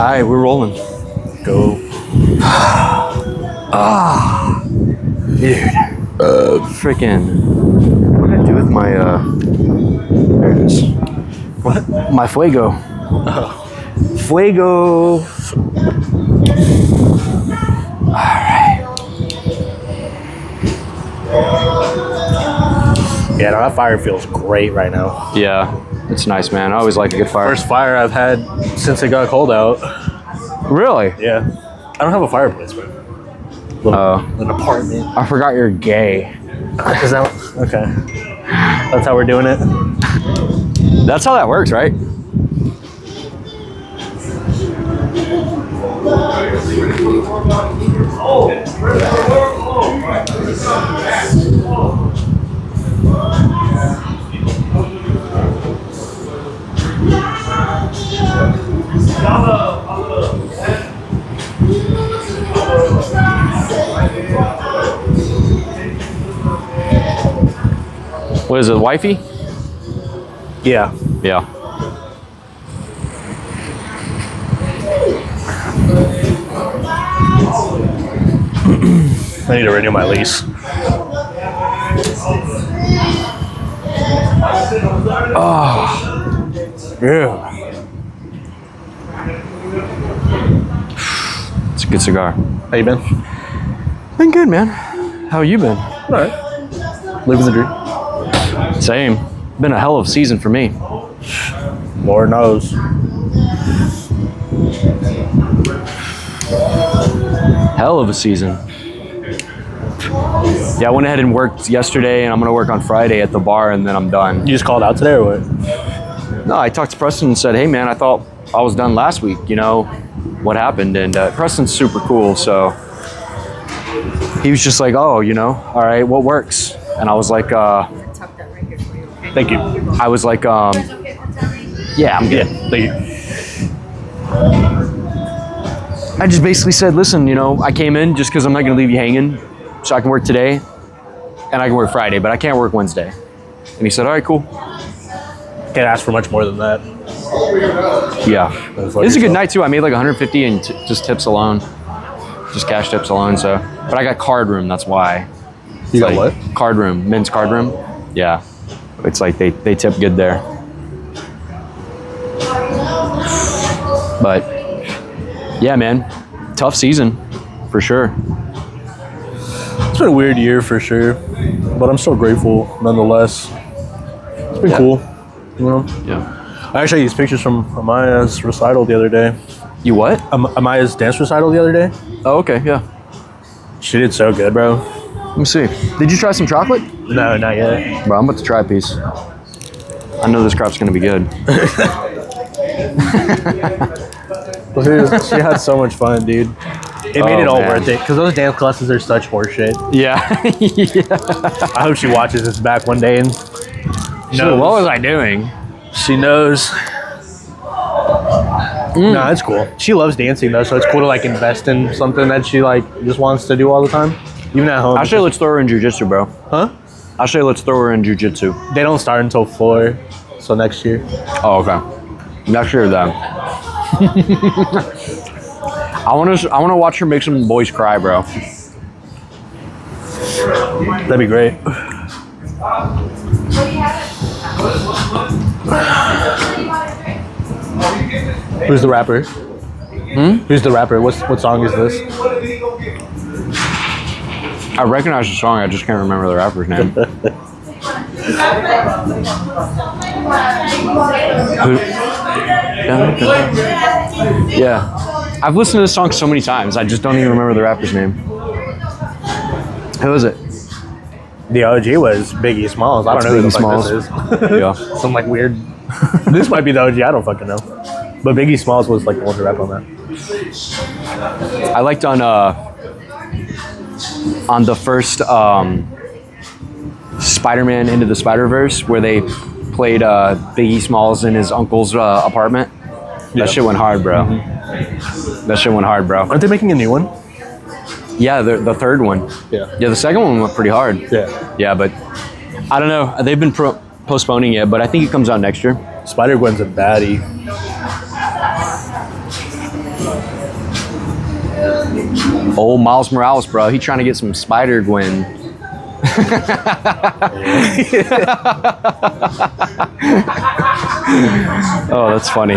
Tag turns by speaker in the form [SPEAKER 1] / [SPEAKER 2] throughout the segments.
[SPEAKER 1] right, we're rolling.
[SPEAKER 2] Go.
[SPEAKER 1] Dude. Freaking. What did I do with my, there it is.
[SPEAKER 2] What?
[SPEAKER 1] My Fuego.
[SPEAKER 2] Oh.
[SPEAKER 1] Fuego. Alright.
[SPEAKER 2] Yeah, no, that fire feels great right now.
[SPEAKER 1] Yeah, it's nice, man. I always like a good fire.
[SPEAKER 2] First fire I've had since it got cold out.
[SPEAKER 1] Really?
[SPEAKER 2] Yeah. I don't have a fireplace, man. An apartment.
[SPEAKER 1] I forgot you're gay.
[SPEAKER 2] Is that okay? That's how we're doing it.
[SPEAKER 1] That's how that works, right? What is it, wifey?
[SPEAKER 2] Yeah.
[SPEAKER 1] Yeah.
[SPEAKER 2] I need to renew my lease.
[SPEAKER 1] Oh. Yeah. It's a good cigar.
[SPEAKER 2] How you been?
[SPEAKER 1] Been good, man. How you been?
[SPEAKER 2] All right. Living the dream.
[SPEAKER 1] Same. Been a hell of a season for me.
[SPEAKER 2] Lord knows.
[SPEAKER 1] Hell of a season. Yeah, I went ahead and worked yesterday, and I'm gonna work on Friday at the bar, and then I'm done.
[SPEAKER 2] You just called out today or what?
[SPEAKER 1] No, I talked to Preston and said, hey man, I thought I was done last week, you know, what happened? And Preston's super cool, so he was just like, oh, you know, all right, what works? And I was like,
[SPEAKER 2] Thank you.
[SPEAKER 1] I was like, yeah, I'm good.
[SPEAKER 2] Yeah, thank you.
[SPEAKER 1] I just basically said, listen, you know, I came in just because I'm not going to leave you hanging, so I can work today and I can work Friday, but I can't work Wednesday. And he said, all right, cool.
[SPEAKER 2] Can't ask for much more than that.
[SPEAKER 1] Yeah. It's a good night too. I made like 150 and just tips alone, just cash tips alone. So, but I got card room. That's why.
[SPEAKER 2] You got
[SPEAKER 1] like
[SPEAKER 2] what?
[SPEAKER 1] Card room, men's card room. Yeah. It's like they tip good there. But yeah, man, tough season for sure.
[SPEAKER 2] It's been a weird year for sure, but I'm still grateful nonetheless. It's been cool, you know?
[SPEAKER 1] Yeah.
[SPEAKER 2] I actually used pictures from Amaya's recital the other day.
[SPEAKER 1] You what?
[SPEAKER 2] Amaya's dance recital the other day.
[SPEAKER 1] Oh, okay, yeah.
[SPEAKER 2] She did so good, bro.
[SPEAKER 1] Let me see. Did you try some chocolate?
[SPEAKER 2] No, not yet.
[SPEAKER 1] Bro, I'm about to try a piece. I know this crap's gonna be good.
[SPEAKER 2] She had so much fun, dude. It made it all worth it, because those dance classes are such horseshit.
[SPEAKER 1] Yeah.
[SPEAKER 2] Yeah. I hope she watches this back one day and
[SPEAKER 1] So what was I doing?
[SPEAKER 2] She knows. No, it's cool. She loves dancing though, so it's cool to like invest in something that she like just wants to do all the time, even at home.
[SPEAKER 1] Actually, let's throw her in jiu-jitsu, bro.
[SPEAKER 2] Huh?
[SPEAKER 1] Actually, let's throw her in jiu-jitsu.
[SPEAKER 2] They don't start until 4, so next year.
[SPEAKER 1] Oh, okay. Next year then. I want to watch her make some boys cry, bro.
[SPEAKER 2] That'd be great. Who's the rapper? Who's the rapper? What song is this?
[SPEAKER 1] I recognize the song, I just can't remember the rapper's name. Yeah. I've listened to this song so many times, I just don't even remember the rapper's name. Who is it?
[SPEAKER 2] The OG was Biggie Smalls. I don't know who the fuck this is.
[SPEAKER 1] Yeah.
[SPEAKER 2] Some like weird. This might be the OG. I don't fucking know. But Biggie Smalls was like the one to rap on that.
[SPEAKER 1] I liked on the first Spider-Man Into the Spider-Verse where they played Biggie Smalls in his uncle's apartment. That shit went hard, bro. That shit went hard, bro.
[SPEAKER 2] Aren't they making a new one?
[SPEAKER 1] Yeah, the third one.
[SPEAKER 2] Yeah.
[SPEAKER 1] Yeah, the second one went pretty hard.
[SPEAKER 2] Yeah.
[SPEAKER 1] Yeah, but I don't know. They've been postponing it, but I think it comes out next year.
[SPEAKER 2] Spider-Gwen's a baddie.
[SPEAKER 1] Oh, Miles Morales, bro. He trying to get some Spider-Gwen. Oh, that's funny.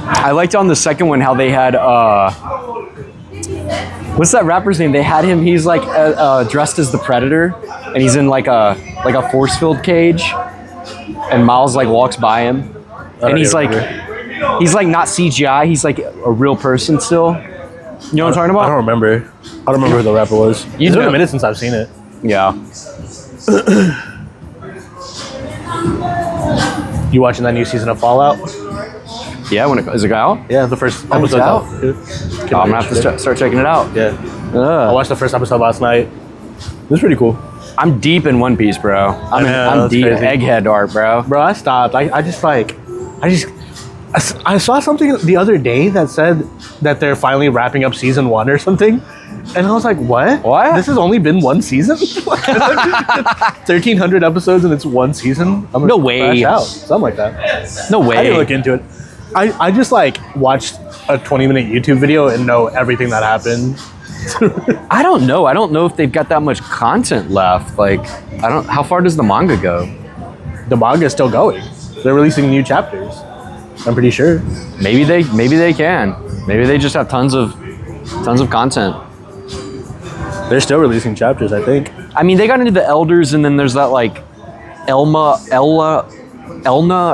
[SPEAKER 1] I liked on the second one how they had what's that rapper's name? They had him. He's like dressed as the Predator, and he's in like a force field cage, and Miles like walks by him, and he's like not CGI. He's like a real person still. You know what I'm talking about?
[SPEAKER 2] I don't remember. I don't remember who the rapper was. It's been a minute since I've seen it.
[SPEAKER 1] Yeah.
[SPEAKER 2] You watching that new season of Fallout?
[SPEAKER 1] Yeah. Is it out?
[SPEAKER 2] Yeah, the first
[SPEAKER 1] Oh, it's
[SPEAKER 2] episode
[SPEAKER 1] out?
[SPEAKER 2] Dude.
[SPEAKER 1] Oh, I'm gonna have to start checking it out.
[SPEAKER 2] Yeah. I watched the first episode last night. It was pretty cool.
[SPEAKER 1] I'm deep in One Piece, bro. I'm deep.
[SPEAKER 2] Crazy.
[SPEAKER 1] Egghead art, bro.
[SPEAKER 2] Bro, I stopped. I saw something the other day that said that they're finally wrapping up season 1 or something. And I was like, what?
[SPEAKER 1] What?
[SPEAKER 2] This has only been one season? 1,300 episodes and it's one season? I'm
[SPEAKER 1] No
[SPEAKER 2] gonna
[SPEAKER 1] way.
[SPEAKER 2] crash out. Something like that.
[SPEAKER 1] No way.
[SPEAKER 2] I didn't look into it. I just like watched a 20-minute YouTube video and know everything that happened.
[SPEAKER 1] I don't know. I don't know if they've got that much content left. Like, how far does the manga go?
[SPEAKER 2] The manga is still going. They're releasing new chapters. I'm pretty sure.
[SPEAKER 1] Maybe they can. Maybe they just have tons of content.
[SPEAKER 2] They're still releasing chapters, I think.
[SPEAKER 1] I mean, they got into the elders, and then there's that like Elna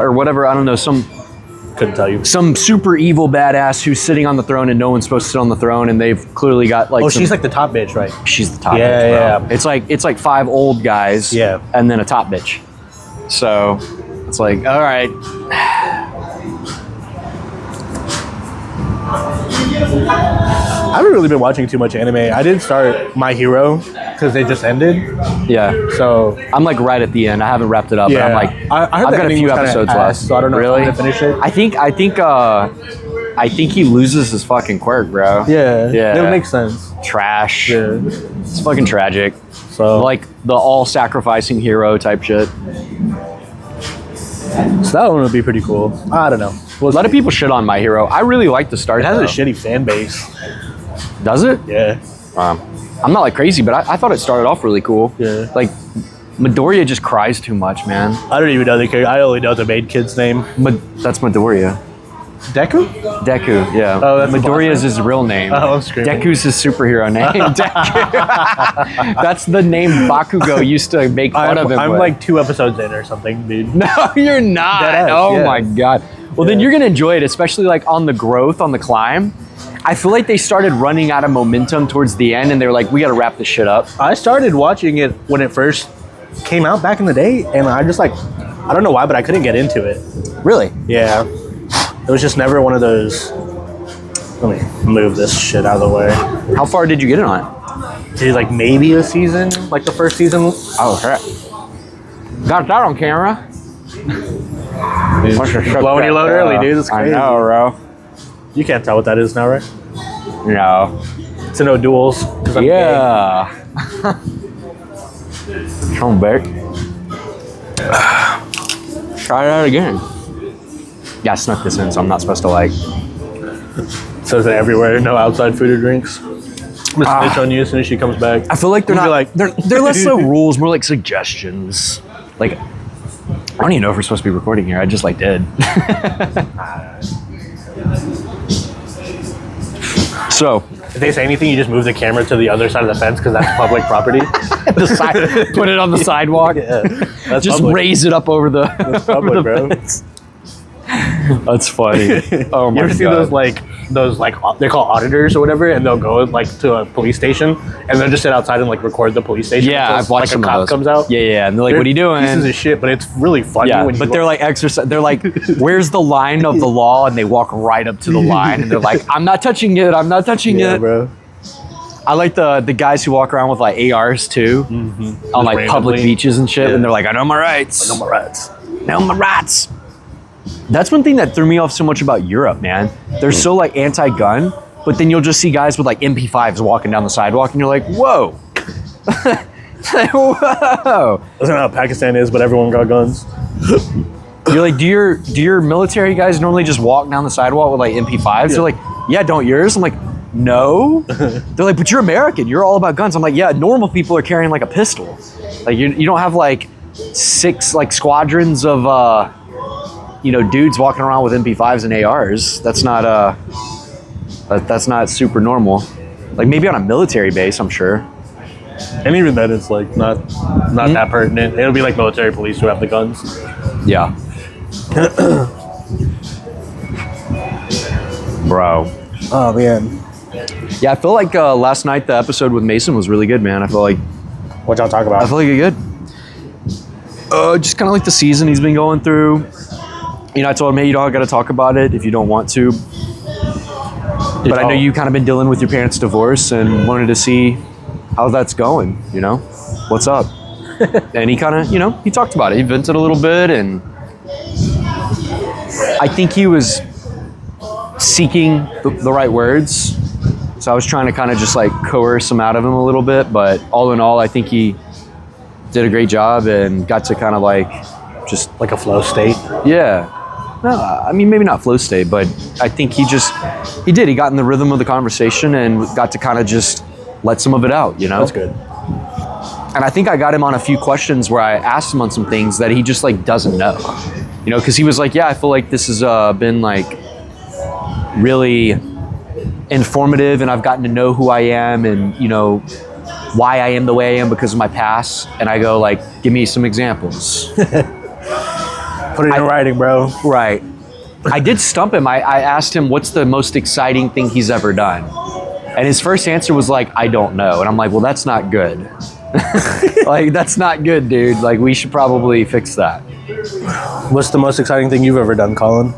[SPEAKER 1] or whatever. I don't know,
[SPEAKER 2] Couldn't tell you.
[SPEAKER 1] some super evil badass who's sitting on the throne, and no one's supposed to sit on the throne, and they've clearly got like.
[SPEAKER 2] Oh, she's like the top bitch, right?
[SPEAKER 1] she's the top
[SPEAKER 2] Yeah,
[SPEAKER 1] bitch, bro.
[SPEAKER 2] yeah.
[SPEAKER 1] It's like 5 old guys,
[SPEAKER 2] Yeah.
[SPEAKER 1] and then a top bitch. So it's like, all right.
[SPEAKER 2] I haven't really been watching too much anime. I did start My Hero because they just ended.
[SPEAKER 1] Yeah.
[SPEAKER 2] So
[SPEAKER 1] I'm like right at the end. I haven't wrapped it up,
[SPEAKER 2] yeah,
[SPEAKER 1] but I'm like,
[SPEAKER 2] I heard
[SPEAKER 1] I've
[SPEAKER 2] the
[SPEAKER 1] got a
[SPEAKER 2] ending
[SPEAKER 1] few
[SPEAKER 2] was kinda
[SPEAKER 1] episodes
[SPEAKER 2] ass,
[SPEAKER 1] left.
[SPEAKER 2] so I don't know
[SPEAKER 1] Really?
[SPEAKER 2] if I'm gonna finish it.
[SPEAKER 1] I think he loses his fucking quirk, bro.
[SPEAKER 2] Yeah,
[SPEAKER 1] Yeah.
[SPEAKER 2] that makes sense.
[SPEAKER 1] Trash.
[SPEAKER 2] Yeah.
[SPEAKER 1] It's fucking tragic.
[SPEAKER 2] So
[SPEAKER 1] Like the all sacrificing hero type shit.
[SPEAKER 2] So that one would be pretty cool. I don't know.
[SPEAKER 1] A lot of people shit on My Hero. I really like the start.
[SPEAKER 2] It has
[SPEAKER 1] though.
[SPEAKER 2] a shitty fan base.
[SPEAKER 1] Does it?
[SPEAKER 2] Yeah.
[SPEAKER 1] I'm not like crazy, but I thought it started off really cool.
[SPEAKER 2] Yeah.
[SPEAKER 1] Like Midoriya just cries too much, man.
[SPEAKER 2] I don't even know the character. I only know the main kid's name.
[SPEAKER 1] That's Midoriya.
[SPEAKER 2] Deku?
[SPEAKER 1] Deku, yeah.
[SPEAKER 2] Oh, that's the
[SPEAKER 1] Midoriya is
[SPEAKER 2] boss
[SPEAKER 1] his real name.
[SPEAKER 2] Oh, I'm screaming.
[SPEAKER 1] Deku's his superhero name. Deku. That's the name Bakugo used to make fun of him
[SPEAKER 2] I'm
[SPEAKER 1] with.
[SPEAKER 2] like 2 episodes in or something, dude.
[SPEAKER 1] No, you're not.
[SPEAKER 2] Deadass,
[SPEAKER 1] Oh
[SPEAKER 2] yeah.
[SPEAKER 1] my god. Well, then you're gonna enjoy it, especially like on the growth, on the climb. I feel like they started running out of momentum towards the end, and they were like, "We got to wrap this shit up."
[SPEAKER 2] I started watching it when it first came out back in the day, and I just like, I don't know why, but I couldn't get into it.
[SPEAKER 1] Really?
[SPEAKER 2] Yeah. It was just never one of those. Let me move this shit out of the way.
[SPEAKER 1] How far did you get it on?
[SPEAKER 2] Dude, like maybe a season, like the first season.
[SPEAKER 1] Oh, crap. Got that on camera.
[SPEAKER 2] Blowing your load early, dude. It's crazy.
[SPEAKER 1] I know, bro.
[SPEAKER 2] You can't tell what that is now, right?
[SPEAKER 1] No.
[SPEAKER 2] To know duels. 'Cause I'm gay.
[SPEAKER 1] Yeah. Come back. Try it out again. Yeah, I snuck this in, so I'm not supposed to like.
[SPEAKER 2] Says it everywhere. No outside food or drinks. I'm gonna snitch on you as soon as she comes back.
[SPEAKER 1] I feel like they're
[SPEAKER 2] You'll
[SPEAKER 1] not
[SPEAKER 2] be like
[SPEAKER 1] they're less so rules, more like suggestions. Like, I don't even know if we're supposed to be recording here. I just like did. So,
[SPEAKER 2] If they say anything, you just move the camera to the other side of the fence because that's public property.
[SPEAKER 1] put it on the sidewalk.
[SPEAKER 2] Yeah, that's
[SPEAKER 1] Just
[SPEAKER 2] public.
[SPEAKER 1] raise it up over the.
[SPEAKER 2] That's
[SPEAKER 1] over
[SPEAKER 2] public,
[SPEAKER 1] the
[SPEAKER 2] bro.
[SPEAKER 1] fence. That's funny. Oh my
[SPEAKER 2] You ever see
[SPEAKER 1] god.
[SPEAKER 2] those like they're called auditors or whatever, and they'll go like to a police station and they'll just sit outside and like record the police station.
[SPEAKER 1] Yeah,
[SPEAKER 2] until,
[SPEAKER 1] I've watched
[SPEAKER 2] like
[SPEAKER 1] some
[SPEAKER 2] a
[SPEAKER 1] of
[SPEAKER 2] cop
[SPEAKER 1] those.
[SPEAKER 2] comes out.
[SPEAKER 1] Yeah, and they're like,
[SPEAKER 2] They're
[SPEAKER 1] "What are you doing?"
[SPEAKER 2] Pieces of shit, but it's really funny.
[SPEAKER 1] Yeah,
[SPEAKER 2] when you
[SPEAKER 1] but they're like exercise. They're like, "Where's the line of the law?" And they walk right up to the line, and they're like, "I'm not touching it. I'm not touching
[SPEAKER 2] yeah,
[SPEAKER 1] it."
[SPEAKER 2] bro.
[SPEAKER 1] I like the guys who walk around with like ARs too, on like public
[SPEAKER 2] randomly.
[SPEAKER 1] beaches and shit,
[SPEAKER 2] Yeah.
[SPEAKER 1] and they're like, "I know my rights.
[SPEAKER 2] No more rats.
[SPEAKER 1] Know my rights." That's one thing that threw me off so much about Europe, man. They're so like anti-gun, but then you'll just see guys with like MP5s walking down the sidewalk, and you're like, "Whoa." Whoa.
[SPEAKER 2] That's not how Pakistan is, but everyone got guns.
[SPEAKER 1] You're like, do your military guys normally just walk down the sidewalk with like MP5s?
[SPEAKER 2] Yeah.
[SPEAKER 1] They're like, yeah, don't yours? I'm like, no. They're like, but you're American. You're all about guns. I'm like, yeah, normal people are carrying like a pistol. Like you don't have like 6 like squadrons of dudes walking around with MP5s and ARs. That's not super normal. Like maybe on a military base, I'm sure.
[SPEAKER 2] And even then, it's like not that pertinent. It'll be like military police who have the guns.
[SPEAKER 1] Yeah. Bro.
[SPEAKER 2] Oh man.
[SPEAKER 1] Yeah, I feel like last night the episode with Mason was really good, man. I feel like
[SPEAKER 2] What y'all talk about?
[SPEAKER 1] I feel like it good. Just kind of like the season he's been going through. I told him, hey, you don't got to talk about it if you don't want to. But I know you kind of been dealing with your parents' divorce and wanted to see how that's going. What's up? And he kind of, he talked about it. He vented a little bit, and I think he was seeking the right words. So I was trying to kind of just like coerce him out of him a little bit. But all in all, I think he did a great job and got to kind of like just
[SPEAKER 2] like a flow state.
[SPEAKER 1] Yeah. No, I mean, maybe not flow state, but I think he got in the rhythm of the conversation and got to kind of just let some of it out,
[SPEAKER 2] That's good.
[SPEAKER 1] And I think I got him on a few questions where I asked him on some things that he just like doesn't know, because he was like, yeah, I feel like this has been like really informative and I've gotten to know who I am and, why I am the way I am because of my past. And I go like, give me some examples.
[SPEAKER 2] Put it in writing, bro.
[SPEAKER 1] Right. I did stump him. I asked him what's the most exciting thing he's ever done. And his first answer was like, I don't know. And I'm like, well, that's not good. Like, that's not good, dude. Like, we should probably fix that.
[SPEAKER 2] What's the most exciting thing you've ever done, Colin?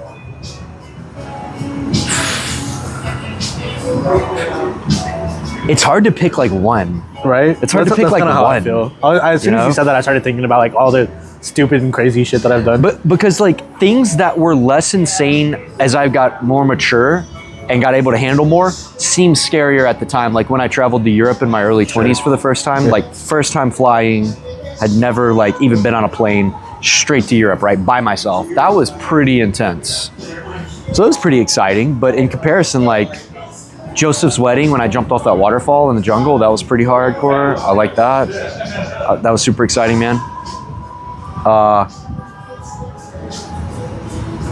[SPEAKER 1] It's hard to pick like one.
[SPEAKER 2] Right?
[SPEAKER 1] It's hard to pick like
[SPEAKER 2] how
[SPEAKER 1] one.
[SPEAKER 2] I feel. As soon as you said that, I started thinking about like all the stupid and crazy shit that I've done.
[SPEAKER 1] But because like things that were less insane as I got more mature and got able to handle more seemed scarier at the time. Like when I traveled to Europe in my early 20s for the first time, like first time flying, had never like even been on a plane straight to Europe, right? By myself. That was pretty intense. So it was pretty exciting, but in comparison, like Joseph's wedding, when I jumped off that waterfall in the jungle, that was pretty hardcore. I like that. That was super exciting, man. I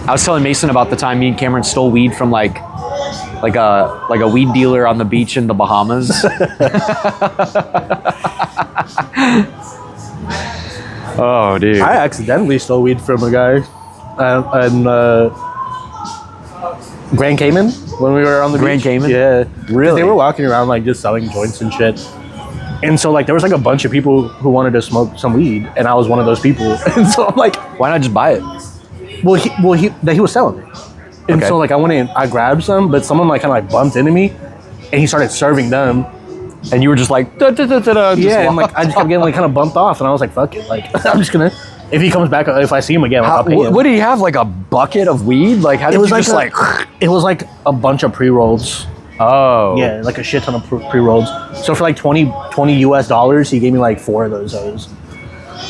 [SPEAKER 1] was telling Mason about the time me and Cameron stole weed from like a weed dealer on the beach in the Bahamas. Oh, dude.
[SPEAKER 2] I accidentally stole weed from a guy in Grand Cayman when we were on the
[SPEAKER 1] Grand
[SPEAKER 2] beach.
[SPEAKER 1] Cayman?
[SPEAKER 2] Yeah.
[SPEAKER 1] Really?
[SPEAKER 2] They were walking around like just selling joints and shit. And so like there was like a bunch of people who wanted to smoke some weed, and I was one of those people. And so I'm like,
[SPEAKER 1] why not just buy it?
[SPEAKER 2] He was selling it. And so like I went in, I grabbed some, but someone like kind of like bumped into me, and he started serving them.
[SPEAKER 1] And you were just like, da, da, da, da, da,
[SPEAKER 2] Yeah, and like I just kept getting like kind of bumped off, and I was like, fuck it, like I'm just gonna. If he comes back, if I see him again, I'll pay him.
[SPEAKER 1] What did he have? Like a bucket of weed? Like how did you just like?
[SPEAKER 2] It was like a bunch of pre-rolls.
[SPEAKER 1] Oh.
[SPEAKER 2] Yeah, like a shit ton of pre-rolls. So for like $20 US, he gave me like 4 of those. Yeah.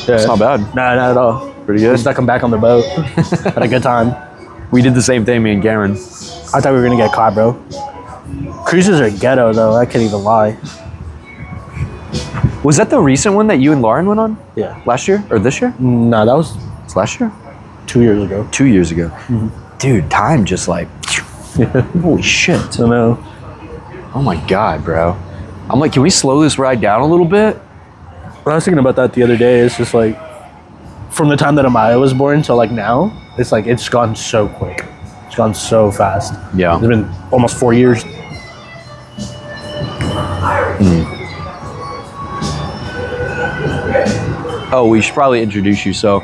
[SPEAKER 1] That's not bad.
[SPEAKER 2] Nah, not at all.
[SPEAKER 1] Pretty good.
[SPEAKER 2] We stuck him back on the boat. Had a good time.
[SPEAKER 1] We did the same thing, me and Cameron.
[SPEAKER 2] I thought we were gonna get caught, bro. Cruises are ghetto though. I can't even lie.
[SPEAKER 1] Was that the recent one that you and Lauren went on?
[SPEAKER 2] Yeah.
[SPEAKER 1] Last year or this year?
[SPEAKER 2] No, that was
[SPEAKER 1] It's last year?
[SPEAKER 2] 2 years ago.
[SPEAKER 1] 2 years ago. Mm-hmm. Dude, time just like, holy shit.
[SPEAKER 2] I know.
[SPEAKER 1] Oh my God, bro. I'm like, can we slow this ride down a little bit?
[SPEAKER 2] I was thinking about that the other day. It's just like, from the time that Amaya was born to like now, it's like, it's gone so quick. It's gone so fast.
[SPEAKER 1] Yeah.
[SPEAKER 2] It's been almost 4 years.
[SPEAKER 1] Oh, we should probably introduce you. So,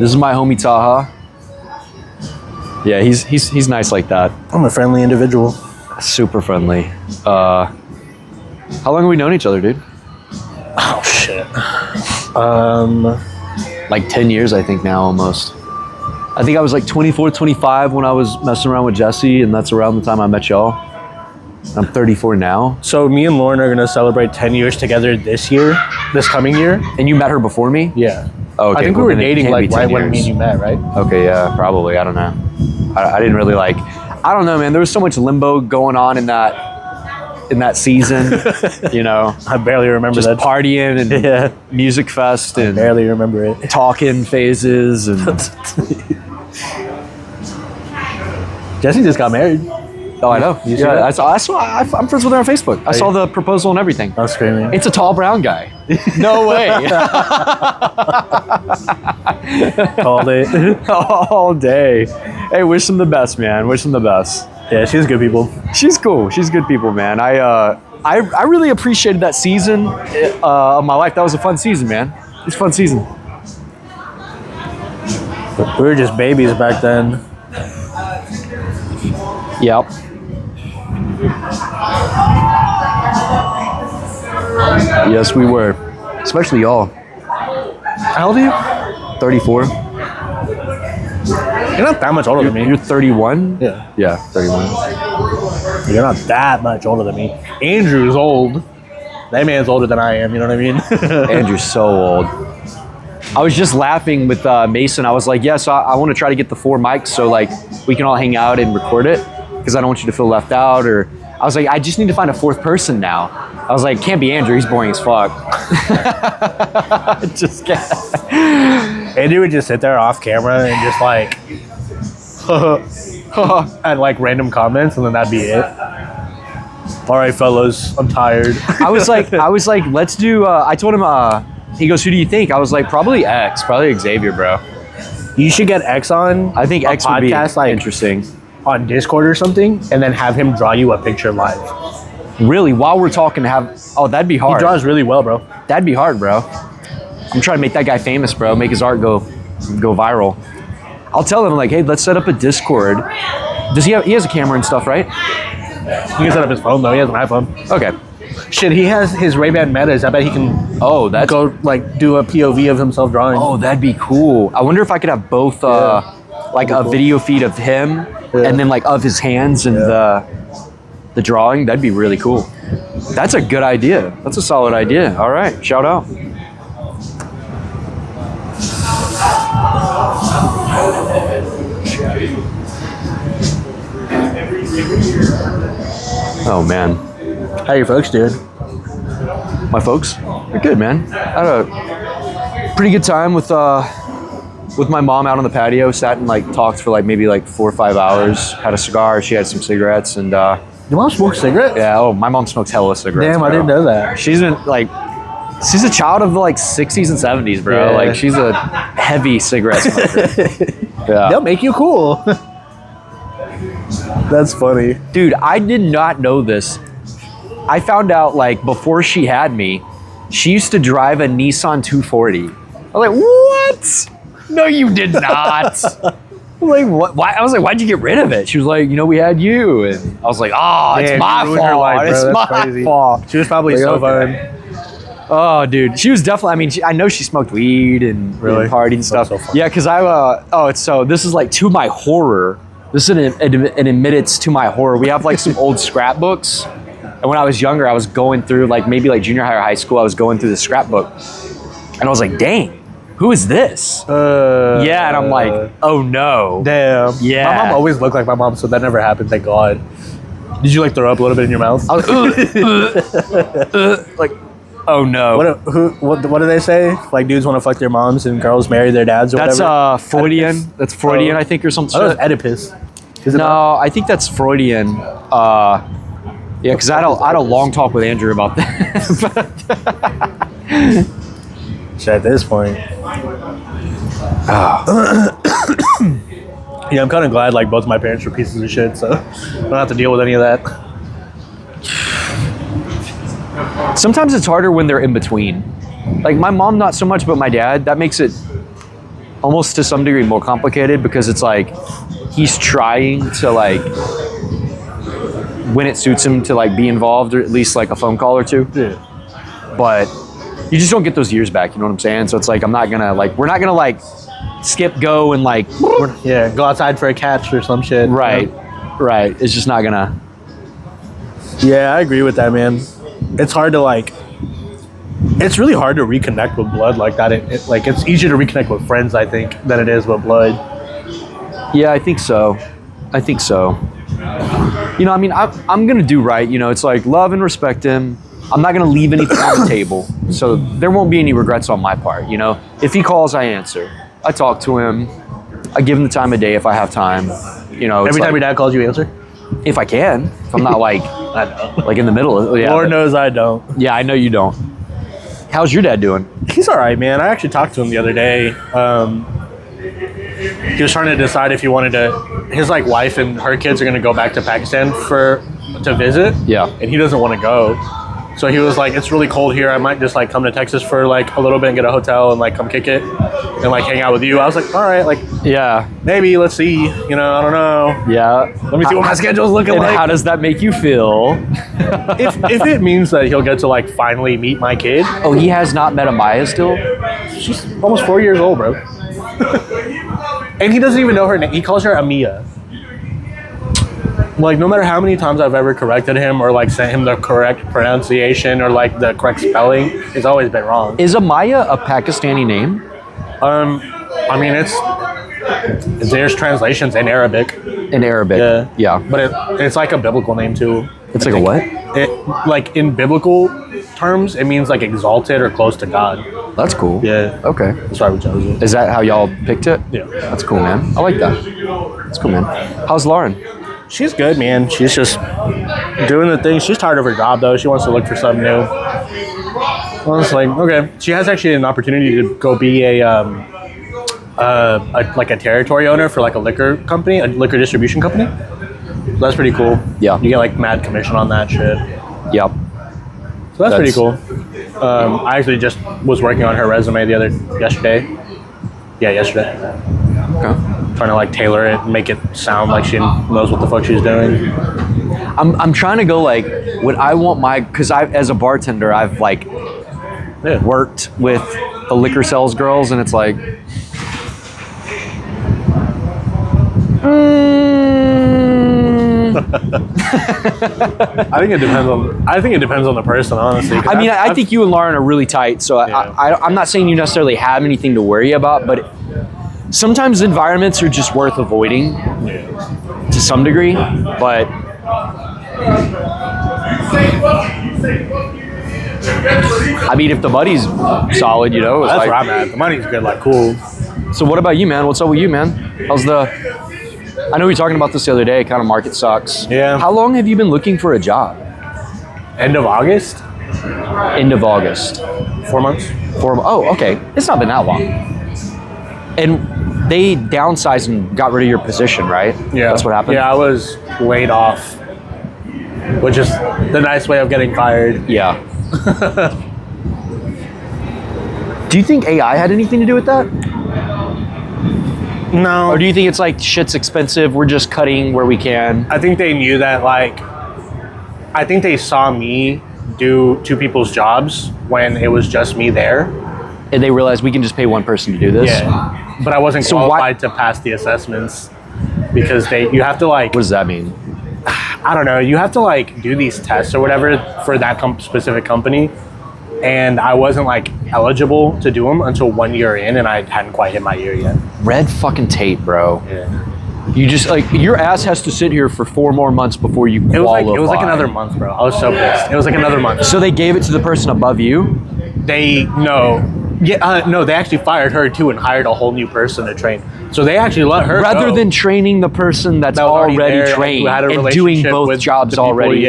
[SPEAKER 1] this is my homie Taha. Yeah, he's nice like that.
[SPEAKER 2] I'm a friendly individual.
[SPEAKER 1] Super friendly. How long have we known each other, dude?
[SPEAKER 2] Oh shit.
[SPEAKER 1] Like 10 years, I think now almost. I think I was like 24, 25 when I was messing around with Jesse, and that's around the time I met y'all. I'm 34 now.
[SPEAKER 2] So me and Lauren are gonna celebrate 10 years together this coming year.
[SPEAKER 1] And you met her before me?
[SPEAKER 2] Yeah.
[SPEAKER 1] Oh, okay.
[SPEAKER 2] I think we were dating like right when me and you met, right?
[SPEAKER 1] Okay, yeah, probably. I don't know. I didn't really like, I don't know, man. There was so much limbo going on in that in that season. You know,
[SPEAKER 2] I barely remember
[SPEAKER 1] just
[SPEAKER 2] that.
[SPEAKER 1] partying and
[SPEAKER 2] Yeah.
[SPEAKER 1] music fest
[SPEAKER 2] I
[SPEAKER 1] and
[SPEAKER 2] barely remember it.
[SPEAKER 1] talking phases and
[SPEAKER 2] Jesse just got married.
[SPEAKER 1] oh, I know.
[SPEAKER 2] You see
[SPEAKER 1] Yeah,
[SPEAKER 2] that?
[SPEAKER 1] I'm friends with her on Facebook. I saw the proposal and everything.
[SPEAKER 2] I'm screaming.
[SPEAKER 1] It's a tall brown guy. No way.
[SPEAKER 2] Called it.
[SPEAKER 1] All day. Hey, wish them the best, man. Wish them the best.
[SPEAKER 2] Yeah, she's good people.
[SPEAKER 1] She's cool. She's good people, man. I really appreciated that season of my life. That was a fun season, man. It was a fun season.
[SPEAKER 2] We were just babies back then.
[SPEAKER 1] Yep. Yes, we were. Especially y'all.
[SPEAKER 2] How old are you?
[SPEAKER 1] 34.
[SPEAKER 2] You're not that much older than me.
[SPEAKER 1] You're 31?
[SPEAKER 2] Yeah.
[SPEAKER 1] Yeah, 31.
[SPEAKER 2] You're not that much older than me. Andrew's old. That man's older than I am, you know what I mean?
[SPEAKER 1] Andrew's so old. I was just laughing with Mason. I was like, yes, I want to try to get the 4 mics so like we can all hang out and record it because I don't want you to feel left out. Or I was like, I just need to find a 4th person now. I was like, can't be Andrew. He's boring as fuck. Just can't.
[SPEAKER 2] Andrew would just sit there off camera and just like and like random comments, and then that'd be it. All right, fellas, I'm tired.
[SPEAKER 1] I was like, let's do. I told him. He goes, who do you think? I was like, probably X, probably Xavier, bro.
[SPEAKER 2] You should get X on.
[SPEAKER 1] I think
[SPEAKER 2] a
[SPEAKER 1] X would be
[SPEAKER 2] podcast, like
[SPEAKER 1] interesting.
[SPEAKER 2] on Discord or something, and then have him draw you a picture live.
[SPEAKER 1] Really, while we're talking, that'd be
[SPEAKER 2] He
[SPEAKER 1] hard.
[SPEAKER 2] draws really well, bro.
[SPEAKER 1] That'd be hard, bro. I'm trying to make that guy famous, bro. Make his art go viral. I'll tell him like, hey, let's set up a Discord. Does he have? He has a camera and stuff, right?
[SPEAKER 2] He can set up his phone though. He has an iPhone.
[SPEAKER 1] Okay.
[SPEAKER 2] Shit, he has his Ray-Ban Metas. I bet he can
[SPEAKER 1] Oh, that's.
[SPEAKER 2] go like do a POV of himself drawing.
[SPEAKER 1] Oh, that'd be cool. I wonder if I could have both, like a
[SPEAKER 2] cool.
[SPEAKER 1] video feed of him and then like of his hands and the drawing. That'd be really cool. That's a good idea. That's a solid idea. All right, shout out. Oh man,
[SPEAKER 2] How your folks doing?
[SPEAKER 1] my folks, they're good, man. I had a pretty good time with my mom out on the patio. Sat and like talked for like maybe like 4 or 5 hours. Had a cigar. She had some cigarettes and
[SPEAKER 2] Your mom smokes cigarettes?
[SPEAKER 1] yeah. Oh, my mom smokes hella cigarettes.
[SPEAKER 2] Damn, I
[SPEAKER 1] bro.
[SPEAKER 2] didn't know that.
[SPEAKER 1] She's been like, she's a child of the like 60s and 70s, bro.
[SPEAKER 2] Yeah.
[SPEAKER 1] Like she's a heavy cigarette smoker. Yeah.
[SPEAKER 2] They'll make you cool. That's funny.
[SPEAKER 1] Dude, I did not know this. I found out like before she had me, she used to drive a Nissan 240. I was like, what? No, you did not. I'm like, what? Why? I was like, why'd you get rid of it? She was like, you know, we had you. And I was like, oh, it's
[SPEAKER 2] Damn,
[SPEAKER 1] my
[SPEAKER 2] you ruined her
[SPEAKER 1] fault.
[SPEAKER 2] life, bro.
[SPEAKER 1] It's
[SPEAKER 2] That's
[SPEAKER 1] my
[SPEAKER 2] crazy.
[SPEAKER 1] fault.
[SPEAKER 2] She was probably
[SPEAKER 1] Like,
[SPEAKER 2] so
[SPEAKER 1] okay.
[SPEAKER 2] fun.
[SPEAKER 1] Oh, dude, she was definitely. I mean, I know she smoked weed and,
[SPEAKER 2] Really?
[SPEAKER 1] and partied and stuff.
[SPEAKER 2] That's so fun.
[SPEAKER 1] Yeah, because it's so. This is like to my horror. This is an admittance to my horror. We have like some old scrapbooks, and when I was younger, I was going through like maybe like junior high or high school. I was going through the scrapbook, and I was like, dang, who is this? Yeah, and I'm like, oh no.
[SPEAKER 2] Damn.
[SPEAKER 1] Yeah.
[SPEAKER 2] My mom always looked like my mom, so that never happened, thank God. Did you like throw up a little bit in your mouth?
[SPEAKER 1] I was like, oh no.
[SPEAKER 2] What do they say? Like dudes want to fuck their moms and girls marry their dads or
[SPEAKER 1] That's
[SPEAKER 2] whatever?
[SPEAKER 1] Freudian.
[SPEAKER 2] Oedipus?
[SPEAKER 1] That's Freudian,
[SPEAKER 2] Oh.
[SPEAKER 1] I think, or something.
[SPEAKER 2] I thought it was Oedipus. Is it not?
[SPEAKER 1] No, I think that's Freudian. Yeah, because I had a long talk with Andrew about that.
[SPEAKER 2] Shit, at this point. Yeah, I'm kind of glad like both my parents were pieces of shit, so I don't have to deal with any of that.
[SPEAKER 1] Sometimes it's harder when they're in between. Like my mom, not so much, but my dad. That makes it almost to some degree more complicated because it's like he's trying to like when it suits him to like be involved or at least like a phone call or two.
[SPEAKER 2] Yeah.
[SPEAKER 1] But you just don't get those years back. You know what I'm saying? So it's like we're not gonna like skip go and like
[SPEAKER 2] Yeah, go outside for a catch or some shit.
[SPEAKER 1] right.
[SPEAKER 2] You know?
[SPEAKER 1] Right. It's just not gonna.
[SPEAKER 2] Yeah, I agree with that, man. It's hard to like. It's really hard to reconnect with blood like that. Like it's easier to reconnect with friends, I think, than it is with blood.
[SPEAKER 1] Yeah, I think so. You know, I mean, I'm gonna do right. You know, it's like love and respect him. I'm not gonna leave anything on the table, so there won't be any regrets on my part. You know, if he calls, I answer. I talk to him. I give him the time of day if I have time. You know,
[SPEAKER 2] Every time your dad calls, you answer?
[SPEAKER 1] if I can, if I'm not like
[SPEAKER 2] I know.
[SPEAKER 1] like in the middle of
[SPEAKER 2] Lord knows I don't.
[SPEAKER 1] Yeah, I know you don't. How's your dad doing?
[SPEAKER 2] He's all right, man. I actually talked to him the other day. He was trying to decide if he wanted to. His like wife and her kids are going to go back to Pakistan to visit.
[SPEAKER 1] Yeah.
[SPEAKER 2] And he doesn't want to go. So he was like, it's really cold here. I might just like come to Texas for like a little bit and get a hotel and like come kick it and like hang out with you. I was like, all right, like
[SPEAKER 1] Yeah,
[SPEAKER 2] maybe let's see. You know, I don't know.
[SPEAKER 1] yeah.
[SPEAKER 2] Let me see what my schedule's looking
[SPEAKER 1] And
[SPEAKER 2] like.
[SPEAKER 1] how does that make you feel?
[SPEAKER 2] if it means that he'll get to like finally meet my kid.
[SPEAKER 1] Oh, he has not met Amaya still?
[SPEAKER 2] She's almost 4 years old, bro. And he doesn't even know her name. He calls her Amia. Like, no matter how many times I've ever corrected him or like sent him the correct pronunciation or like the correct spelling, it's always been wrong.
[SPEAKER 1] Is Amaya a Pakistani name?
[SPEAKER 2] I mean, there's translations in Arabic.
[SPEAKER 1] In Arabic? Yeah.
[SPEAKER 2] But it's like a biblical name too.
[SPEAKER 1] It's like a what?
[SPEAKER 2] It, like in biblical terms, it means like exalted or close to God.
[SPEAKER 1] That's cool.
[SPEAKER 2] Yeah.
[SPEAKER 1] Okay.
[SPEAKER 2] That's why we chose it.
[SPEAKER 1] Is that how y'all picked it?
[SPEAKER 2] Yeah.
[SPEAKER 1] That's cool, man. I like that. That's cool, man. How's Lauren?
[SPEAKER 2] She's good, man. She's just doing the thing. She's tired of her job, though. She wants to look for something new. I was like, okay. She has actually an opportunity to go be like a territory owner for like a liquor company, a liquor distribution company. So that's pretty cool.
[SPEAKER 1] Yeah.
[SPEAKER 2] You get like mad commission on that shit.
[SPEAKER 1] Yep.
[SPEAKER 2] So that's pretty cool. I actually just was working on her resume yesterday. Yeah, yesterday.
[SPEAKER 1] Okay.
[SPEAKER 2] Trying to like tailor it and make it sound like she knows what the fuck she's doing.
[SPEAKER 1] I'm trying to go like what I want because as a bartender I've like worked with the liquor sales girls and it's like
[SPEAKER 2] I think it depends on the person, honestly.
[SPEAKER 1] I mean, I think you and Lauren are really tight, so
[SPEAKER 2] Yeah.
[SPEAKER 1] I'm not saying you necessarily have anything to worry about, but sometimes environments are just worth avoiding to some degree. But I mean, if the money's solid, you know, it's
[SPEAKER 2] that's
[SPEAKER 1] like,
[SPEAKER 2] where I'm at. The money's good, like cool.
[SPEAKER 1] So what about you, man? What's up with you, man? I know we were talking about this the other day, kind of market sucks.
[SPEAKER 2] Yeah.
[SPEAKER 1] How long have you been looking for a job?
[SPEAKER 2] End of August,
[SPEAKER 1] End of August.
[SPEAKER 2] 4 months.
[SPEAKER 1] Oh, okay. It's not been that long. And they downsized and got rid of your position, right?
[SPEAKER 2] Yeah,
[SPEAKER 1] That's what happened?
[SPEAKER 2] Yeah, I was laid off, which is the nice way of getting fired.
[SPEAKER 1] Yeah. Do you think AI had anything to do with that?
[SPEAKER 2] No,
[SPEAKER 1] Or do you think it's like shit's expensive, we're just cutting where we can?
[SPEAKER 2] I think they knew that. Like, I think they saw me do two people's jobs when it was just me there.
[SPEAKER 1] And they realized we can just pay one person to do this?
[SPEAKER 2] Yeah, but I wasn't
[SPEAKER 1] So why-
[SPEAKER 2] qualified to pass the assessments because you have to like,
[SPEAKER 1] What does that mean?
[SPEAKER 2] I don't know, you have to like do these tests or whatever for that specific company. And I wasn't like eligible to do them until 1 year in, and I hadn't quite hit my year yet.
[SPEAKER 1] Red fucking tape, bro.
[SPEAKER 2] Yeah.
[SPEAKER 1] You just like, your ass has to sit here for 4 more months before you
[SPEAKER 2] It
[SPEAKER 1] qualify.
[SPEAKER 2] was like another month, bro. I was so pissed. It was like another month.
[SPEAKER 1] So they gave it to the person above you?
[SPEAKER 2] They they actually fired her too and hired a whole new person to train. So they actually let her
[SPEAKER 1] Rather
[SPEAKER 2] go.
[SPEAKER 1] than training the person that's
[SPEAKER 2] That was
[SPEAKER 1] already
[SPEAKER 2] there
[SPEAKER 1] trained
[SPEAKER 2] who had a
[SPEAKER 1] and doing
[SPEAKER 2] relationship
[SPEAKER 1] both
[SPEAKER 2] with
[SPEAKER 1] jobs
[SPEAKER 2] the people.
[SPEAKER 1] already.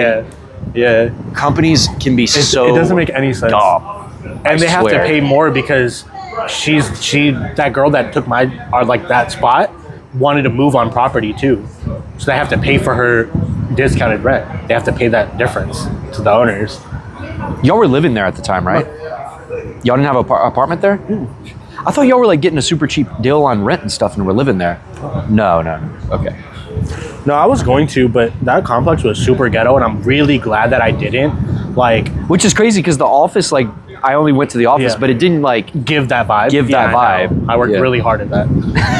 [SPEAKER 2] Yeah.
[SPEAKER 1] Companies can be so
[SPEAKER 2] It doesn't make any sense.
[SPEAKER 1] dumb.
[SPEAKER 2] And they have to
[SPEAKER 1] swear.
[SPEAKER 2] pay more because that girl that took that spot wanted to move on property too. So they have to pay for her discounted rent. They have to pay that difference to the owners.
[SPEAKER 1] Y'all were living there at the time, right? Y'all didn't have an apartment there? I thought y'all were like getting a super cheap deal on rent and stuff and were living there. No. Okay.
[SPEAKER 2] No, I was going to, but that complex was super ghetto, and I'm really glad that I didn't. Like,
[SPEAKER 1] Which is crazy because the office, like, I only went to the office,
[SPEAKER 2] Yeah.
[SPEAKER 1] but it didn't like
[SPEAKER 2] give that vibe.
[SPEAKER 1] Give that
[SPEAKER 2] I know.
[SPEAKER 1] vibe.
[SPEAKER 2] I worked
[SPEAKER 1] Yeah.
[SPEAKER 2] really hard at that.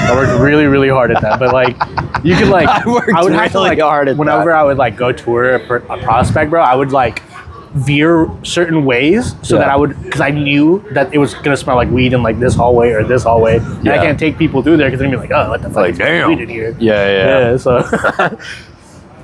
[SPEAKER 2] I worked really, really hard at that. But like, you could like,
[SPEAKER 1] I worked
[SPEAKER 2] would have to
[SPEAKER 1] really
[SPEAKER 2] like,
[SPEAKER 1] hard at
[SPEAKER 2] whenever
[SPEAKER 1] that.
[SPEAKER 2] I would like go tour a prospect, bro, I would like veer certain ways so that
[SPEAKER 1] Yeah.
[SPEAKER 2] because I knew that it was gonna smell like weed in like this hallway or this hallway, and I
[SPEAKER 1] Yeah.
[SPEAKER 2] can't take people through there because they're gonna be like, oh, what the fuck
[SPEAKER 1] Like,
[SPEAKER 2] is
[SPEAKER 1] damn.
[SPEAKER 2] weed in here?
[SPEAKER 1] Yeah.
[SPEAKER 2] So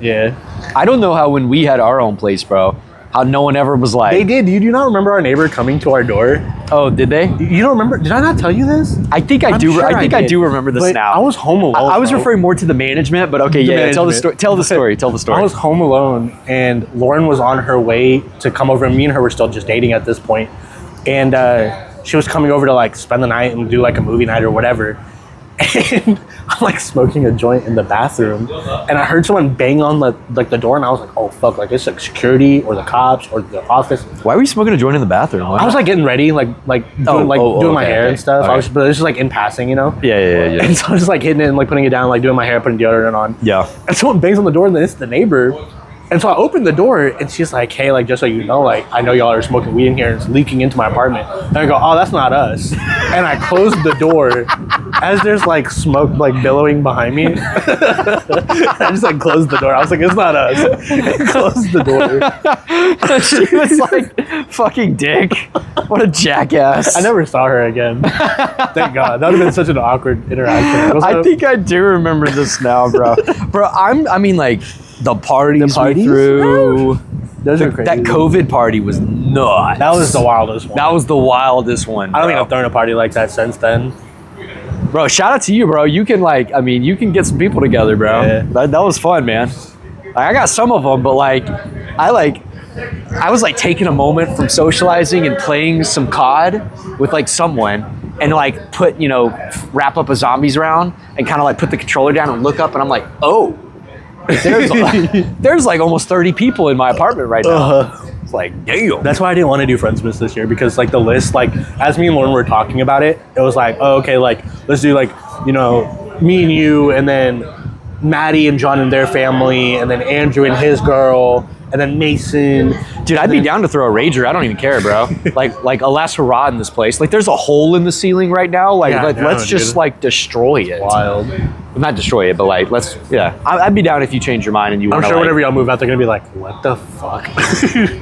[SPEAKER 2] Yeah.
[SPEAKER 1] I don't know how when we had our own place, bro, how no one ever was like,
[SPEAKER 2] They did. You do not remember our neighbor coming to our door?
[SPEAKER 1] oh, did they?
[SPEAKER 2] You don't remember? Did I not tell you this?
[SPEAKER 1] I think I
[SPEAKER 2] I'm
[SPEAKER 1] do.
[SPEAKER 2] sure
[SPEAKER 1] I think I
[SPEAKER 2] did.
[SPEAKER 1] do remember this
[SPEAKER 2] But
[SPEAKER 1] now.
[SPEAKER 2] I was home alone.
[SPEAKER 1] I was
[SPEAKER 2] bro.
[SPEAKER 1] referring more to the management, but okay,
[SPEAKER 2] The
[SPEAKER 1] yeah, tell the story.
[SPEAKER 2] management.
[SPEAKER 1] Tell the story. Tell the story.
[SPEAKER 2] I was home alone, and Lauren was on her way to come over. And me and her were still just dating at this point, and she was coming over to like spend the night and do like a movie night or whatever. And I'm like smoking a joint in the bathroom, and I heard someone bang on the door, and I was like, "Oh fuck!" Like it's like security or the cops or the office.
[SPEAKER 1] Why were you smoking a joint in the bathroom?
[SPEAKER 2] I was like getting ready, doing my hair and stuff.
[SPEAKER 1] Okay.
[SPEAKER 2] But it was just like in passing, you know.
[SPEAKER 1] Yeah.
[SPEAKER 2] And so I was just like hitting it and like putting it down, like doing my hair, putting deodorant on.
[SPEAKER 1] Yeah.
[SPEAKER 2] And someone bangs on the door, and then it's the neighbor. And so I opened the door, and she's like, "Hey, like just so you know, like I know y'all are smoking weed in here, and it's leaking into my apartment." And I go, "Oh, that's not us." And I closed the door as there's like smoke like billowing behind me. I just like closed the door. I was like, "It's not us." And closed the door.
[SPEAKER 1] She was like, fucking dick. What a jackass.
[SPEAKER 2] I never saw her again. Thank God. That would have been such an awkward interaction.
[SPEAKER 1] I think I do remember this now, bro. Bro, I mean, like, the parties we threw.
[SPEAKER 2] Those are crazy.
[SPEAKER 1] That COVID party was nuts.
[SPEAKER 2] That was the wildest one.
[SPEAKER 1] That was the wildest one,
[SPEAKER 2] I don't
[SPEAKER 1] bro.
[SPEAKER 2] think I've thrown a party like that since then.
[SPEAKER 1] Bro, shout out to you, bro. You can you can get some people together, bro.
[SPEAKER 2] Yeah.
[SPEAKER 1] That was fun, man. I got some of them, but I was like taking a moment from socializing and playing some COD with like someone and like wrap up a zombies round and kind of like put the controller down and look up and I'm like, oh, there's like almost 30 people in my apartment right now. It's like, damn.
[SPEAKER 2] That's why I didn't want to do Friendsmas this year, because like the list, like as me and Lauren were talking about it, it was like, oh, okay, like let's do like, me and you, and then Maddie and John and their family, and then Andrew and his girl, and then Mason.
[SPEAKER 1] Dude, I'd be down to throw a rager. I don't even care, bro. like a last hurrah in this place. Like there's a hole in the ceiling right now. Let's just like destroy it.
[SPEAKER 2] Wild.
[SPEAKER 1] Not destroy it, but like I'd be down if you change your mind and you.
[SPEAKER 2] I'm sure whenever y'all move out, they're gonna be like, "What the fuck,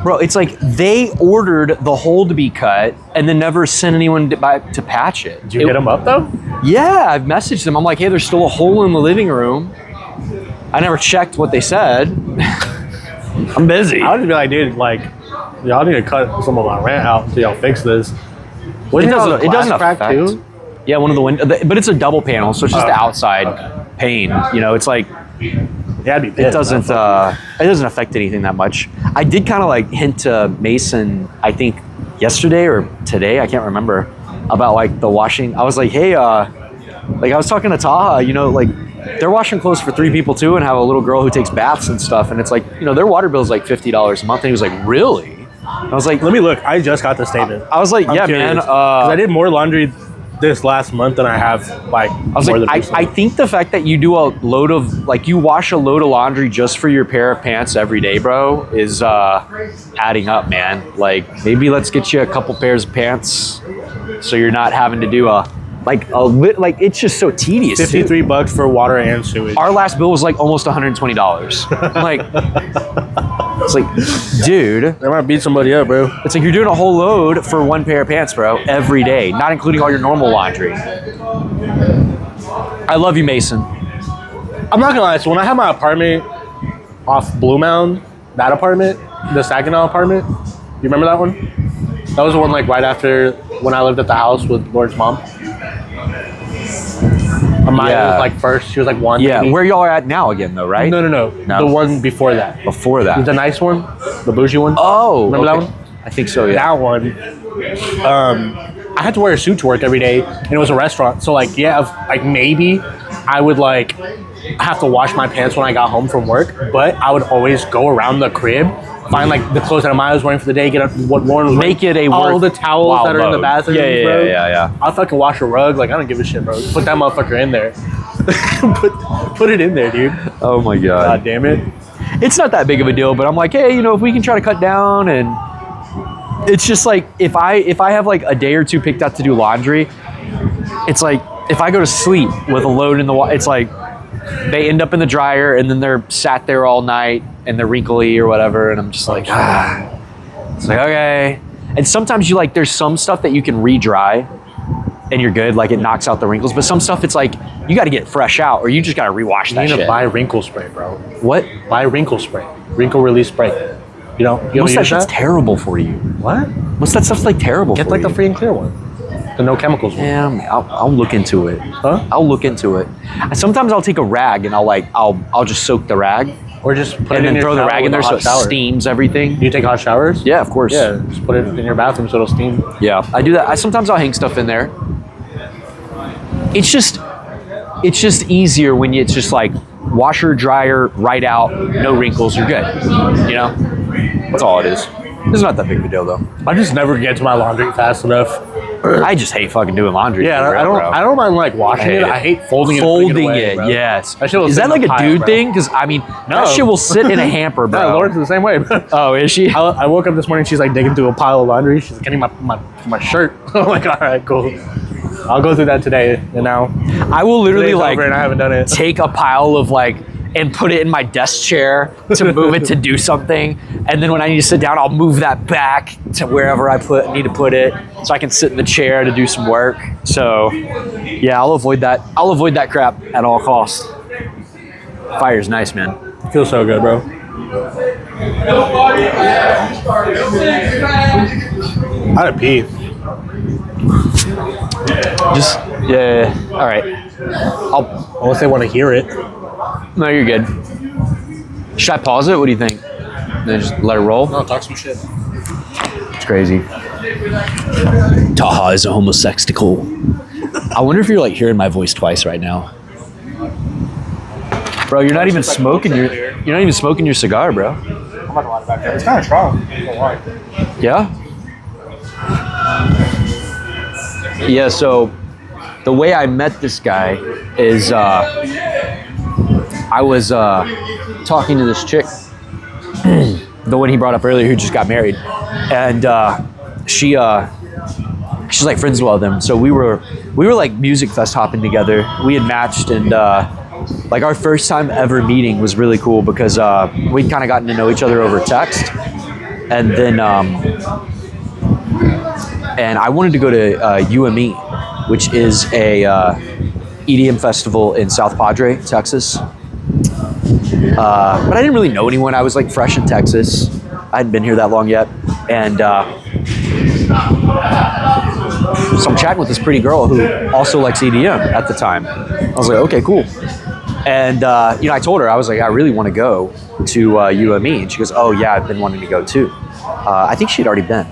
[SPEAKER 1] bro?" It's like they ordered the hole to be cut and then never sent anyone to patch it.
[SPEAKER 2] Did you hit them up though?
[SPEAKER 1] Yeah, I've messaged them. I'm like, "Hey, there's still a hole in the living room." I never checked what they said. I'm busy.
[SPEAKER 2] I would just be like, dude, like, y'all need to cut some of my rent out until y'all fix this.
[SPEAKER 1] It doesn't
[SPEAKER 2] crack
[SPEAKER 1] affect.
[SPEAKER 2] too.
[SPEAKER 1] Yeah, one of the windows, but it's a double panel, so it's just the outside pane. It's like
[SPEAKER 2] Yeah, I'd be pissed.
[SPEAKER 1] it doesn't affect anything that much. I did kind of like hint to Mason, I think yesterday or today, I can't remember, about like the washing. I was like, hey, like I was talking to Taha, like they're washing clothes for 3 people too, and have a little girl who takes baths and stuff, and it's like, their water bill is like $50 a month, and he was like, really? I was like,
[SPEAKER 2] Let me look. I just got the statement.
[SPEAKER 1] I was like,
[SPEAKER 2] I'm
[SPEAKER 1] yeah,
[SPEAKER 2] curious.
[SPEAKER 1] man.
[SPEAKER 2] 'Cause I did more laundry this last month than I have like.
[SPEAKER 1] I was like, I think the fact that you do a load of, like, you wash a load of laundry just for your pair of pants every day, bro, is adding up, man. Like, maybe let's get you a couple pairs of pants so you're not having to do it's just so tedious.
[SPEAKER 2] $53 for water and sewage.
[SPEAKER 1] Our last bill was like almost $120. Like, it's like, dude,
[SPEAKER 2] They might beat somebody up, bro.
[SPEAKER 1] it's like you're doing a whole load for one pair of pants, bro, every day, not including all your normal laundry. I love you, Mason.
[SPEAKER 2] I'm not gonna lie. So when I had my apartment off Blue Mound, that apartment, the Saginaw apartment, you remember that one? That was the one like right after when I lived at the house with Lauren's mom. Maya was like first. She was like one.
[SPEAKER 1] Yeah,
[SPEAKER 2] maybe.
[SPEAKER 1] where y'all are at now again, though, right?
[SPEAKER 2] No. The one before that.
[SPEAKER 1] Before that.
[SPEAKER 2] The nice one, the bougie one.
[SPEAKER 1] Oh,
[SPEAKER 2] remember that one?
[SPEAKER 1] I think so. Yeah.
[SPEAKER 2] That one. I had to wear a suit to work every day, and it was a restaurant. So like, maybe I would like have to wash my pants when I got home from work, but I would always go around the crib, find like the clothes that Maya was wearing for the day, get what Lauren was wearing,
[SPEAKER 1] Make it a
[SPEAKER 2] all the towels that are in the bathroom, bro.
[SPEAKER 1] Yeah.
[SPEAKER 2] I'll fucking wash a rug. Like, I don't give a shit, bro. Put that motherfucker in there. put it in there, dude.
[SPEAKER 1] Oh my god.
[SPEAKER 2] God damn it.
[SPEAKER 1] It's not that big of a deal, but I'm like, hey, if we can try to cut down, and it's just like if I have like a day or two picked out to do laundry, it's like if I go to sleep with a load in the water, it's like they end up in the dryer and then they're sat there all night and they're wrinkly or whatever, and I'm just like, It's like, okay. And sometimes there's some stuff that you can re-dry, and you're good. Like it knocks out the wrinkles. But some stuff, it's like you got to get fresh out, or you just got to rewash that
[SPEAKER 2] You need to
[SPEAKER 1] shit.
[SPEAKER 2] buy wrinkle spray, bro.
[SPEAKER 1] What?
[SPEAKER 2] Buy wrinkle spray. Wrinkle release spray. You don't
[SPEAKER 1] Most of that
[SPEAKER 2] use
[SPEAKER 1] shit's
[SPEAKER 2] that?
[SPEAKER 1] terrible for you.
[SPEAKER 2] What?
[SPEAKER 1] Most of that stuff's like terrible
[SPEAKER 2] Get
[SPEAKER 1] for
[SPEAKER 2] like
[SPEAKER 1] you.
[SPEAKER 2] the free and clear one. The no chemicals one.
[SPEAKER 1] Yeah, I'll look into it.
[SPEAKER 2] Huh?
[SPEAKER 1] I'll look into it. Sometimes I'll take a rag and I'll just soak the rag
[SPEAKER 2] Or just put
[SPEAKER 1] and
[SPEAKER 2] it in
[SPEAKER 1] then
[SPEAKER 2] your
[SPEAKER 1] throw the
[SPEAKER 2] shower
[SPEAKER 1] rag in
[SPEAKER 2] with
[SPEAKER 1] there
[SPEAKER 2] a
[SPEAKER 1] so
[SPEAKER 2] hot
[SPEAKER 1] it
[SPEAKER 2] shower.
[SPEAKER 1] steams everything.
[SPEAKER 2] Do you take hot showers?
[SPEAKER 1] Yeah, of course.
[SPEAKER 2] Yeah, just put it in your bathroom so it'll steam.
[SPEAKER 1] Yeah, I do that. Sometimes I'll hang stuff in there. It's just easier when it's just like washer, dryer, right out, no wrinkles, you're good. You know? That's all it is. It's not that big of a deal though.
[SPEAKER 2] I just never get to my laundry fast enough.
[SPEAKER 1] I just hate fucking doing laundry.
[SPEAKER 2] Yeah,
[SPEAKER 1] for real, bro.
[SPEAKER 2] I don't mind like washing
[SPEAKER 1] hate
[SPEAKER 2] it.
[SPEAKER 1] it.
[SPEAKER 2] I hate folding it. and putting
[SPEAKER 1] Folding
[SPEAKER 2] away,
[SPEAKER 1] it,
[SPEAKER 2] bro.
[SPEAKER 1] yes.
[SPEAKER 2] That shit will
[SPEAKER 1] Is
[SPEAKER 2] sit
[SPEAKER 1] that
[SPEAKER 2] in
[SPEAKER 1] like
[SPEAKER 2] the
[SPEAKER 1] a
[SPEAKER 2] pile,
[SPEAKER 1] dude
[SPEAKER 2] bro.
[SPEAKER 1] thing? Because I mean,
[SPEAKER 2] No.
[SPEAKER 1] that shit will sit in a hamper, bro.
[SPEAKER 2] No, Lauren's the same way.
[SPEAKER 1] Oh, is she?
[SPEAKER 2] I woke up this morning. She's like digging through a pile of laundry. She's getting my shirt. I'm like, all right, cool. I'll go through that today. And now
[SPEAKER 1] I will literally
[SPEAKER 2] today's
[SPEAKER 1] like
[SPEAKER 2] over and I haven't done it.
[SPEAKER 1] take a pile of like and put it in my desk chair to move it to do something, and then when I need to sit down, I'll move that back to wherever I need to put it, so I can sit in the chair to do some work. So, yeah, I'll avoid that. I'll avoid that crap at all costs. Fire's nice, man.
[SPEAKER 2] Feels so good, bro. I had to pee.
[SPEAKER 1] Just yeah. All right.
[SPEAKER 2] Unless they want to hear it.
[SPEAKER 1] No, you're good. Should I pause it? What do you think? Then just let it roll.
[SPEAKER 2] No, talk some shit.
[SPEAKER 1] It's crazy. Taha is a homosexual. I wonder if you're like hearing my voice twice right now. Bro, you're not even smoking your cigar, bro.
[SPEAKER 2] I'm not gonna lie back there. It's kind of strong.
[SPEAKER 1] Yeah? Yeah, so the way I met this guy is I was talking to this chick, the one he brought up earlier who just got married. And she's like friends with all of them. So we were like music fest hopping together. We had matched, and like our first time ever meeting was really cool because we'd kind of gotten to know each other over text. And then and I wanted to go to UME, which is a EDM festival in South Padre, Texas. But I didn't really know anyone. I was like fresh in Texas. I hadn't been here that long yet. And so I'm chatting with this pretty girl who also likes EDM at the time. I was like, okay, cool. And I told her, I was like, I really want to go to UME. And she goes, oh yeah, I've been wanting to go too. I think she'd already been.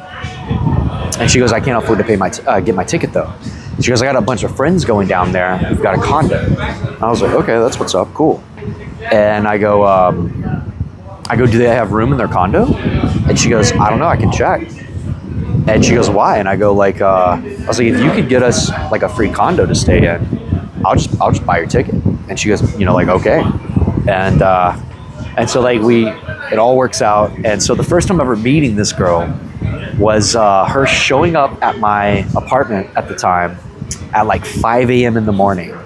[SPEAKER 1] And she goes, I can't afford to pay get my ticket though. She goes, I got a bunch of friends going down there who've got a condo. And I was like, okay, that's what's up, cool. And I go, do they have room in their condo? And she goes, I don't know, I can check. And she goes, why? And I go I was like, if you could get us like a free condo to stay in, I'll just buy your ticket. And she goes, okay. And so like it all works out. And so the first time ever meeting this girl was her showing up at my apartment at the time at like 5 a.m. in the morning,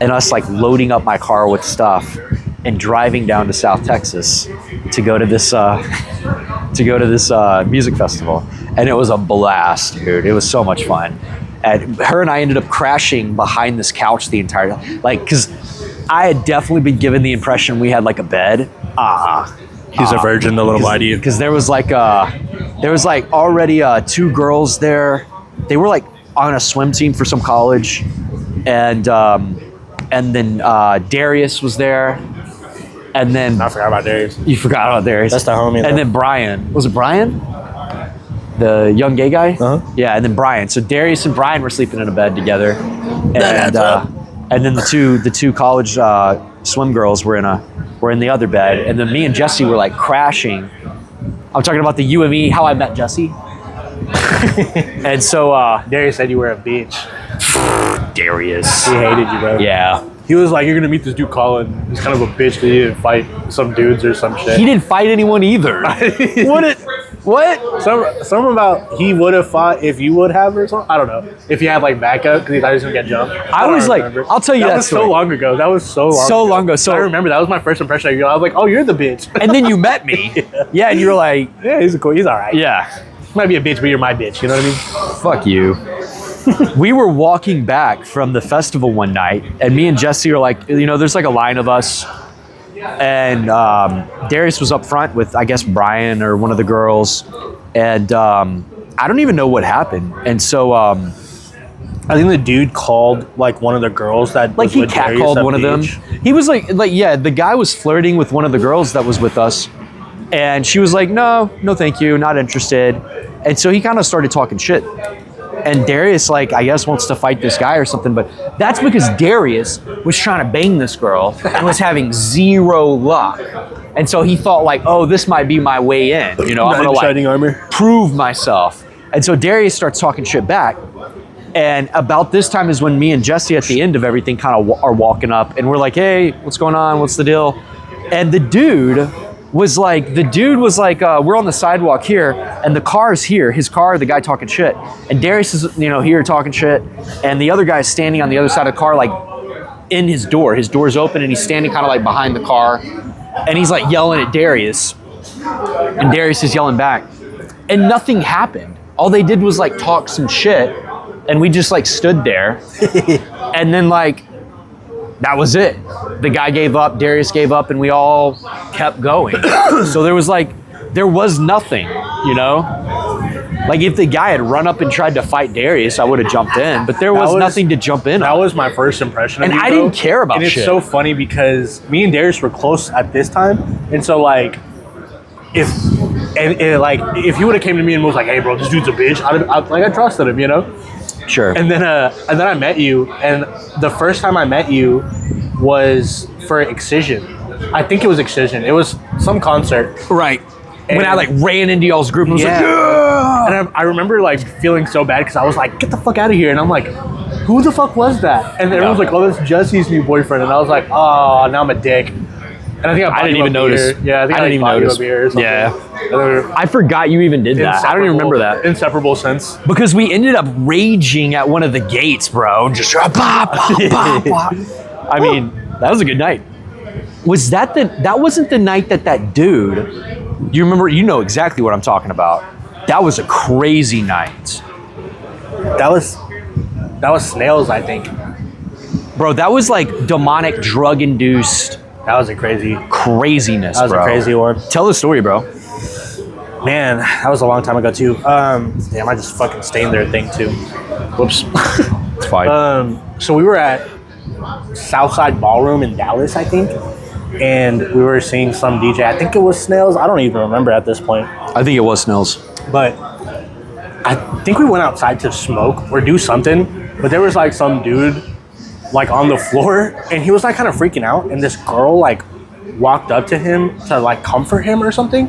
[SPEAKER 1] and us like loading up my car with stuff and driving down to South Texas to go to this music festival. And it was a blast, dude. It was so much fun. And her and I ended up crashing behind this couch the entire time, like, because I had definitely been given the impression we had like a bed.
[SPEAKER 2] He's a virgin, the little body.
[SPEAKER 1] Because there was already two girls there. They were like on a swim team for some college, and then Darius was there, and then
[SPEAKER 2] I forgot about Darius.
[SPEAKER 1] you forgot about Darius.
[SPEAKER 2] That's the homie,
[SPEAKER 1] And
[SPEAKER 2] though.
[SPEAKER 1] then Brian, was it Brian? The young gay guy?
[SPEAKER 2] Uh-huh.
[SPEAKER 1] Yeah, and then Brian. So Darius and Brian were sleeping in a bed together,
[SPEAKER 2] adds up.
[SPEAKER 1] and then the two college swim girls were in the other bed, and then me and Jesse were like crashing. I'm talking about the UME, how I met Jesse. And so
[SPEAKER 2] Darius said you were a bitch.
[SPEAKER 1] Darius.
[SPEAKER 2] He hated you, bro.
[SPEAKER 1] Yeah.
[SPEAKER 2] He was like, you're gonna meet this dude Colin. He's kind of a bitch because he didn't fight some dudes or some shit.
[SPEAKER 1] He didn't fight anyone either. What?
[SPEAKER 2] Something about he would have fought if you would have or something. I don't know. If he had like backup because he thought he was gonna get jumped.
[SPEAKER 1] I was like,
[SPEAKER 2] remember.
[SPEAKER 1] I'll tell you that
[SPEAKER 2] was
[SPEAKER 1] story.
[SPEAKER 2] so long ago. That was so long ago.
[SPEAKER 1] So
[SPEAKER 2] I remember that was my first impression of you. I was like, oh, you're the bitch.
[SPEAKER 1] and then you met me. Yeah, and you were like,
[SPEAKER 2] Yeah, he's all right.
[SPEAKER 1] yeah,
[SPEAKER 2] Might be a bitch, but you're my bitch. You know what I mean?
[SPEAKER 1] fuck you. we were walking back from the festival one night, and me and Jesse are like, there's like a line of us, and Darius was up front with, I guess, Brian or one of the girls, and I don't even know what happened. And so
[SPEAKER 2] I think the dude called like one of the girls that
[SPEAKER 1] like
[SPEAKER 2] was
[SPEAKER 1] he
[SPEAKER 2] with Darius
[SPEAKER 1] catcalled
[SPEAKER 2] at
[SPEAKER 1] one of them.
[SPEAKER 2] beach.
[SPEAKER 1] He was like yeah, the guy was flirting with one of the girls that was with us, and she was like, no thank you, not interested. And so he kind of started talking shit, and Darius, like, I guess wants to fight this guy or something, but that's because Darius was trying to bang this girl and was having zero luck. And so he thought like, oh, this might be my way in, I'm gonna
[SPEAKER 2] Shining
[SPEAKER 1] like
[SPEAKER 2] armor.
[SPEAKER 1] prove myself. And so Darius starts talking shit back. And about this time is when me and Jesse at the end of everything kind of are walking up, and we're like, hey, what's going on? What's the deal? And the dude was like, we're on the sidewalk here, and the car's here, his car, the guy talking shit. And Darius is, here talking shit, and the other guy's standing on the other side of the car, like in his door. His door's open, and he's standing kind of like behind the car, and he's like yelling at Darius, and Darius is yelling back. And nothing happened. All they did was like talk some shit, and we just like stood there. And then like, that was it. The guy gave up, Darius gave up, and we all kept going. So there was nothing, Like if the guy had run up and tried to fight Darius, I would have jumped in, but there was nothing to jump in
[SPEAKER 2] That
[SPEAKER 1] on.
[SPEAKER 2] was my first impression of
[SPEAKER 1] And
[SPEAKER 2] you,
[SPEAKER 1] I
[SPEAKER 2] though.
[SPEAKER 1] didn't care about
[SPEAKER 2] and it's
[SPEAKER 1] shit.
[SPEAKER 2] so funny because me and Darius were close at this time, and so like, if he would have came to me and was like, "Hey, bro, this dude's a bitch," I trusted him,
[SPEAKER 1] Sure.
[SPEAKER 2] And then I met you, and the first time I met you was for Excision. I think it was Excision. It was some concert.
[SPEAKER 1] Right. When I like ran into y'all's group and was like,
[SPEAKER 2] Yeah.
[SPEAKER 1] yeah.
[SPEAKER 2] And I remember like feeling so bad because I was like, get the fuck out of here. And I'm like, who the fuck was that? And everyone's like, oh, that's Jesse's new boyfriend. And I was like, oh, now I'm a dick. And I think I
[SPEAKER 1] didn't even notice.
[SPEAKER 2] Yeah, I think I
[SPEAKER 1] didn't even
[SPEAKER 2] bought you
[SPEAKER 1] notice.
[SPEAKER 2] a beer or something.
[SPEAKER 1] Yeah. I forgot you even did that. I don't even remember that.
[SPEAKER 2] Inseparable sense.
[SPEAKER 1] Because we ended up raging at one of the gates, bro. Just bah, bah, bah, bah. I mean, that was a good night. Was that wasn't the night that dude, you remember, exactly what I'm talking about. That was a crazy night.
[SPEAKER 2] That was Snails, I think.
[SPEAKER 1] Bro, that was like demonic drug-induced
[SPEAKER 2] That was a crazy.
[SPEAKER 1] craziness,
[SPEAKER 2] That was
[SPEAKER 1] bro.
[SPEAKER 2] a crazy one.
[SPEAKER 1] Tell the story, bro.
[SPEAKER 2] Man, that was a long time ago too. Damn, I just fucking stained their thing too. Whoops.
[SPEAKER 1] It's fine.
[SPEAKER 2] So we were at Southside Ballroom in Dallas, I think, and we were seeing some DJ. I think it was Snails. I don't even remember at this point.
[SPEAKER 1] I think it was Snells.
[SPEAKER 2] But I think we went outside to smoke or do something. But there was like some dude like on the floor, and he was like kind of freaking out. And this girl like walked up to him to like comfort him or something,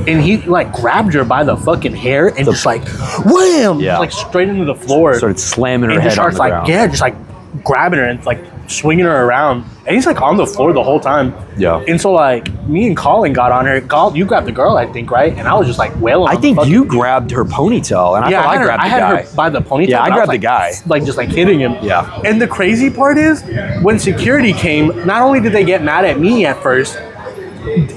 [SPEAKER 2] and he like grabbed her by the fucking hair and just like wham,
[SPEAKER 1] Yeah.
[SPEAKER 2] like straight into the floor.
[SPEAKER 1] Started slamming her
[SPEAKER 2] and
[SPEAKER 1] head
[SPEAKER 2] just
[SPEAKER 1] on
[SPEAKER 2] starts
[SPEAKER 1] the
[SPEAKER 2] like
[SPEAKER 1] ground.
[SPEAKER 2] just like grabbing her and like swinging her around, and he's like on the floor the whole time.
[SPEAKER 1] Yeah.
[SPEAKER 2] And so like me and Colin got on her. You grabbed the girl, I think, right? And I was just like wailing.
[SPEAKER 1] I
[SPEAKER 2] on
[SPEAKER 1] think
[SPEAKER 2] the fucking
[SPEAKER 1] you
[SPEAKER 2] dude.
[SPEAKER 1] grabbed her ponytail, and I thought I grabbed the
[SPEAKER 2] had
[SPEAKER 1] guy.
[SPEAKER 2] her by the ponytail.
[SPEAKER 1] Yeah, I
[SPEAKER 2] but
[SPEAKER 1] grabbed
[SPEAKER 2] was,
[SPEAKER 1] the guy.
[SPEAKER 2] like just like hitting him.
[SPEAKER 1] Yeah.
[SPEAKER 2] And the crazy part is, when security came, not only did they get mad at me at first,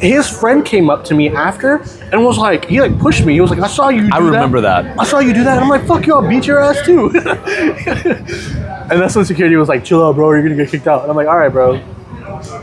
[SPEAKER 2] his friend came up to me after and was like, he like pushed me. He was like, I saw you do that.
[SPEAKER 1] I remember that.
[SPEAKER 2] I saw you do that. And I'm like, fuck you, I'll beat your ass too. And that's when security was like, chill out, bro, you're gonna get kicked out. And I'm like, all right, bro.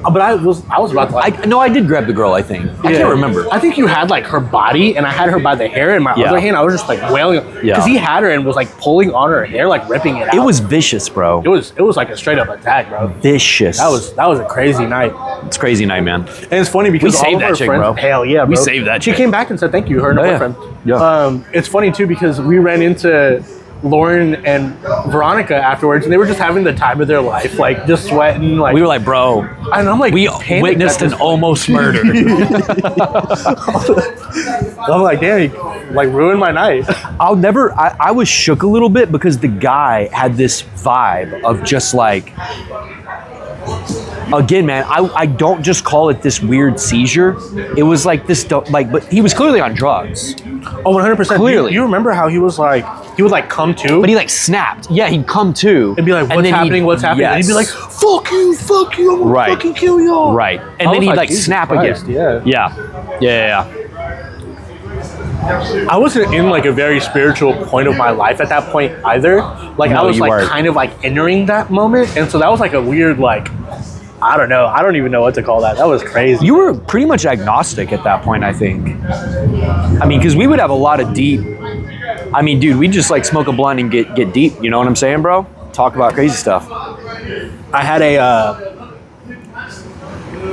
[SPEAKER 2] But I was about to like,
[SPEAKER 1] I did grab the girl, I think. I can't remember.
[SPEAKER 2] I think you had like her body, and I had her by the hair in my
[SPEAKER 1] Yeah.
[SPEAKER 2] other hand. I was just like wailing because
[SPEAKER 1] Yeah.
[SPEAKER 2] he had her and was like pulling on her hair, like ripping it out.
[SPEAKER 1] It was vicious, bro.
[SPEAKER 2] it was like a straight up attack, bro.
[SPEAKER 1] Vicious.
[SPEAKER 2] That was a crazy night.
[SPEAKER 1] It's a crazy night, man.
[SPEAKER 2] And it's funny because
[SPEAKER 1] We
[SPEAKER 2] all
[SPEAKER 1] saved
[SPEAKER 2] of
[SPEAKER 1] that
[SPEAKER 2] our
[SPEAKER 1] chick,
[SPEAKER 2] friends,
[SPEAKER 1] bro.
[SPEAKER 2] hell yeah, bro.
[SPEAKER 1] We saved that
[SPEAKER 2] She
[SPEAKER 1] chick.
[SPEAKER 2] came back and said thank you, her and her
[SPEAKER 1] Oh, yeah.
[SPEAKER 2] boyfriend.
[SPEAKER 1] Yeah.
[SPEAKER 2] It's funny too because we ran into Lauren and Veronica afterwards, and they were just having the time of their life, like just sweating, like
[SPEAKER 1] We were like, bro,
[SPEAKER 2] and I'm like,
[SPEAKER 1] we
[SPEAKER 2] panicked
[SPEAKER 1] witnessed
[SPEAKER 2] at
[SPEAKER 1] an
[SPEAKER 2] this-
[SPEAKER 1] almost murder.
[SPEAKER 2] I'm like, damn, you like ruined my night.
[SPEAKER 1] I was shook a little bit because the guy had this vibe of just like, again, man, I don't just call it this weird seizure. It was like this, but he was clearly on drugs.
[SPEAKER 2] Oh, 100%.
[SPEAKER 1] Clearly.
[SPEAKER 2] You remember how he was like, he would like come to,
[SPEAKER 1] But he like snapped. Yeah, he'd come to.
[SPEAKER 2] and be like, what's happening, what's happening? And he'd be like, fuck you, I'm gonna
[SPEAKER 1] Right.
[SPEAKER 2] fucking kill y'all.
[SPEAKER 1] Right.
[SPEAKER 2] I
[SPEAKER 1] And then
[SPEAKER 2] was
[SPEAKER 1] he'd like
[SPEAKER 2] Jesus
[SPEAKER 1] snap
[SPEAKER 2] Christ,
[SPEAKER 1] again.
[SPEAKER 2] Yeah.
[SPEAKER 1] Yeah.
[SPEAKER 2] I wasn't in like a very spiritual point of my life at that point either. Like I
[SPEAKER 1] No,
[SPEAKER 2] was
[SPEAKER 1] you
[SPEAKER 2] like
[SPEAKER 1] weren't.
[SPEAKER 2] kind of like entering that moment, and so that was like a weird like, I don't know. I don't even know what to call that. That was crazy.
[SPEAKER 1] You were pretty much agnostic at that point, I think. I mean, because we would have a lot of deep. I mean, dude, we'd just like smoke a blunt and get deep. You know what I'm saying, bro? Talk about crazy stuff.
[SPEAKER 2] I had a.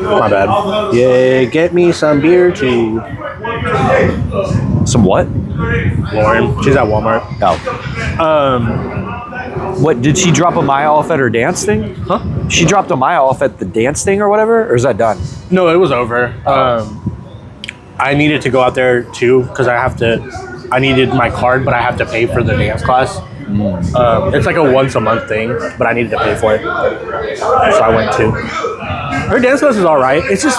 [SPEAKER 2] My bad. Yeah, get me some beer too.
[SPEAKER 1] Some what?
[SPEAKER 2] Lauren, she's at Walmart.
[SPEAKER 1] Oh. What, did she drop a mile off at her dance thing?
[SPEAKER 2] Huh?
[SPEAKER 1] She dropped a mile off at the dance thing or whatever? Or is that done?
[SPEAKER 2] No, it was over. I needed to go out there too because I needed my card, but I have to pay for the dance class. It's like a once a month thing, but I needed to pay for it, so I went too. Her dance class is all right. It's just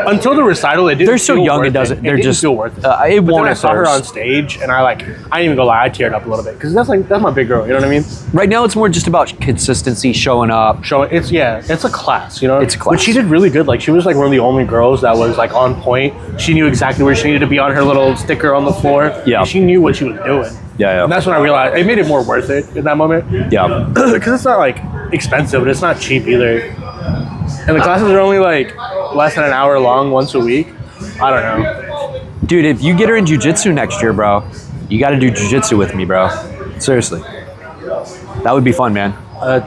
[SPEAKER 2] until the recital, it didn't.
[SPEAKER 1] They're so
[SPEAKER 2] feel
[SPEAKER 1] young,
[SPEAKER 2] worth
[SPEAKER 1] it doesn't. They're
[SPEAKER 2] didn't
[SPEAKER 1] just
[SPEAKER 2] feel worth it.
[SPEAKER 1] It
[SPEAKER 2] But then
[SPEAKER 1] won't
[SPEAKER 2] I
[SPEAKER 1] at
[SPEAKER 2] saw her on
[SPEAKER 1] first.
[SPEAKER 2] stage, and I didn't even go lie. I teared up a little bit because that's my big girl. You know what I mean?
[SPEAKER 1] Right now, it's more just about consistency, showing up.
[SPEAKER 2] It's a class. You know,
[SPEAKER 1] It's a class.
[SPEAKER 2] But she did really good. Like she was like one of the only girls that was like on point. She knew exactly where she needed to be on her little sticker on the floor.
[SPEAKER 1] Yeah.
[SPEAKER 2] And she knew what she was doing.
[SPEAKER 1] Yeah.
[SPEAKER 2] And that's when I realized it made it more worth it in that moment.
[SPEAKER 1] Yeah.
[SPEAKER 2] Because it's not like expensive, but it's not cheap either. And the classes are only like less than an hour long once a week. I don't know.
[SPEAKER 1] Dude, if you get her in jiu-jitsu next year, bro, you got to do jiu-jitsu with me, bro. Seriously. That would be fun, man.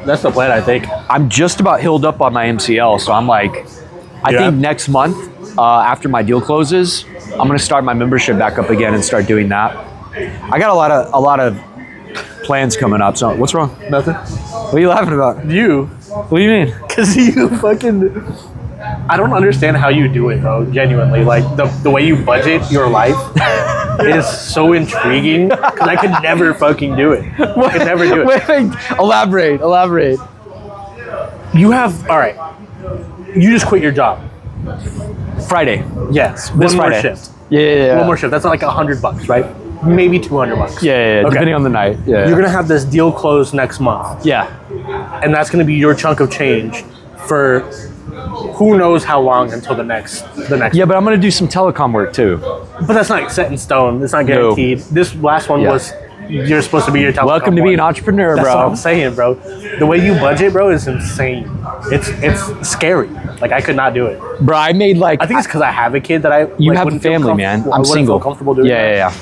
[SPEAKER 2] That's the plan, I think.
[SPEAKER 1] I'm just about healed up on my MCL, so I'm like, I think next month, after my deal closes, I'm going to start my membership back up again and start doing that. I got a lot of plans coming up. So what's wrong?
[SPEAKER 2] Nothing.
[SPEAKER 1] What are you laughing about?
[SPEAKER 2] You.
[SPEAKER 1] What do you mean?
[SPEAKER 2] Because you fucking... I don't understand how you do it, bro. Genuinely. Like, the way you budget your life is so intriguing. Because I could never fucking do it. I could never do it.
[SPEAKER 1] Wait, elaborate.
[SPEAKER 2] You have... All right. You just quit your job.
[SPEAKER 1] Friday.
[SPEAKER 2] Yes.
[SPEAKER 1] This
[SPEAKER 2] One more
[SPEAKER 1] Friday.
[SPEAKER 2] shift.
[SPEAKER 1] Yeah.
[SPEAKER 2] One more shift. That's like $100, right? Maybe $200.
[SPEAKER 1] Yeah,
[SPEAKER 2] Okay.
[SPEAKER 1] depending on the night. Yeah.
[SPEAKER 2] You're gonna have this deal closed next month,
[SPEAKER 1] Yeah.
[SPEAKER 2] and that's gonna be your chunk of change for who knows how long until the next.
[SPEAKER 1] Yeah, but I'm gonna do some telecom work too.
[SPEAKER 2] But that's not set in stone. It's not guaranteed. This last one was. You're supposed to be your telecom.
[SPEAKER 1] Welcome to
[SPEAKER 2] one.
[SPEAKER 1] being an entrepreneur,
[SPEAKER 2] That's
[SPEAKER 1] bro.
[SPEAKER 2] what I'm saying, bro. The way you budget, bro, is insane. It's scary. Like I could not do it.
[SPEAKER 1] Bro, I made like.
[SPEAKER 2] I think it's because I have a kid that I.
[SPEAKER 1] You
[SPEAKER 2] like,
[SPEAKER 1] have a
[SPEAKER 2] wouldn't feel
[SPEAKER 1] family, man.
[SPEAKER 2] comfortable- I
[SPEAKER 1] I'm
[SPEAKER 2] wouldn't
[SPEAKER 1] single.
[SPEAKER 2] Feel comfortable doing that.
[SPEAKER 1] Yeah.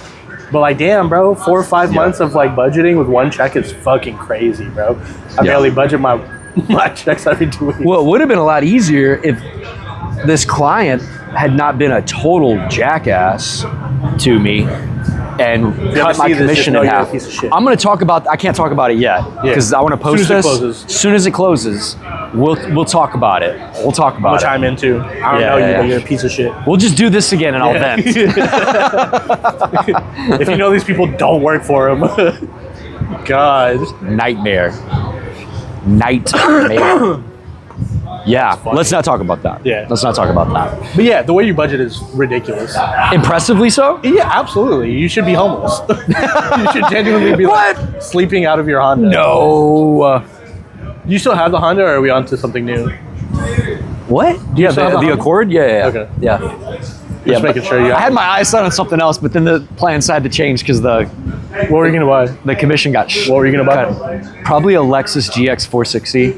[SPEAKER 2] But like, damn, bro, 4 or 5 months of like budgeting with one check is fucking crazy, bro. I barely budget my checks every 2 weeks.
[SPEAKER 1] Well, it would have been a lot easier if this client had not been a total jackass to me and cut my commission in half. I'm going to talk about. I can't talk about it yet because I want to post this. As soon as it closes, we'll talk about it. We'll talk about it.
[SPEAKER 2] Chime in too. I don't know you, but you're a piece of shit.
[SPEAKER 1] We'll just do this again and I'll vent.
[SPEAKER 2] If you know these people, don't work for them. God.
[SPEAKER 1] Nightmare. Yeah, let's not talk about that.
[SPEAKER 2] Yeah.
[SPEAKER 1] Let's not talk about that.
[SPEAKER 2] But yeah, the way you budget is ridiculous.
[SPEAKER 1] Impressively so?
[SPEAKER 2] Yeah, absolutely. You should be homeless. You should genuinely be like sleeping out of your Honda.
[SPEAKER 1] No.
[SPEAKER 2] You still have the Honda, or are we on to something new?
[SPEAKER 1] What? Yeah,
[SPEAKER 2] still have
[SPEAKER 1] the
[SPEAKER 2] the
[SPEAKER 1] Accord? Yeah.
[SPEAKER 2] Okay.
[SPEAKER 1] Yeah.
[SPEAKER 2] Just making sure you
[SPEAKER 1] I had my eyes set on something else, but then the plans had to change because
[SPEAKER 2] What were you going to buy?
[SPEAKER 1] the commission got
[SPEAKER 2] What were you going to buy?
[SPEAKER 1] Probably a Lexus GX 460.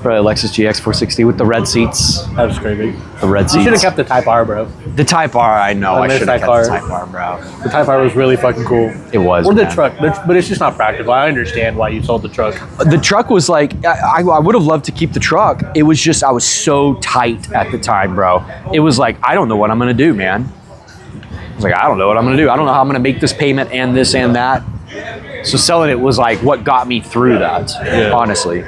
[SPEAKER 1] Probably a Lexus GX 460 with the red seats.
[SPEAKER 2] That was crazy.
[SPEAKER 1] The red seats.
[SPEAKER 2] You should have kept the Type R, bro.
[SPEAKER 1] The Type R, I know. I
[SPEAKER 2] miss
[SPEAKER 1] should have
[SPEAKER 2] Type
[SPEAKER 1] kept
[SPEAKER 2] R.
[SPEAKER 1] the Type R, bro.
[SPEAKER 2] The Type R was really fucking cool.
[SPEAKER 1] It was,
[SPEAKER 2] Or the
[SPEAKER 1] man.
[SPEAKER 2] truck, but it's just not practical. I understand why you sold the truck.
[SPEAKER 1] The truck was like, I would have loved to keep the truck. It was just, I was so tight at the time, bro. It was like, I don't know what I'm going to do, man. I was like, I don't know what I'm going to do. I don't know how I'm going to make this payment and this and that. So selling it was like what got me through that, honestly.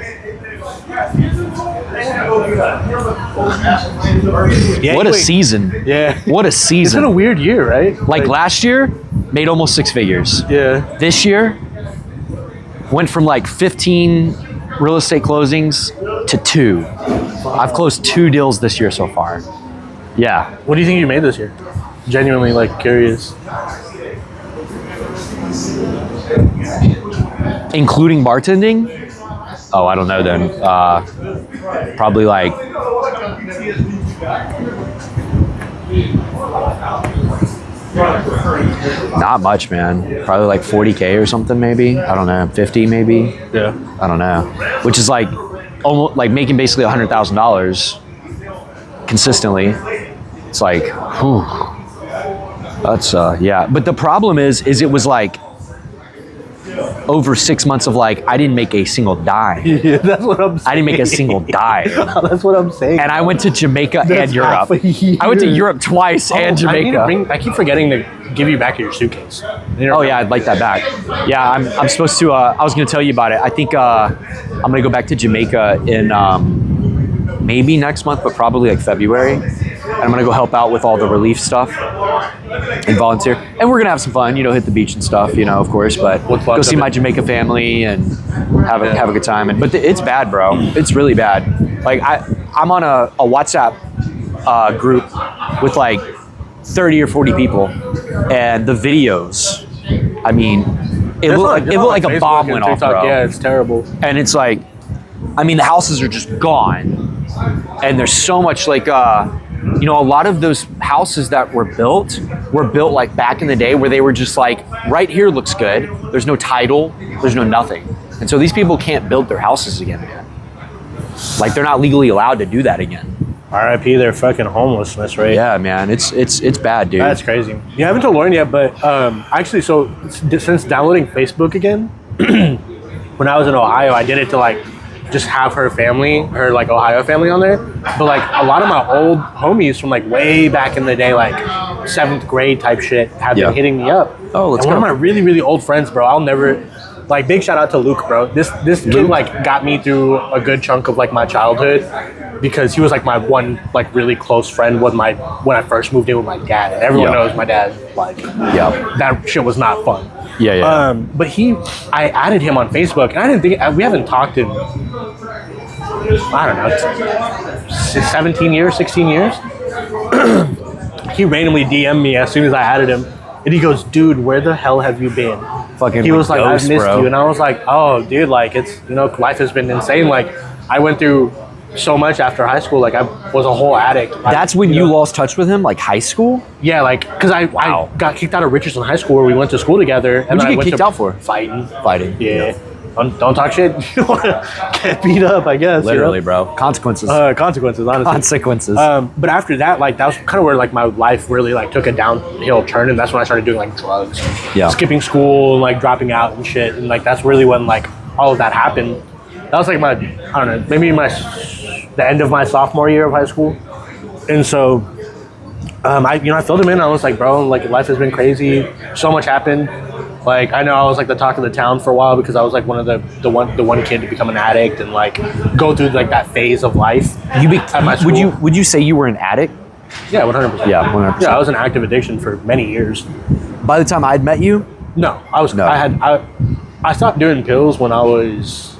[SPEAKER 2] Yeah,
[SPEAKER 1] What a season.
[SPEAKER 2] Yeah.
[SPEAKER 1] What a
[SPEAKER 2] It's
[SPEAKER 1] season.
[SPEAKER 2] been a weird year, right?
[SPEAKER 1] Like last year, made almost 6 figures.
[SPEAKER 2] Yeah.
[SPEAKER 1] This year, went from like 15 real estate closings to 2. I've closed 2 deals this year so far. Yeah.
[SPEAKER 2] What do you think you made this year? Genuinely, like, curious.
[SPEAKER 1] Including bartending? Oh, I don't know then. Probably like Not much, man. Probably like 40K or something, maybe. I don't know, 50 maybe.
[SPEAKER 2] Yeah.
[SPEAKER 1] I don't know. Which is like almost like making basically $100,000 consistently. It's like, whew. That's yeah. But the problem is it was like over 6 months of like I didn't make a single dime.
[SPEAKER 2] Yeah, that's what I'm saying.
[SPEAKER 1] I didn't make a single dime.
[SPEAKER 2] That's what I'm saying.
[SPEAKER 1] And I went to Jamaica
[SPEAKER 2] That's
[SPEAKER 1] and Europe.
[SPEAKER 2] half a year.
[SPEAKER 1] I went to Europe twice and Jamaica.
[SPEAKER 2] I keep forgetting to give you back your suitcase.
[SPEAKER 1] Oh yeah, I'd like that back. Yeah, I'm supposed to. I was gonna tell you about it. I think I'm gonna go back to Jamaica in maybe next month, but probably like February. And I'm gonna go help out with all the relief stuff and volunteer. And we're gonna have some fun, you know, hit the beach and stuff, you know, of course. But go see my Jamaica family and have a good time. And it's bad, bro. It's really bad. Like I'm on a WhatsApp group with like 30 or 40 people, and the videos, I mean, it looked like a bomb went off, bro.
[SPEAKER 2] Yeah, it's terrible.
[SPEAKER 1] And it's like, I mean, the houses are just gone, and there's so much like, you know, a lot of those houses that were built like back in the day where they were just like, right here looks good. There's no title, there's no nothing, and so these people can't build their houses again, man. Like they're not legally allowed to do that again.
[SPEAKER 2] R.I.P. their fucking homelessness rate.
[SPEAKER 1] Yeah, man, it's bad, dude.
[SPEAKER 2] That's crazy. You haven't told Lauren yet, but actually, so since downloading Facebook again, when I was in Ohio, I did it to like just have her family, her like Ohio family on there. But like a lot of my old homies from like way back in the day, like 7th grade type shit, have been hitting me up.
[SPEAKER 1] Oh, let's
[SPEAKER 2] and
[SPEAKER 1] go.
[SPEAKER 2] one of my really, really old friends, bro, I'll never, like big shout out to Luke, bro. This kid like got me through a good chunk of like my childhood, because he was like my one like really close friend when I first moved in with my dad, and everyone knows my dad, like that shit was not fun.
[SPEAKER 1] Yeah.
[SPEAKER 2] But I added him on Facebook, and I didn't think we haven't talked in, I don't know, 17 years, 16 years. He randomly DM'd me as soon as I added him, and he goes, "Dude, where the hell have you been?"
[SPEAKER 1] Fucking.
[SPEAKER 2] He was like,
[SPEAKER 1] ghost,
[SPEAKER 2] "I've missed
[SPEAKER 1] bro.
[SPEAKER 2] you," and I was like, "Oh, dude, like it's, you know, life has been insane. Like I went through so much after high school. Like I was a whole addict."
[SPEAKER 1] That's when you lost touch with him, like high school?
[SPEAKER 2] Yeah, like because I got kicked out of Richardson High School where we went to school together. And
[SPEAKER 1] What'd you get kicked out for?
[SPEAKER 2] Fighting.
[SPEAKER 1] Yeah.
[SPEAKER 2] Don't talk shit. You don't want to get beat up, I guess.
[SPEAKER 1] Literally,
[SPEAKER 2] you
[SPEAKER 1] bro.
[SPEAKER 2] know?
[SPEAKER 1] Consequences.
[SPEAKER 2] Consequences, honestly.
[SPEAKER 1] Consequences.
[SPEAKER 2] But after that, like that was kind of where like my life really like took a downhill turn, and that's when I started doing like drugs, skipping school, and like dropping out and shit, and like that's really when like all of that happened. That was like my, I don't know, maybe the end of my sophomore year of high school, and so I filled him in. I was like, bro, like life has been crazy. So much happened. Like I know I was like the talk of the town for a while because I was like one of the one kid to become an addict and like go through like that phase of life. At my school.
[SPEAKER 1] Would you say you were an addict?
[SPEAKER 2] Yeah, 100%.
[SPEAKER 1] Yeah, 100%.
[SPEAKER 2] Yeah, I was in active addiction for many years.
[SPEAKER 1] By the time I'd met you?
[SPEAKER 2] No, I was.
[SPEAKER 1] No.
[SPEAKER 2] I stopped doing pills when I was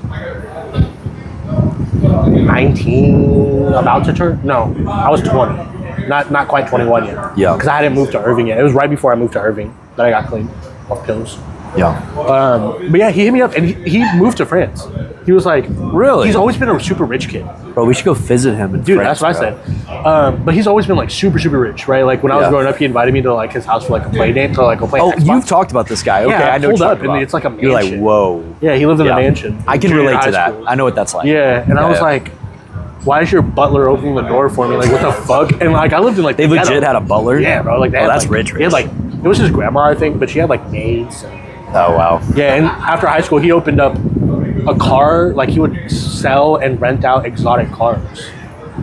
[SPEAKER 2] 19, about to turn. No, I was 20. Not quite 21 yet.
[SPEAKER 1] Yeah.
[SPEAKER 2] Because I hadn't moved to Irving yet. It was right before I moved to Irving that I got clean off pills.
[SPEAKER 1] Yeah.
[SPEAKER 2] But yeah, he hit me up and he moved to France. He was like,
[SPEAKER 1] really?
[SPEAKER 2] He's always been a super rich kid.
[SPEAKER 1] Bro, we should go visit him in
[SPEAKER 2] Dude,
[SPEAKER 1] France,
[SPEAKER 2] that's what I said. But he's always been like super, super rich, right? Like when I was growing up, he invited me to like his house for like a play date, to like go play Xbox.
[SPEAKER 1] You've talked about this guy. Okay,
[SPEAKER 2] Yeah,
[SPEAKER 1] I know
[SPEAKER 2] pulled
[SPEAKER 1] what you're
[SPEAKER 2] up
[SPEAKER 1] talking
[SPEAKER 2] and
[SPEAKER 1] about.
[SPEAKER 2] it's like a mansion.
[SPEAKER 1] You're like, whoa.
[SPEAKER 2] Yeah, he lived in a mansion.
[SPEAKER 1] I can
[SPEAKER 2] Junior
[SPEAKER 1] relate
[SPEAKER 2] high
[SPEAKER 1] to that.
[SPEAKER 2] school.
[SPEAKER 1] I know what that's like.
[SPEAKER 2] Yeah, and I was like, why is your butler opening the door for me? Like, what the fuck? And like, I lived in like
[SPEAKER 1] They legit had a butler?
[SPEAKER 2] Yeah, bro. Like, they had,
[SPEAKER 1] that's
[SPEAKER 2] like,
[SPEAKER 1] rich.
[SPEAKER 2] They had like, it was his grandma, I think, but she had like maids.
[SPEAKER 1] Oh wow.
[SPEAKER 2] Yeah, and after high school, he opened up a car. Like, he would sell and rent out exotic cars.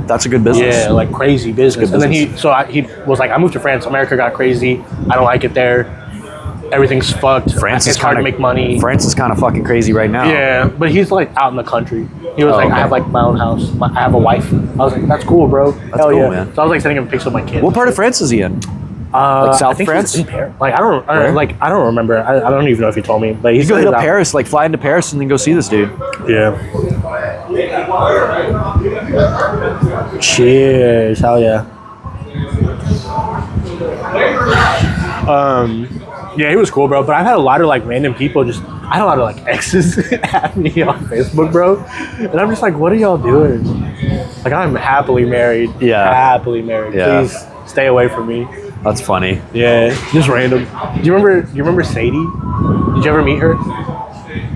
[SPEAKER 1] That's a good business.
[SPEAKER 2] Yeah, like crazy business.
[SPEAKER 1] Good
[SPEAKER 2] And then
[SPEAKER 1] business.
[SPEAKER 2] he was like, I moved to France. America got crazy. I don't like it there. Everything's fucked.
[SPEAKER 1] France
[SPEAKER 2] it's
[SPEAKER 1] is
[SPEAKER 2] hard to make money.
[SPEAKER 1] France is kind of fucking crazy right now.
[SPEAKER 2] Yeah, but he's like out in the country. He was like,
[SPEAKER 1] okay.
[SPEAKER 2] I have like my own house. I have a wife. I was like, that's cool, bro.
[SPEAKER 1] That's
[SPEAKER 2] Hell
[SPEAKER 1] cool,
[SPEAKER 2] yeah.
[SPEAKER 1] man.
[SPEAKER 2] So I was like sending him pics of my kid.
[SPEAKER 1] What part of France is he in? Like South
[SPEAKER 2] I think
[SPEAKER 1] France?
[SPEAKER 2] He's in Paris. Like I don't remember. I don't even know if he told me. But he's
[SPEAKER 1] You go hit up Paris, like fly into Paris and then go see this dude.
[SPEAKER 2] Yeah. Cheers. Hell yeah. Yeah, he was cool, bro. But I've had a lot of like random people I had a lot of like exes at me on Facebook, bro. And I'm just like, what are y'all doing? Like, I'm happily married.
[SPEAKER 1] Yeah.
[SPEAKER 2] Happily married.
[SPEAKER 1] Yeah.
[SPEAKER 2] Please stay away from me.
[SPEAKER 1] That's funny.
[SPEAKER 2] Yeah, just random. Do you remember Sadie? Did you ever meet her?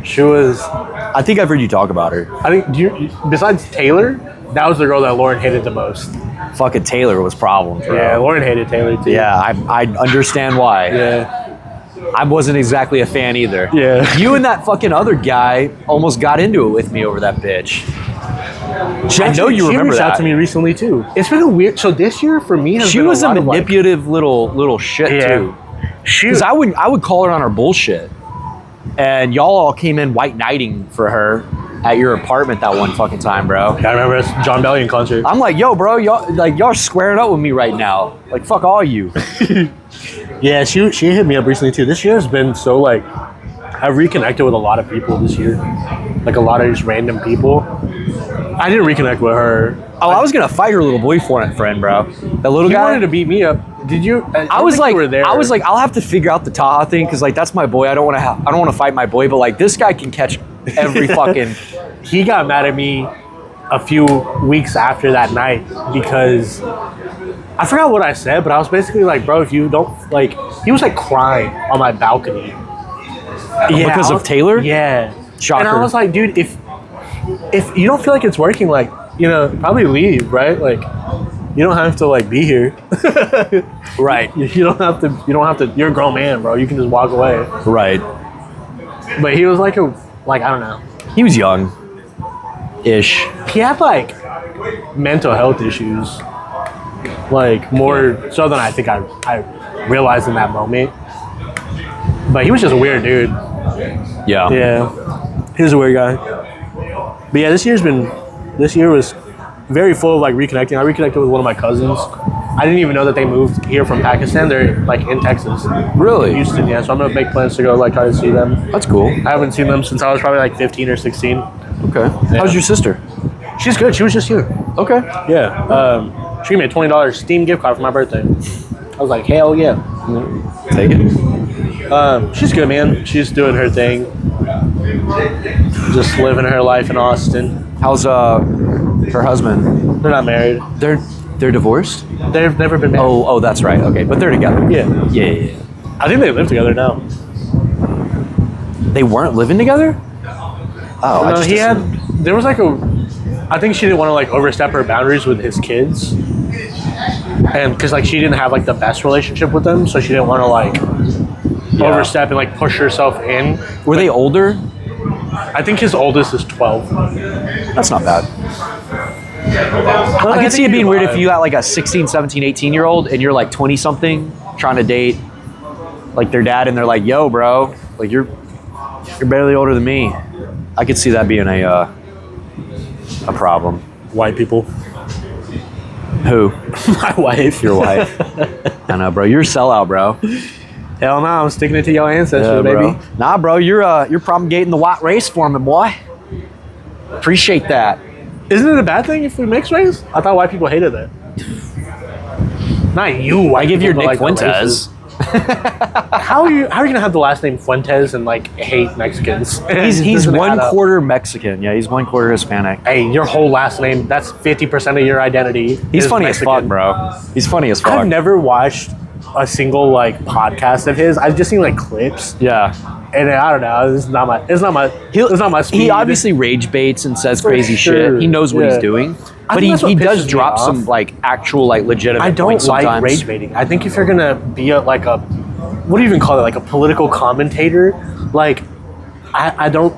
[SPEAKER 2] She was.
[SPEAKER 1] I think I've heard you talk about her.
[SPEAKER 2] I think. Besides Taylor, that was the girl that Lauren hated the most.
[SPEAKER 1] Fucking Taylor was problems, bro.
[SPEAKER 2] Yeah, Lauren hated Taylor too.
[SPEAKER 1] Yeah, I understand why.
[SPEAKER 2] Yeah.
[SPEAKER 1] I wasn't exactly a fan either.
[SPEAKER 2] Yeah.
[SPEAKER 1] You and that fucking other guy almost got into it with me over that bitch. I know you remember
[SPEAKER 2] reached
[SPEAKER 1] that.
[SPEAKER 2] out to me recently too. It's been a weird. So this year for me has
[SPEAKER 1] She
[SPEAKER 2] been
[SPEAKER 1] was a
[SPEAKER 2] lot of, like-
[SPEAKER 1] manipulative little shit
[SPEAKER 2] Yeah.
[SPEAKER 1] too.
[SPEAKER 2] She.
[SPEAKER 1] Because I would call her on her bullshit, and y'all all came in white knighting for her at your apartment that one fucking time, bro.
[SPEAKER 2] I remember this John Bellion concert.
[SPEAKER 1] I'm like, yo, bro, y'all squaring up with me right now. Like, fuck all you.
[SPEAKER 2] Yeah, she hit me up recently too. This year has been so like, I've reconnected with a lot of people this year, like a lot of just random people. I didn't reconnect with her.
[SPEAKER 1] Oh, I was gonna fight her little boyfriend, bro. That little
[SPEAKER 2] You
[SPEAKER 1] guy
[SPEAKER 2] wanted to beat me up. Did you?
[SPEAKER 1] I was like,
[SPEAKER 2] you were there.
[SPEAKER 1] I was like, I'll have to figure out the Taha thing because like that's my boy. I don't want to fight my boy, but like this guy can catch every fucking.
[SPEAKER 2] He got mad at me a few weeks after that night because I forgot what I said, but I was basically like, bro, if you don't like, he was like crying on my balcony. Yeah,
[SPEAKER 1] Because of Taylor?
[SPEAKER 2] Yeah.
[SPEAKER 1] Shocker.
[SPEAKER 2] And I was like, dude, if you don't feel like it's working, like, you know, probably leave, right? Like, you don't have to like be here.
[SPEAKER 1] Right.
[SPEAKER 2] You don't have to. You're a grown man, bro. You can just walk away.
[SPEAKER 1] Right.
[SPEAKER 2] But he was like I don't know.
[SPEAKER 1] He was young. Ish.
[SPEAKER 2] He had like mental health issues, like more so than I think I realized in that moment. But he was just a weird dude.
[SPEAKER 1] Yeah.
[SPEAKER 2] Yeah, he was a weird guy. But yeah, this year was very full of like reconnecting. I reconnected with one of my cousins. I didn't even know that they moved here from Pakistan. They're like in Texas.
[SPEAKER 1] Really?
[SPEAKER 2] Houston, yeah. So I'm gonna make plans to go like try to see them.
[SPEAKER 1] That's cool.
[SPEAKER 2] I haven't seen them since I was probably like 15 or 16.
[SPEAKER 1] Okay. How's your sister?
[SPEAKER 2] She's good. She was just here.
[SPEAKER 1] Okay.
[SPEAKER 2] Yeah. She gave me a $20 Steam gift card for my birthday. I was like, hell yeah.
[SPEAKER 1] Take it.
[SPEAKER 2] She's good, man. She's doing her thing. Just living her life in Austin.
[SPEAKER 1] How's her husband?
[SPEAKER 2] They're not married.
[SPEAKER 1] They're divorced?
[SPEAKER 2] They've never been married.
[SPEAKER 1] Oh, that's right. Okay, but they're together.
[SPEAKER 2] Yeah.
[SPEAKER 1] Yeah.
[SPEAKER 2] I think they live together now.
[SPEAKER 1] They weren't living together? Oh, I
[SPEAKER 2] No,
[SPEAKER 1] just
[SPEAKER 2] he had.
[SPEAKER 1] assumed.
[SPEAKER 2] There was like I think she didn't want to like overstep her boundaries with his kids, and because like she didn't have like the best relationship with them, so she didn't want to like overstep and like push herself in.
[SPEAKER 1] Were they older?
[SPEAKER 2] I think his oldest is 12.
[SPEAKER 1] That's not bad. I could see it being weird if you got like a 16, 17, 18-year-old and you're like 20-something trying to date like their dad and they're like, yo, bro, like you're barely older than me. I could see that being a problem.
[SPEAKER 2] White people.
[SPEAKER 1] Who?
[SPEAKER 2] My wife.
[SPEAKER 1] Your wife. I know, bro. You're a sellout, bro.
[SPEAKER 2] Hell no, I'm sticking it to your ancestors,
[SPEAKER 1] bro.
[SPEAKER 2] baby.
[SPEAKER 1] Nah, bro, you're promulgating the white race for me, boy. Appreciate that.
[SPEAKER 2] Isn't it a bad thing if we mix race? I thought white people hated that. Not you, white
[SPEAKER 1] I give
[SPEAKER 2] people,
[SPEAKER 1] you
[SPEAKER 2] but,
[SPEAKER 1] Nick
[SPEAKER 2] like, the
[SPEAKER 1] Fuentes.
[SPEAKER 2] races. How are you gonna have the last name Fuentes and like hate Mexicans?
[SPEAKER 1] He's
[SPEAKER 2] Doesn't
[SPEAKER 1] one
[SPEAKER 2] add up.
[SPEAKER 1] quarter Mexican. Yeah, he's one quarter Hispanic.
[SPEAKER 2] Hey, your whole last name, that's 50% of your identity.
[SPEAKER 1] He's
[SPEAKER 2] is
[SPEAKER 1] funny
[SPEAKER 2] Mexican.
[SPEAKER 1] as fuck, bro. He's funny as fuck.
[SPEAKER 2] I've never watched a single like podcast of his. I've just seen like clips.
[SPEAKER 1] Yeah.
[SPEAKER 2] And I don't know. It's not my speed.
[SPEAKER 1] He obviously rage baits and says
[SPEAKER 2] For
[SPEAKER 1] crazy
[SPEAKER 2] sure.
[SPEAKER 1] shit. He knows what
[SPEAKER 2] Yeah.
[SPEAKER 1] he's doing.
[SPEAKER 2] I
[SPEAKER 1] But
[SPEAKER 2] think that's
[SPEAKER 1] he
[SPEAKER 2] what
[SPEAKER 1] does
[SPEAKER 2] pisses me
[SPEAKER 1] drop
[SPEAKER 2] off.
[SPEAKER 1] some like actual like legitimate
[SPEAKER 2] I don't
[SPEAKER 1] points
[SPEAKER 2] like
[SPEAKER 1] sometimes.
[SPEAKER 2] rage baiting. I think if you're gonna be like a, what do you even call it? Like a political commentator? Like, I don't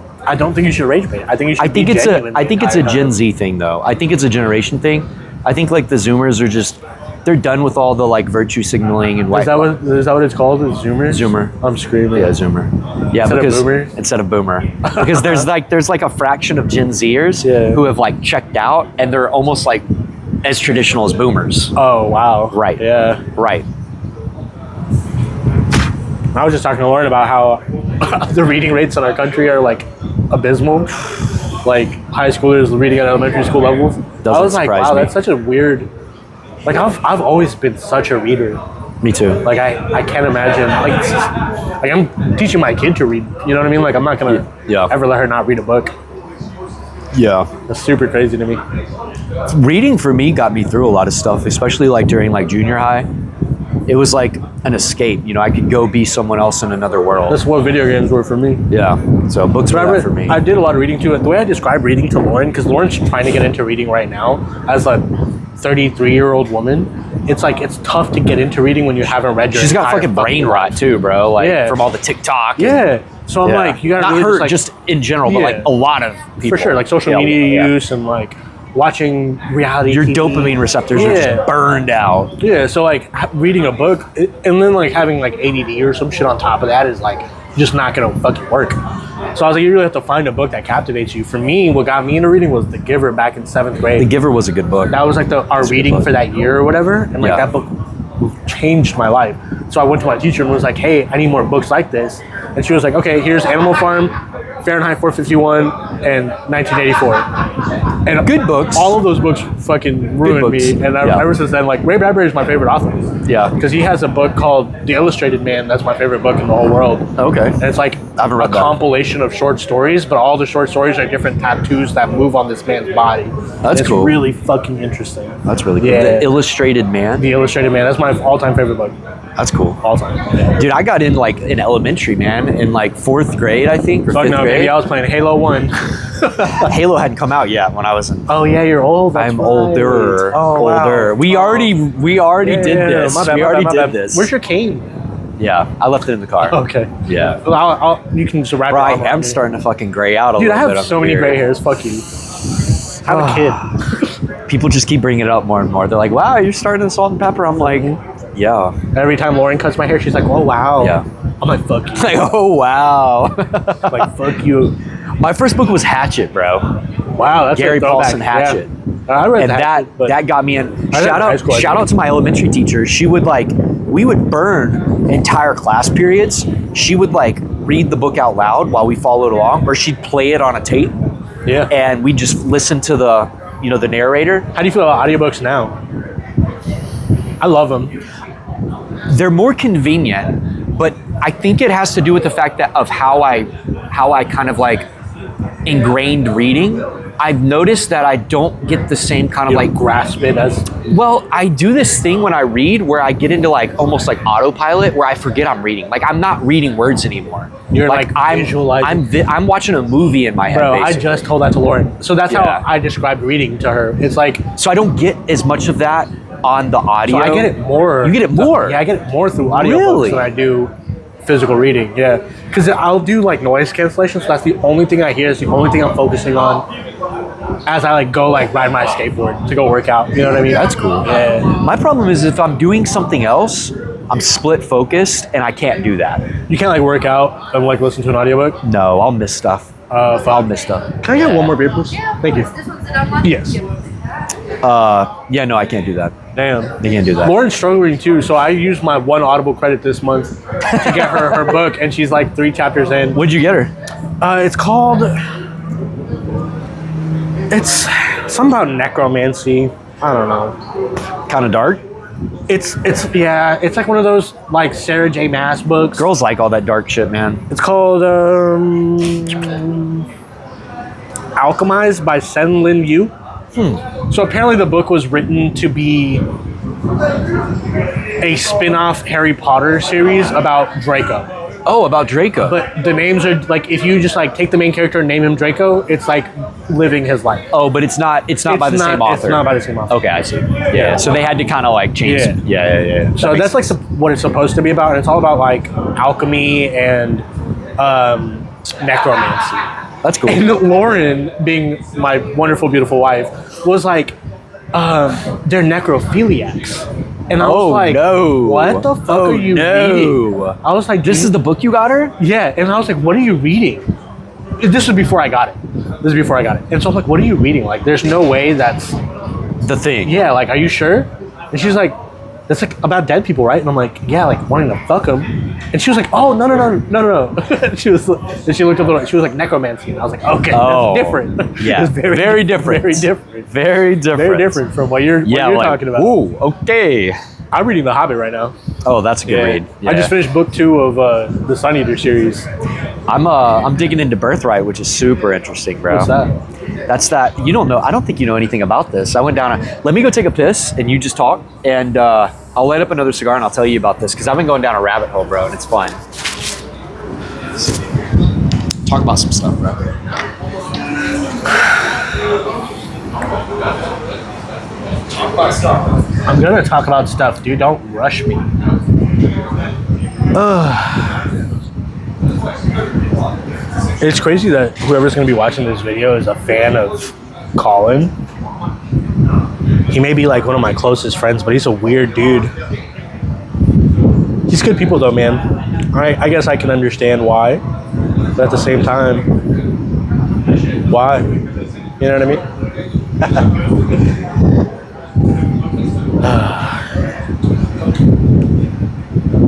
[SPEAKER 2] think you should rage bait. I think you should.
[SPEAKER 1] I think
[SPEAKER 2] be
[SPEAKER 1] it's
[SPEAKER 2] genuine
[SPEAKER 1] I
[SPEAKER 2] the
[SPEAKER 1] think it's a
[SPEAKER 2] entire
[SPEAKER 1] Gen
[SPEAKER 2] time.
[SPEAKER 1] Z thing though. I think it's a generation thing. I think like the Zoomers are just they're done with all the like virtue signaling and
[SPEAKER 2] Is that what it's called? Is Zoomer?
[SPEAKER 1] Zoomer.
[SPEAKER 2] I'm screaming.
[SPEAKER 1] Yeah, Zoomer. Yeah,
[SPEAKER 2] Instead of
[SPEAKER 1] because
[SPEAKER 2] boomer?
[SPEAKER 1] instead of boomer, because there's like a fraction of Gen Zers
[SPEAKER 2] Yeah.
[SPEAKER 1] who have like checked out, and they're almost like as traditional as boomers.
[SPEAKER 2] Oh wow.
[SPEAKER 1] Right.
[SPEAKER 2] Yeah.
[SPEAKER 1] Right.
[SPEAKER 2] I was just talking to Lauren about how the reading rates in our country are like abysmal. Like high schoolers reading at elementary school levels. I was like,
[SPEAKER 1] surprise
[SPEAKER 2] wow,
[SPEAKER 1] me.
[SPEAKER 2] that's such a weird. Like I've always been such a reader.
[SPEAKER 1] Me too.
[SPEAKER 2] Like I can't imagine like it's just, like I'm teaching my kid to read. You know what I mean? Like I'm not gonna
[SPEAKER 1] Yeah.
[SPEAKER 2] ever let her not read a book.
[SPEAKER 1] Yeah.
[SPEAKER 2] That's super crazy to me.
[SPEAKER 1] Reading for me got me through a lot of stuff, especially like during like junior high. it was like an escape. You know, I could go be someone else in another world.
[SPEAKER 2] That's what video games were for me.
[SPEAKER 1] Yeah. So books were that for me.
[SPEAKER 2] I did a lot of reading too. The way I describe reading to Lauren, because Lauren's trying to get into reading right now as a 33-year-old woman. It's like it's tough to get into reading when you haven't read your.
[SPEAKER 1] She's got fucking brain rot too, bro. Like from all the TikTok.
[SPEAKER 2] Yeah. So I'm like, you gotta
[SPEAKER 1] not
[SPEAKER 2] really
[SPEAKER 1] her, just in general, but like a lot of people.
[SPEAKER 2] For sure, like social media use and like watching reality.
[SPEAKER 1] Your
[SPEAKER 2] TV.
[SPEAKER 1] dopamine receptors are just burned out.
[SPEAKER 2] Yeah. So like reading a book and then like having like ADD or some shit on top of that is like just not gonna fucking work. So I was like, you really have to find a book that captivates you. For me, what got me into reading was The Giver back in 7th grade.
[SPEAKER 1] The Giver was a good book.
[SPEAKER 2] That was like our reading for that year or whatever, and like that book changed my life. So I went to my teacher and was like, hey, I need more books like this. And she was like, okay, here's Animal Farm, Fahrenheit 451, and 1984. And
[SPEAKER 1] good books.
[SPEAKER 2] All of those books fucking ruined me. And ever since then, like Ray Bradbury is my favorite author.
[SPEAKER 1] Yeah.
[SPEAKER 2] Because he has a book called The Illustrated Man. That's my favorite book in the whole world.
[SPEAKER 1] Okay.
[SPEAKER 2] And it's like a compilation of short stories, but all the short stories are different tattoos that move on this man's body.
[SPEAKER 1] That's cool.
[SPEAKER 2] It's really fucking interesting.
[SPEAKER 1] That's really cool.
[SPEAKER 2] Yeah.
[SPEAKER 1] The Illustrated Man?
[SPEAKER 2] The Illustrated Man. That's my all-time favorite book.
[SPEAKER 1] That's cool.
[SPEAKER 2] All time. Yeah.
[SPEAKER 1] Dude, I got in like in elementary, man, in like 4th grade, I think, or 5th grade.
[SPEAKER 2] Baby, I was playing Halo 1.
[SPEAKER 1] Halo hadn't come out yet when I was in.
[SPEAKER 2] Oh yeah, you're old.
[SPEAKER 1] I'm older.
[SPEAKER 2] Oh,
[SPEAKER 1] older. Wow. We already did this.
[SPEAKER 2] My bad,
[SPEAKER 1] we already did this.
[SPEAKER 2] Where's your cane?
[SPEAKER 1] Yeah, I left it in the car.
[SPEAKER 2] Okay.
[SPEAKER 1] Yeah.
[SPEAKER 2] Well, you can just wrap it
[SPEAKER 1] I am starting to fucking gray out a little bit.
[SPEAKER 2] Dude, I have so many gray hairs. Fuck you. Have a kid.
[SPEAKER 1] People just keep bringing it up more and more. They're like, wow, you're starting to salt and pepper. I'm like, yeah.
[SPEAKER 2] Every time Lauren cuts my hair, she's like, oh, wow.
[SPEAKER 1] Yeah.
[SPEAKER 2] I'm like, fuck you.
[SPEAKER 1] Like, oh, wow.
[SPEAKER 2] Like, fuck you.
[SPEAKER 1] My first book was Hatchet, bro.
[SPEAKER 2] Wow, that's
[SPEAKER 1] Gary Paulson Hatchet.
[SPEAKER 2] Yeah. I read
[SPEAKER 1] that got me in. Shout out to my elementary teacher. She would we would burn entire class periods. She would read the book out loud while we followed along, or she'd play it on a tape.
[SPEAKER 2] Yeah.
[SPEAKER 1] And we just listen to the narrator.
[SPEAKER 2] How do you feel about audiobooks now? I love them.
[SPEAKER 1] They're more convenient, but I think it has to do with the fact that of how I kind of ingrained reading. I've noticed that I don't get the same kind of
[SPEAKER 2] grasp it as.
[SPEAKER 1] Well, I do this thing when I read where I get into almost autopilot where I forget I'm reading. I'm not reading words anymore.
[SPEAKER 2] You're visualizing.
[SPEAKER 1] I'm watching a movie in my head.
[SPEAKER 2] Bro,
[SPEAKER 1] basically.
[SPEAKER 2] I just told that to Lauren. So that's how I described reading to her. It's
[SPEAKER 1] so I don't get as much of that on the audio.
[SPEAKER 2] So I get it more.
[SPEAKER 1] You get it more?
[SPEAKER 2] Yeah, I get it more through audiobooks than I do physical reading. Yeah, because I'll do noise cancellation, so that's the only thing I hear. Is the only thing I'm focusing on as I go ride my skateboard to go work out. You know what I mean?
[SPEAKER 1] That's cool.
[SPEAKER 2] Yeah.
[SPEAKER 1] My problem is if I'm doing something else, I'm split focused and I can't do that.
[SPEAKER 2] You can't work out and listen to an audiobook?
[SPEAKER 1] No, I'll miss stuff. I'll miss stuff.
[SPEAKER 2] Can I get one more beer, please? Thank you.
[SPEAKER 3] This one's the done one?
[SPEAKER 2] Yes.
[SPEAKER 1] Yeah, no, I can't do that.
[SPEAKER 2] Damn.
[SPEAKER 1] They can't do that.
[SPEAKER 2] Lauren's struggling too, so I used my one Audible credit this month to get her book, and she's 3 chapters in.
[SPEAKER 1] What'd you get her?
[SPEAKER 2] It's called. It's something about necromancy. I don't know.
[SPEAKER 1] Kind of dark?
[SPEAKER 2] It's one of those Sarah J. Maas books.
[SPEAKER 1] Girls like all that dark shit, man.
[SPEAKER 2] It's called Alchemized by Sen Lin Yu. So apparently the book was written to be a spin-off Harry Potter series about Draco.
[SPEAKER 1] Oh, about Draco.
[SPEAKER 2] But the names are if you just take the main character and name him Draco, it's living his life.
[SPEAKER 1] Oh, but it's not by the same author.
[SPEAKER 2] It's not by the same author.
[SPEAKER 1] Okay, I see. Yeah. So they had to kind of change. Yeah.
[SPEAKER 2] So that's what it's supposed to be about, and it's all about alchemy and necromancy.
[SPEAKER 1] That's cool.
[SPEAKER 2] And Lauren, being my wonderful, beautiful wife, was they're necrophiliacs. And I was
[SPEAKER 1] no.
[SPEAKER 2] What the fuck are you reading? I was
[SPEAKER 1] this is the book you got her?
[SPEAKER 2] Yeah, and I was what are you reading? This was before I got it. And so I'm what are you reading? There's no way that's
[SPEAKER 1] the thing.
[SPEAKER 2] Yeah, are you sure? And she's that's about dead people, right? And I'm yeah, wanting to fuck them. And she was oh, no. She looked up, she was necromancy. And I was okay, that's different.
[SPEAKER 1] Yeah,
[SPEAKER 2] it's
[SPEAKER 1] very different. Very different
[SPEAKER 2] from what you're talking about.
[SPEAKER 1] Ooh, okay.
[SPEAKER 2] I'm reading The Hobbit right now.
[SPEAKER 1] Oh, that's a good read. Yeah.
[SPEAKER 2] I just finished book 2 of the Sun Eater series.
[SPEAKER 1] I'm digging into Birthright, which is super interesting, bro.
[SPEAKER 2] What's that?
[SPEAKER 1] That's that. You don't know. I don't think you know anything about this. I went down. Let me go take a piss, and you just talk, and I'll light up another cigar, and I'll tell you about this because I've been going down a rabbit hole, bro, and it's fun. Talk about some stuff, bro. Talk about stuff.
[SPEAKER 2] I'm gonna talk about stuff, dude. Don't rush me. It's crazy that whoever's gonna be watching this video is a fan of Colin. He may be like one of my closest friends, but he's a weird dude. He's good people though, man. I guess I can understand why, but at the same time, why? You know what I mean?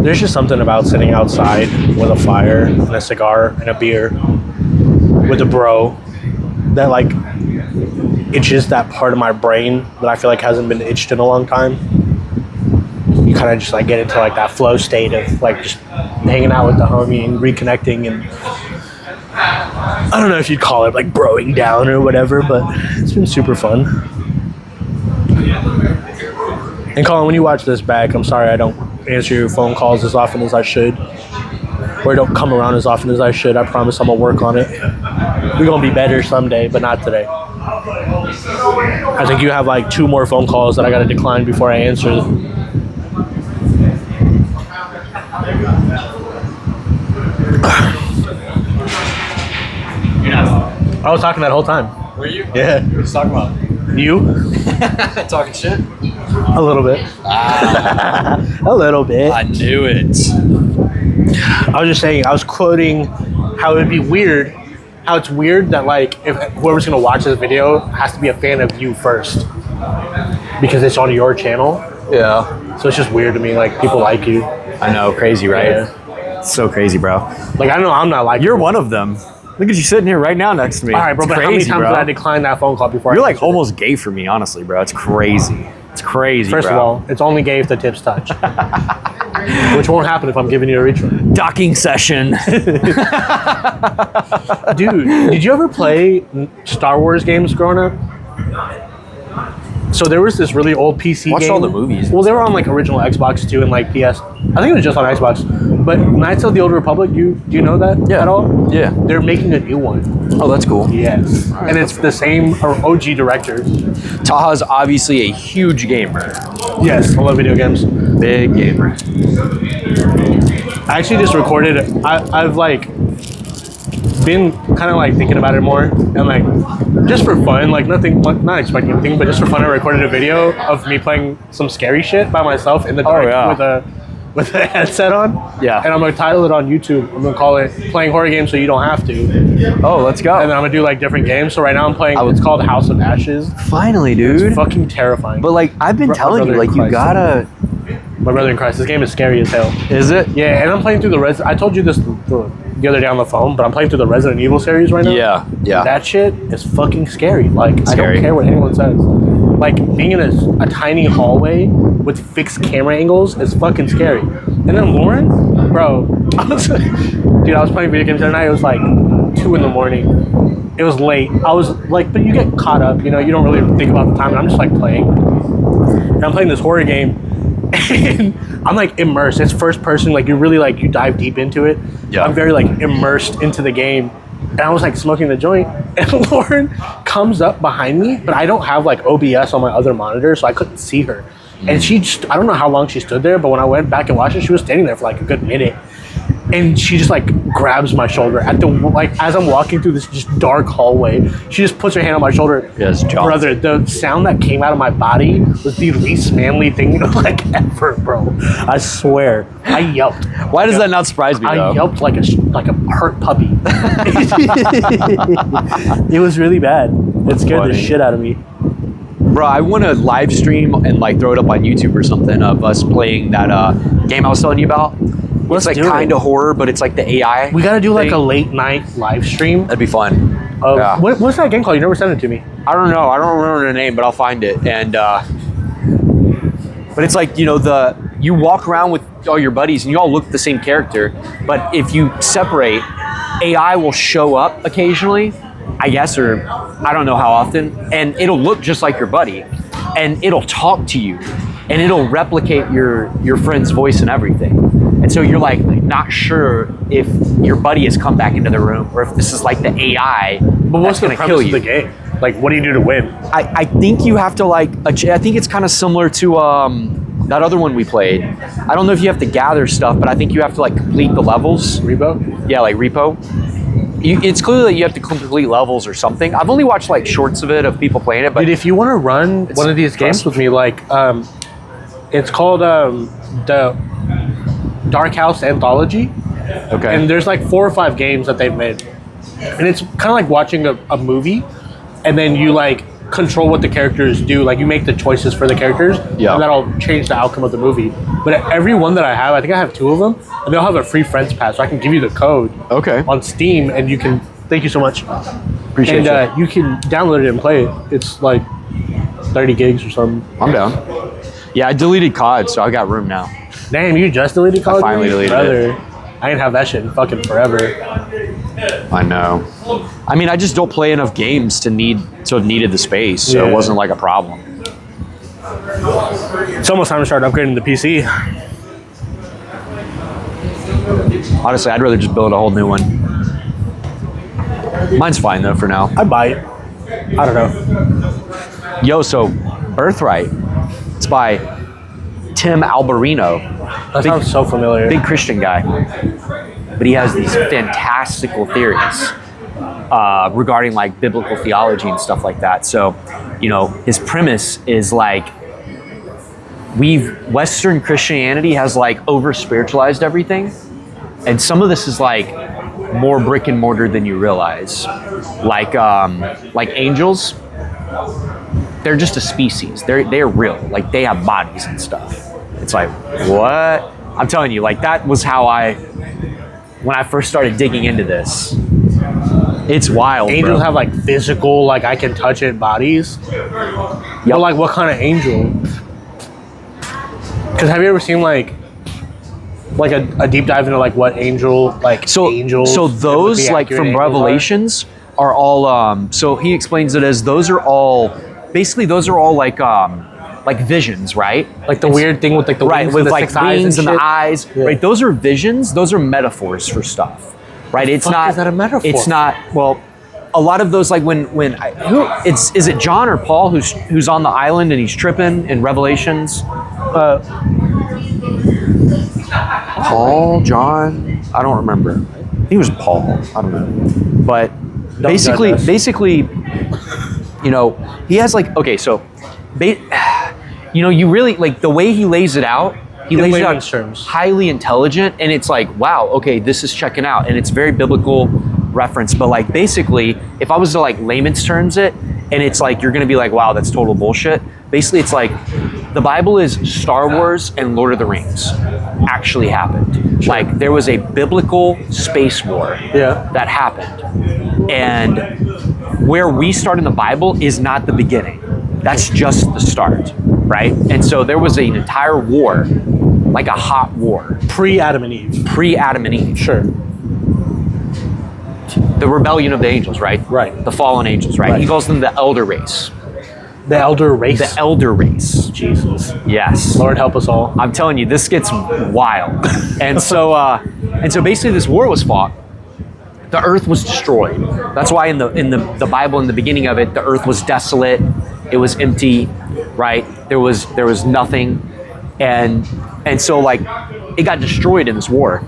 [SPEAKER 2] There's just something about sitting outside with a fire and a cigar and a beer with a bro that like itches that part of my brain that I feel like hasn't been itched in a long time. You kind of just like get into like that flow state of like just hanging out with the homie and reconnecting, and I don't know if you'd call it like broing down or whatever, but it's been super fun. And Colin, when you watch this back, I'm sorry I don't answer your phone calls as often as I should, or don't come around as often as I should. I promise I'm gonna work on it. We're gonna be better someday, but not today. I think you have like 2 more phone calls that I gotta decline before I answer. I was talking that whole time.
[SPEAKER 1] Were you?
[SPEAKER 2] Yeah.
[SPEAKER 1] What are you talking about?
[SPEAKER 2] You?
[SPEAKER 1] Talking shit?
[SPEAKER 2] A little bit. A little bit.
[SPEAKER 1] I knew it.
[SPEAKER 2] I was just saying, I was quoting how it'd be weird, how it's weird that like if whoever's gonna watch this video has to be a fan of you first because it's on your channel.
[SPEAKER 1] Yeah.
[SPEAKER 2] So it's just weird to me, like people like you.
[SPEAKER 1] I know, crazy, right?
[SPEAKER 2] Yeah.
[SPEAKER 1] It's so crazy, bro.
[SPEAKER 2] Like I know I'm not like
[SPEAKER 1] You're one of them. Look at you sitting here right now next to me.
[SPEAKER 2] All right, bro,
[SPEAKER 1] It's
[SPEAKER 2] but how many
[SPEAKER 1] crazy,
[SPEAKER 2] times
[SPEAKER 1] bro.
[SPEAKER 2] did I decline that phone call before?
[SPEAKER 1] You're
[SPEAKER 2] I
[SPEAKER 1] like
[SPEAKER 2] answered
[SPEAKER 1] almost gay for me, honestly, bro. It's crazy. It's crazy,
[SPEAKER 2] First
[SPEAKER 1] bro.
[SPEAKER 2] of all, it's only gay if the tips touch. Which won't happen if I'm giving you a retro.
[SPEAKER 1] Docking session.
[SPEAKER 2] Dude, did you ever play Star Wars games growing up? So there was this really old PC
[SPEAKER 1] Watched
[SPEAKER 2] game.
[SPEAKER 1] all the movies.
[SPEAKER 2] Well, they were on like original Xbox too and like PS. I think it was just on Xbox. But Knights of the Old Republic, do you know that at all?
[SPEAKER 1] Yeah.
[SPEAKER 2] They're making a new one.
[SPEAKER 1] Oh, that's cool.
[SPEAKER 2] Yes.
[SPEAKER 1] All right,
[SPEAKER 2] and it's the same OG directors.
[SPEAKER 1] Taha's obviously a huge gamer.
[SPEAKER 2] Yes, I love video games.
[SPEAKER 1] Big gamer.
[SPEAKER 2] I actually just recorded it. I've like been kind of like thinking about it more and like just for fun, like nothing, not expecting anything, but just for fun, I recorded a video of me playing some scary shit by myself in the dark with a headset on.
[SPEAKER 1] Yeah.
[SPEAKER 2] And I'm gonna title it on YouTube. I'm gonna call it "Playing Horror Games So You Don't Have to."
[SPEAKER 1] Oh, let's go.
[SPEAKER 2] And then I'm gonna do like different games. So right now I'm playing. It's called House of Ashes.
[SPEAKER 1] Finally, dude.
[SPEAKER 2] It's fucking terrifying.
[SPEAKER 1] But like, I've been
[SPEAKER 2] My
[SPEAKER 1] telling you,
[SPEAKER 2] brother
[SPEAKER 1] like,
[SPEAKER 2] in
[SPEAKER 1] you
[SPEAKER 2] Christ.
[SPEAKER 1] gotta.
[SPEAKER 2] My brother in Christ, this game is scary as hell.
[SPEAKER 1] Is it?
[SPEAKER 2] Yeah, and I'm playing through the I told you this the other day on the phone, but I'm playing through the Resident Evil series right now.
[SPEAKER 1] Yeah. Yeah.
[SPEAKER 2] That shit is fucking scary. Like, I
[SPEAKER 1] Scary.
[SPEAKER 2] don't care what anyone says. Like, being in a tiny hallway with fixed camera angles is fucking scary. And then Lauren, bro, I was playing video games the other night. It was like 2 in the morning. It was late. I was like, but you get caught up, you know, you don't really think about the time. And I'm just like playing. And I'm playing this horror game. And I'm like immersed. It's first person, like you really like you dive deep into it.
[SPEAKER 1] Yeah.
[SPEAKER 2] I'm very like immersed into the game. And I was like smoking the joint, and Lauren comes up behind me, but I don't have like OBS on my other monitor, so I couldn't see her. And she just, I don't know how long she stood there, but when I went back and watched it, she was standing there for like a good minute. And she just like grabs my shoulder at the, like as I'm walking through this just dark hallway, she just puts her hand on my shoulder.
[SPEAKER 1] Yes, John.
[SPEAKER 2] Brother, the sound that came out of my body was the least manly thing like ever, bro. I swear. I yelped.
[SPEAKER 1] Why does that not surprise me, though?
[SPEAKER 2] I yelped like a hurt puppy. It was really bad. It scared the
[SPEAKER 1] Funny.
[SPEAKER 2] shit out of me.
[SPEAKER 1] Bro, I want to live stream and like throw it up on YouTube or something of us playing that game I was telling you about.
[SPEAKER 2] Let's
[SPEAKER 1] It's like
[SPEAKER 2] do it.
[SPEAKER 1] kind of horror, but it's like the AI.
[SPEAKER 2] We gotta do like
[SPEAKER 1] thing.
[SPEAKER 2] a late night live stream.
[SPEAKER 1] That'd be fun. Yeah.
[SPEAKER 2] What's that game called? You never sent it to me.
[SPEAKER 1] I don't know. I don't remember the name, but I'll find it. And but it's like, you know, you walk around with all your buddies and you all look the same character, but if you separate, AI will show up occasionally, I guess, or I don't know how often, and it'll look just like your buddy, and it'll talk to you, and it'll replicate your friend's voice and everything. And so you're like not sure if your buddy has come back into the room or if this is like the AI
[SPEAKER 2] But what's
[SPEAKER 1] that's
[SPEAKER 2] the
[SPEAKER 1] going to kill
[SPEAKER 2] premise
[SPEAKER 1] you.
[SPEAKER 2] of the game? Like, what do you do to win?
[SPEAKER 1] I think you have to like, I think it's kind of similar to that other one we played. I don't know if you have to gather stuff, but I think you have to like complete the levels.
[SPEAKER 2] Repo?
[SPEAKER 1] Yeah, like repo. It's clear that you have to complete levels or something. I've only watched like shorts of it of people playing it, but
[SPEAKER 2] Dude, if you want to run one of these games with me, like, it's called the Dark House Anthology.
[SPEAKER 1] okay.
[SPEAKER 2] And there's like 4 or 5 games that they've made. And it's kind of like watching a movie, and then you like control what the characters do. Like you make the choices for the characters,
[SPEAKER 1] Yeah.
[SPEAKER 2] and that'll change the outcome of the movie. But every one that I have, I think I have 2 of them, and they'll have a free friends pass, so I can give you the code
[SPEAKER 1] Okay.
[SPEAKER 2] on Steam, and you can. Thank you so much.
[SPEAKER 1] Appreciate
[SPEAKER 2] And you can download it and play it. It's like 30 gigs or something.
[SPEAKER 1] I'm down. Yeah, I deleted COD, so I got room now.
[SPEAKER 2] Damn, you just deleted Call of
[SPEAKER 1] finally
[SPEAKER 2] Duty?
[SPEAKER 1] deleted it.
[SPEAKER 2] Brother, I didn't have that shit in fucking forever.
[SPEAKER 1] I know. I mean, I just don't play enough games to have needed the space, so
[SPEAKER 2] Yeah.
[SPEAKER 1] it wasn't like a problem.
[SPEAKER 2] It's almost time to start upgrading the PC.
[SPEAKER 1] Honestly, I'd rather just build a whole new one. Mine's fine though for now.
[SPEAKER 2] I'd buy it. I don't know.
[SPEAKER 1] Yo, so Birthright. It's by Tim Alberino.
[SPEAKER 2] That sounds so familiar.
[SPEAKER 1] Big Christian guy. But he has these fantastical theories regarding like biblical theology and stuff like that. So, you know, his premise is like Western Christianity has like over spiritualized everything. And some of this is like more brick and mortar than you realize. Like angels, they're just a species. They're real. Like they have bodies and stuff. It's like, what? I'm telling you, like that was how when I first started digging into this. It's wild,
[SPEAKER 2] Angels
[SPEAKER 1] bro.
[SPEAKER 2] have like physical, like I can touch it bodies.
[SPEAKER 1] Yep.
[SPEAKER 2] But like what kind of angel? Because have you ever seen like a deep dive into like what angel angels?
[SPEAKER 1] So
[SPEAKER 2] would
[SPEAKER 1] those
[SPEAKER 2] be
[SPEAKER 1] like
[SPEAKER 2] accurate
[SPEAKER 1] from
[SPEAKER 2] angels are?
[SPEAKER 1] Revelations are all so he explains it as those are all like visions, right?
[SPEAKER 2] Like the weird thing with like the
[SPEAKER 1] Right,
[SPEAKER 2] wings
[SPEAKER 1] with
[SPEAKER 2] and the
[SPEAKER 1] like
[SPEAKER 2] 6 eyes
[SPEAKER 1] wings and the
[SPEAKER 2] shit?
[SPEAKER 1] eyes,
[SPEAKER 2] Yeah.
[SPEAKER 1] right? Those are visions. Those are metaphors for stuff, right? It's
[SPEAKER 2] fuck
[SPEAKER 1] not.
[SPEAKER 2] is that a metaphor?
[SPEAKER 1] It's not. Well, a lot of those, like is it John or Paul who's on the island and he's tripping in Revelations? Paul, John, I don't remember. He was Paul. I don't know, but
[SPEAKER 2] judge us.
[SPEAKER 1] basically, you know, he has like so. You know, you really like the way he lays it out. He lays it out
[SPEAKER 2] layman's terms.
[SPEAKER 1] highly intelligent, and it's like, wow, okay, this is checking out, and it's very biblical reference. But like, basically, if I was to like layman's terms it, and it's like you're gonna be like, wow, that's total bullshit. Basically, it's like the Bible is Star Wars and Lord of the Rings actually happened.
[SPEAKER 2] Sure.
[SPEAKER 1] Like there was a biblical space war that happened, and where we start in the Bible is not the beginning. That's just the start, right? And so there was an entire war, like a hot war.
[SPEAKER 2] Pre-Adam and Eve.
[SPEAKER 1] Pre-Adam and Eve.
[SPEAKER 2] Sure.
[SPEAKER 1] The rebellion of the angels, right?
[SPEAKER 2] Right.
[SPEAKER 1] The fallen angels, right? He calls them the elder race.
[SPEAKER 2] The elder race.
[SPEAKER 1] The elder race.
[SPEAKER 2] Jesus.
[SPEAKER 1] Yes.
[SPEAKER 2] Lord help us all.
[SPEAKER 1] I'm telling you, this gets wild. And so basically this war was fought. The earth was destroyed. That's why in the Bible, in the beginning of it, the earth was desolate. It was empty, right? There was nothing, and so like it got destroyed in this war.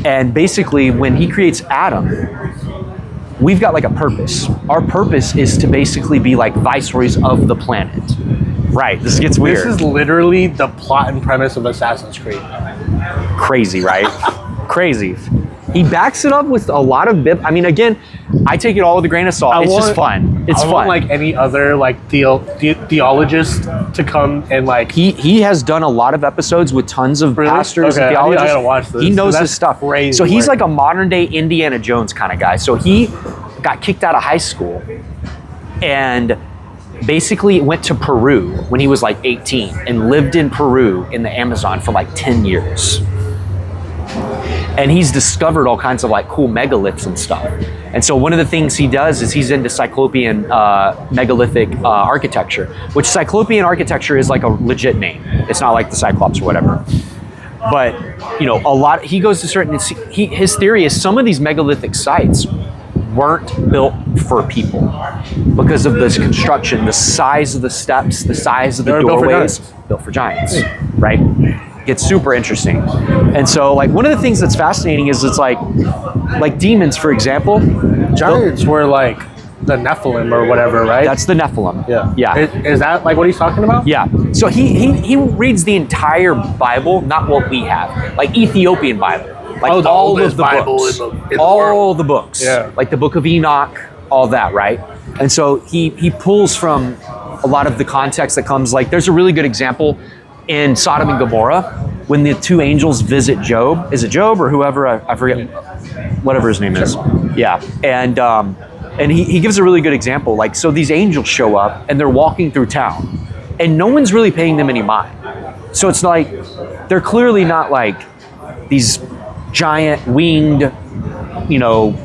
[SPEAKER 1] And basically, when he creates Adam, we've got like a purpose. Our purpose is to basically be like viceroys of the planet. Right? This gets weird.
[SPEAKER 2] This is literally the plot and premise of Assassin's Creed.
[SPEAKER 1] Crazy, right? Crazy. He backs it up with a lot of I mean, again, I take it all with a grain of salt. It's just fun. It's
[SPEAKER 2] I
[SPEAKER 1] fun.
[SPEAKER 2] want like any other like theologist to come and like
[SPEAKER 1] He has done a lot of episodes with tons of
[SPEAKER 2] Really?
[SPEAKER 1] pastors
[SPEAKER 2] Okay,
[SPEAKER 1] and
[SPEAKER 2] I
[SPEAKER 1] theologists.
[SPEAKER 2] gotta watch this.
[SPEAKER 1] He knows
[SPEAKER 2] That's
[SPEAKER 1] his stuff.
[SPEAKER 2] crazy
[SPEAKER 1] So he's
[SPEAKER 2] work.
[SPEAKER 1] like a modern day Indiana Jones kind of guy. So he got kicked out of high school and basically went to Peru when he was like 18 and lived in Peru in the Amazon for like 10 years. and he's discovered all kinds of like cool megaliths and stuff. And so one of the things he does is he's into Cyclopean megalithic architecture, which Cyclopean architecture is like a legit name. It's not like the Cyclops or whatever. But he goes to certain. His theory is some of these megalithic sites weren't built for people because of this construction, the size of the steps, the size of the doorways, built for giants, right? It's super interesting. And so like one of the things that's fascinating is it's like demons, for example.
[SPEAKER 2] Giants were like the Nephilim or whatever, right?
[SPEAKER 1] That's the Nephilim.
[SPEAKER 2] Yeah. Is that like what he's talking about?
[SPEAKER 1] Yeah. So he reads the entire Bible, not what we have, like Ethiopian Bible. Like all of the Bible books. All the books.
[SPEAKER 2] Yeah.
[SPEAKER 1] Like the Book of Enoch, all that, right? And so he pulls from a lot of the context that comes, like there's a really good example in Sodom and Gomorrah when the two angels visit Job. Is it Job or whoever? I forget. Whatever his name is. Yeah. And he gives a really good example. Like, so these angels show up and they're walking through town and no one's really paying them any mind. So it's like, they're clearly not like these giant winged,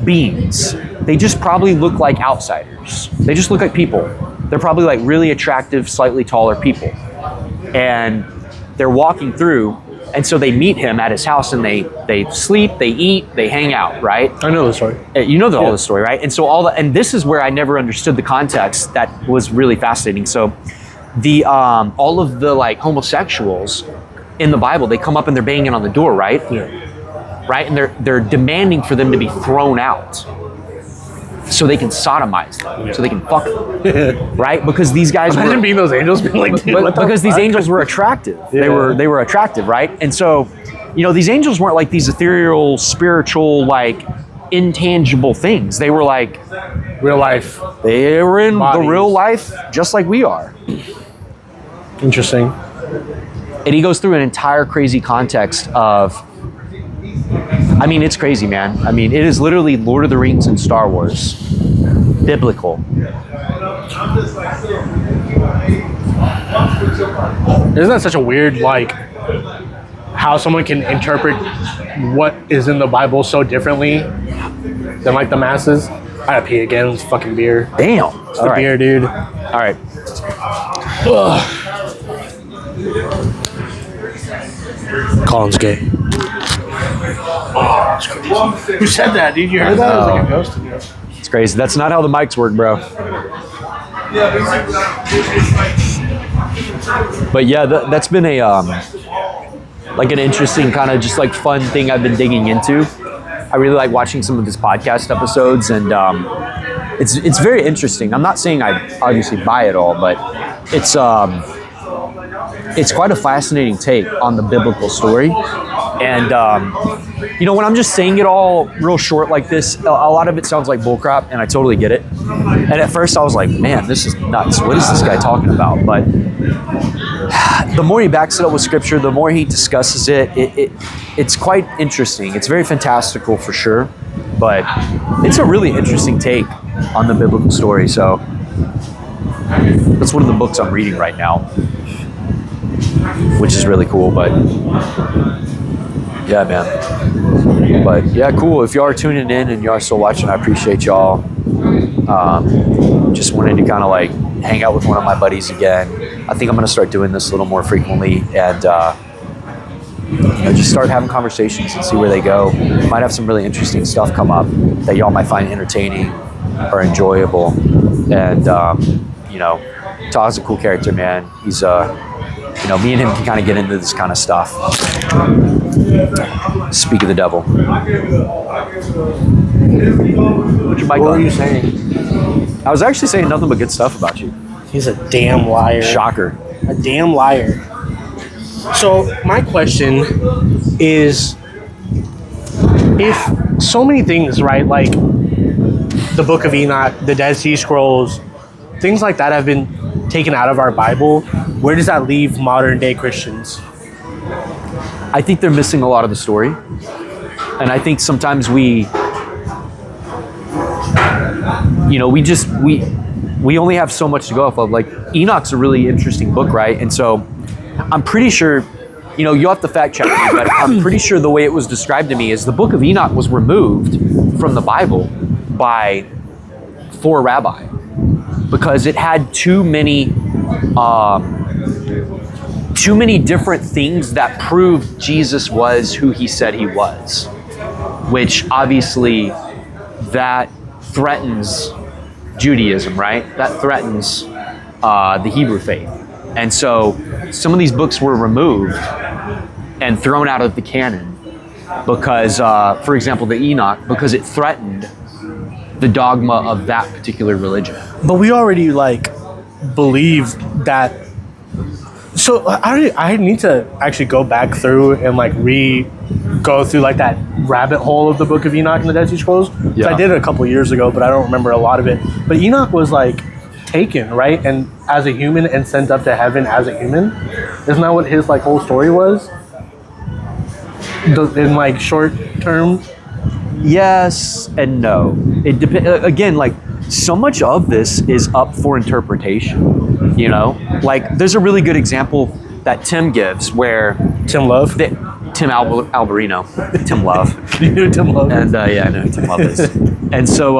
[SPEAKER 1] beings. They just probably look like outsiders. They just look like people. They're probably like really attractive, slightly taller people. And they're walking through, and so they meet him at his house and they sleep, they eat, they hang out, right?
[SPEAKER 2] I know the story.
[SPEAKER 1] You know all the story, right? And so and this is where I never understood the context that was really fascinating. So the all of the like homosexuals in the Bible, they come up and they're banging on the door, right?
[SPEAKER 2] Yeah.
[SPEAKER 1] Right? And they're demanding for them to be thrown out so they can sodomize them, so they can fuck them, right? Because these guys
[SPEAKER 2] Imagine being those angels being like,
[SPEAKER 1] because these angels were attractive.
[SPEAKER 2] Yeah.
[SPEAKER 1] They were attractive, right? And so, these angels weren't like these ethereal, spiritual, like intangible things. They were like
[SPEAKER 2] real life.
[SPEAKER 1] They were in
[SPEAKER 2] bodies.
[SPEAKER 1] the real life, just like we are.
[SPEAKER 2] Interesting.
[SPEAKER 1] And he goes through an entire crazy context of, it's crazy, man. It is literally Lord of the Rings and Star Wars. Biblical.
[SPEAKER 2] Isn't that such a weird, like, how someone can interpret what is in the Bible so differently than, like, the masses? I gotta pee again. It's fucking beer.
[SPEAKER 1] Damn.
[SPEAKER 2] It's the beer, dude.
[SPEAKER 1] All right.
[SPEAKER 2] Colin's gay. Oh, that's crazy. Who said that, dude? You heard that? It was like a ghost in here.
[SPEAKER 1] It's crazy. That's not how the mics work, bro. But yeah, that's been a like an interesting kind of just like fun thing I've been digging into. I really like watching some of his podcast episodes, and it's very interesting. I'm not saying I obviously buy it all, but it's quite a fascinating take on the biblical story. And when I'm just saying it all real short like this, a lot of it sounds like bullcrap, and I totally get it. And at first I was like, man, this is nuts. What is this guy talking about? But the more he backs it up with scripture, the more he discusses it, it's quite interesting. It's very fantastical for sure, but it's a really interesting take on the biblical story. So that's one of the books I'm reading right now, which is really cool. But yeah, man. But yeah, cool. If y'all are tuning in and y'all are still watching, I appreciate y'all. Just wanted to kind of like hang out with one of my buddies again. I think I'm going to start doing this a little more frequently, and just start having conversations and see where they go. Might have some really interesting stuff come up that y'all might find entertaining or enjoyable. And Taha's a cool character, man. He's me and him can kind of get into this kind of stuff. Speak of the devil.
[SPEAKER 2] What were you saying?
[SPEAKER 1] I was actually saying nothing but good stuff about you.
[SPEAKER 2] He's a damn liar.
[SPEAKER 1] Shocker.
[SPEAKER 2] A damn liar. So my question is, if so many things, right, like the Book of Enoch, the Dead Sea Scrolls, things like that have been taken out of our Bible, where does that leave modern day Christians?
[SPEAKER 1] I think they're missing a lot of the story. And I think sometimes we only have so much to go off of. Like, Enoch's a really interesting book, right? And so I'm pretty sure you know, you'll have to fact check me, but I'm pretty sure the way it was described to me is the Book of Enoch was removed from the Bible for a rabbi because it had too many different things that proved Jesus was who he said he was, which obviously that threatens Judaism, right? That threatens the Hebrew faith. And so some of these books were removed and thrown out of the canon because, for example, the Enoch, because it threatened the dogma of that particular religion.
[SPEAKER 2] But we already like believe that. So I need to actually go back through and like go through like that rabbit hole of the Book of Enoch and the Dead Sea Scrolls.
[SPEAKER 1] Yeah.
[SPEAKER 2] I did it a couple years ago, but I don't remember a lot of it. But Enoch was like taken, right, and as a human and sent up to heaven as a human. Isn't that what his like whole story was? In like short term.
[SPEAKER 1] Yes and no. It depends. Again, like so much of this is up for interpretation. You know, like there's a really good example that Tim gives where
[SPEAKER 2] Tim Love.
[SPEAKER 1] Tim Alberino, Tim Love.
[SPEAKER 2] You know Tim Love.
[SPEAKER 1] And yeah, I know who Tim Love is. And so,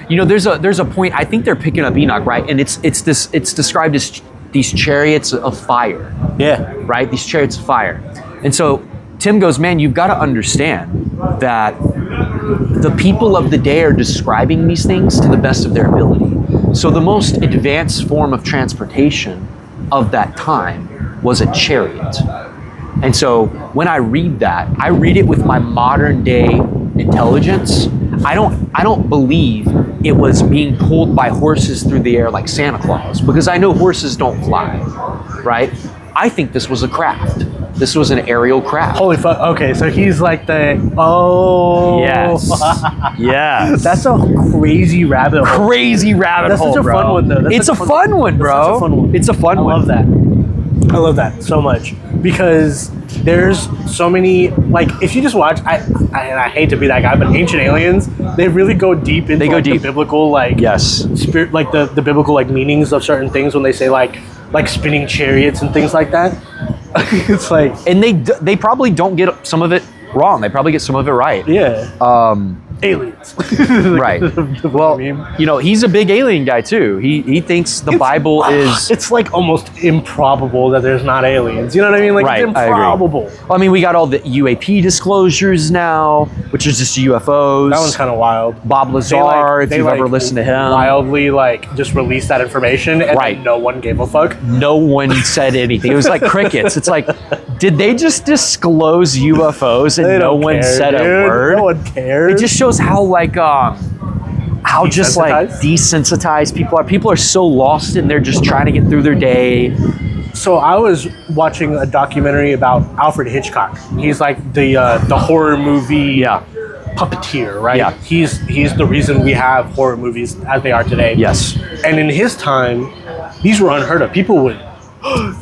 [SPEAKER 1] you know, there's a point. I think they're picking up Enoch, right? And it's described as these chariots of fire.
[SPEAKER 2] Yeah.
[SPEAKER 1] Right. These chariots of fire. And so Tim goes, man, you've got to understand that the people of the day are describing these things to the best of their ability. So the most advanced form of transportation of that time was a chariot. And so when I read that, I read it with my modern day intelligence. I don't believe it was being pulled by horses through the air like Santa Claus, because I know horses don't fly, right? I think this was a craft. This was an aerial craft.
[SPEAKER 2] Holy fuck. Okay, so he's like
[SPEAKER 1] Yes. Yes.
[SPEAKER 2] That's a crazy rabbit hole.
[SPEAKER 1] Crazy rabbit
[SPEAKER 2] That's
[SPEAKER 1] hole,
[SPEAKER 2] such a
[SPEAKER 1] bro.
[SPEAKER 2] fun one, though.
[SPEAKER 1] It's a fun one, bro.
[SPEAKER 2] That's such a fun one.
[SPEAKER 1] It's a fun
[SPEAKER 2] I
[SPEAKER 1] one.
[SPEAKER 2] love that. I love that so much because there's so many, like, if you just watch, I hate to be that guy, but Ancient Aliens, they really go deep into the biblical, like,
[SPEAKER 1] Yes.
[SPEAKER 2] spirit, like the biblical, like, meanings of certain things when they say, like spinning chariots and things like that. It's like,
[SPEAKER 1] And they probably don't get some of it wrong. They probably get some of it right.
[SPEAKER 2] yeah. Aliens.
[SPEAKER 1] Right. Well, you know, he's a big alien guy too. He thinks the Bible is...
[SPEAKER 2] It's like almost improbable that there's not aliens. You know what I mean? Like,
[SPEAKER 1] Right,
[SPEAKER 2] it's
[SPEAKER 1] I agree.
[SPEAKER 2] improbable.
[SPEAKER 1] Well, I mean, we got all the UAP disclosures now, which is just UFOs.
[SPEAKER 2] That one's kind of wild.
[SPEAKER 1] Bob Lazar, if you've ever listened to him.
[SPEAKER 2] Wildly, like, just released that information and
[SPEAKER 1] Right.
[SPEAKER 2] then no one gave a fuck.
[SPEAKER 1] No one said anything. It was like crickets. It's like, did they just disclose UFOs and no one said a word?
[SPEAKER 2] No one cares.
[SPEAKER 1] It just shows how like how just like
[SPEAKER 2] Desensitized?
[SPEAKER 1] desensitized people are. People are so lost and they're just trying to get through their day.
[SPEAKER 2] So I was watching a documentary about Alfred Hitchcock. He's like the horror movie puppeteer, right?
[SPEAKER 1] Yeah.
[SPEAKER 2] He's the reason we have horror movies as they are today.
[SPEAKER 1] Yes.
[SPEAKER 2] And in his time, these were unheard of. People would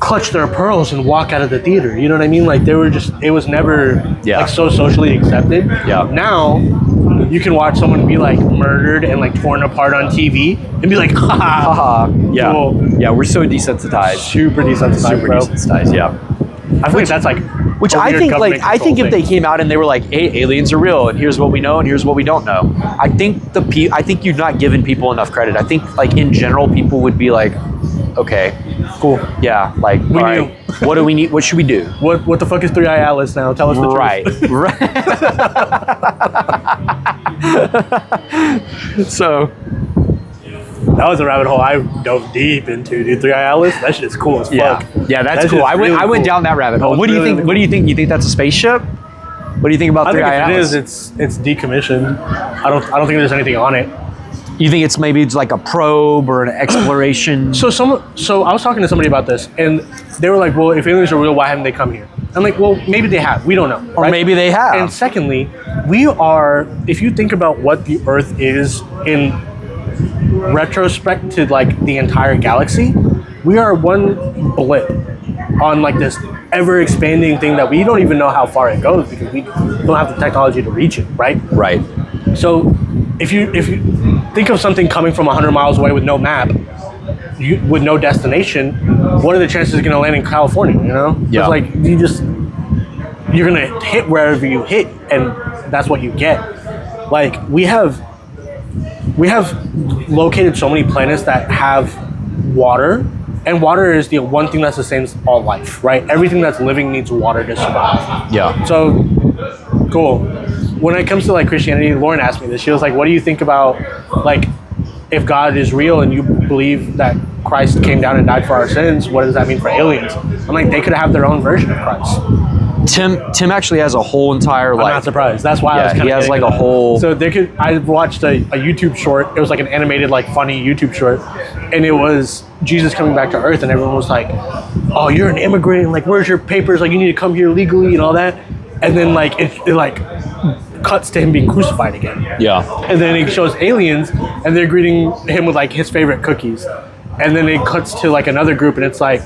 [SPEAKER 2] clutch their pearls and walk out of the theater. You know what I mean? Like, they were just, it was never like so socially accepted.
[SPEAKER 1] Yeah.
[SPEAKER 2] Now you can watch someone be like murdered and like torn apart on TV and be like, haha.
[SPEAKER 1] Yeah.
[SPEAKER 2] Cool.
[SPEAKER 1] Yeah, we're so desensitized.
[SPEAKER 2] Super desensitized,
[SPEAKER 1] Super
[SPEAKER 2] bro.
[SPEAKER 1] desensitized, yeah.
[SPEAKER 2] I feel like that's like,
[SPEAKER 1] Which
[SPEAKER 2] a
[SPEAKER 1] I
[SPEAKER 2] weird
[SPEAKER 1] think, like,
[SPEAKER 2] government
[SPEAKER 1] I think if
[SPEAKER 2] control
[SPEAKER 1] they came out and they were like, "Hey, aliens are real, and here's what we know, and here's what we don't know," I think I think you're not giving people enough credit. I think, like, in general, people would be like, "Okay,
[SPEAKER 2] cool.
[SPEAKER 1] yeah, like, all right, what do we need? What should we do?"
[SPEAKER 2] What the fuck is 3-Eye Atlas now? Tell us the truth.
[SPEAKER 1] Right. So
[SPEAKER 2] that was a rabbit hole I dove deep into, dude. 3-Eye Atlas, that shit is cool as fuck.
[SPEAKER 1] Yeah, that's cool. I went down that rabbit hole. What do you think? What do you think? You think that's a spaceship? What do you think about 3-Eye Atlas?
[SPEAKER 2] If it is, it's decommissioned. I don't think there's anything on it.
[SPEAKER 1] You think it's maybe like a probe or an exploration?
[SPEAKER 2] So I was talking to somebody about this, and they were like, "Well, if aliens are real, why haven't they come here?" I'm like, "Well, maybe they have. We don't know,
[SPEAKER 1] Or maybe they have."
[SPEAKER 2] And secondly, we are. If you think about what the Earth is in retrospect to like the entire galaxy, we are one blip on like this ever expanding thing that we don't even know how far it goes because we don't have the technology to reach it, right?
[SPEAKER 1] Right.
[SPEAKER 2] So if you think of something coming from 100 miles away with no map, with no destination, what are the chances it's going to land in California, you know?
[SPEAKER 1] Yeah.
[SPEAKER 2] It's like, you just, you're gonna hit wherever you hit, and that's what you get. Like we have located so many planets that have water, and water is the one thing that sustains all life, right? Everything that's living needs water to survive.
[SPEAKER 1] Yeah.
[SPEAKER 2] So cool. When it comes to like Christianity, Lauren asked me this. She was like, "What do you think about like if God is real and you believe that Christ came down and died for our sins? What does that mean for aliens?" I'm like, they could have their own version of Christ.
[SPEAKER 1] Tim actually has a whole entire
[SPEAKER 2] I'm not surprised. That's why I was kind of.
[SPEAKER 1] He has like a whole.
[SPEAKER 2] So they could. I watched a YouTube short. It was like an animated, like funny YouTube short, and it was Jesus coming back to Earth, and everyone was like, "Oh, you're an immigrant. Like, where's your papers? Like, you need to come here legally and all that." And then like it like cuts to him being crucified again.
[SPEAKER 1] Yeah.
[SPEAKER 2] And then it shows aliens, and they're greeting him with like his favorite cookies. And then it cuts to like another group, and it's like,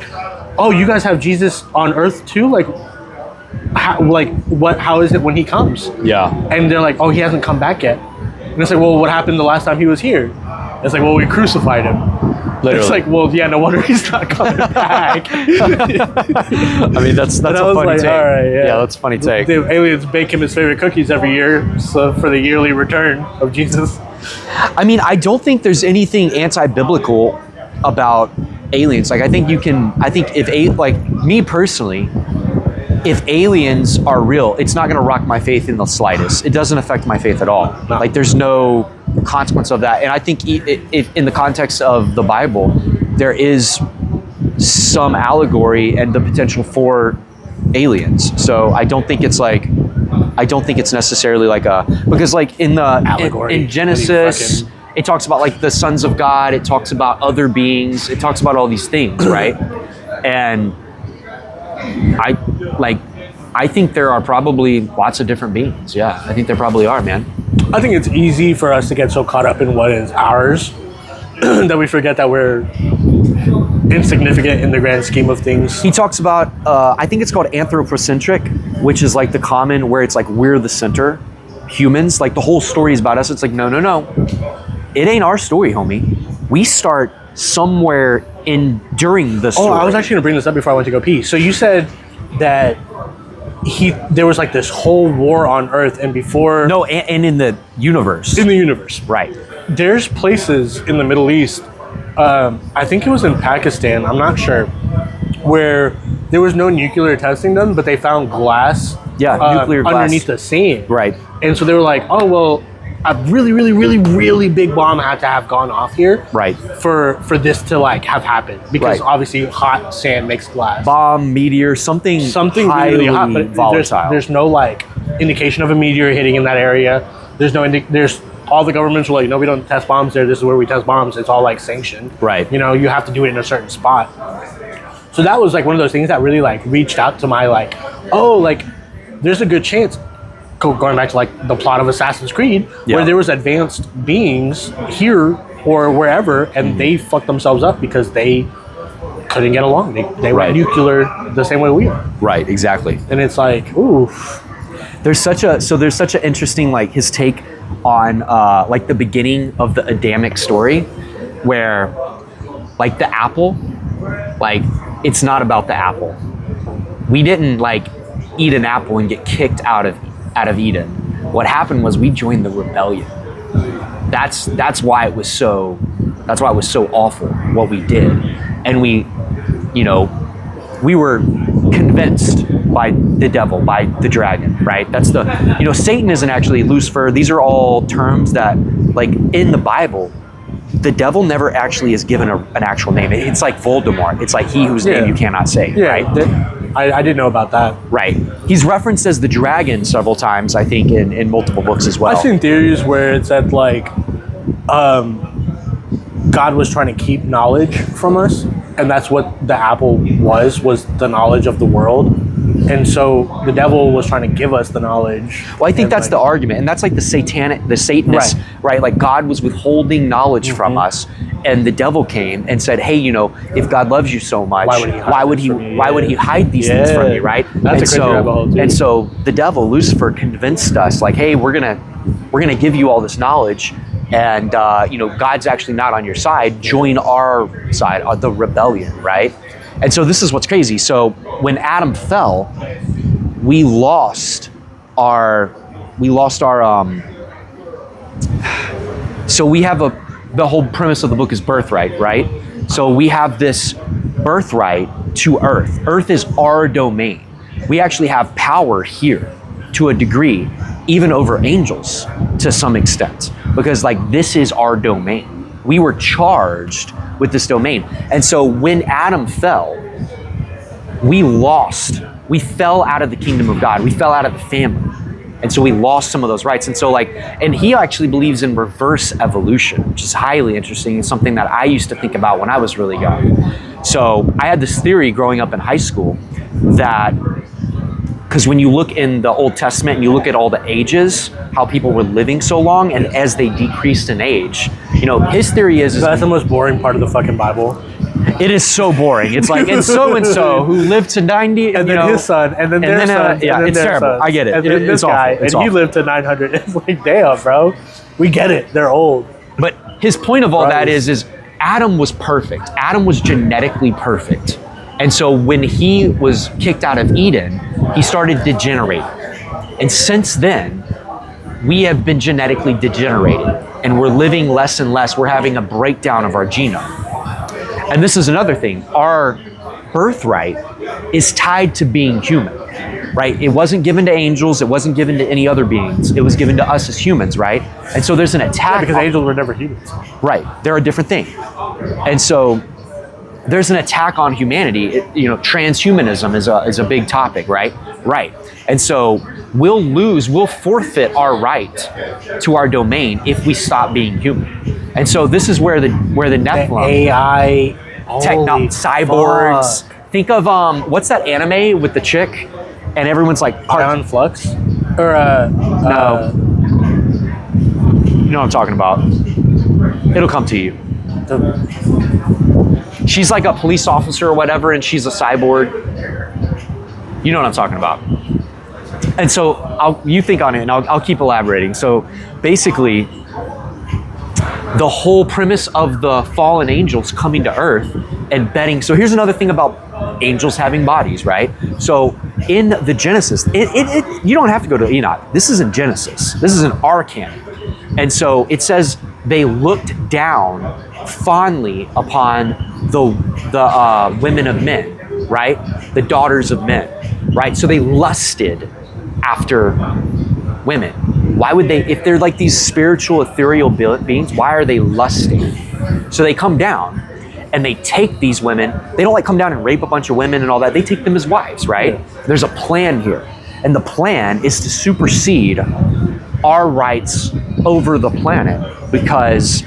[SPEAKER 2] "Oh, you guys have Jesus on Earth too? Like, how is it when he comes?"
[SPEAKER 1] Yeah.
[SPEAKER 2] And they're like, "Oh, he hasn't come back yet." And it's like, "Well, what happened the last time he was here?" It's like, "Well, we crucified him."
[SPEAKER 1] Literally.
[SPEAKER 2] It's like, well, yeah, no wonder he's not coming back.
[SPEAKER 1] I mean, that's a funny
[SPEAKER 2] like,
[SPEAKER 1] take.
[SPEAKER 2] all right,
[SPEAKER 1] Yeah, that's a funny take.
[SPEAKER 2] The aliens bake him his favorite cookies every year, so for the yearly return of Jesus.
[SPEAKER 1] I mean, I don't think there's anything anti-biblical about aliens. Like, I think if me personally, if aliens are real, it's not going to rock my faith in the slightest. It doesn't affect my faith at all.
[SPEAKER 2] No.
[SPEAKER 1] Like, there's no consequence of that. And I think if in the context of the Bible, there is some allegory and the potential for aliens. So I don't think it's necessarily like because like in the
[SPEAKER 2] Allegory.
[SPEAKER 1] in Genesis, it talks about like the sons of God. It talks about other beings. It talks about all these things, right? And I think there are probably lots of different beings. Yeah, I think there probably are, man.
[SPEAKER 2] I think it's easy for us to get so caught up in what is ours that we forget that we're insignificant in the grand scheme of things.
[SPEAKER 1] He talks about, I think it's called anthropocentric, which is like the common where it's like we're the center, humans. Like the whole story is about us. It's like, no. It ain't our story, homie. We start somewhere during the story.
[SPEAKER 2] Oh, I was actually gonna bring this up before I went to go pee. So you said that there was like this whole war on Earth, and before
[SPEAKER 1] No, and in the universe.
[SPEAKER 2] in the universe,
[SPEAKER 1] Right.
[SPEAKER 2] there's places in the Middle East. I think it was in Pakistan. I'm not sure, where there was no nuclear testing done, but they found glass.
[SPEAKER 1] Yeah, nuclear glass.
[SPEAKER 2] underneath the sand.
[SPEAKER 1] Right.
[SPEAKER 2] And so they were like, "Oh well, a really, really, really, really big bomb had to have gone off here,
[SPEAKER 1] Right.
[SPEAKER 2] for this to like have happened, because
[SPEAKER 1] Right.
[SPEAKER 2] obviously hot sand makes glass."
[SPEAKER 1] Bomb, meteor, something highly
[SPEAKER 2] really hot, but
[SPEAKER 1] volatile.
[SPEAKER 2] there's no like indication of a meteor hitting in that area. There's no there's all the governments were like, "No, we don't test bombs there. This is where we test bombs." It's all like sanctioned.
[SPEAKER 1] Right.
[SPEAKER 2] You know, you have to do it in a certain spot. So that was like one of those things that really like reached out to my like, oh, like there's a good chance. Going back to like the plot of Assassin's Creed,
[SPEAKER 1] Yeah.
[SPEAKER 2] where there was advanced beings here or wherever, and they fucked themselves up because they couldn't get along. They were
[SPEAKER 1] Right.
[SPEAKER 2] nuclear the same way we are.
[SPEAKER 1] Right, exactly.
[SPEAKER 2] And it's like, ooh,
[SPEAKER 1] There's such an interesting like his take on like the beginning of the Adamic story, where like the apple, like it's not about the apple. We didn't like eat an apple and get kicked out of Eden. What happened was we joined the rebellion. That's why it was so awful what we did. And we were convinced by the devil, by the dragon, right? That's Satan isn't actually Lucifer. These are all terms that, like, in the Bible, the devil never actually is given an actual name. It's like Voldemort. It's like he whose name you cannot say, right?
[SPEAKER 2] I didn't know about that.
[SPEAKER 1] Right. He's referenced as the dragon several times, I think, in multiple books as well.
[SPEAKER 2] I've seen theories where it said like, God was trying to keep knowledge from us, and that's what the apple was the knowledge of the world. And so the devil was trying to give us the knowledge.
[SPEAKER 1] Well, I think that's the argument, and that's like the Satanists, right? Like God was withholding knowledge from us, and the devil came and said, "Hey, if God loves you so much, why would he hide these things from you, right?"
[SPEAKER 2] That's a crazy rabbit hole, too.
[SPEAKER 1] And so the devil, Lucifer, convinced us, like, "Hey, we're gonna give you all this knowledge, and God's actually not on your side. Join our side, the rebellion, right?" And so this is what's crazy. So when Adam fell, we lost our so we have the whole premise of the book is birthright, right? So we have this birthright to earth. Earth is our domain. We actually have power here to a degree, even over angels to some extent, because like this is our domain. We were charged with this domain. And so when Adam fell, we fell out of the kingdom of God. We fell out of the family. And so we lost some of those rights. And so and he actually believes in reverse evolution, which is highly interesting. It's something that I used to think about when I was really young. So I had this theory growing up in high school that, because when you look in the Old Testament and you look at all the ages, how people were living so long, and as they decreased in age, his theory is
[SPEAKER 2] that's the most boring part of the fucking Bible.
[SPEAKER 1] It is so boring. It's like, and so who lived to 90,
[SPEAKER 2] and then his son, and then their son,
[SPEAKER 1] yeah,
[SPEAKER 2] and then
[SPEAKER 1] it's terrible.
[SPEAKER 2] Sons.
[SPEAKER 1] I get it.
[SPEAKER 2] And then this guy, and he lived to 900. It's like, damn, bro, we get it. They're old.
[SPEAKER 1] But his point of all that is Adam was perfect. Adam was genetically perfect. And so when he was kicked out of Eden, he started degenerating. And since then, we have been genetically degenerated, and we're living less and less. We're having a breakdown of our genome. And this is another thing. Our birthright is tied to being human, right? It wasn't given to angels. It wasn't given to any other beings. It was given to us as humans, right? And so there's an attack.
[SPEAKER 2] Yeah, because angels were never humans.
[SPEAKER 1] Right. They're a different thing. And so there's an attack on humanity. Transhumanism is a big topic, right? Right. And so we'll forfeit our right to our domain if we stop being human. And so this is where the Nephilim,
[SPEAKER 2] the AI,
[SPEAKER 1] cyborgs.
[SPEAKER 2] Fuck.
[SPEAKER 1] Think of what's that anime with the chick, and everyone's like
[SPEAKER 2] Ion Flux, or
[SPEAKER 1] no, you know what I'm talking about. It'll come to you. She's like a police officer or whatever, and she's a cyborg. You know what I'm talking about. And so you think on it, and I'll keep elaborating. So basically, the whole premise of the fallen angels coming to earth and betting. So here's another thing about angels having bodies, right? So in the Genesis, you don't have to go to Enoch. This isn't Genesis. This is an our canon. And so it says they looked down fondly upon the women of men, right? The daughters of men, right? So they lusted after women. Why would they, if they're like these spiritual, ethereal beings, why are they lusting? So they come down and they take these women. They don't come down and rape a bunch of women and all that. They take them as wives, right? Yeah. There's a plan here. And the plan is to supersede our rights over the planet, because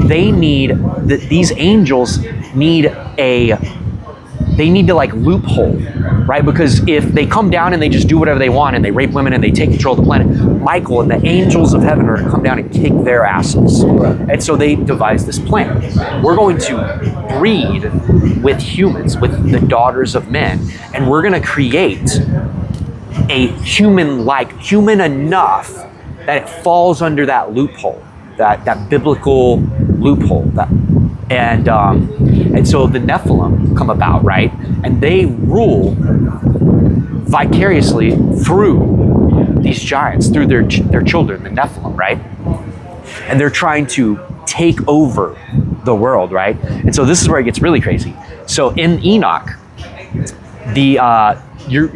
[SPEAKER 1] these angels need to loophole, right? Because if they come down and they just do whatever they want and they rape women and they take control of the planet, Michael and the angels of heaven are going to come down and kick their asses. Right. And so they devise this plan. We're going to breed with humans, with the daughters of men, and we're going to create a human enough that it falls under that loophole, that biblical loophole. And so the Nephilim come about, right? And they rule vicariously through these giants, through their children, the Nephilim, right? And they're trying to take over the world, right? And so this is where it gets really crazy. So in Enoch, you're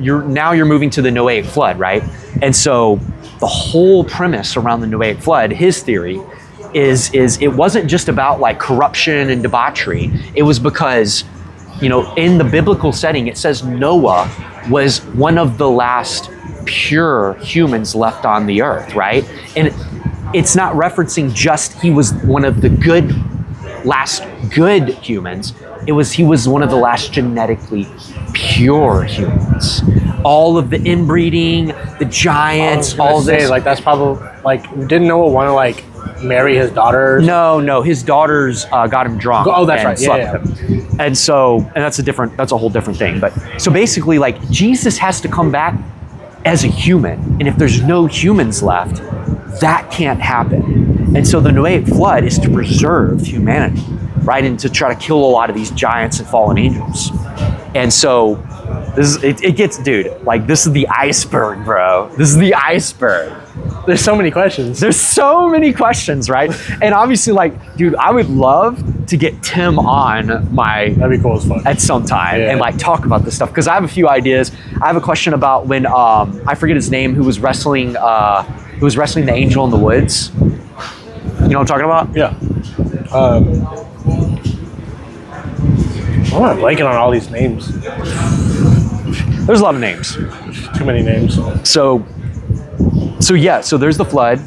[SPEAKER 1] moving to the Noahic flood, right? And so the whole premise around the Noahic flood, his theory, is it wasn't just about corruption and debauchery. It was because, in the biblical setting, it says Noah was one of the last pure humans left on the earth, right? And it's not referencing just he was one of the last good humans. He was one of the last genetically pure humans. All of the inbreeding, the giants, all this.
[SPEAKER 2] That's probably didn't Noah want to marry his daughters?
[SPEAKER 1] No, his daughters got him drunk.
[SPEAKER 2] Oh, that's right. Yeah.
[SPEAKER 1] And that's a whole different thing. But so basically, Jesus has to come back as a human, and if there's no humans left, that can't happen. And so the Noahic flood is to preserve humanity, right, and to try to kill a lot of these giants and fallen angels. And so It gets, dude, like, this is the iceberg, bro. This is the iceberg.
[SPEAKER 2] There's so many questions.
[SPEAKER 1] There's so many questions, right? And obviously, like, dude, I would love to get Tim on
[SPEAKER 2] That'd be cool as fuck.
[SPEAKER 1] at some time and like talk about this stuff, because I have a few ideas. I have a question about when I forget his name, who was wrestling the angel in the woods. You know what I'm talking about?
[SPEAKER 2] Yeah. I'm not blanking on all these names.
[SPEAKER 1] There's a lot of names.
[SPEAKER 2] Too many names.
[SPEAKER 1] So there's the flood,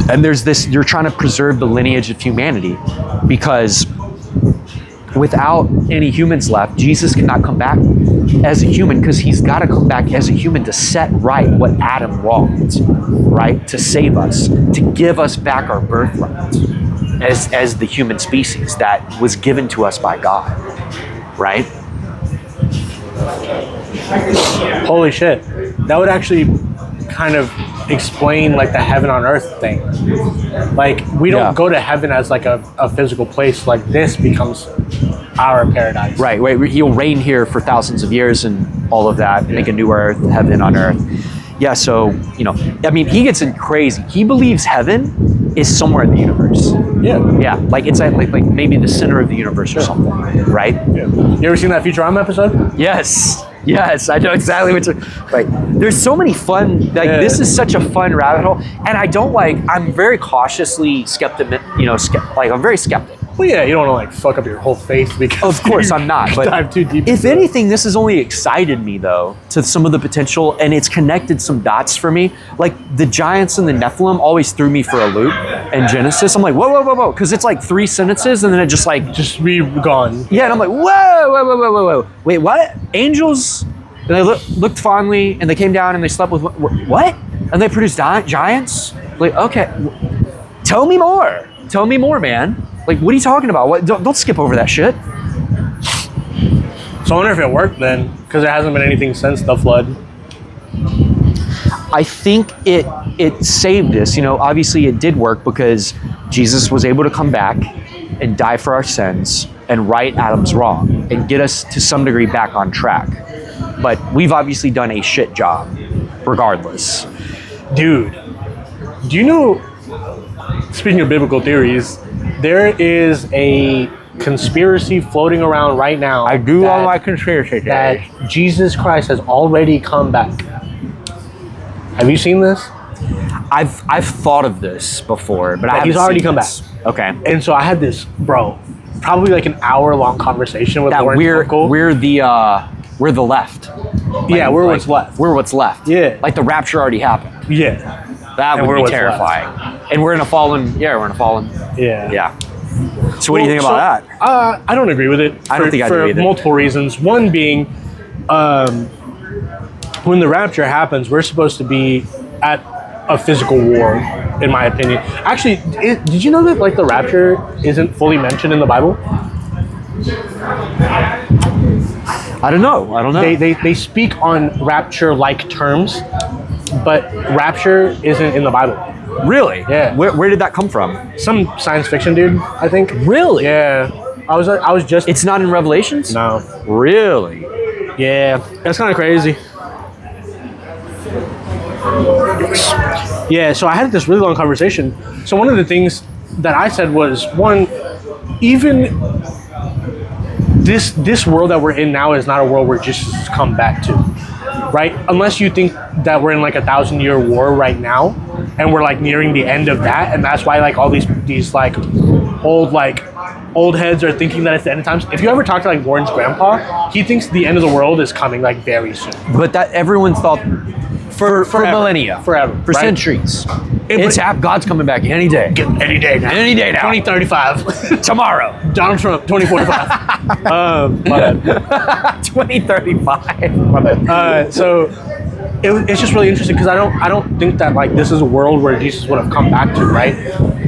[SPEAKER 1] and there's this, you're trying to preserve the lineage of humanity, because without any humans left, Jesus cannot come back as a human, because he's got to come back as a human to set right what Adam wronged, right? To save us, to give us back our birthright as the human species that was given to us by God, right?
[SPEAKER 2] Holy shit. That would actually kind of explain like the heaven on earth thing. Like, we don't go to heaven as like a physical place. Like, this becomes our paradise.
[SPEAKER 1] Right, he'll reign here for thousands of years and all of that, make a new earth, heaven on earth. Yeah, so, I mean, he gets in crazy. He believes heaven is somewhere in the universe.
[SPEAKER 2] Yeah.
[SPEAKER 1] Yeah, like it's like maybe the center of the universe or something, right?
[SPEAKER 2] Yeah. You ever seen that Futurama episode?
[SPEAKER 1] Yes, I know exactly what you're, like, there's so many fun, like, this is such a fun rabbit hole, and I'm very cautiously skeptic, I'm very skeptic.
[SPEAKER 2] Well, yeah, you don't want to like fuck up your whole faith because
[SPEAKER 1] Of course I'm not, but
[SPEAKER 2] dive too deep.
[SPEAKER 1] If anything, this has only excited me, though, to some of the potential, and it's connected some dots for me. Like, the giants and the Nephilim always threw me for a loop in Genesis. I'm like, whoa, because it's like 3 sentences, and then it just
[SPEAKER 2] be gone.
[SPEAKER 1] Yeah, and I'm like, whoa. Wait, what? Angels? And they looked fondly, and they came down, and they slept with what? And they produced giants? Like, okay, tell me more, man. Like, what are you talking about? What? Don't skip over that shit.
[SPEAKER 2] So I wonder if it worked then, because there hasn't been anything since the flood.
[SPEAKER 1] I think it saved us. Obviously it did work, because Jesus was able to come back and die for our sins and right Adam's wrong and get us to some degree back on track. But we've obviously done a shit job regardless.
[SPEAKER 2] Dude, do you know, speaking of biblical theories, there is a conspiracy floating around right now.
[SPEAKER 1] I do all my conspiracy
[SPEAKER 2] that
[SPEAKER 1] theories.
[SPEAKER 2] Jesus Christ has already come back. Have you seen this?
[SPEAKER 1] I've thought of this before, but
[SPEAKER 2] He's already come back.
[SPEAKER 1] Okay.
[SPEAKER 2] And so I had this, probably like an hour-long conversation with Lauren's uncle.
[SPEAKER 1] We're the left.
[SPEAKER 2] Yeah, we're what's left.
[SPEAKER 1] We're what's left.
[SPEAKER 2] Yeah.
[SPEAKER 1] Like, the rapture already happened.
[SPEAKER 2] Yeah.
[SPEAKER 1] That
[SPEAKER 2] And
[SPEAKER 1] would
[SPEAKER 2] we're
[SPEAKER 1] be
[SPEAKER 2] what's
[SPEAKER 1] terrifying. And we're in a fallen.
[SPEAKER 2] Yeah.
[SPEAKER 1] Yeah. So what do you think about that?
[SPEAKER 2] I don't agree with it.
[SPEAKER 1] I don't think I do either.
[SPEAKER 2] For multiple reasons. One being, when the rapture happens, we're supposed to be at a physical war, in my opinion. Actually, did you know that like the rapture isn't fully mentioned in the Bible?
[SPEAKER 1] I don't know.
[SPEAKER 2] They speak on rapture-like terms, but rapture isn't in the Bible.
[SPEAKER 1] Really?
[SPEAKER 2] Yeah.
[SPEAKER 1] Where did that come from?
[SPEAKER 2] Some science fiction dude, I think.
[SPEAKER 1] Really?
[SPEAKER 2] Yeah. I was just.
[SPEAKER 1] It's not in Revelations?
[SPEAKER 2] No.
[SPEAKER 1] Really?
[SPEAKER 2] Yeah. That's kind of crazy. Yeah. So I had this really long conversation. So one of the things that I said was, one, even this world that we're in now is not a world where Jesus has come back to, right? Unless you think that we're in like 1,000-year war right now, and we're like nearing the end of that, and that's why like all these like old heads are thinking that it's the end of times. If you ever talk to like Warren's grandpa, he thinks the end of the world is coming like very soon.
[SPEAKER 1] But that everyone thought for millennia,
[SPEAKER 2] forever,
[SPEAKER 1] for
[SPEAKER 2] right?
[SPEAKER 1] Centuries. God's coming back any day.
[SPEAKER 2] Any day now.
[SPEAKER 1] Any day now.
[SPEAKER 2] 2035.
[SPEAKER 1] Tomorrow.
[SPEAKER 2] Donald Trump, 2045. My bad.
[SPEAKER 1] 2035.
[SPEAKER 2] My bad. So it's just really interesting because I don't think that like this is a world where Jesus would have come back to, right?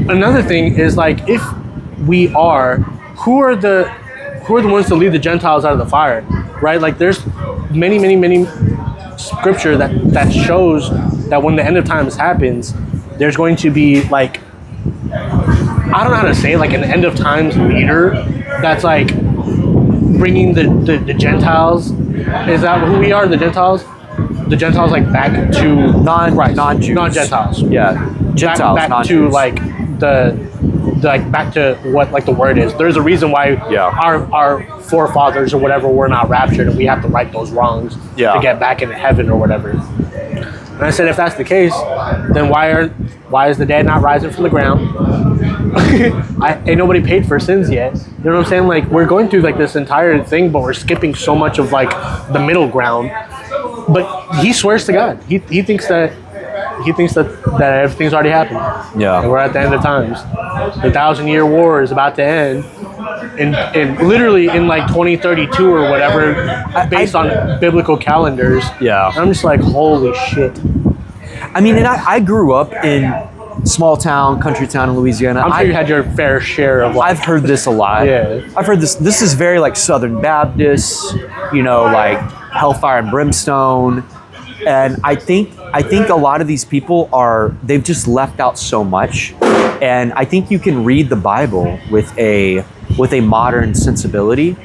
[SPEAKER 2] Another thing is like if we are, who are the ones to lead the Gentiles out of the fire, right? Like there's many scripture that shows that when the end of times happens, there's going to be like, I don't know how to say it, like an end of times leader that's like bringing the Gentiles Is that who we are, the Gentiles? The Gentiles like back to
[SPEAKER 1] non-Jews,
[SPEAKER 2] non-Gentiles.
[SPEAKER 1] Yeah, Gentiles,
[SPEAKER 2] back to
[SPEAKER 1] non-Jews.
[SPEAKER 2] like like back to what like the word is. There's a reason why our forefathers or whatever were not raptured, and we have to right those wrongs to get back into heaven or whatever. And I said, if that's the case, then why is the dead not rising from the ground? Ain't nobody paid for sins yet. You know what I'm saying? Like, we're going through like this entire thing, but we're skipping so much of like the middle ground. But he swears to God. He thinks that everything's already happened.
[SPEAKER 1] Yeah.
[SPEAKER 2] And we're at the end of times. The 1,000-year war is about to end. And literally in like 2032 or whatever, based on biblical calendars.
[SPEAKER 1] Yeah.
[SPEAKER 2] I'm just like, holy shit.
[SPEAKER 1] I mean, and I grew up in small town, country town in Louisiana.
[SPEAKER 2] I'm sure you had your fair share of like...
[SPEAKER 1] I've heard this a lot.
[SPEAKER 2] Yeah.
[SPEAKER 1] I've heard this. This is very like Southern Baptist, you know, like hellfire and brimstone. And I think a lot of these people they've just left out so much. And I think you can read the Bible with a modern sensibility,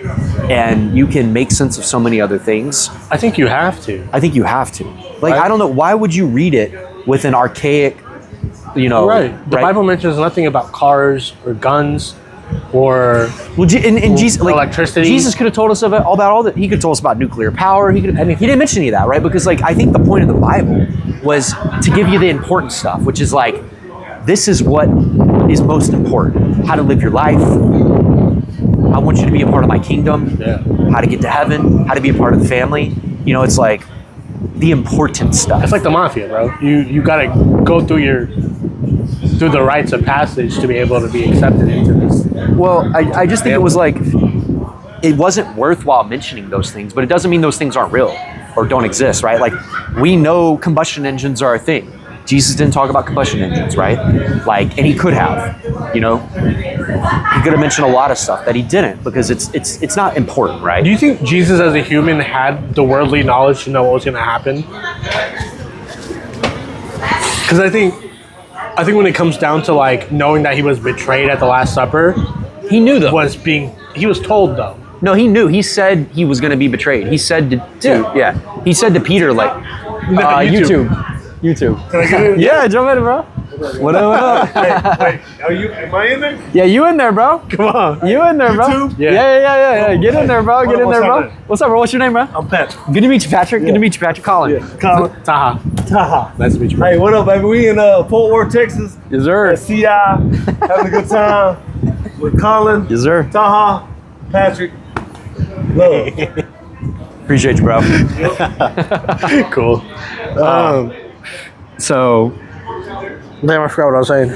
[SPEAKER 1] and you can make sense of so many other things.
[SPEAKER 2] I think you have to.
[SPEAKER 1] I think you have to. Like,
[SPEAKER 2] Right.
[SPEAKER 1] I don't know, why would you read it with an archaic, you know...
[SPEAKER 2] Right. The Bible mentions nothing about cars or guns or...
[SPEAKER 1] Well, and Jesus, like,
[SPEAKER 2] electricity.
[SPEAKER 1] Jesus could have told us all that. He could have told us about nuclear power. He didn't mention any of that, right? Because, like, I think the point of the Bible was to give you the important stuff, which is like, this is what is most important. How to live your life. I want you to be a part of my kingdom.
[SPEAKER 2] Yeah.
[SPEAKER 1] How to get to heaven. How to be a part of the family. You know, it's like the important stuff.
[SPEAKER 2] It's like the mafia, bro. You gotta go through the rites of passage to be able to be accepted into this.
[SPEAKER 1] Well, I just think it was like, it wasn't worthwhile mentioning those things, but it doesn't mean those things aren't real or don't exist, right? Like, we know combustion engines are a thing. Jesus didn't talk about combustion engines, right? Like, and he could have, you know? He could have mentioned a lot of stuff that he didn't, because it's not important, right?
[SPEAKER 2] Do you think Jesus as a human had the worldly knowledge to know what was gonna happen? Because I think when it comes down to like knowing that he was betrayed at the Last Supper,
[SPEAKER 1] He knew though.
[SPEAKER 2] He was told though.
[SPEAKER 1] No, he knew. He said he was going to be betrayed. He said he said to Peter, like, YouTube.
[SPEAKER 2] Can I get in?
[SPEAKER 1] Yeah, jump in, bro. What up?
[SPEAKER 3] Wait, am I in there?
[SPEAKER 1] Yeah, you in there, bro.
[SPEAKER 2] Come on.
[SPEAKER 1] You in there, bro.
[SPEAKER 3] YouTube?
[SPEAKER 1] Yeah. Get in there, bro. Get in there, bro.
[SPEAKER 3] happening?
[SPEAKER 1] What's up, bro? What's your name, bro?
[SPEAKER 3] I'm Patrick.
[SPEAKER 1] Good to meet you, Patrick. Good to meet you, Patrick. Colin.
[SPEAKER 3] Colin.
[SPEAKER 2] Taha.
[SPEAKER 3] Taha.
[SPEAKER 2] Nice to meet you, bro.
[SPEAKER 3] Hey, what up, baby? We in Fort Worth, Texas.
[SPEAKER 1] Yes, sir.
[SPEAKER 3] At CI, having a good time with Colin,
[SPEAKER 1] Yes, sir.
[SPEAKER 3] Taha, Patrick. Love.
[SPEAKER 1] Appreciate you, bro.
[SPEAKER 2] Cool.
[SPEAKER 1] So,
[SPEAKER 2] Damn, I forgot what I was saying.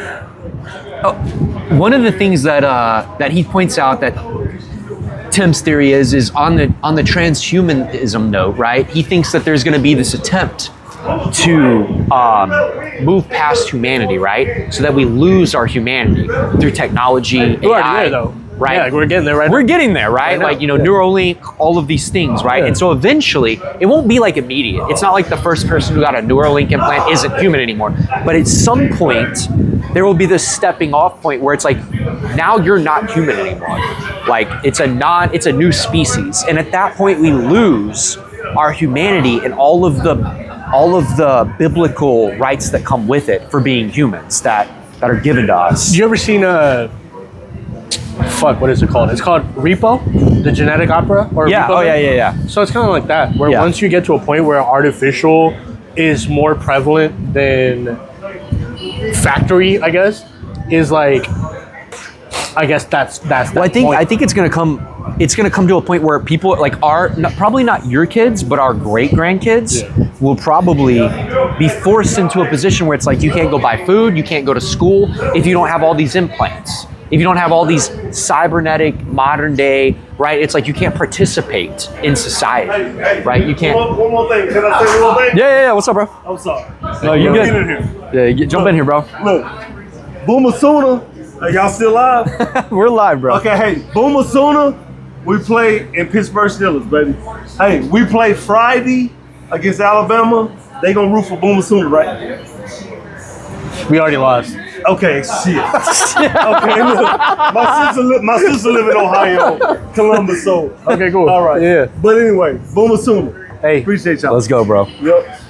[SPEAKER 1] one of the things that he points out that Tim's theory is on the transhumanism note, right? He thinks that there's going to be this attempt to move past humanity, right? So that we lose our humanity through technology,
[SPEAKER 2] We're
[SPEAKER 1] AI,
[SPEAKER 2] already there, though.
[SPEAKER 1] right?
[SPEAKER 2] Yeah, we're getting there right
[SPEAKER 1] We're
[SPEAKER 2] now.
[SPEAKER 1] getting there, right?
[SPEAKER 2] Right now,
[SPEAKER 1] Like, you know,
[SPEAKER 2] yeah.
[SPEAKER 1] Neuralink, all of these things, right?
[SPEAKER 2] Yeah.
[SPEAKER 1] And so eventually, it won't be like immediate. It's not like the first person who got a Neuralink implant isn't human anymore. But at some point, there will be this stepping off point where it's like, now you're not human anymore. Like, it's a new species. And at that point, we lose our humanity and all of the biblical rights that come with it for being humans that are given to us.
[SPEAKER 2] You ever seen what is it called? It's called Repo, the genetic opera? Or
[SPEAKER 1] Yeah,
[SPEAKER 2] Repo
[SPEAKER 1] yeah.
[SPEAKER 2] So it's kind of like that, where
[SPEAKER 1] Yeah.
[SPEAKER 2] once you get to a point where artificial is more prevalent than factory, I guess, is like, I guess that's that
[SPEAKER 1] Well,
[SPEAKER 2] point.
[SPEAKER 1] I think it's gonna come to a point where people like probably not your kids, but our great grandkids will probably be forced into a position where it's like, you can't go buy food, you can't go to school if you don't have all these implants. If you don't have all these cybernetic, modern day, right? It's like you can't participate in society, right? You can't.
[SPEAKER 3] One more thing. Can I say one more thing?
[SPEAKER 1] Yeah. What's up, bro?
[SPEAKER 3] I'm sorry.
[SPEAKER 1] No, you
[SPEAKER 3] Get
[SPEAKER 1] good?
[SPEAKER 3] in here.
[SPEAKER 1] Yeah, jump in here, bro.
[SPEAKER 3] Look, Boomer Sooner. Are y'all still live?
[SPEAKER 1] We're live, bro.
[SPEAKER 3] Okay, hey, Boomer Sooner. We play in Pittsburgh Steelers, baby. Hey, we play Friday against Alabama. They gonna root for Boomer Sooner, right?
[SPEAKER 2] We already lost.
[SPEAKER 3] Okay, shit. Okay, look. My sister live in Ohio, Columbus, so.
[SPEAKER 2] Okay, cool.
[SPEAKER 3] All right.
[SPEAKER 2] Yeah.
[SPEAKER 3] But anyway, Boomer Sooner.
[SPEAKER 2] Hey,
[SPEAKER 3] Appreciate y'all.
[SPEAKER 1] Let's go, bro.
[SPEAKER 3] Yep.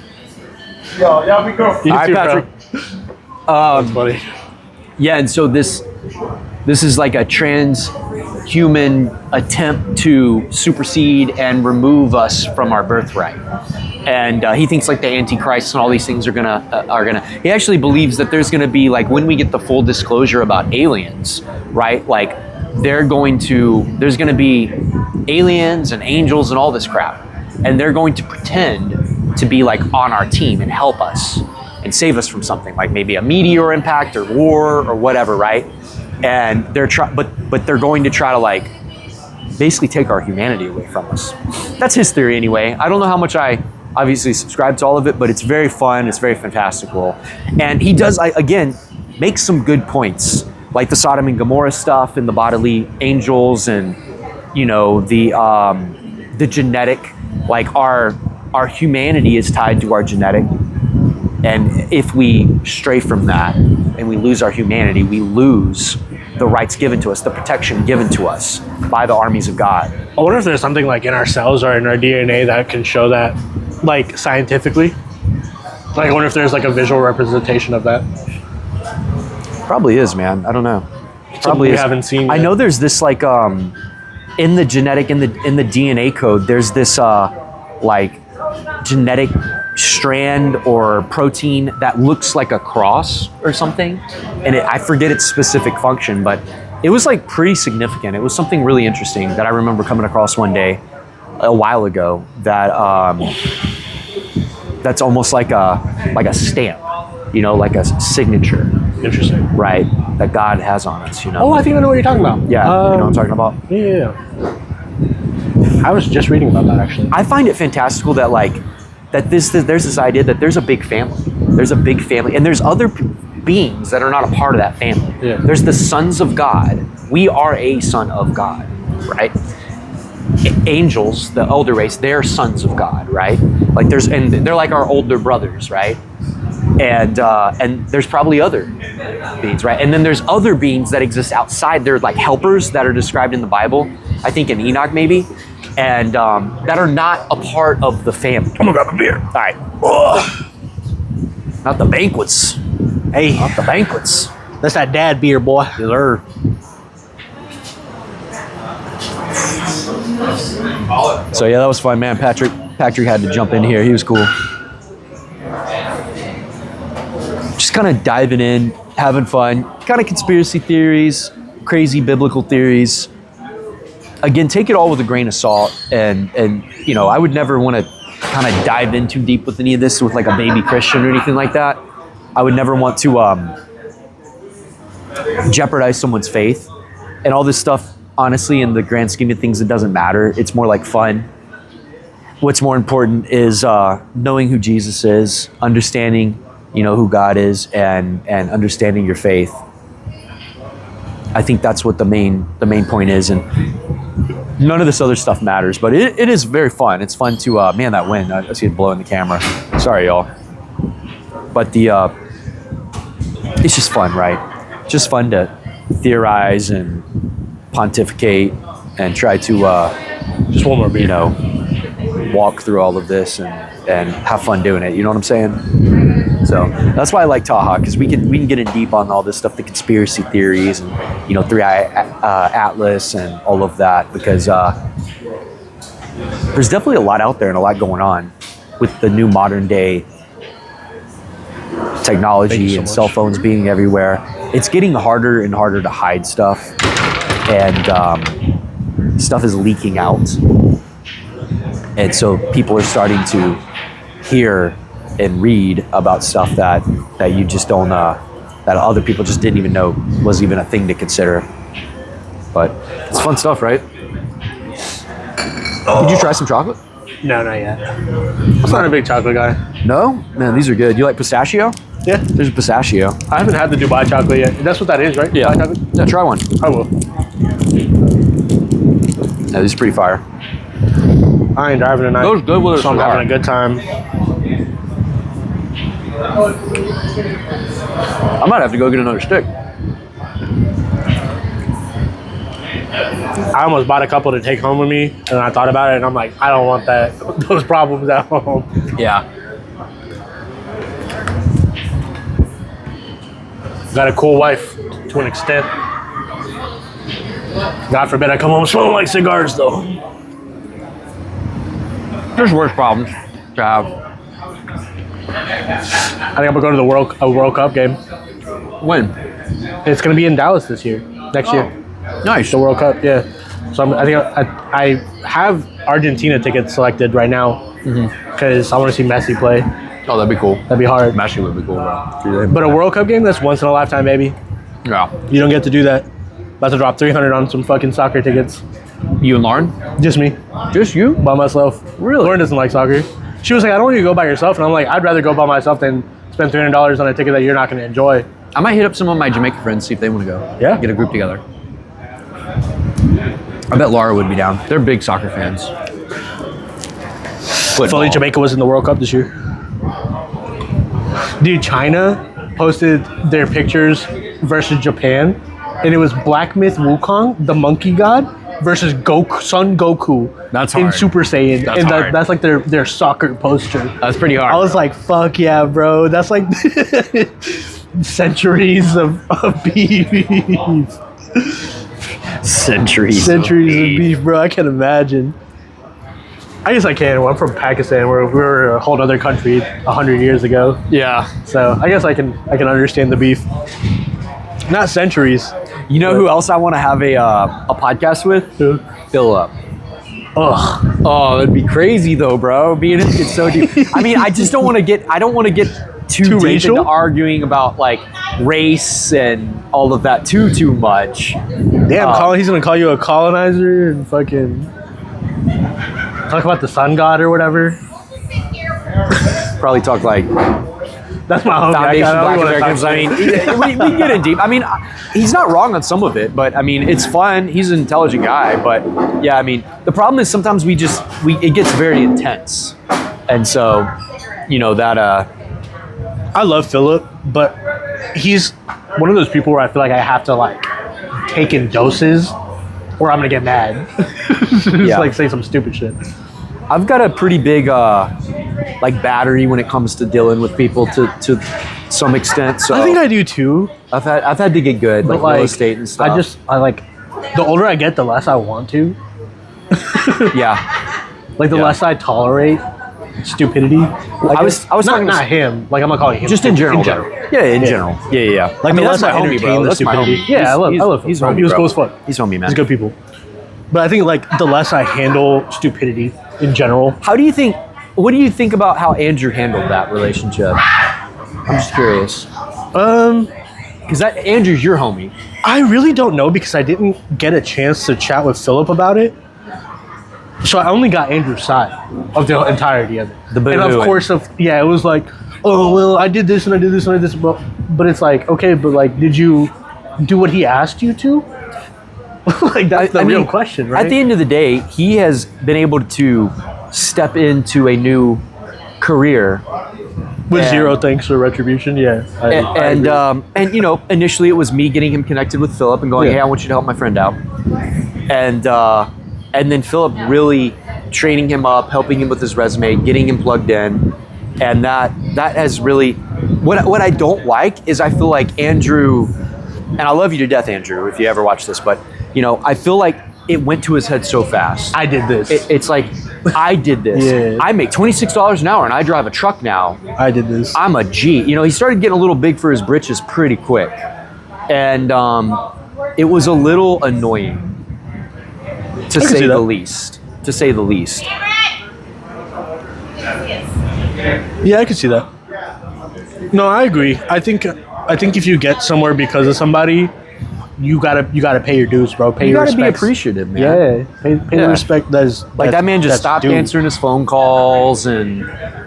[SPEAKER 3] Y'all be careful.
[SPEAKER 2] You
[SPEAKER 1] All right,
[SPEAKER 2] too,
[SPEAKER 1] Patrick.
[SPEAKER 2] That's funny.
[SPEAKER 1] Yeah, and so this is like a transhuman attempt to supersede and remove us from our birthright. And he thinks like the Antichrist and all these things are gonna. He actually believes that there's gonna be like when we get the full disclosure about aliens, right? Like there's gonna be aliens and angels and all this crap, and they're going to pretend to be like on our team and help us and save us from something like maybe a meteor impact or war or whatever, right? And but they're going to try to like basically take our humanity away from us. That's his theory anyway. I don't know how much I obviously subscribe to all of it, but it's very fun, it's very fantastical. And he does, again, make some good points, like the Sodom and Gomorrah stuff and the bodily angels and, you know, the genetic, like our humanity is tied to our genetic. And if we stray from that and we lose our humanity, we lose the rights given to us, the protection given to us by the armies of God.
[SPEAKER 2] I wonder if there's something like in our cells or in our DNA that can show that, like scientifically. Like I wonder if there's like a visual representation of that.
[SPEAKER 1] Probably is, man. I don't know.
[SPEAKER 2] Probably we haven't seen.
[SPEAKER 1] I know there's this like in the genetic in the DNA code. There's this like genetic strand or protein that looks like a cross or something, and I forget its specific function, but it was like pretty significant. It was something really interesting that I remember coming across one day a while ago. That that's almost like a stamp, you know, like a signature.
[SPEAKER 2] Interesting,
[SPEAKER 1] right? That God has on us, you know.
[SPEAKER 2] Oh, I think I know what you're talking about.
[SPEAKER 1] Yeah, you know what I'm talking about.
[SPEAKER 2] Yeah. I was just reading about that actually.
[SPEAKER 1] I find it fantastical that there's this idea that there's a big family. There's a big family, and there's other beings that are not a part of that family.
[SPEAKER 2] Yeah.
[SPEAKER 1] There's the sons of God. We are a son of God, right? Angels, the elder race, they're sons of God, right? Like and they're like our older brothers, right? And there's probably other beings, right? And then there's other beings that exist outside. They're like helpers that are described in the Bible. I think in Enoch maybe. And that are not a part of the family. I'm gonna grab a beer. All right. Ugh. Not the banquets. Hey, not the banquets.
[SPEAKER 2] That's that dad beer, boy.
[SPEAKER 1] Sure. So yeah, that was fun, man. Patrick had to jump in here. He was cool. Just kind of diving in, having fun. Kind of conspiracy theories, crazy biblical theories. Again, take it all with a grain of salt, and you know, I would never want to kind of dive in too deep with any of this with like a baby Christian or anything like that. I would never want to jeopardize someone's faith, and all this stuff. Honestly, in the grand scheme of things, it doesn't matter. It's more like fun. What's more important is knowing who Jesus is, understanding, you know, who God is, and understanding your faith. I think that's what the main point is, and none of this other stuff matters, but it is very fun. It's fun to, man, that wind, I see it blowing the camera. Sorry, y'all. But it's just fun, right? Just fun to theorize and pontificate and try to,
[SPEAKER 2] just one more beer.
[SPEAKER 1] You know, walk through all of this and have fun doing it. You know what I'm saying? So that's why I like Taha, because we can get in deep on all this stuff, the conspiracy theories and, you know, 3i Atlas and all of that, because there's definitely a lot out there and a lot going on with the new modern day technology and cell phones being everywhere. It's getting harder and harder to hide stuff, and stuff is leaking out. And so people are starting to hear and read about stuff that you just don't, that other people just didn't even know was even a thing to consider. But it's fun stuff, right? Did you try some chocolate?
[SPEAKER 2] No, not yet. I'm not a big chocolate guy.
[SPEAKER 1] No? Man, these are good. You like pistachio?
[SPEAKER 2] Yeah.
[SPEAKER 1] There's pistachio.
[SPEAKER 2] I haven't had the Dubai chocolate yet. That's what that is, right?
[SPEAKER 1] Yeah.
[SPEAKER 2] Dubai chocolate?
[SPEAKER 1] Yeah, try one.
[SPEAKER 2] I will.
[SPEAKER 1] Yeah, this is pretty fire.
[SPEAKER 2] I ain't driving tonight.
[SPEAKER 1] Those good with
[SPEAKER 2] so I'm having a good time.
[SPEAKER 1] I might have to go get another stick.
[SPEAKER 2] I almost bought a couple to take home with me, and I thought about it, and I'm like, I don't want those problems at home.
[SPEAKER 1] Yeah.
[SPEAKER 2] Got a cool wife to an extent. God forbid I come home smelling like cigars, though.
[SPEAKER 1] There's worse problems to have.
[SPEAKER 2] I think I'm gonna go to the World Cup game.
[SPEAKER 1] When?
[SPEAKER 2] It's gonna be in Dallas this year, next year.
[SPEAKER 1] Nice.
[SPEAKER 2] The World Cup, yeah. So I think I have Argentina tickets selected right now because I want to see Messi play.
[SPEAKER 1] Oh, that'd be cool.
[SPEAKER 2] That'd be hard.
[SPEAKER 1] Messi would be cool, bro.
[SPEAKER 2] But a World Cup game, that's once in a lifetime, baby.
[SPEAKER 1] Yeah.
[SPEAKER 2] You don't get to do that. About to drop $300 on some fucking soccer tickets.
[SPEAKER 1] You and Lauren?
[SPEAKER 2] Just me,
[SPEAKER 1] Just you?
[SPEAKER 2] by myself.
[SPEAKER 1] Really?
[SPEAKER 2] Lauren doesn't like soccer. She was like, I don't want you to go by yourself, and I'm like, I'd rather go by myself than spend $300 on a ticket that you're not going to enjoy.
[SPEAKER 1] I might hit up some of my Jamaican friends, see if they want to go.
[SPEAKER 2] Yeah.
[SPEAKER 1] Get a group together. I bet Laura would be down. They're big soccer fans.
[SPEAKER 2] If only Jamaica was in the World Cup this year. Dude, China posted their pictures versus Japan, and it was Black Myth Wukong, the monkey god, versus Son Goku
[SPEAKER 1] That's
[SPEAKER 2] in
[SPEAKER 1] hard.
[SPEAKER 2] Super Saiyan.
[SPEAKER 1] That's
[SPEAKER 2] and
[SPEAKER 1] hard.
[SPEAKER 2] that's like their soccer poster.
[SPEAKER 1] That's pretty hard.
[SPEAKER 2] I was like, fuck yeah, bro. That's like centuries of beef.
[SPEAKER 1] Centuries.
[SPEAKER 2] Centuries of beef, bro. I can imagine. I guess I can. Well, I'm from Pakistan, where we were a whole other country 100 years ago.
[SPEAKER 1] Yeah.
[SPEAKER 2] So I guess I can understand the beef. Not centuries.
[SPEAKER 1] You know who else I want to have a podcast with?
[SPEAKER 2] Who?
[SPEAKER 1] Philip.
[SPEAKER 2] Ugh.
[SPEAKER 1] Oh, that'd be crazy though, bro. Being it's so deep. I mean, I just don't want to get. I don't want to get too deep
[SPEAKER 2] racial?
[SPEAKER 1] into arguing about like race and all of that too much.
[SPEAKER 2] Damn, he's gonna call you a colonizer and fucking talk about the sun god or whatever.
[SPEAKER 1] Probably talk like
[SPEAKER 2] That's my homie.
[SPEAKER 1] Foundation
[SPEAKER 2] I
[SPEAKER 1] Black
[SPEAKER 2] don't wanna
[SPEAKER 1] Americans.
[SPEAKER 2] talk
[SPEAKER 1] I mean, we get in deep. I mean, he's not wrong on some of it, but I mean, it's fun. He's an intelligent guy, but yeah, I mean, the problem is sometimes it gets very intense, and so, you know that.
[SPEAKER 2] I love Philip, but he's one of those people where I feel like I have to like take in doses, or I'm gonna get mad. Just like say some stupid shit.
[SPEAKER 1] I've got a pretty big like battery when it comes to dealing with people to some extent. So
[SPEAKER 2] I think I do too.
[SPEAKER 1] I've had to get good, like real estate and stuff.
[SPEAKER 2] I like the older I get, the less I want to.
[SPEAKER 1] Yeah.
[SPEAKER 2] Like the
[SPEAKER 1] Yeah.
[SPEAKER 2] less I tolerate stupidity. Like,
[SPEAKER 1] I was
[SPEAKER 2] not,
[SPEAKER 1] talking
[SPEAKER 2] not him. Like I'm not calling him.
[SPEAKER 1] just in general.
[SPEAKER 2] In general.
[SPEAKER 1] though. Yeah, in general. Yeah.
[SPEAKER 2] Like
[SPEAKER 1] I mean,
[SPEAKER 2] the
[SPEAKER 1] that's
[SPEAKER 2] less
[SPEAKER 1] my
[SPEAKER 2] I
[SPEAKER 1] homie,
[SPEAKER 2] entertain
[SPEAKER 1] bro.
[SPEAKER 2] the
[SPEAKER 1] That's my
[SPEAKER 2] stupidity.
[SPEAKER 1] homie.
[SPEAKER 2] Yeah, I love him.
[SPEAKER 1] He's
[SPEAKER 2] Bro.
[SPEAKER 1] homie,
[SPEAKER 2] He was
[SPEAKER 1] bro.
[SPEAKER 2] cool as fuck.
[SPEAKER 1] He's homie, man.
[SPEAKER 2] He's good people. But I think like the less I handle stupidity in general.
[SPEAKER 1] What do you think about how Andrew handled that relationship? I'm just curious. Because Andrew's your homie.
[SPEAKER 2] I really don't know because I didn't get a chance to chat with Philip about it. So I only got Andrew's side of the entirety of it. And of course, it was like, oh, well, I did this and I did this and I did this. But it's like, okay, but like, did you do what he asked you to? Like, that's the real question, right?
[SPEAKER 1] At the end of the day, he has been able to step into a new career.
[SPEAKER 2] With zero thanks or retribution, yeah. I agree.
[SPEAKER 1] And you know, initially it was me getting him connected with Philip and going,
[SPEAKER 2] Yeah.
[SPEAKER 1] hey, I want you to help my friend out. And then Philip really training him up, helping him with his resume, getting him plugged in. And that has really, what I don't like is I feel like Andrew, and I love you to death, Andrew, if you ever watch this, but you know, I feel like it went to his head so fast.
[SPEAKER 2] I did this.
[SPEAKER 1] It's like, I did this.
[SPEAKER 2] Yeah.
[SPEAKER 1] I make $26 an hour and I drive a truck now.
[SPEAKER 2] I did this.
[SPEAKER 1] I'm a G. You know, he started getting a little big for his britches pretty quick. And it was a little annoying, to say the least. To say the least.
[SPEAKER 2] Yeah, I can see that. No, I agree. I think if you get somewhere because of somebody, you gotta pay your dues, bro. Pay
[SPEAKER 1] You
[SPEAKER 2] your
[SPEAKER 1] gotta be
[SPEAKER 2] respects.
[SPEAKER 1] appreciative, man.
[SPEAKER 2] Yeah, pay the respect.
[SPEAKER 1] Like that man just stopped answering his phone calls, and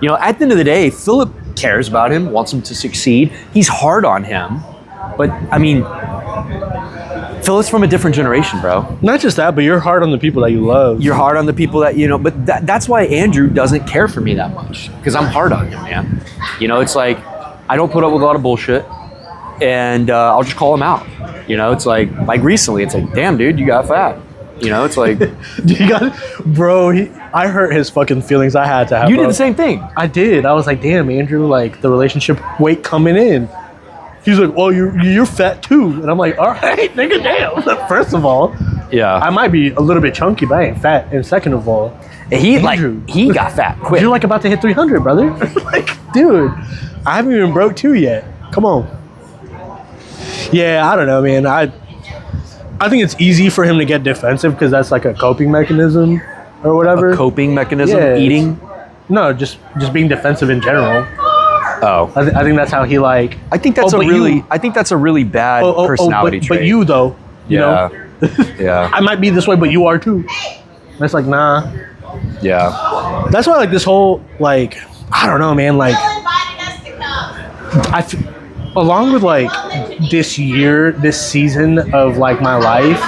[SPEAKER 1] you know, at the end of the day, Philip cares about him, wants him to succeed. He's hard on him, but I mean, Philip's from a different generation, bro.
[SPEAKER 2] Not just that, but you're hard on the people that you love.
[SPEAKER 1] You're hard on the people that you know, but that's why Andrew doesn't care for me that much, because I'm hard on him, man. You know, it's like I don't put up with a lot of bullshit, and I'll just call him out. You know, it's like recently, it's like, damn, dude, you got fat. You know, it's like,
[SPEAKER 2] You got, bro. I hurt his fucking feelings. I had to have.
[SPEAKER 1] you did the same thing.
[SPEAKER 2] I did. I was like, damn, Andrew, like the relationship weight coming in. He's like, well, you're fat too, and I'm like, all right, nigga, damn. First of all,
[SPEAKER 1] Yeah.
[SPEAKER 2] I might be a little bit chunky, but I ain't fat. And second of all, Andrew,
[SPEAKER 1] he got fat quick.
[SPEAKER 2] you're like about to hit 300, brother. Like, dude, I haven't even broke 2 yet. Come on. Yeah, I don't know, man. I think it's easy for him to get defensive because that's like a coping mechanism or whatever.
[SPEAKER 1] A coping mechanism,
[SPEAKER 2] Yeah,
[SPEAKER 1] eating.
[SPEAKER 2] No, just being defensive in general.
[SPEAKER 1] Oh,
[SPEAKER 2] I think that's how he like.
[SPEAKER 1] I think that's I think that's a really bad personality trait.
[SPEAKER 2] But you though, you know,
[SPEAKER 1] yeah,
[SPEAKER 2] I might be this way, but you are too. And it's like, nah.
[SPEAKER 1] yeah.
[SPEAKER 2] That's why like this whole like, I don't know, man. Like, along with like this season of like my life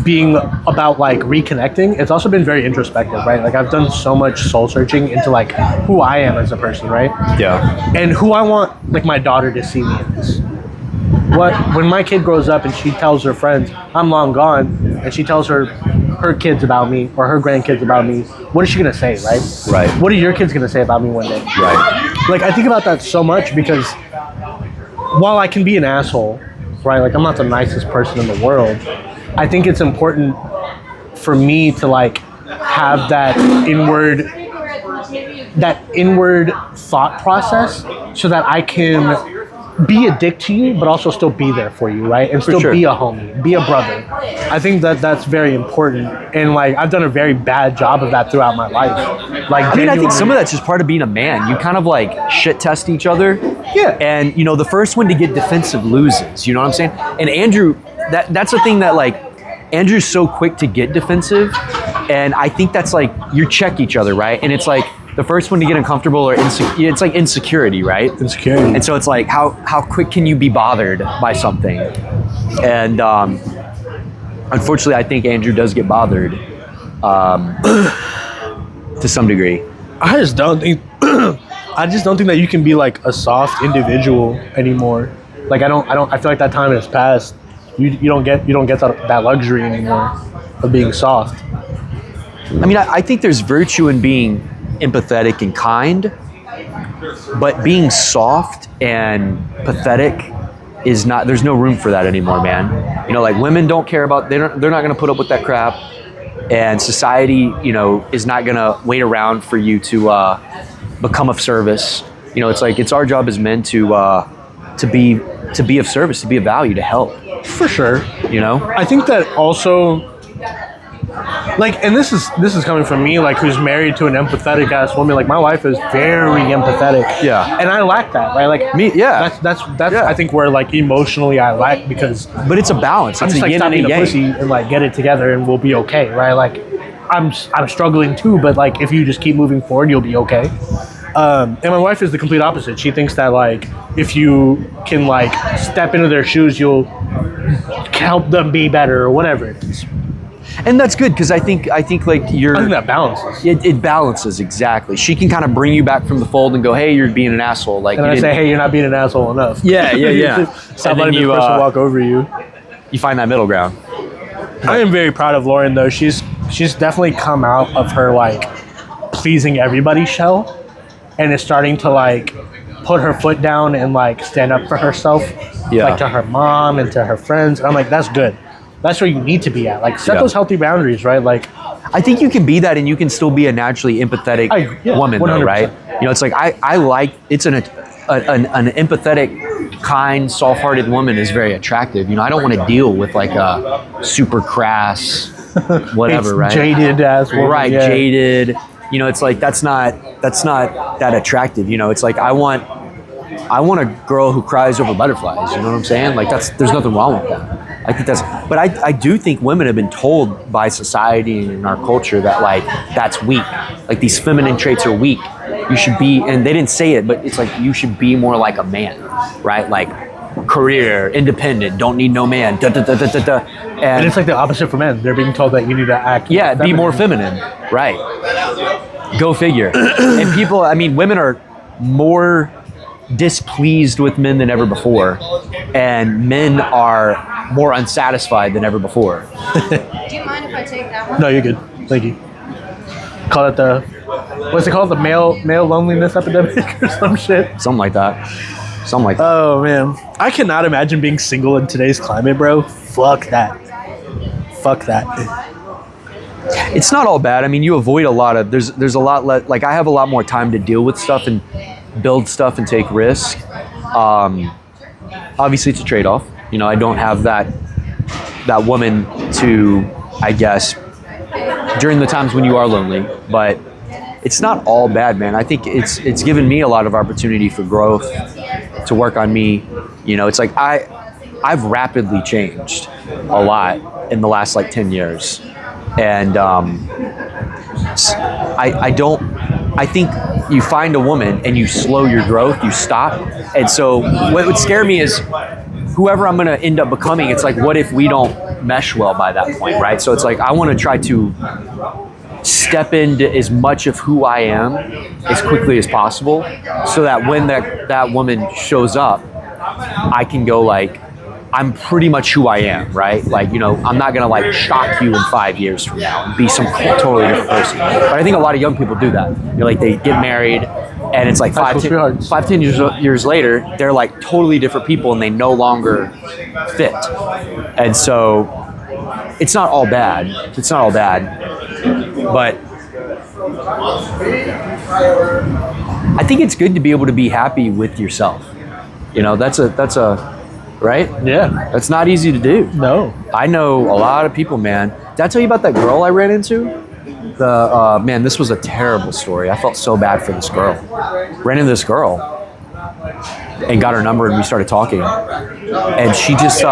[SPEAKER 2] being about like reconnecting, it's also been very introspective, right? Like I've done so much soul searching into like who I am as a person, right?
[SPEAKER 1] Yeah.
[SPEAKER 2] And who I want like my daughter to see me as. When my kid grows up and she tells her friends I'm long gone, and she tells her kids about me or her grandkids about me, what is she gonna say, right?
[SPEAKER 1] Right.
[SPEAKER 2] What are your kids gonna say about me one day?
[SPEAKER 1] Right.
[SPEAKER 2] Like I think about that so much because while I can be an asshole, right? Like I'm not the nicest person in the world. I think it's important for me to like have that inward thought process so that I can be a dick to you, but also still be there for you, right? And still be a homie, be a brother. I think that's very important. And like I've done a very bad job of that throughout my life. Like
[SPEAKER 1] I mean, I think some of that's just part of being a man. You kind of like shit test each other.
[SPEAKER 2] Yeah.
[SPEAKER 1] And you know, the first one to get defensive loses. You know what I'm saying? And Andrew, that's the thing that like Andrew's so quick to get defensive, and I think that's like you check each other, right? And it's like the first one to get uncomfortable or it's like insecurity, right?
[SPEAKER 2] Insecurity.
[SPEAKER 1] And so it's like how quick can you be bothered by something? And unfortunately, I think Andrew does get bothered to some degree.
[SPEAKER 2] I just don't think that you can be like a soft individual anymore. Like I feel like that time has passed. You don't get that luxury anymore of being soft.
[SPEAKER 1] I mean, I think there's virtue in being empathetic and kind, but being soft and pathetic is not. There's no room for that anymore, man. You know, like women don't care about. They're not going to put up with that crap, and society, you know, is not going to wait around for you to become of service. You know, it's like it's our job as men to be of service, to be of value, to help.
[SPEAKER 2] For sure.
[SPEAKER 1] You know?
[SPEAKER 2] I think that also, like, and this is coming from me, like, who's married to an empathetic ass woman. Like, my wife is very empathetic.
[SPEAKER 1] Yeah.
[SPEAKER 2] And I lack that, right? Like,
[SPEAKER 1] me, yeah.
[SPEAKER 2] That's
[SPEAKER 1] yeah.
[SPEAKER 2] I think where, like, emotionally I lack because.
[SPEAKER 1] But it's a balance.
[SPEAKER 2] I'm
[SPEAKER 1] It's
[SPEAKER 2] just
[SPEAKER 1] a
[SPEAKER 2] like,
[SPEAKER 1] yin
[SPEAKER 2] stop
[SPEAKER 1] and a
[SPEAKER 2] being a
[SPEAKER 1] yang.
[SPEAKER 2] pussy and, like, get it together and we'll be okay, right? Like, I'm struggling too, but, like, if you just keep moving forward, you'll be okay. And my wife is the complete opposite. She thinks that, like, if you can, like, step into their shoes, you'll help them be better or whatever it is.
[SPEAKER 1] And that's good because I think like you're.
[SPEAKER 2] I think that balances.
[SPEAKER 1] It balances, exactly. She can kind of bring you back from the fold and go, "Hey, you're being an asshole." Like,
[SPEAKER 2] and I say, "Hey, you're not being an asshole enough."
[SPEAKER 1] Yeah.
[SPEAKER 2] Stop letting this person walk over you.
[SPEAKER 1] You find that middle ground.
[SPEAKER 2] I am very proud of Lauren, though. She's definitely come out of her like pleasing everybody shell, and is starting to like put her foot down and like stand up for herself, like to her mom and to her friends. And I'm like, that's good. That's where you need to be at. Like, set those healthy boundaries, right? Like,
[SPEAKER 1] I think you can be that, and you can still be a naturally empathetic woman, 100%. Though, right? You know, it's like I like it's an empathetic, kind, soft-hearted woman is very attractive. You know, I don't want to deal with like a super crass, whatever, right?
[SPEAKER 2] Jaded ass woman,
[SPEAKER 1] right? Yeah. Jaded. You know, it's like that's not that attractive. You know, it's like I want a girl who cries over butterflies. You know what I'm saying? Like there's nothing wrong with that. I think but I do think women have been told by society and in our culture that like that's weak. Like these feminine traits are weak. You should be, and they didn't say it, but it's like you should be more like a man, right? Like career, independent, don't need no man. And
[SPEAKER 2] it's like the opposite for men. They're being told that you need to act.
[SPEAKER 1] Yeah, be more feminine, right? Go figure. And people, I mean, women are more displeased with men than ever before, and men are more unsatisfied than ever before.
[SPEAKER 4] Do you mind if I take that one?
[SPEAKER 2] No, you're good. Thank you. Call it the, what's it called? The male loneliness epidemic or some shit.
[SPEAKER 1] Something like that. Something like that.
[SPEAKER 2] Oh man, I cannot imagine being single in today's climate, bro. Fuck that. Fuck that.
[SPEAKER 1] It's not all bad. I mean, you avoid a lot of, there's a lot less, like I have a lot more time to deal with stuff and build stuff and take risks. Obviously it's a trade-off. You know, I don't have that woman to, I guess, during the times when you are lonely, but it's not all bad, man. I think it's given me a lot of opportunity for growth, to work on me. You know, it's like I've rapidly changed a lot in the last like 10 years. And I think you find a woman and you slow your growth, you stop. And so what would scare me is whoever I'm gonna end up becoming, it's like, what if we don't mesh well by that point, right? So it's like, I wanna try to step into as much of who I am as quickly as possible, so that when that woman shows up, I can go like, I'm pretty much who I am, right? Like, you know, I'm not gonna like shock you in 5 years from now and be some totally different person. But I think a lot of young people do that. You're like, they get married and it's like 10 years later, they're like totally different people and they no longer fit. And so it's not all bad. It's not all bad. But I think it's good to be able to be happy with yourself. You know, that's a right?
[SPEAKER 2] Yeah.
[SPEAKER 1] That's not easy to do.
[SPEAKER 2] No.
[SPEAKER 1] I know a lot of people, man. Did I tell you about that girl I ran into? Man, this was a terrible story. I felt so bad for this girl. Ran into this girl and got her number and we started talking. And she just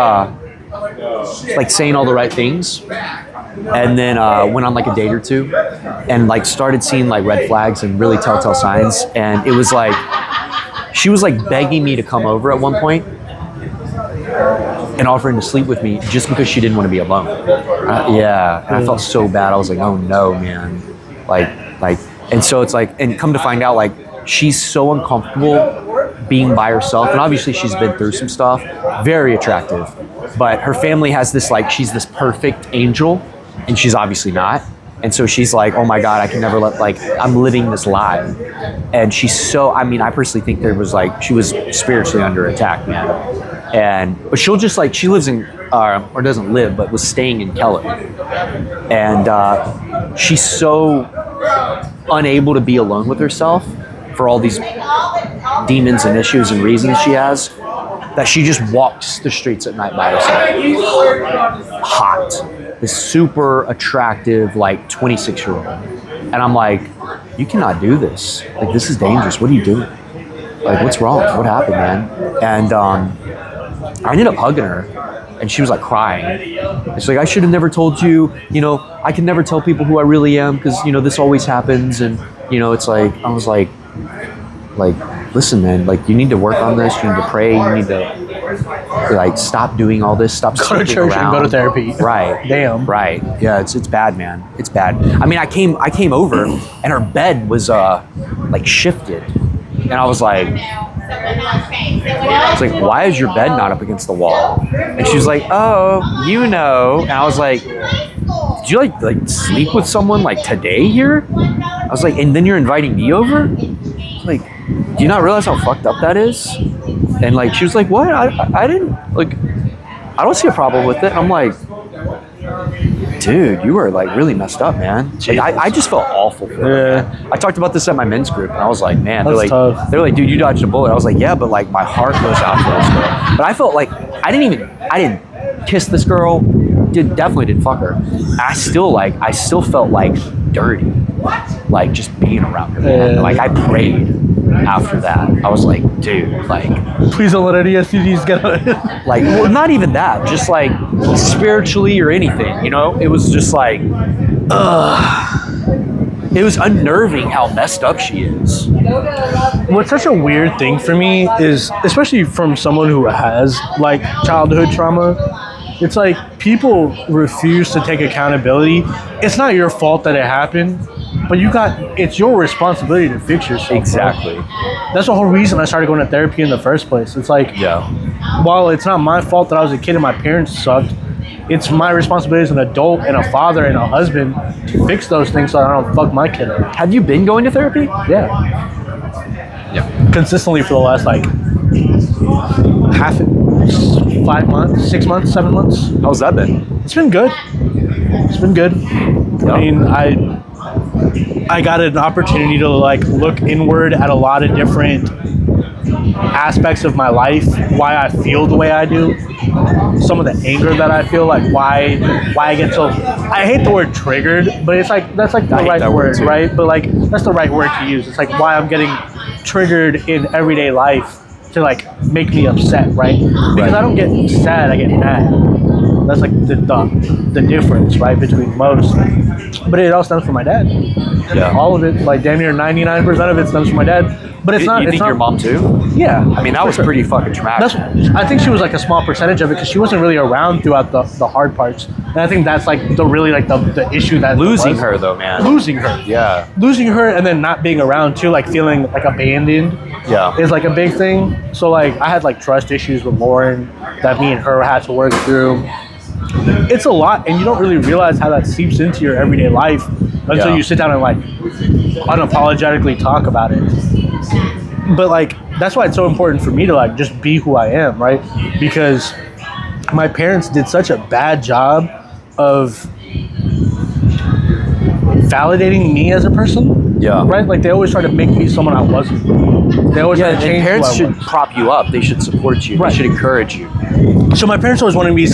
[SPEAKER 1] like saying all the right things. And then went on like a date or two and like started seeing like red flags and really telltale signs. And it was like, she was like begging me to come over at one point and offering to sleep with me just because she didn't want to be alone. Yeah, and I felt so bad. I was like, oh no, man. Like, and so it's like, and come to find out, like, she's so uncomfortable being by herself. And obviously she's been through some stuff, very attractive, but her family has this, like, she's this perfect angel and she's obviously not. And so she's like, oh my God, I can never let, like, I'm living this lie. And she's so, I mean, I personally think there was like, she was spiritually under attack, man. But she'll just like, she lives in, or doesn't live, but was staying in Keller. And she's so unable to be alone with herself for all these demons and issues and reasons she has, that she just walks the streets at night by herself. Hot. This super attractive, like 26-year-old. And I'm like, you cannot do this. Like, this is dangerous. What are you doing? Like, what's wrong? What happened, man? And I ended up hugging her and she was like crying. It's like, I should have never told you, you know, I can never tell people who I really am because, you know, this always happens. And, you know, it's like, I was like, listen, man, like, you need to work on this. You need to pray. You need to, like, stop doing all this. Stop
[SPEAKER 2] go to church
[SPEAKER 1] around.
[SPEAKER 2] And go to therapy.
[SPEAKER 1] Right.
[SPEAKER 2] Damn.
[SPEAKER 1] Right. Yeah, it's bad, man. It's bad. I mean, I came over and her bed was like shifted. And I was like, why is your bed not up against the wall? And she was like, oh, you know. And I was like, did you like sleep with someone like today here? I was like, and then you're inviting me over? Like, do you not realize how fucked up that is? And like, she was like, what? I didn't, like, I don't see a problem with it. I'm like, dude, you were like really messed up, man. Like, I just felt awful for her. Man. I talked about this at my men's group and I was like, man, they're like, dude, you dodged a bullet. I was like, yeah, but like my heart goes out for this girl. But I felt like I didn't kiss this girl. Definitely didn't fuck her. I still felt like dirty, like just being around her. Man. Like I prayed after that. I was like, dude, like,
[SPEAKER 2] please don't let any STDs get on.
[SPEAKER 1] Like, well, not even that, just like spiritually or anything, you know? It was just like, it was unnerving how messed up she is.
[SPEAKER 2] What's such a weird thing for me is, especially from someone who has like childhood trauma, it's like people refuse to take accountability. It's not your fault that it happened. But it's your responsibility to fix yourself. Bro.
[SPEAKER 1] Exactly.
[SPEAKER 2] That's the whole reason I started going to therapy in the first place. It's like, while it's not my fault that I was a kid and my parents sucked, it's my responsibility as an adult and a father and a husband to fix those things so I don't fuck my kid up.
[SPEAKER 1] Have you been going to therapy?
[SPEAKER 2] Yeah. Consistently for the last like 5 months, 6 months, 7 months.
[SPEAKER 1] How's that been?
[SPEAKER 2] It's been good. It's been good. I mean, I got an opportunity to like look inward at a lot of different aspects of my life, why I feel the way I do, some of the anger that I feel, like why I get so, I hate the word triggered, but it's like, that's like the right word, right? But like, that's the right word to use. It's like why I'm getting triggered in everyday life to like make me upset, right? Because I don't get sad, I get mad. That's like the difference, right, between most. But it all stems from my dad.
[SPEAKER 1] Yeah.
[SPEAKER 2] All of it, like damn near 99% of it stems from my dad. But it's not.
[SPEAKER 1] You think your mom too?
[SPEAKER 2] Yeah.
[SPEAKER 1] I mean, that was pretty fucking traumatic.
[SPEAKER 2] I think she was like a small percentage of it because she wasn't really around throughout the hard parts. And I think that's like the issue that
[SPEAKER 1] Losing her though, man.
[SPEAKER 2] Losing her.
[SPEAKER 1] Yeah.
[SPEAKER 2] Losing her and then not being around too, like feeling like abandoned.
[SPEAKER 1] Yeah.
[SPEAKER 2] Is like a big thing. So like I had like trust issues with Lauren that me and her had to work through. It's a lot, and you don't really realize how that seeps into your everyday life until you sit down and like unapologetically talk about it. But like that's why it's so important for me to like just be who I am, right? Because my parents did such a bad job of validating me as a person.
[SPEAKER 1] Yeah.
[SPEAKER 2] Right? Like they always try to make me someone I wasn't. They always try to change
[SPEAKER 1] and parents
[SPEAKER 2] who I
[SPEAKER 1] should
[SPEAKER 2] was.
[SPEAKER 1] prop you up. They should support you.
[SPEAKER 2] Right.
[SPEAKER 1] They should encourage you.
[SPEAKER 2] So my parents always wanted me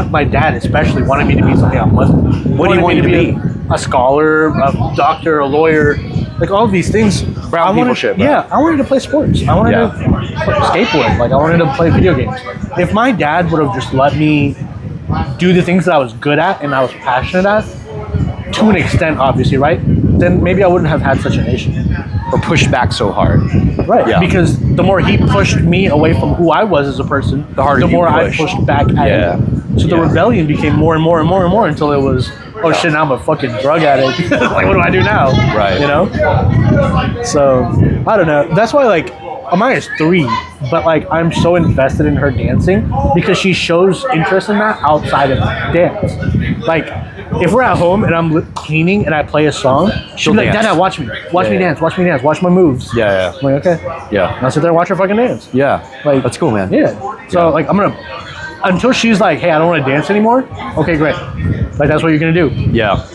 [SPEAKER 2] my dad especially wanted me to be something I wasn't.
[SPEAKER 1] What do you want you to be?
[SPEAKER 2] A scholar, a doctor, a lawyer, like all of these things.
[SPEAKER 1] Brown people shit, bro.
[SPEAKER 2] Yeah, I wanted to play sports. I wanted to skateboard. Like I wanted to play video games. If my dad would have just let me do the things that I was good at and I was passionate at, to an extent, obviously, right? Then maybe I wouldn't have had such an issue.
[SPEAKER 1] Or push back so hard.
[SPEAKER 2] Right.
[SPEAKER 1] Yeah.
[SPEAKER 2] Because the more he pushed me away from who I was as a person,
[SPEAKER 1] The harder
[SPEAKER 2] the
[SPEAKER 1] you
[SPEAKER 2] more I
[SPEAKER 1] pushed.
[SPEAKER 2] pushed back at him. So the rebellion became more and more and more and more until it was, oh shit, now I'm a fucking drug addict. Like, what do I do now?
[SPEAKER 1] Right.
[SPEAKER 2] You know? So, I don't know. That's why, like, Amaya's 3, but, like, I'm so invested in her dancing because she shows interest in that outside of dance. Like, if we're at home and I'm cleaning and I play a song, she'll be like,
[SPEAKER 1] dance.
[SPEAKER 2] Dad, watch me. Watch me dance. Watch me dance. Watch my moves.
[SPEAKER 1] Yeah,
[SPEAKER 2] I'm like, okay.
[SPEAKER 1] yeah.
[SPEAKER 2] And I'll sit there and watch her fucking dance.
[SPEAKER 1] Yeah.
[SPEAKER 2] Like,
[SPEAKER 1] That's cool, man.
[SPEAKER 2] Yeah. So, like, I'm going to... Until she's like, hey, I don't want to dance anymore. Okay, great. Like, that's what you're going to do.
[SPEAKER 1] Yeah.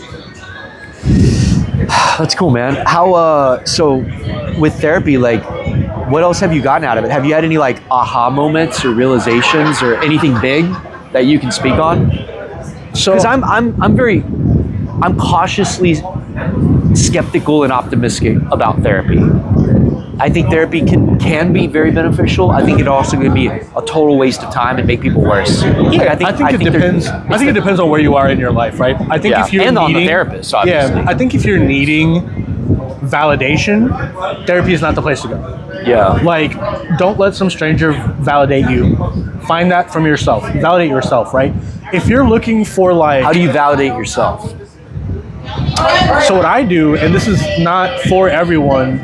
[SPEAKER 1] That's cool, man. How, so with therapy, like, what else have you gotten out of it? Have you had any, like, aha moments or realizations or anything big that you can speak on?
[SPEAKER 2] So,
[SPEAKER 1] Because I'm cautiously skeptical and optimistic about therapy. I think therapy can be very beneficial. I think it also can be a total waste of time and make people worse.
[SPEAKER 2] yeah, I think it depends. I think it depends on where you are in your life, right? I think if you're
[SPEAKER 1] and
[SPEAKER 2] needing,
[SPEAKER 1] on the therapist, obviously.
[SPEAKER 2] Yeah, I think if you're needing validation, therapy is not the place to go.
[SPEAKER 1] Yeah.
[SPEAKER 2] Like, don't let some stranger validate you. Find that from yourself. Validate yourself, right? If you're looking for like...
[SPEAKER 1] How do you validate yourself?
[SPEAKER 2] So what I do, and this is not for everyone,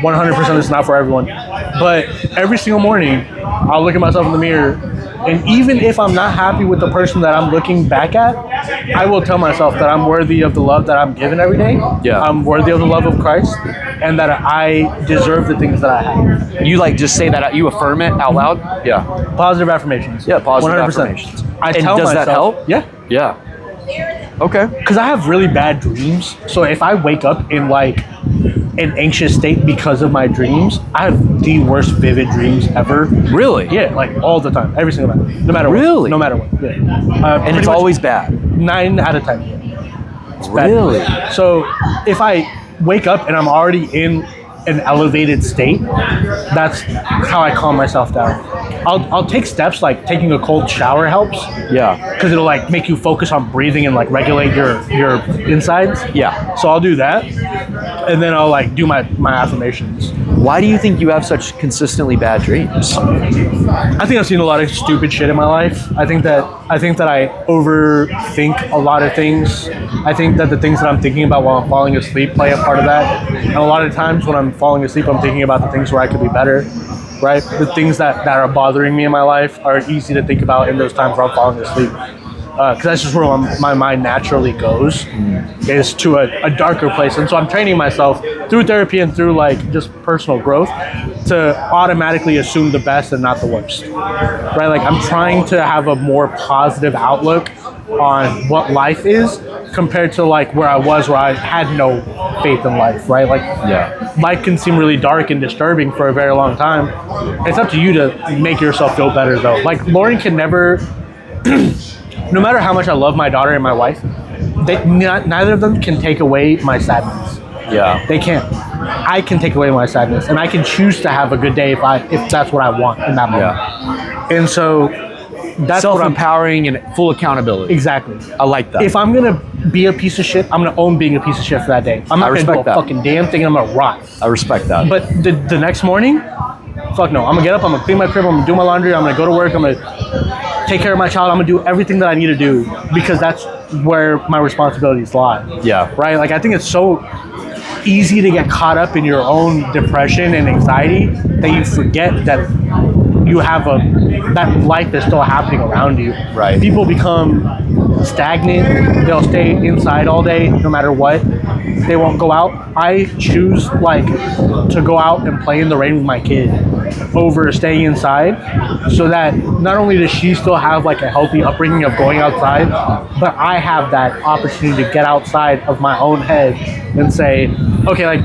[SPEAKER 2] 100% this is not for everyone, but every single morning, I'll look at myself in the mirror, and even if I'm not happy with the person that I'm looking back at, I will tell myself that I'm worthy of the love that I'm given every day.
[SPEAKER 1] Yeah.
[SPEAKER 2] I'm worthy of the love of Christ, and that I deserve the things that I have.
[SPEAKER 1] You like just say that, you affirm it out loud? Yeah.
[SPEAKER 2] Positive affirmations.
[SPEAKER 1] Yeah, positive
[SPEAKER 2] 100%.
[SPEAKER 1] affirmations.
[SPEAKER 2] I
[SPEAKER 1] And
[SPEAKER 2] tell
[SPEAKER 1] does that
[SPEAKER 2] myself,
[SPEAKER 1] help?
[SPEAKER 2] Yeah.
[SPEAKER 1] Yeah. Okay.
[SPEAKER 2] Because I have really bad dreams. So if I wake up in like an anxious state because of my dreams, I have the worst vivid dreams ever.
[SPEAKER 1] Really?
[SPEAKER 2] Yeah, like all the time, every single night, no matter what.
[SPEAKER 1] Really?
[SPEAKER 2] No matter what. Yeah.
[SPEAKER 1] And
[SPEAKER 2] Pretty
[SPEAKER 1] it's
[SPEAKER 2] much
[SPEAKER 1] always bad.
[SPEAKER 2] 9 out of 10. Yeah. It's bad.
[SPEAKER 1] Really?
[SPEAKER 2] So if I wake up and I'm already in an elevated state, that's how I calm myself down. I'll take steps like taking a cold shower helps.
[SPEAKER 1] Yeah.
[SPEAKER 2] Because it'll like make you focus on breathing and like regulate your insides.
[SPEAKER 1] Yeah.
[SPEAKER 2] So I'll do that. and then I'll like do my affirmations.
[SPEAKER 1] Why do you think you have such consistently bad dreams?
[SPEAKER 2] I think I've seen a lot of stupid shit in my life. I think that I overthink a lot of things. I think that the things that I'm thinking about while I'm falling asleep play a part of that. And a lot of times when I'm falling asleep, I'm thinking about the things where I could be better, right? The things that are bothering me in my life are easy to think about in those times where I'm falling asleep. Because that's just where my mind naturally goes, is to a darker place. And so I'm training myself through therapy and through like just personal growth to automatically assume the best and not the worst, right? Like I'm trying to have a more positive outlook on what life is compared to like where I was, where I had no faith in life, right? Like life can seem really dark and disturbing for a very long time. It's up to you to make yourself feel better though. Like Lauren can never... No matter how much I love my daughter and my wife, neither of them can take away my sadness.
[SPEAKER 1] Yeah.
[SPEAKER 2] They can't. I can take away my sadness, and I can choose to have a good day if that's what I want in that moment. Yeah. And so that's
[SPEAKER 1] self-empowering and full accountability.
[SPEAKER 2] Exactly.
[SPEAKER 1] I like that.
[SPEAKER 2] If I'm gonna be a piece of shit, I'm gonna own being a piece of shit for that day. I'm not gonna do a fucking damn thing. I'm gonna rot.
[SPEAKER 1] I respect that.
[SPEAKER 2] But the next morning, fuck no. I'm gonna get up. I'm gonna clean my crib. I'm gonna do my laundry. I'm gonna go to work. I'm gonna take care of my child. I'm gonna do everything that I need to do because that's where my responsibilities lie.
[SPEAKER 1] Yeah.
[SPEAKER 2] Right? Like I think it's so easy to get caught up in your own depression and anxiety that you forget that you have that life is still happening around you.
[SPEAKER 1] Right.
[SPEAKER 2] People become stagnant. They'll stay inside all day no matter what. They won't go out. I choose like to go out and play in the rain with my kid over staying inside, so that not only does she still have like a healthy upbringing of going outside, but I have that opportunity to get outside of my own head and say, okay, like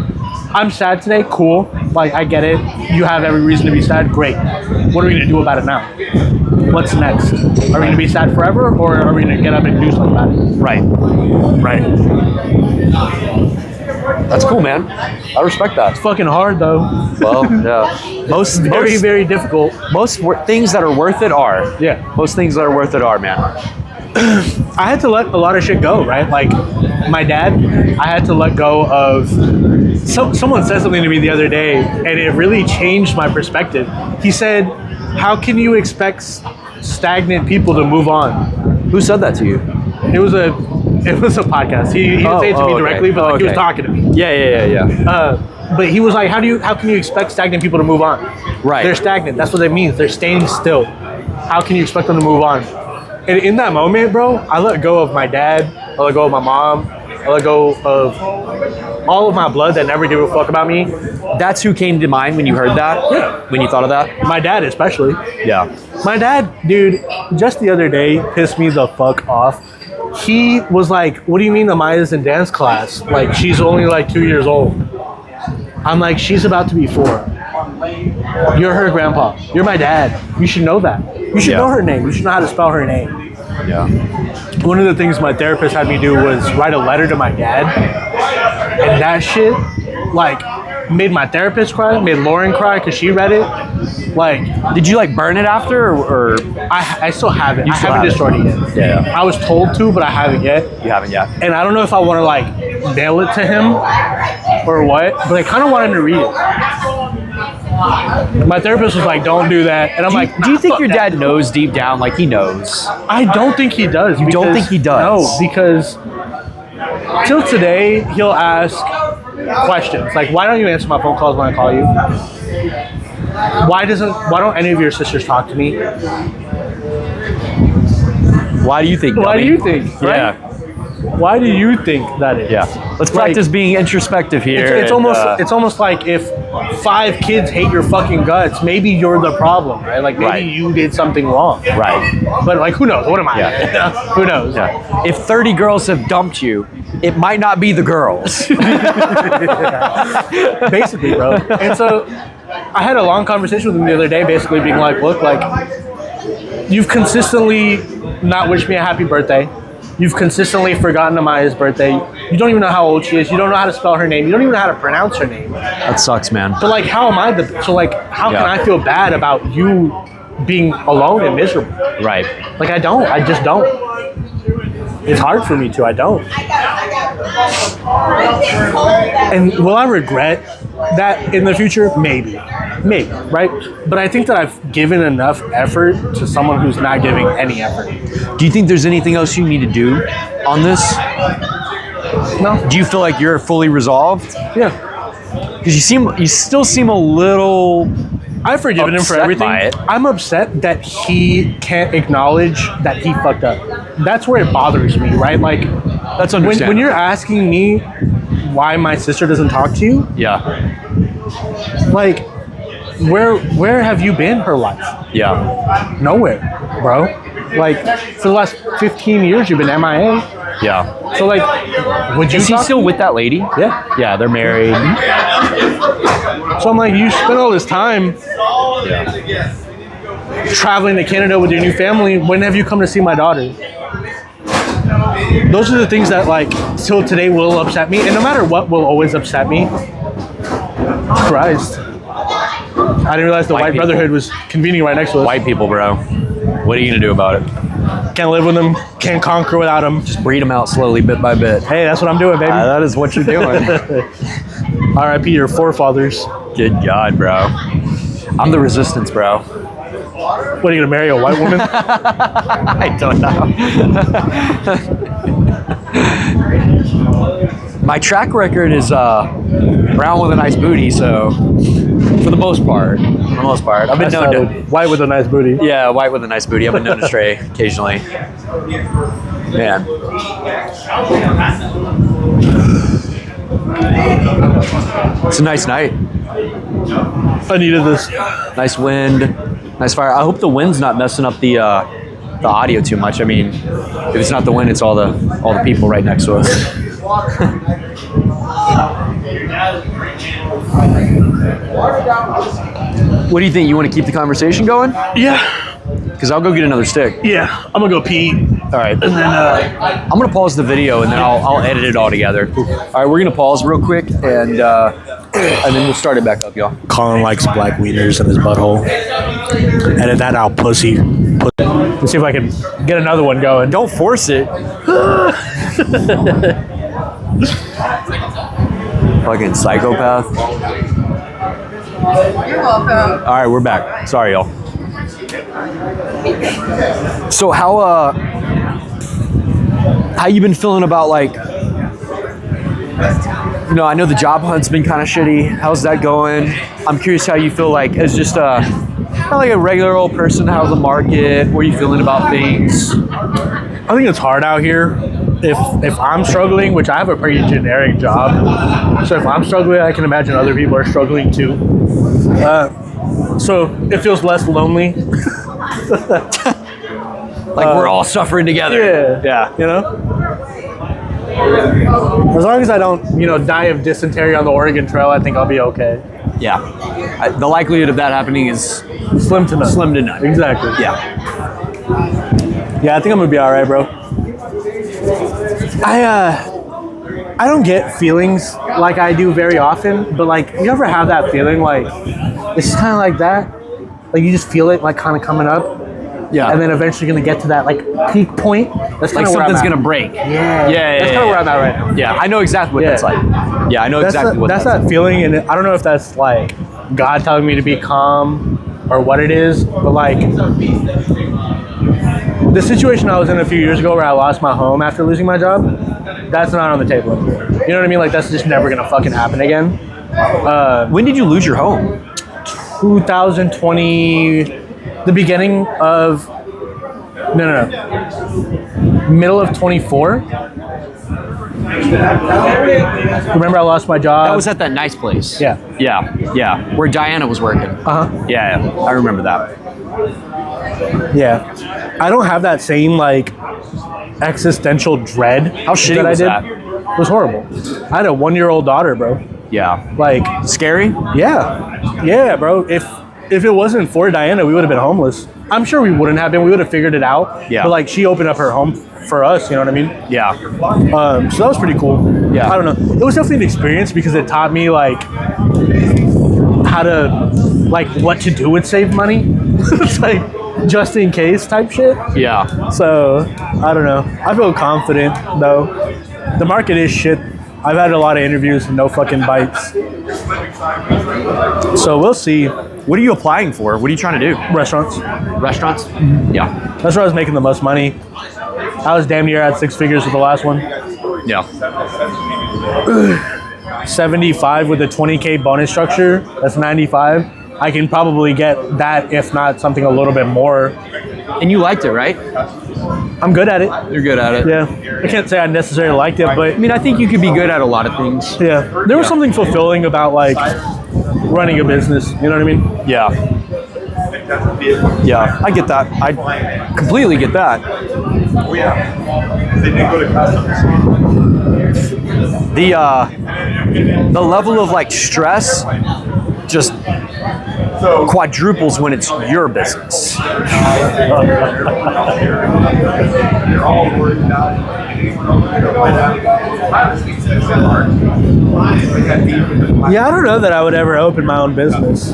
[SPEAKER 2] I'm sad today, cool, like I get it, you have every reason to be sad, great, what are we gonna do about it now? What's next? Are we gonna be sad forever, or are we gonna get up and do something about it? Right.
[SPEAKER 1] That's cool, man. I respect that.
[SPEAKER 2] It's fucking hard though.
[SPEAKER 1] Well, yeah. Most
[SPEAKER 2] very difficult.
[SPEAKER 1] Most things that are worth it are.
[SPEAKER 2] Yeah.
[SPEAKER 1] Most things that are worth it are, man.
[SPEAKER 2] I had to let a lot of shit go, right? Like my dad, I had to let go of. Someone said something to me the other day, and it really changed my perspective. He said, "How can you expect stagnant people to move on?"
[SPEAKER 1] Who said that to you?
[SPEAKER 2] It was a podcast. He didn't say it to me directly, but like he was talking to me.
[SPEAKER 1] Yeah.
[SPEAKER 2] But he was like, how can you expect stagnant people to move on?
[SPEAKER 1] Right.
[SPEAKER 2] They're stagnant. That's what it means. They're staying still. How can you expect them to move on? And in that moment, bro, I let go of my dad. I let go of my mom. I let go of all of my blood that never gave a fuck about me.
[SPEAKER 1] That's who came to mind when you heard that?
[SPEAKER 2] Yeah.
[SPEAKER 1] When you thought of that?
[SPEAKER 2] My dad especially.
[SPEAKER 1] Yeah.
[SPEAKER 2] My dad, dude, just the other day pissed me the fuck off. He was like, what do you mean Amaya's in dance class? Like, she's only like 2 years old. I'm like, she's about to be 4. You're her grandpa. You're my dad. You should know that. You should know her name. You should know how to spell her name.
[SPEAKER 1] Yeah.
[SPEAKER 2] One of the things my therapist had me do was write a letter to my dad. And that shit, like, made my therapist cry, made Lauren cry because she read it. Like,
[SPEAKER 1] did you like burn it after, or?
[SPEAKER 2] I still have it.
[SPEAKER 1] You
[SPEAKER 2] I
[SPEAKER 1] still
[SPEAKER 2] haven't
[SPEAKER 1] have
[SPEAKER 2] destroyed it yet.
[SPEAKER 1] Yeah.
[SPEAKER 2] I was told to, but I haven't yet.
[SPEAKER 1] You haven't yet.
[SPEAKER 2] And I don't know if I want to like mail it to him or what, but I kind of want him to read it. My therapist was like, don't do that. And I'm like,
[SPEAKER 1] do you think your dad knows deep down, like he knows?
[SPEAKER 2] I don't think he does.
[SPEAKER 1] You don't think he does?
[SPEAKER 2] No, because till today, he'll ask questions. Like, why don't you answer my phone calls when I call you? Why don't any of your sisters talk to me?
[SPEAKER 1] Why do you think?
[SPEAKER 2] Why do you think? Right?
[SPEAKER 1] Yeah.
[SPEAKER 2] Why do you think that is?
[SPEAKER 1] Yeah. Let's practice being introspective here.
[SPEAKER 2] It's almost like if 5 kids hate your fucking guts, maybe you're the problem, right? Like maybe you did something wrong.
[SPEAKER 1] Right.
[SPEAKER 2] But like, who knows? What am I?
[SPEAKER 1] Yeah.
[SPEAKER 2] Who knows?
[SPEAKER 1] Yeah. If 30 girls have dumped you, it might not be the girls.
[SPEAKER 2] Basically, bro. And so I had a long conversation with him the other day, basically being like, look, like, you've consistently not wished me a happy birthday. You've consistently forgotten Amaya's birthday. You don't even know how old she is. You don't know how to spell her name. You don't even know how to pronounce her name.
[SPEAKER 1] That sucks, man.
[SPEAKER 2] So like, how am I how can I feel bad about you being alone and miserable?
[SPEAKER 1] Right.
[SPEAKER 2] Like, I just don't. It's hard for me to. I don't. And will I regret that in the future? Maybe, right? But I think that I've given enough effort to someone who's not giving any effort.
[SPEAKER 1] Do you think there's anything else you need to do on this?
[SPEAKER 2] No?
[SPEAKER 1] Do you feel like you're fully resolved?
[SPEAKER 2] Yeah.
[SPEAKER 1] Because you still seem a little.
[SPEAKER 2] I've forgiven him for
[SPEAKER 1] Upset
[SPEAKER 2] everything.
[SPEAKER 1] by it.
[SPEAKER 2] I'm upset that he can't acknowledge that he fucked up. That's where it bothers me, right? Like,
[SPEAKER 1] That's understandable.
[SPEAKER 2] when you're asking me why my sister doesn't talk to you,
[SPEAKER 1] Yeah.
[SPEAKER 2] like, where have you been her life?
[SPEAKER 1] Yeah.
[SPEAKER 2] Nowhere, bro. Like, for the last 15 years, you've been MIA.
[SPEAKER 1] Yeah.
[SPEAKER 2] So, like, would you
[SPEAKER 1] Is he
[SPEAKER 2] talk-
[SPEAKER 1] still with that lady?
[SPEAKER 2] Yeah.
[SPEAKER 1] Yeah, they're married.
[SPEAKER 2] So I'm like, you spent all this time traveling to Canada with your new family. When have you come to see my daughter? Those are the things that, like, till today will upset me. And no matter what will always upset me. Christ. I didn't realize the
[SPEAKER 1] White
[SPEAKER 2] White
[SPEAKER 1] people.
[SPEAKER 2] Brotherhood was convening right next to us.
[SPEAKER 1] White people, bro. What are you gonna do about it?
[SPEAKER 2] Can't live with them. Can't conquer without them.
[SPEAKER 1] Breed them out slowly, bit by bit.
[SPEAKER 2] Hey, that's what I'm doing, baby.
[SPEAKER 1] That is what you're doing.
[SPEAKER 2] R.I.P. your forefathers.
[SPEAKER 1] Good God, bro. I'm the resistance, bro.
[SPEAKER 2] What, are you gonna marry a white woman?
[SPEAKER 1] I don't know. My track record is brown with a nice booty, so for the most part, I've been known to.
[SPEAKER 2] White with a nice booty.
[SPEAKER 1] Yeah, white with a nice booty. I've been known to stray occasionally. Man. It's a nice night.
[SPEAKER 2] I needed this.
[SPEAKER 1] Nice wind, nice fire. I hope the wind's not messing up the audio too much. I mean, if it's not the wind, it's all the people right next to us. What do you think? You want to keep the conversation going?
[SPEAKER 2] Yeah.
[SPEAKER 1] Because I'll go get another stick.
[SPEAKER 2] Yeah. I'm gonna go pee.
[SPEAKER 1] All right.
[SPEAKER 2] And then
[SPEAKER 1] I'm gonna pause the video and then I'll edit it all together. All right, we're gonna pause real quick and then we'll start it back up, y'all.
[SPEAKER 2] Colin likes black wieners in his butthole. Edit that out, pussy. Let's see if I can get another one going.
[SPEAKER 1] Don't force it. Fucking psychopath.
[SPEAKER 4] You're welcome.
[SPEAKER 1] All right, we're back. Sorry, y'all. So how you been feeling about, like, you know, I know the job hunt's been kind of shitty. How's that going? I'm curious how you feel, like, as just not like a regular old person. How's the market? What are you feeling about things?
[SPEAKER 2] I think it's hard out here. If I'm struggling, which I have a pretty generic job, so if I'm struggling, I can imagine other people are struggling too. So it feels less lonely.
[SPEAKER 1] Like we're all suffering together.
[SPEAKER 2] Yeah. You know? As long as I don't, die of dysentery on the Oregon Trail, I think I'll be okay.
[SPEAKER 1] Yeah. The likelihood of that happening is
[SPEAKER 2] Slim to none.
[SPEAKER 1] slim to none.
[SPEAKER 2] Exactly.
[SPEAKER 1] Yeah.
[SPEAKER 2] Yeah, I think I'm gonna be all right, bro. I don't get feelings like I do very often, but, like, you ever have that feeling, like, it's kind of like that? Like, you just feel it, like, kind of coming up,
[SPEAKER 1] Yeah.
[SPEAKER 2] and then eventually gonna get to that, like, peak point. That's
[SPEAKER 1] like
[SPEAKER 2] kind of where I'm
[SPEAKER 1] something's
[SPEAKER 2] at.
[SPEAKER 1] gonna break.
[SPEAKER 2] Yeah.
[SPEAKER 1] Yeah.
[SPEAKER 2] That's kind of where I'm at right now.
[SPEAKER 1] Yeah, I know exactly what
[SPEAKER 2] Yeah.
[SPEAKER 1] that's like. Yeah, I know exactly what
[SPEAKER 2] that's
[SPEAKER 1] that's
[SPEAKER 2] that feeling, and I don't know if that's, like, God telling me to be calm or what it is, but, like, the situation I was in a few years ago where I lost my home after losing my job, that's not on the table anymore. You know what I mean? Like, that's just never gonna fucking happen again.
[SPEAKER 1] When did you lose your home?
[SPEAKER 2] 2020, the beginning of, no. Middle of 24. Remember I lost my job?
[SPEAKER 1] That was at that nice place.
[SPEAKER 2] Yeah.
[SPEAKER 1] Yeah. Where Diana was working.
[SPEAKER 2] Uh-huh.
[SPEAKER 1] Yeah, I remember that.
[SPEAKER 2] Yeah. I don't have that same, like, existential dread.
[SPEAKER 1] How shitty
[SPEAKER 2] that
[SPEAKER 1] was
[SPEAKER 2] I did.
[SPEAKER 1] that?
[SPEAKER 2] It was horrible. I had a 1-year-old daughter, bro.
[SPEAKER 1] Yeah.
[SPEAKER 2] Like,
[SPEAKER 1] Scary?
[SPEAKER 2] yeah, bro. If it wasn't for Diana, we would have been homeless. I'm sure we wouldn't have been. We would have figured it out.
[SPEAKER 1] Yeah.
[SPEAKER 2] But, like, she opened up her home for us. You know what I mean?
[SPEAKER 1] Yeah.
[SPEAKER 2] So that was pretty cool.
[SPEAKER 1] Yeah.
[SPEAKER 2] I don't know. It was definitely an experience because it taught me, like, how to, like, what to do with saved money. It's like just in case type shit.
[SPEAKER 1] Yeah.
[SPEAKER 2] So I don't know. I feel confident though. The market is shit. I've had a lot of interviews and no fucking bites. So we'll see.
[SPEAKER 1] What are you applying for? What are you trying to do?
[SPEAKER 2] Restaurants.
[SPEAKER 1] Restaurants? Yeah.
[SPEAKER 2] That's where I was making the most money. I was damn near at 6 figures with the last one.
[SPEAKER 1] Yeah.
[SPEAKER 2] 75 with a 20K bonus structure. That's 95. I can probably get that, if not something a little bit more.
[SPEAKER 1] And you liked it, right?
[SPEAKER 2] I'm good at it.
[SPEAKER 1] You're good at it.
[SPEAKER 2] Yeah. I can't say I necessarily liked it, but
[SPEAKER 1] I mean, I think you could be good at a lot of things.
[SPEAKER 2] yeah. There was something fulfilling about like running a business. You know what I mean?
[SPEAKER 1] Yeah. Yeah, I get that. I completely get that. The level of like stress just quadruples when it's your business.
[SPEAKER 2] Yeah, I don't know that I would ever open my own business.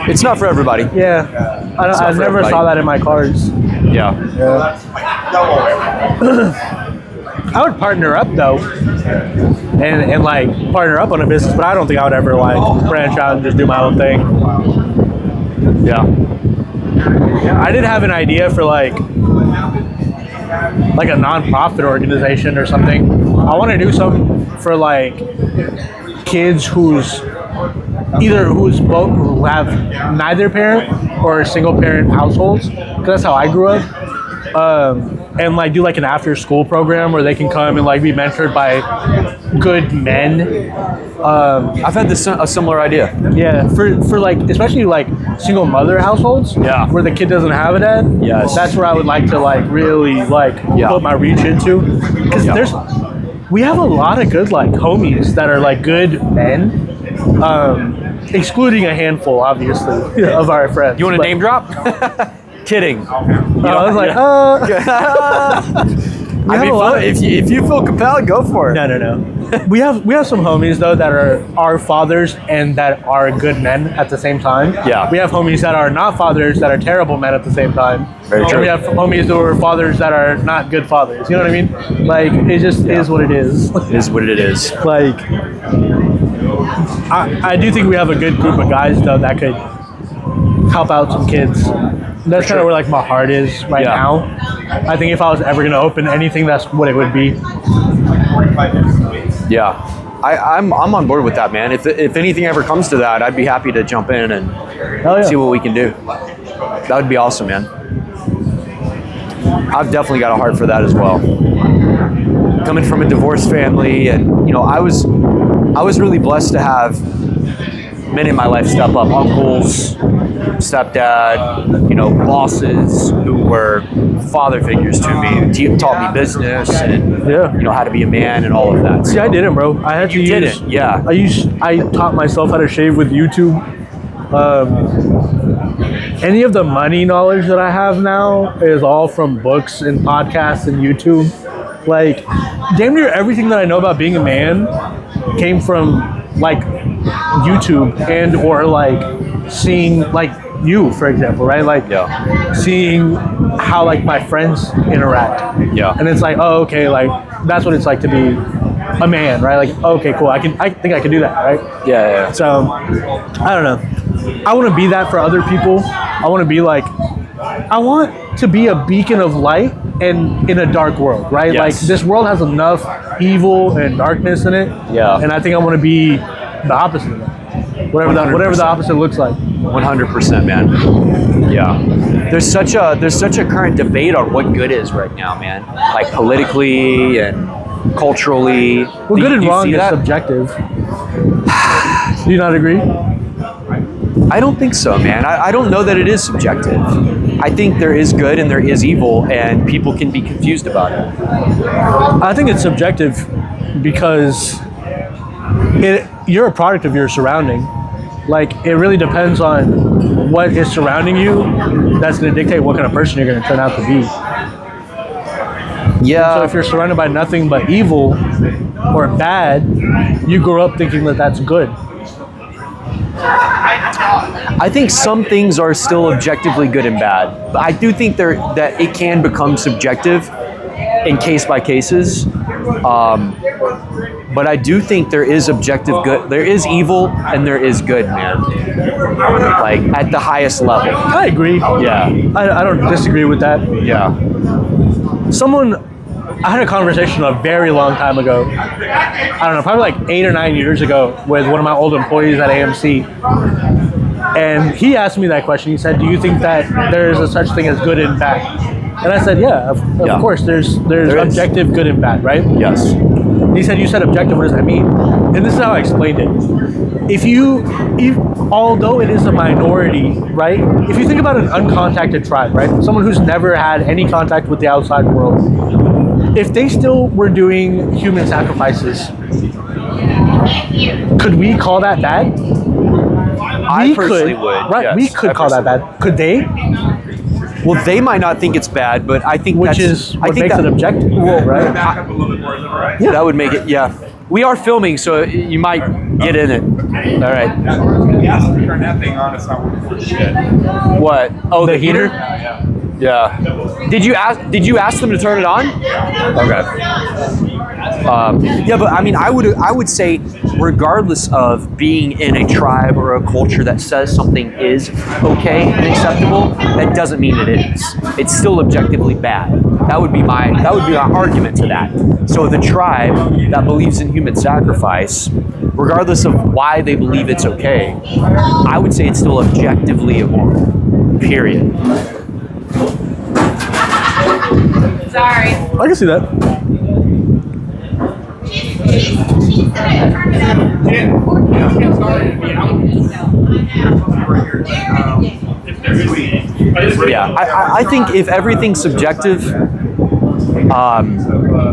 [SPEAKER 1] It's not for everybody.
[SPEAKER 2] Yeah. I
[SPEAKER 1] for
[SPEAKER 2] never
[SPEAKER 1] everybody.
[SPEAKER 2] saw that in my cards.
[SPEAKER 1] Yeah.
[SPEAKER 2] I would partner up though, and like partner up on a business, but I don't think I would ever like branch out and just do my own thing.
[SPEAKER 1] Yeah.
[SPEAKER 2] I did have an idea for like a non-profit organization or something. I want to do something for like kids who have neither parent or single parent households, because that's how I grew up. And like do like an after school program where they can come and like be mentored by good men.
[SPEAKER 1] I've had a similar idea.
[SPEAKER 2] Yeah, for like especially like single mother households.
[SPEAKER 1] Yeah.
[SPEAKER 2] Where the kid doesn't have a dad.
[SPEAKER 1] Yes.
[SPEAKER 2] That's where I would like to like really like
[SPEAKER 1] Yeah.
[SPEAKER 2] put my reach into, because
[SPEAKER 1] Yeah.
[SPEAKER 2] we have a lot of good like homies that are like good men. Excluding a handful, obviously, of our friends.
[SPEAKER 1] You want to
[SPEAKER 2] But-
[SPEAKER 1] name drop? Kidding.
[SPEAKER 2] I was like,
[SPEAKER 1] I mean, if you feel compelled, go for it.
[SPEAKER 2] No. we have some homies though that are our fathers and that are good men at the same time.
[SPEAKER 1] Yeah.
[SPEAKER 2] We have homies that are not fathers that are terrible men at the same time.
[SPEAKER 1] Very
[SPEAKER 2] And
[SPEAKER 1] true.
[SPEAKER 2] we have homies that are fathers that are not good fathers. You know what I mean? Like it just is what it is.
[SPEAKER 1] It is what it is.
[SPEAKER 2] Like I do think we have a good group of guys though that could help out some kids. That's kind of where like my heart is right
[SPEAKER 1] Yeah.
[SPEAKER 2] now. I think if I was ever gonna open anything, that's what it would be.
[SPEAKER 1] Yeah. I'm on board with that, man. If anything ever comes to that, I'd be happy to jump in and
[SPEAKER 2] Hell yeah.
[SPEAKER 1] see what we can do. That would be awesome, man. I've definitely got a heart for that as well. Coming from a divorced family, and you know, I was really blessed to have men in my life step up, uncles, stepdad, you know, bosses who were father figures to me, taught me business and
[SPEAKER 2] Yeah.
[SPEAKER 1] you know how to be a man and all of that.
[SPEAKER 2] See, I didn't, bro. I had to
[SPEAKER 1] You
[SPEAKER 2] use.
[SPEAKER 1] didn't, yeah.
[SPEAKER 2] I taught myself how to shave with YouTube. Any of the money knowledge that I have now is all from books and podcasts and YouTube. Like, damn near everything that I know about being a man came from like YouTube and or like seeing like you, for example, right? Like
[SPEAKER 1] Yeah.
[SPEAKER 2] seeing how like my friends interact.
[SPEAKER 1] Yeah.
[SPEAKER 2] And it's like, oh, okay, like that's what it's like to be a man, right? Like, okay, cool. I think I can do that, right?
[SPEAKER 1] Yeah.
[SPEAKER 2] So I don't know. I want to be that for other people. I want to be like, I want to be a beacon of light and in a dark world, right?
[SPEAKER 1] Yes.
[SPEAKER 2] Like this world has enough evil and darkness in it.
[SPEAKER 1] Yeah.
[SPEAKER 2] And I think I want to be the opposite of that. Whatever the
[SPEAKER 1] 100%.
[SPEAKER 2] opposite looks like.
[SPEAKER 1] 100%, man. Yeah. There's such a current debate on what good is right now, man. Like politically and culturally.
[SPEAKER 2] Well, good and
[SPEAKER 1] Do you
[SPEAKER 2] wrong
[SPEAKER 1] see
[SPEAKER 2] is
[SPEAKER 1] that?
[SPEAKER 2] subjective. Do you not agree?
[SPEAKER 1] I don't think so, man. I don't know that it is subjective. I think there is good and there is evil, and people can be confused about it.
[SPEAKER 2] I think it's subjective because you're a product of your surrounding. Like, it really depends on what is surrounding you. That's going to dictate what kind of person you're going to turn out to be.
[SPEAKER 1] Yeah.
[SPEAKER 2] So if you're surrounded by nothing but evil or bad, you grow up thinking that that's good.
[SPEAKER 1] I think some things are still objectively good and bad. But I do think that it can become subjective in case by cases. But I do think there is objective good. There is evil and there is good, man. Like at the highest level.
[SPEAKER 2] I agree.
[SPEAKER 1] Yeah.
[SPEAKER 2] I don't disagree with that.
[SPEAKER 1] Yeah.
[SPEAKER 2] I had a conversation a very long time ago. I don't know, probably like 8 or 9 years ago with one of my old employees at AMC. And he asked me that question. He said, do you think that there is a such thing as good and bad? And I said, yeah, of course, there's objective good and bad, right?
[SPEAKER 1] Yes.
[SPEAKER 2] He said, you said objective, what does that mean? And this is how I explained it. Although it is a minority, right? If you think about an uncontacted tribe, right? Someone who's never had any contact with the outside world, if they still were doing human sacrifices, could we call that bad?
[SPEAKER 1] I personally would.
[SPEAKER 2] Right,
[SPEAKER 1] yes,
[SPEAKER 2] we could call that bad. Could they?
[SPEAKER 1] Well, they might not think it's bad, but I think
[SPEAKER 2] Which is what makes it objective,
[SPEAKER 1] well,
[SPEAKER 2] right?
[SPEAKER 1] Yeah, that would make it. Yeah, we are filming, so you might get in it. All right.
[SPEAKER 3] Turn that thing on. It's not working for shit.
[SPEAKER 1] What? Oh, the heater.
[SPEAKER 3] Yeah.
[SPEAKER 1] Yeah. Did you ask them to turn it on? Okay. Yeah, but I mean, I would say, regardless of being in a tribe or a culture that says something is okay and acceptable, that doesn't mean it is. It's still objectively bad. That would be my argument to that. So the tribe that believes in human sacrifice, regardless of why they believe it's okay, I would say it's still objectively immoral. Period.
[SPEAKER 4] Sorry.
[SPEAKER 2] I can see that.
[SPEAKER 1] Yeah, I think if everything's subjective,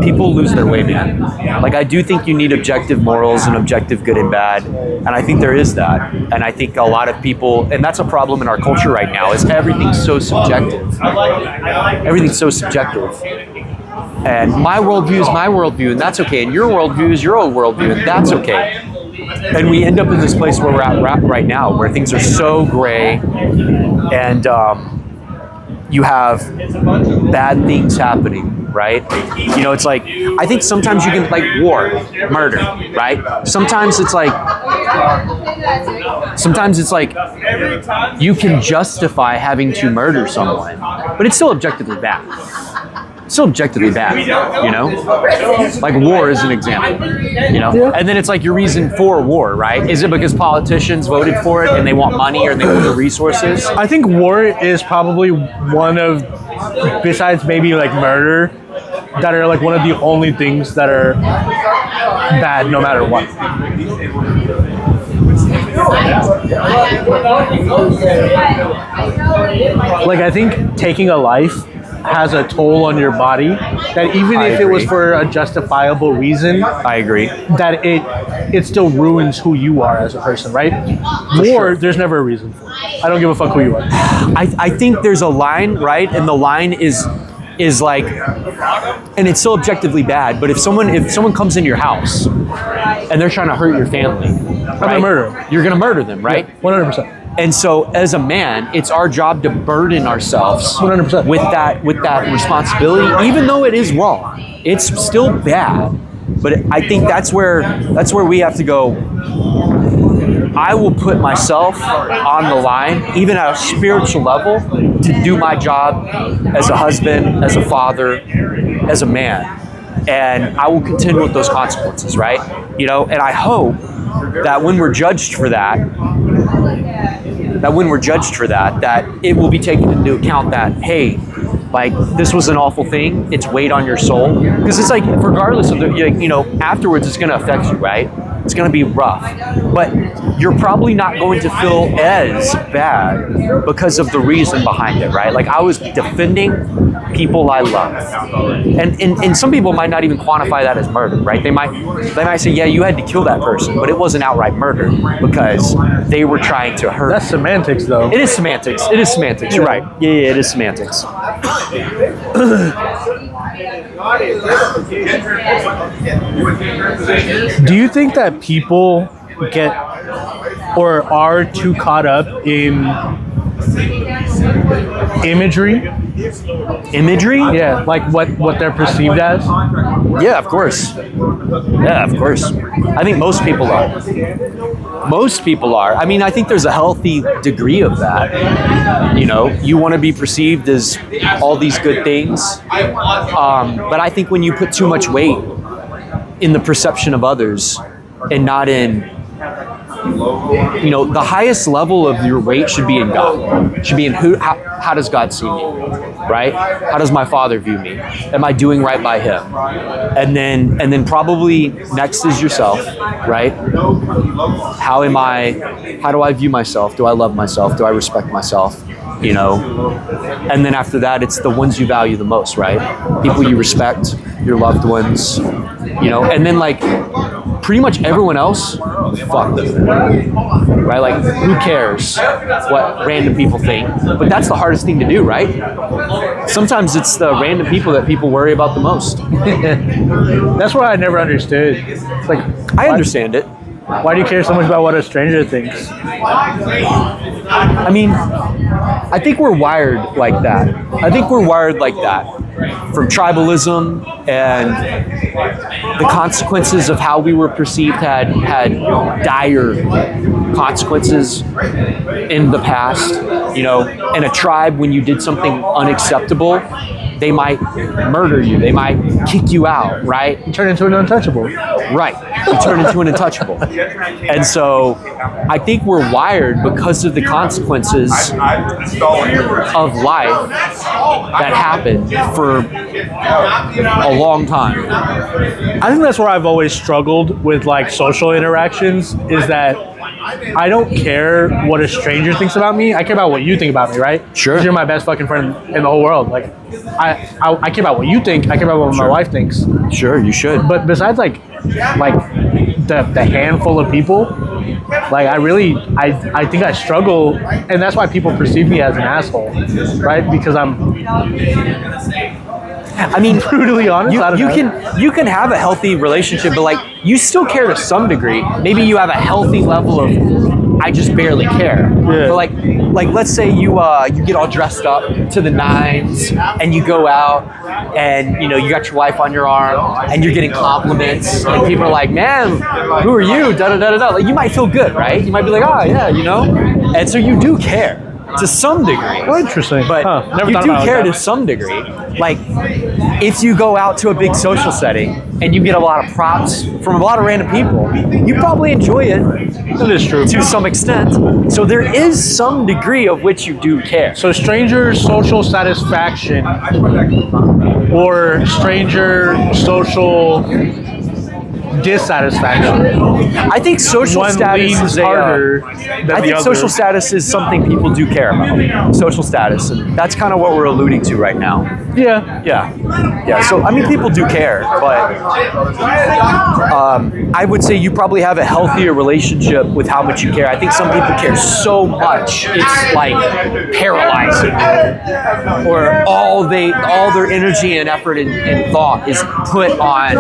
[SPEAKER 1] people lose their way, man. Like, I do think you need objective morals and objective good and bad, and I think there is that. And I think a lot of people, and that's a problem in our culture right now, is everything's so subjective. Everything's so subjective. And my worldview is my worldview, and that's okay. And your worldview is your own worldview, and that's okay. And we end up in this place where we're at right now, where things are so gray, and you have bad things happening, right? You know, it's like, I think sometimes you can, like war, murder, right? Sometimes it's like you can justify having to murder someone, but it's still objectively bad. Still objectively bad, you know? Like war is an example, you know?
[SPEAKER 2] Yeah.
[SPEAKER 1] And then it's like your reason for war, right? Is it because politicians voted for it and they want money or they want the resources?
[SPEAKER 2] I think war is probably one of, besides maybe like murder, that are like one of the only things that are bad no matter what. Like, I think taking a life has a toll on your body that even if it was for a justifiable reason,
[SPEAKER 1] I agree.
[SPEAKER 2] that it still ruins who you are as a person, right? War, there's never a reason for it. I don't give a fuck who you are.
[SPEAKER 1] I think there's a line, right? And the line is like, and it's still objectively bad, but if someone comes into your house and they're trying to hurt your family,
[SPEAKER 2] I'm gonna murder them.
[SPEAKER 1] You're gonna murder them, right?
[SPEAKER 2] 100%.
[SPEAKER 1] And so, as a man, it's our job to burden ourselves
[SPEAKER 2] 100%.
[SPEAKER 1] with that responsibility, even though it is wrong. It's still bad, but I think that's where we have to go. I will put myself on the line, even at a spiritual level, to do my job as a husband, as a father, as a man, and I will contend with those consequences, right? You know, and I hope that when we're judged for that, that it will be taken into account that, hey, like, this was an awful thing. It's weighed on your soul. Because it's like, regardless of afterwards it's going to affect you, right? It's going to be rough. But you're probably not going to feel as bad because of the reason behind it, right? Like, I was defending people I love. And some people might not even quantify that as murder, right? They might say, yeah, you had to kill that person, but it wasn't outright murder because they were trying to hurt.
[SPEAKER 2] That's semantics, though.
[SPEAKER 1] It is semantics. You're right. Yeah, it is semantics.
[SPEAKER 2] Do you think that people get or are too caught up in imagery.
[SPEAKER 1] Imagery?
[SPEAKER 2] Yeah, like what they're perceived as.
[SPEAKER 1] Yeah, of course. Yeah, of course. I think most people are. Most people are. I mean, I think there's a healthy degree of that. You know, you want to be perceived as all these good things. But I think when you put too much weight in the perception of others and not in, you know, the highest level of your weight should be in God. Should be in how does God see me, right? How does my Father view me? Am I doing right by Him? And then probably next is yourself, right? How do I view myself? Do I love myself? Do I respect myself? You know, and then after that, it's the ones you value the most, right? People you respect, your loved ones, you know, and then like pretty much everyone else, fuck them, right? Like, who cares what random people think? But that's the hardest thing to do, right? Sometimes it's the random people that people worry about the most.
[SPEAKER 2] That's what I never understood. It's like,
[SPEAKER 1] I understand it.
[SPEAKER 2] why do you care so much about what a stranger thinks?
[SPEAKER 1] I mean, I think we're wired like that. From tribalism, and the consequences of how we were perceived had dire consequences in the past. You know, in a tribe, when you did something unacceptable, they might murder you. They might kick you out, right?
[SPEAKER 2] You turn into an untouchable.
[SPEAKER 1] Right. You turn into an untouchable. And so I think we're wired because of the consequences of life that happened for a long time.
[SPEAKER 2] I think that's where I've always struggled with like social interactions, is that I don't care what a stranger thinks about me. I care about what you think about me, right?
[SPEAKER 1] Sure.
[SPEAKER 2] 'Cause you're my best fucking friend in the whole world. Like, I care about what you think. I care about what my wife thinks.
[SPEAKER 1] Sure, you should.
[SPEAKER 2] But besides like the handful of people, like I think I struggle, and that's why people perceive me as an asshole, right? Because
[SPEAKER 1] I mean,
[SPEAKER 2] brutally honest. I don't know.
[SPEAKER 1] you can have a healthy relationship, but like you still care to some degree. Maybe you have a healthy level of I just barely care.
[SPEAKER 2] Yeah.
[SPEAKER 1] But like let's say you get all dressed up to the nines and you go out and you know you got your wife on your arm and you're getting compliments and people are like, man, who are you? Da da da da da. Like you might feel good, right? You might be like, oh yeah, you know. And so you do care to some degree.
[SPEAKER 2] Oh, interesting.
[SPEAKER 1] But
[SPEAKER 2] Never
[SPEAKER 1] you
[SPEAKER 2] thought
[SPEAKER 1] do
[SPEAKER 2] about
[SPEAKER 1] care
[SPEAKER 2] that.
[SPEAKER 1] to some degree. Like, if you go out to a big social setting and you get a lot of props from a lot of random people, you probably enjoy it.
[SPEAKER 2] That is true.
[SPEAKER 1] To some extent. So there is some degree of which you do care.
[SPEAKER 2] So stranger social satisfaction or stranger social dissatisfaction.
[SPEAKER 1] I think social
[SPEAKER 2] One
[SPEAKER 1] status
[SPEAKER 2] leans
[SPEAKER 1] is
[SPEAKER 2] harder than
[SPEAKER 1] I
[SPEAKER 2] the
[SPEAKER 1] think
[SPEAKER 2] other.
[SPEAKER 1] social status is something people do care about. Social status, and that's kind of what we're alluding to right now.
[SPEAKER 2] Yeah.
[SPEAKER 1] Yeah. So I mean, people do care, but I would say you probably have a healthier relationship with how much you care. I think some people care so much it's like paralyzing, or all their energy and effort and thought is put on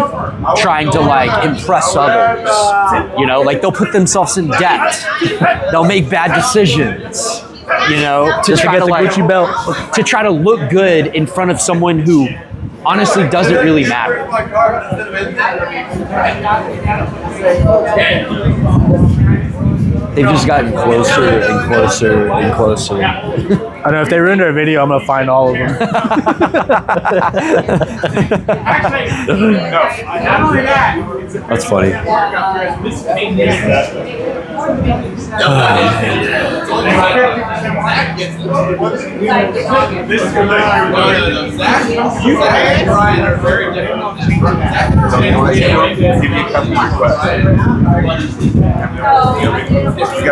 [SPEAKER 1] trying to like impress others. You know, like they'll put themselves in debt. They'll make bad decisions. You know, to
[SPEAKER 2] Just
[SPEAKER 1] try
[SPEAKER 2] to
[SPEAKER 1] to
[SPEAKER 2] get the
[SPEAKER 1] like
[SPEAKER 2] Gucci belt.
[SPEAKER 1] to try to look good in front of someone who honestly doesn't really matter. They've just gotten closer and closer and closer.
[SPEAKER 2] I know if they ruined our video, I'm gonna find all of them.
[SPEAKER 1] That's funny.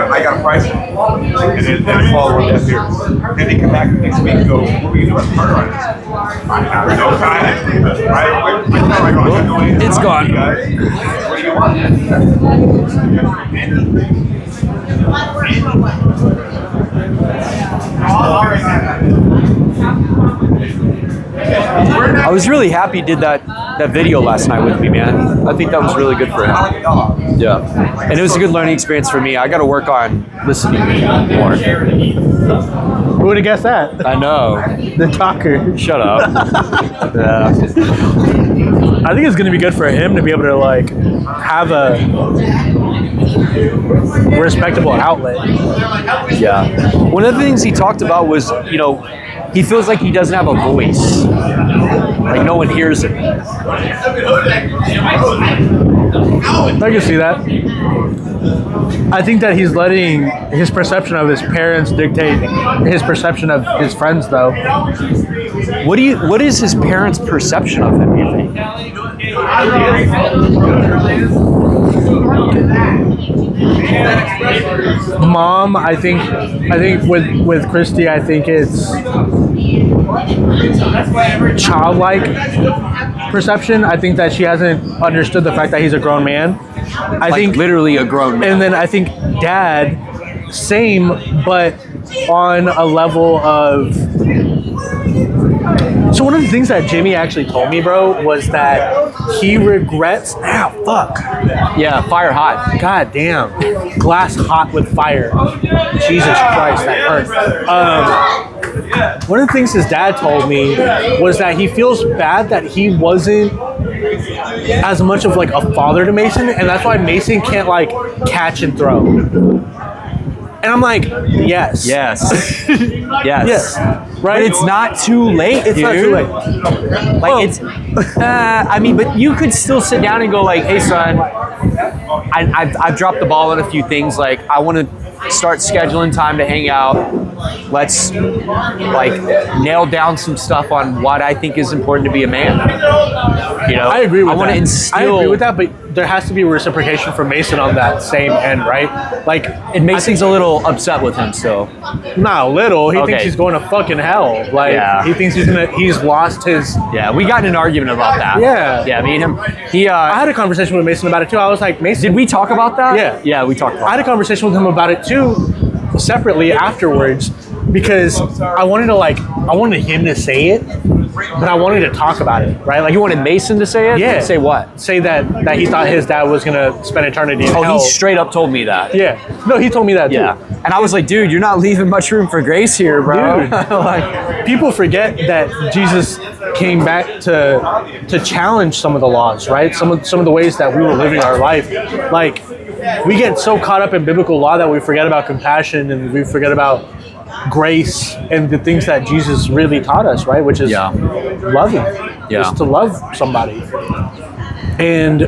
[SPEAKER 3] I got a price, and then follow up here. Then they come back next week and go, what are you doing? Partner on this. No time, right?
[SPEAKER 1] It's gone.
[SPEAKER 3] What do you want?
[SPEAKER 1] I was really happy he did that video last night with me, man. I think that was really good for him. Yeah. And it was a good learning experience for me. I got to work on listening more.
[SPEAKER 2] Who would have guessed that?
[SPEAKER 1] I know.
[SPEAKER 2] The talker.
[SPEAKER 1] Shut up. Yeah.
[SPEAKER 2] I think it's gonna be good for him to be able to like have a respectable outlet.
[SPEAKER 1] Yeah. One of the things he talked about was, you know, he feels like he doesn't have a voice. Like no one hears him.
[SPEAKER 2] I can see that. I think that he's letting his perception of his parents dictate his perception of his friends, though.
[SPEAKER 1] What is his parents' perception of him, you think?
[SPEAKER 2] Mom, I think with Christy, I think it's childlike perception. I think that she hasn't understood the fact that he's a grown man. I think
[SPEAKER 1] literally a grown man.
[SPEAKER 2] And then I think dad, same, but on a level of. So one of the things that Jimmy actually told me, bro, was that he regrets. Ow, fuck.
[SPEAKER 1] Yeah, fire hot.
[SPEAKER 2] God damn. Glass hot with fire. Jesus Christ, that hurt. One of the things his dad told me was that he feels bad that he wasn't as much of like a father to Mason, and that's why Mason can't like catch and throw. And I'm like, yes.
[SPEAKER 1] Yes. Yes.
[SPEAKER 2] Right?
[SPEAKER 1] But it's not too late,
[SPEAKER 2] It's
[SPEAKER 1] dude.
[SPEAKER 2] not too late.
[SPEAKER 1] Like it's, I mean, but you could still sit down and go like, hey son, I've dropped the ball on a few things. Like I want to start scheduling time to hang out. Let's like nail down some stuff on what I think is important to be a man. You know,
[SPEAKER 2] I agree with
[SPEAKER 1] I want
[SPEAKER 2] that.
[SPEAKER 1] to instill.
[SPEAKER 2] I agree with that, but there has to be reciprocation for Mason on that same end, right? Like,
[SPEAKER 1] And Mason's a little upset with him still.
[SPEAKER 2] not a little. He
[SPEAKER 1] Okay.
[SPEAKER 2] thinks he's going to fucking hell. Like,
[SPEAKER 1] Yeah.
[SPEAKER 2] he thinks he's lost his.
[SPEAKER 1] Yeah, we got in an argument about that.
[SPEAKER 2] Yeah.
[SPEAKER 1] Yeah, me and him.
[SPEAKER 2] I had a conversation with Mason about it too. I was like, Mason.
[SPEAKER 1] Did we talk about that?
[SPEAKER 2] Yeah.
[SPEAKER 1] Yeah, we talked about
[SPEAKER 2] I had a conversation with him about it too, separately afterwards, because I wanted him to say it, but I wanted to talk about it, right? Like
[SPEAKER 1] You wanted Mason to say it?
[SPEAKER 2] Yeah.
[SPEAKER 1] Say what?
[SPEAKER 2] say that he thought his dad was gonna spend eternity in
[SPEAKER 1] Oh,
[SPEAKER 2] hell.
[SPEAKER 1] he straight up told me that.
[SPEAKER 2] Yeah. No, he told me that too.
[SPEAKER 1] Yeah. And I was like, dude, you're not leaving much room for grace here, bro.
[SPEAKER 2] Dude.
[SPEAKER 1] Like,
[SPEAKER 2] People forget that Jesus came back to challenge some of the laws, right? Some of the ways that we were living our life. Like, we get so caught up in biblical law that we forget about compassion and we forget about grace and the things that Jesus really taught us, right? Which is loving.
[SPEAKER 1] Yeah.
[SPEAKER 2] Just to love somebody. And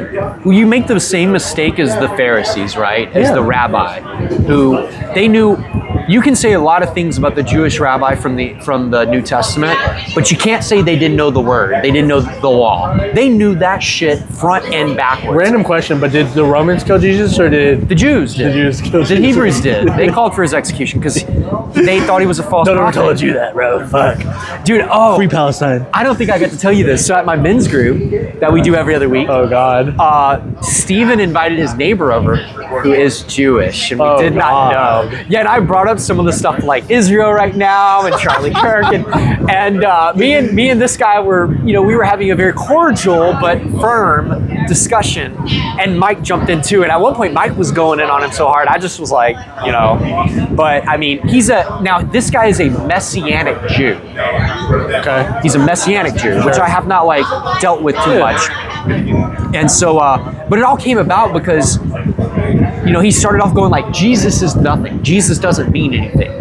[SPEAKER 1] well, you make the same mistake as the Pharisees, right? As
[SPEAKER 2] Yeah.
[SPEAKER 1] the rabbi, who they knew. You can say a lot of things about the Jewish rabbi from the New Testament, but you can't say they didn't know the word. They didn't know the law. They knew that shit front and backwards.
[SPEAKER 2] random question, but did the Romans kill Jesus or did
[SPEAKER 1] The Jews did.
[SPEAKER 2] The Jews killed
[SPEAKER 1] The
[SPEAKER 2] Jesus.
[SPEAKER 1] Hebrews did. They called for his execution because they thought he was a false
[SPEAKER 2] Don't ever
[SPEAKER 1] prophet.
[SPEAKER 2] told you that, bro? Fuck.
[SPEAKER 1] Dude, oh.
[SPEAKER 2] Free Palestine.
[SPEAKER 1] I don't think I got to tell you this. So at my men's group that we do every other week,
[SPEAKER 2] Oh God.
[SPEAKER 1] Steven invited his neighbor over who is Jewish, and we
[SPEAKER 2] Oh,
[SPEAKER 1] did not
[SPEAKER 2] God.
[SPEAKER 1] know. Yeah, and I brought up some of the stuff like Israel right now and Charlie Kirk, and me and this guy were, we were having a very cordial but firm discussion, and Mike jumped in too. And at one point, Mike was going in on him so hard, I just was like, but I mean, now this guy is a Messianic Jew.
[SPEAKER 2] Okay.
[SPEAKER 1] He's a Messianic Jew, which I have not dealt with too much. And so, but it all came about because, he started off going like, Jesus is nothing. Jesus doesn't mean anything.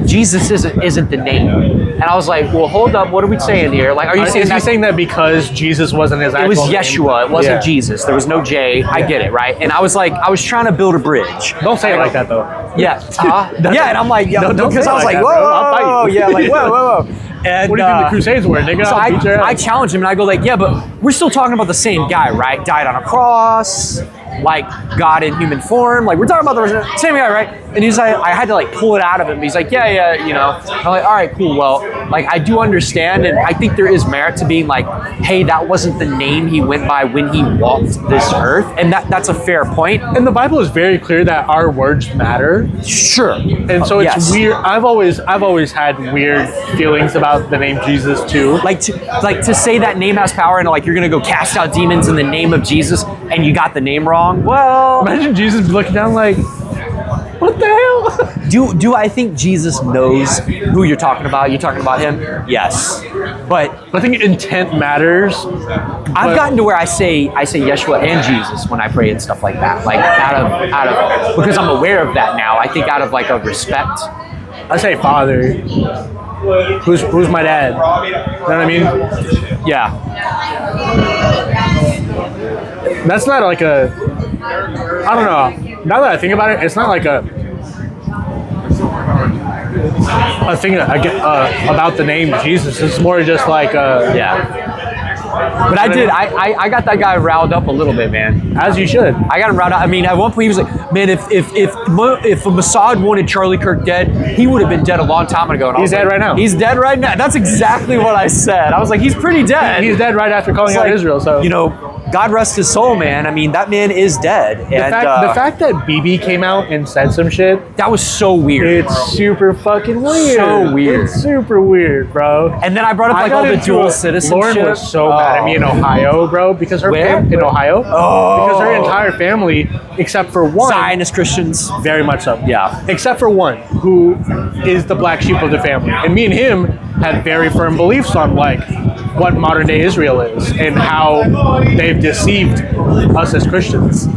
[SPEAKER 1] Jesus isn't the name. And I was like, well, hold up. What are we saying here? Like, are you saying
[SPEAKER 2] Is he
[SPEAKER 1] that?
[SPEAKER 2] saying that because Jesus wasn't his
[SPEAKER 1] It
[SPEAKER 2] actual
[SPEAKER 1] was
[SPEAKER 2] name?
[SPEAKER 1] Yeshua. It wasn't
[SPEAKER 2] Yeah.
[SPEAKER 1] Jesus. There was no J. I get it, right? And I was trying to build a bridge.
[SPEAKER 2] Don't say it like that, though.
[SPEAKER 1] Yeah. Yeah. And I'm like,
[SPEAKER 2] Don't
[SPEAKER 1] because
[SPEAKER 2] say
[SPEAKER 1] I was
[SPEAKER 2] it like
[SPEAKER 1] like,
[SPEAKER 2] that,
[SPEAKER 1] whoa,
[SPEAKER 2] bro. I'll fight you.
[SPEAKER 1] yeah, like, whoa. And,
[SPEAKER 2] What do you think the Crusades were, nigga?
[SPEAKER 1] So
[SPEAKER 2] I'll beat your
[SPEAKER 1] I
[SPEAKER 2] ass.
[SPEAKER 1] challenged him and I go like, yeah, but we're still talking about the same guy, right? Died on a cross, like God in human form. Like we're talking about the same guy, right? And he's like, I had to like pull it out of him. He's like, yeah. I'm like, all right, cool. Well, like I do understand, and I think there is merit to being like, hey, that wasn't the name he went by when he walked this earth, and that's a fair point.
[SPEAKER 2] And the Bible is very clear that our words matter.
[SPEAKER 1] Sure.
[SPEAKER 2] And so it's
[SPEAKER 1] Yes.
[SPEAKER 2] weird. I've always had weird feelings about the name Jesus too.
[SPEAKER 1] Like to say that name has power and like you're gonna go cast out demons in the name of Jesus and you got the name wrong. Well,
[SPEAKER 2] Imagine Jesus looking down like, what the hell?
[SPEAKER 1] Do I think Jesus knows who you're talking about? You're talking about him? Yes. But
[SPEAKER 2] I think intent matters.
[SPEAKER 1] I've gotten to where I say Yeshua and Jesus when I pray and stuff like that. Like out of because I'm aware of that now. I think out of like a respect.
[SPEAKER 2] I say Father. Who's my dad? You know what I mean?
[SPEAKER 1] Yeah.
[SPEAKER 2] That's not like a. I don't know. Now that I think about it, it's not like a thing about the name Jesus. It's more just like
[SPEAKER 1] Yeah. But I got that guy riled up a little bit, man.
[SPEAKER 2] as you should.
[SPEAKER 1] I got him riled up. I mean, at one point he was like, man, if Mossad wanted Charlie Kirk dead, he would have been dead a long time ago. And I
[SPEAKER 2] He's
[SPEAKER 1] was
[SPEAKER 2] dead
[SPEAKER 1] like,
[SPEAKER 2] right now.
[SPEAKER 1] He's dead right now. That's exactly what I said. I was like, he's pretty dead.
[SPEAKER 2] He's dead right after calling
[SPEAKER 1] It's
[SPEAKER 2] out
[SPEAKER 1] like,
[SPEAKER 2] Israel. So
[SPEAKER 1] you know, God rest his soul, man. I mean, that man is dead.
[SPEAKER 2] the fact that BB came out and said some shit,
[SPEAKER 1] that was so weird.
[SPEAKER 2] it's super fucking weird.
[SPEAKER 1] So weird.
[SPEAKER 2] It's super weird, bro.
[SPEAKER 1] And then I brought up like all the dual citizenship.
[SPEAKER 2] Lauren was so mad at me in Ohio, bro, because her
[SPEAKER 1] Where?
[SPEAKER 2] in Ohio, because her
[SPEAKER 1] Oh.
[SPEAKER 2] entire family, except for one,
[SPEAKER 1] Zionist Christians.
[SPEAKER 2] very much so,
[SPEAKER 1] Yeah.
[SPEAKER 2] except for one who is the black sheep of the family, and me and him had very firm beliefs on like what modern day Israel is and how they've deceived us as Christians,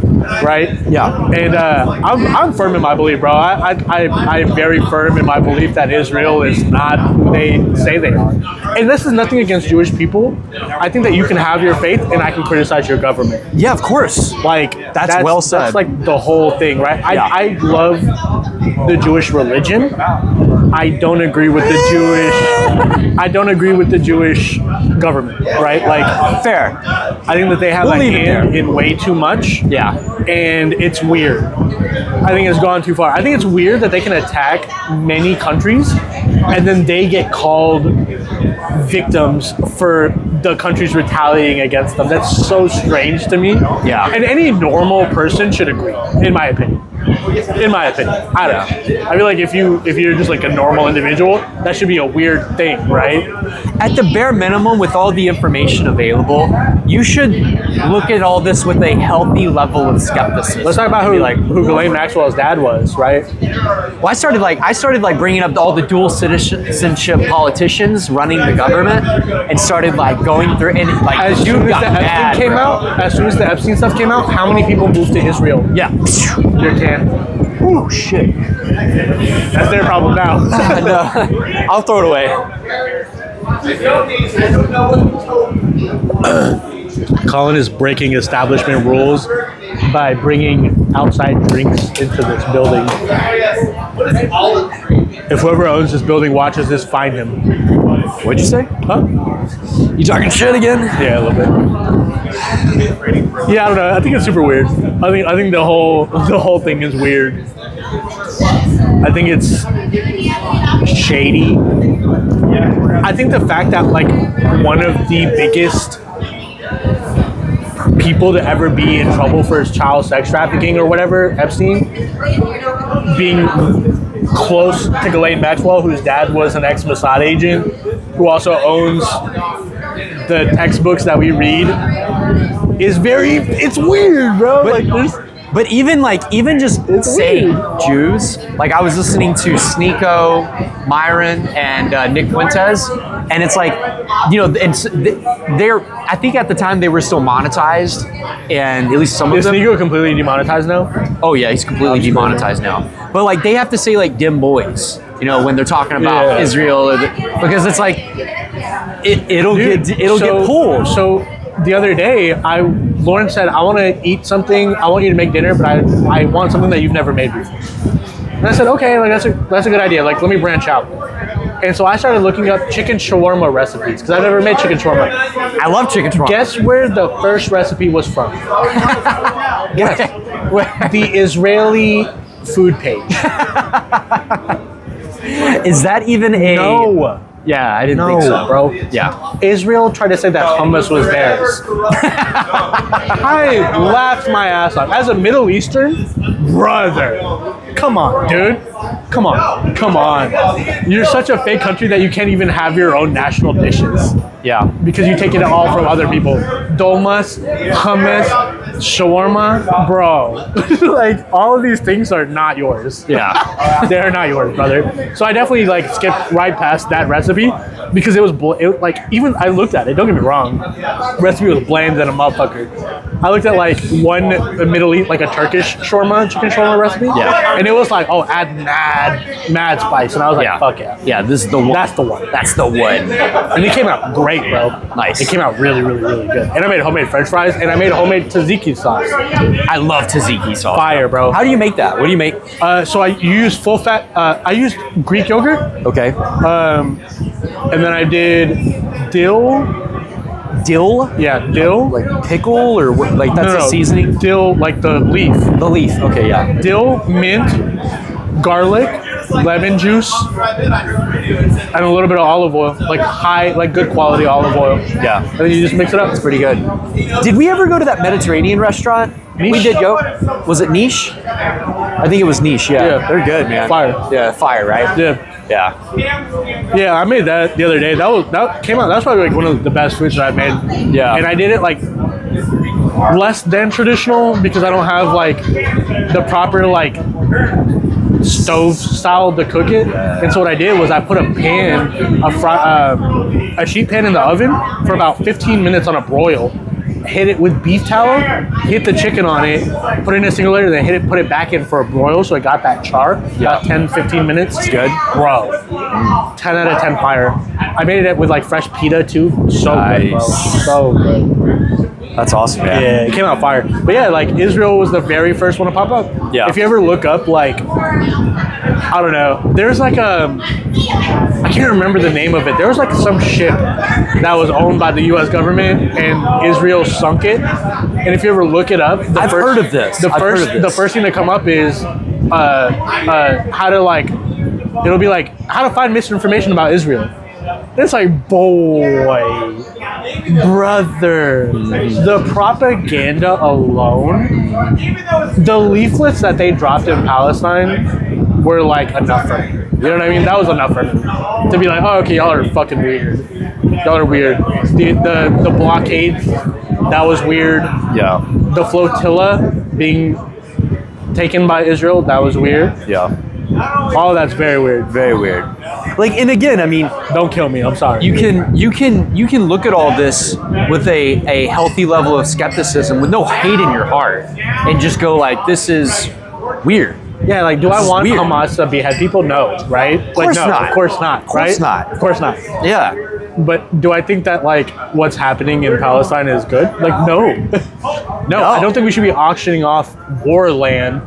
[SPEAKER 2] right?
[SPEAKER 1] Yeah.
[SPEAKER 2] And I'm firm in my belief, bro. I'm very firm in my belief that Israel is not who they say they are. And this is nothing against Jewish people. I think that you can have your faith and I can criticize your government.
[SPEAKER 1] Yeah, of course.
[SPEAKER 2] Like
[SPEAKER 1] That's well said.
[SPEAKER 2] That's like the whole thing, right?
[SPEAKER 1] Yeah.
[SPEAKER 2] I love the Jewish religion. I don't agree with the Jewish government, right? Like
[SPEAKER 1] Fair.
[SPEAKER 2] I think that they have
[SPEAKER 1] We'll
[SPEAKER 2] a
[SPEAKER 1] leave it
[SPEAKER 2] hand
[SPEAKER 1] there.
[SPEAKER 2] in way too much.
[SPEAKER 1] Yeah.
[SPEAKER 2] And it's weird. I think it's gone too far. I think it's weird that they can attack many countries and then they get called victims for the countries retaliating against them. That's so strange to me.
[SPEAKER 1] Yeah.
[SPEAKER 2] And any normal person should agree, in my opinion. In my opinion, I don't know. I feel like if you're just like a normal individual, that should be a weird thing, right?
[SPEAKER 1] At the bare minimum, with all the information available, you should look at all this with a healthy level of skepticism.
[SPEAKER 2] Let's talk about who Ghislaine Maxwell's dad was, right?
[SPEAKER 1] Well, I started bringing up all the dual citizenship politicians running the government, and started like going through and like
[SPEAKER 2] As
[SPEAKER 1] the
[SPEAKER 2] soon
[SPEAKER 1] dude
[SPEAKER 2] as
[SPEAKER 1] got
[SPEAKER 2] the
[SPEAKER 1] mad,
[SPEAKER 2] Epstein came
[SPEAKER 1] bro.
[SPEAKER 2] out, as soon as the Epstein stuff came out, how many people moved to Israel?
[SPEAKER 1] Yeah.
[SPEAKER 2] Your can.
[SPEAKER 1] Oh shit.
[SPEAKER 2] That's their problem now.
[SPEAKER 1] No, I'll throw it away.
[SPEAKER 2] Colin is breaking establishment rules by bringing outside drinks into this building. If whoever owns this building watches this, find him.
[SPEAKER 1] What'd you say?
[SPEAKER 2] Huh?
[SPEAKER 1] You talking shit again?
[SPEAKER 2] Yeah, a little bit. Yeah, I don't know. I think it's super weird. I think the whole thing is weird. I think it's shady. I think the fact that like one of the biggest people to ever be in trouble for his child sex trafficking or whatever, Epstein, being close to Ghislaine Maxwell, whose dad was an ex-Mossad agent, who also owns the textbooks that we read, it's weird, bro.
[SPEAKER 1] But even just saying Jews, like I was listening to Sneeko, Myron, and Nick Fuentes, and it's like, you know, I think at the time they were still monetized, and at least some of
[SPEAKER 2] Is
[SPEAKER 1] them.
[SPEAKER 2] Sneeko completely demonetized now?
[SPEAKER 1] Oh yeah, he's completely demonetized now. But like they have to say like dim boys, you know, when they're talking about Israel, because it's like it'll get pulled.
[SPEAKER 2] So the other day, Lauren said, I want to eat something. I want you to make dinner, but I want something that you've never made before. And I said, okay, like that's a good idea. Like, let me branch out. And so I started looking up chicken shawarma recipes because I've never made chicken shawarma.
[SPEAKER 1] I love chicken shawarma.
[SPEAKER 2] Guess where the first recipe was from? Guess. The Israeli food page.
[SPEAKER 1] Is that even a?
[SPEAKER 2] No.
[SPEAKER 1] Yeah, I didn't think so,
[SPEAKER 2] bro.
[SPEAKER 1] Yeah.
[SPEAKER 2] Israel tried to say that hummus was theirs. I laughed my ass off. As a Middle Eastern, brother, come on, dude. Come on. You're such a fake country that you can't even have your own national dishes
[SPEAKER 1] Yeah.
[SPEAKER 2] because you take it all from other people. Dolmas, hummus, shawarma, bro. Like all of these things are not yours.
[SPEAKER 1] Yeah.
[SPEAKER 2] They're not yours, brother. So I definitely like skipped right past that recipe because it was like even I looked at it. Don't get me wrong, recipe was bland than a motherfucker. I looked at like one Middle East, like a Turkish shawarma, chicken shawarma recipe.
[SPEAKER 1] Yeah.
[SPEAKER 2] And it was like, oh, add mad spice, and I was like,
[SPEAKER 1] Yeah.
[SPEAKER 2] fuck yeah.
[SPEAKER 1] Yeah, this is the one.
[SPEAKER 2] That's the one.
[SPEAKER 1] That's the one.
[SPEAKER 2] And it came out great, bro.
[SPEAKER 1] Nice.
[SPEAKER 2] It came out really, really, really good. And I made homemade French fries, and I made homemade tzatziki sauce.
[SPEAKER 1] I love tzatziki sauce.
[SPEAKER 2] Fire, bro.
[SPEAKER 1] How do you make that? What do you make?
[SPEAKER 2] So I use full fat. I used Greek yogurt.
[SPEAKER 1] Okay.
[SPEAKER 2] And then I did dill.
[SPEAKER 1] Dill?
[SPEAKER 2] Yeah, dill.
[SPEAKER 1] Like pickle or what? Like that's a seasoning?
[SPEAKER 2] Dill, like the leaf.
[SPEAKER 1] The leaf. Okay, yeah.
[SPEAKER 2] Dill, mint, garlic, lemon juice, and a little bit of olive oil. Like good quality olive oil.
[SPEAKER 1] Yeah.
[SPEAKER 2] And then you just mix it up.
[SPEAKER 1] It's pretty good. Did we ever go to that Mediterranean restaurant?
[SPEAKER 2] Niche?
[SPEAKER 1] We did go. Was it Niche? I think it was Niche, yeah.
[SPEAKER 2] Yeah.
[SPEAKER 1] They're good, man.
[SPEAKER 2] Fire.
[SPEAKER 1] Yeah, fire, right?
[SPEAKER 2] Yeah.
[SPEAKER 1] Yeah.
[SPEAKER 2] Yeah, I made that the other day. That came out. That's probably like one of the best foods that I've made.
[SPEAKER 1] Yeah.
[SPEAKER 2] And I did it like less than traditional because I don't have like the proper like stove style to cook it. And so what I did was I put a pan, a sheet pan in the oven for about 15 minutes on a broil. Hit it with beef tallow, hit the chicken on it, put it in a single layer, then put it back in for a broil so it got that char. About 10, 15 minutes. It's
[SPEAKER 1] good.
[SPEAKER 2] Bro, 10 out of 10 fire. I made it with like fresh pita too. So good, bro.
[SPEAKER 1] Nice.
[SPEAKER 2] So good.
[SPEAKER 1] That's awesome, man.
[SPEAKER 2] Yeah, it came out fire. But yeah, like Israel was the very first one to pop up.
[SPEAKER 1] Yeah.
[SPEAKER 2] If you ever look up like, I don't know, there's like I can't remember the name of it. There was like some ship that was owned by the U.S. government and Israel sunk it. And if you ever look it up,
[SPEAKER 1] I've heard of this.
[SPEAKER 2] The first thing to come up is how to like, it'll be like how to find misinformation about Israel. It's like, boy, brother, the propaganda alone, the leaflets that they dropped in Palestine were like enough for me. You know what I mean? That was enough for me to be like, oh, okay, y'all are fucking weird. Y'all are weird. The blockade, that was weird.
[SPEAKER 1] Yeah.
[SPEAKER 2] The flotilla being taken by Israel, that was weird.
[SPEAKER 1] Yeah.
[SPEAKER 2] All that's very weird.
[SPEAKER 1] Very weird. Like, and again, I mean,
[SPEAKER 2] Don't kill me. I'm sorry.
[SPEAKER 1] you can look at all this with a healthy level of skepticism, with no hate in your heart, and just go like, this is weird.
[SPEAKER 2] Yeah, like, do I
[SPEAKER 1] This is
[SPEAKER 2] want
[SPEAKER 1] weird.
[SPEAKER 2] Hamas to behead people? No, right? Of
[SPEAKER 1] course not.
[SPEAKER 2] Of course not.
[SPEAKER 1] Of course
[SPEAKER 2] right?
[SPEAKER 1] not.
[SPEAKER 2] Of course not.
[SPEAKER 1] Yeah.
[SPEAKER 2] But do I think that like what's happening in Palestine is good? Like, no. No, I don't think we should be auctioning off war land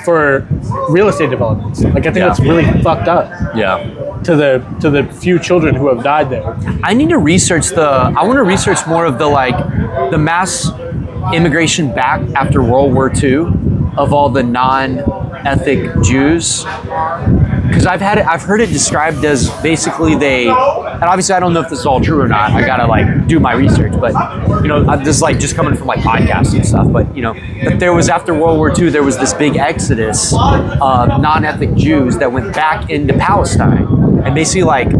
[SPEAKER 2] for real estate developments. Like, I think that's really fucked up
[SPEAKER 1] Yeah.
[SPEAKER 2] to the few children who have died there.
[SPEAKER 1] I need to research I want to research more of the mass immigration back after World War II of all the non-ethnic Jews. Because I've heard it described as basically and obviously I don't know if this is all true or not. I gotta like do my research, but you know, this is like just coming from like podcasts and stuff. But you know, that there was after World War II, there was this big exodus of non-ethnic Jews that went back into Palestine, and basically like,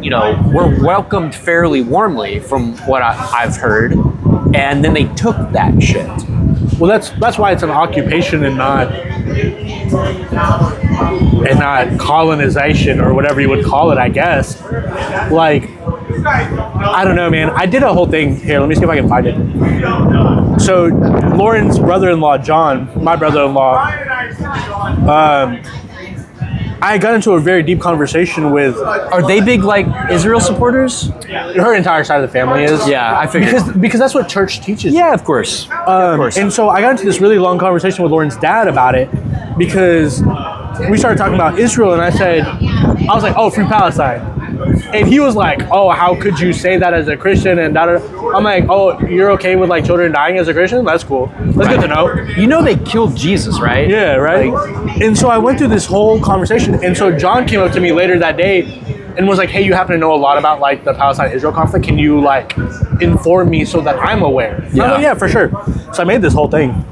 [SPEAKER 1] you know, were welcomed fairly warmly from what I've heard, and then they took that shit.
[SPEAKER 2] Well, that's why it's an occupation and not colonization or whatever you would call it, I guess. Like, I don't know, man. I did a whole thing here. Let me see if I can find it. So, Lauren's brother-in-law, John, my brother-in-law, I got into a very deep conversation with
[SPEAKER 1] Are they big like Israel supporters?
[SPEAKER 2] her entire side of the family is.
[SPEAKER 1] Yeah, I figured.
[SPEAKER 2] Because that's what church teaches.
[SPEAKER 1] Yeah, of course. Of course.
[SPEAKER 2] And so I got into this really long conversation with Lauren's dad about it because we started talking about Israel, and I was like, oh, free Palestine. And he was like, oh, how could you say that as a Christian? And da, da, da. I'm like, oh, you're okay with like children dying as a Christian? That's cool. That's good to know.
[SPEAKER 1] You know they killed Jesus, right?
[SPEAKER 2] Yeah, right? And so I went through this whole conversation. And so John came up to me later that day and was like, hey, you happen to know a lot about like the Palestine-Israel conflict. Can you like inform me so that I'm aware? And
[SPEAKER 1] Yeah.
[SPEAKER 2] I'm like, yeah, for sure. So I made this whole thing.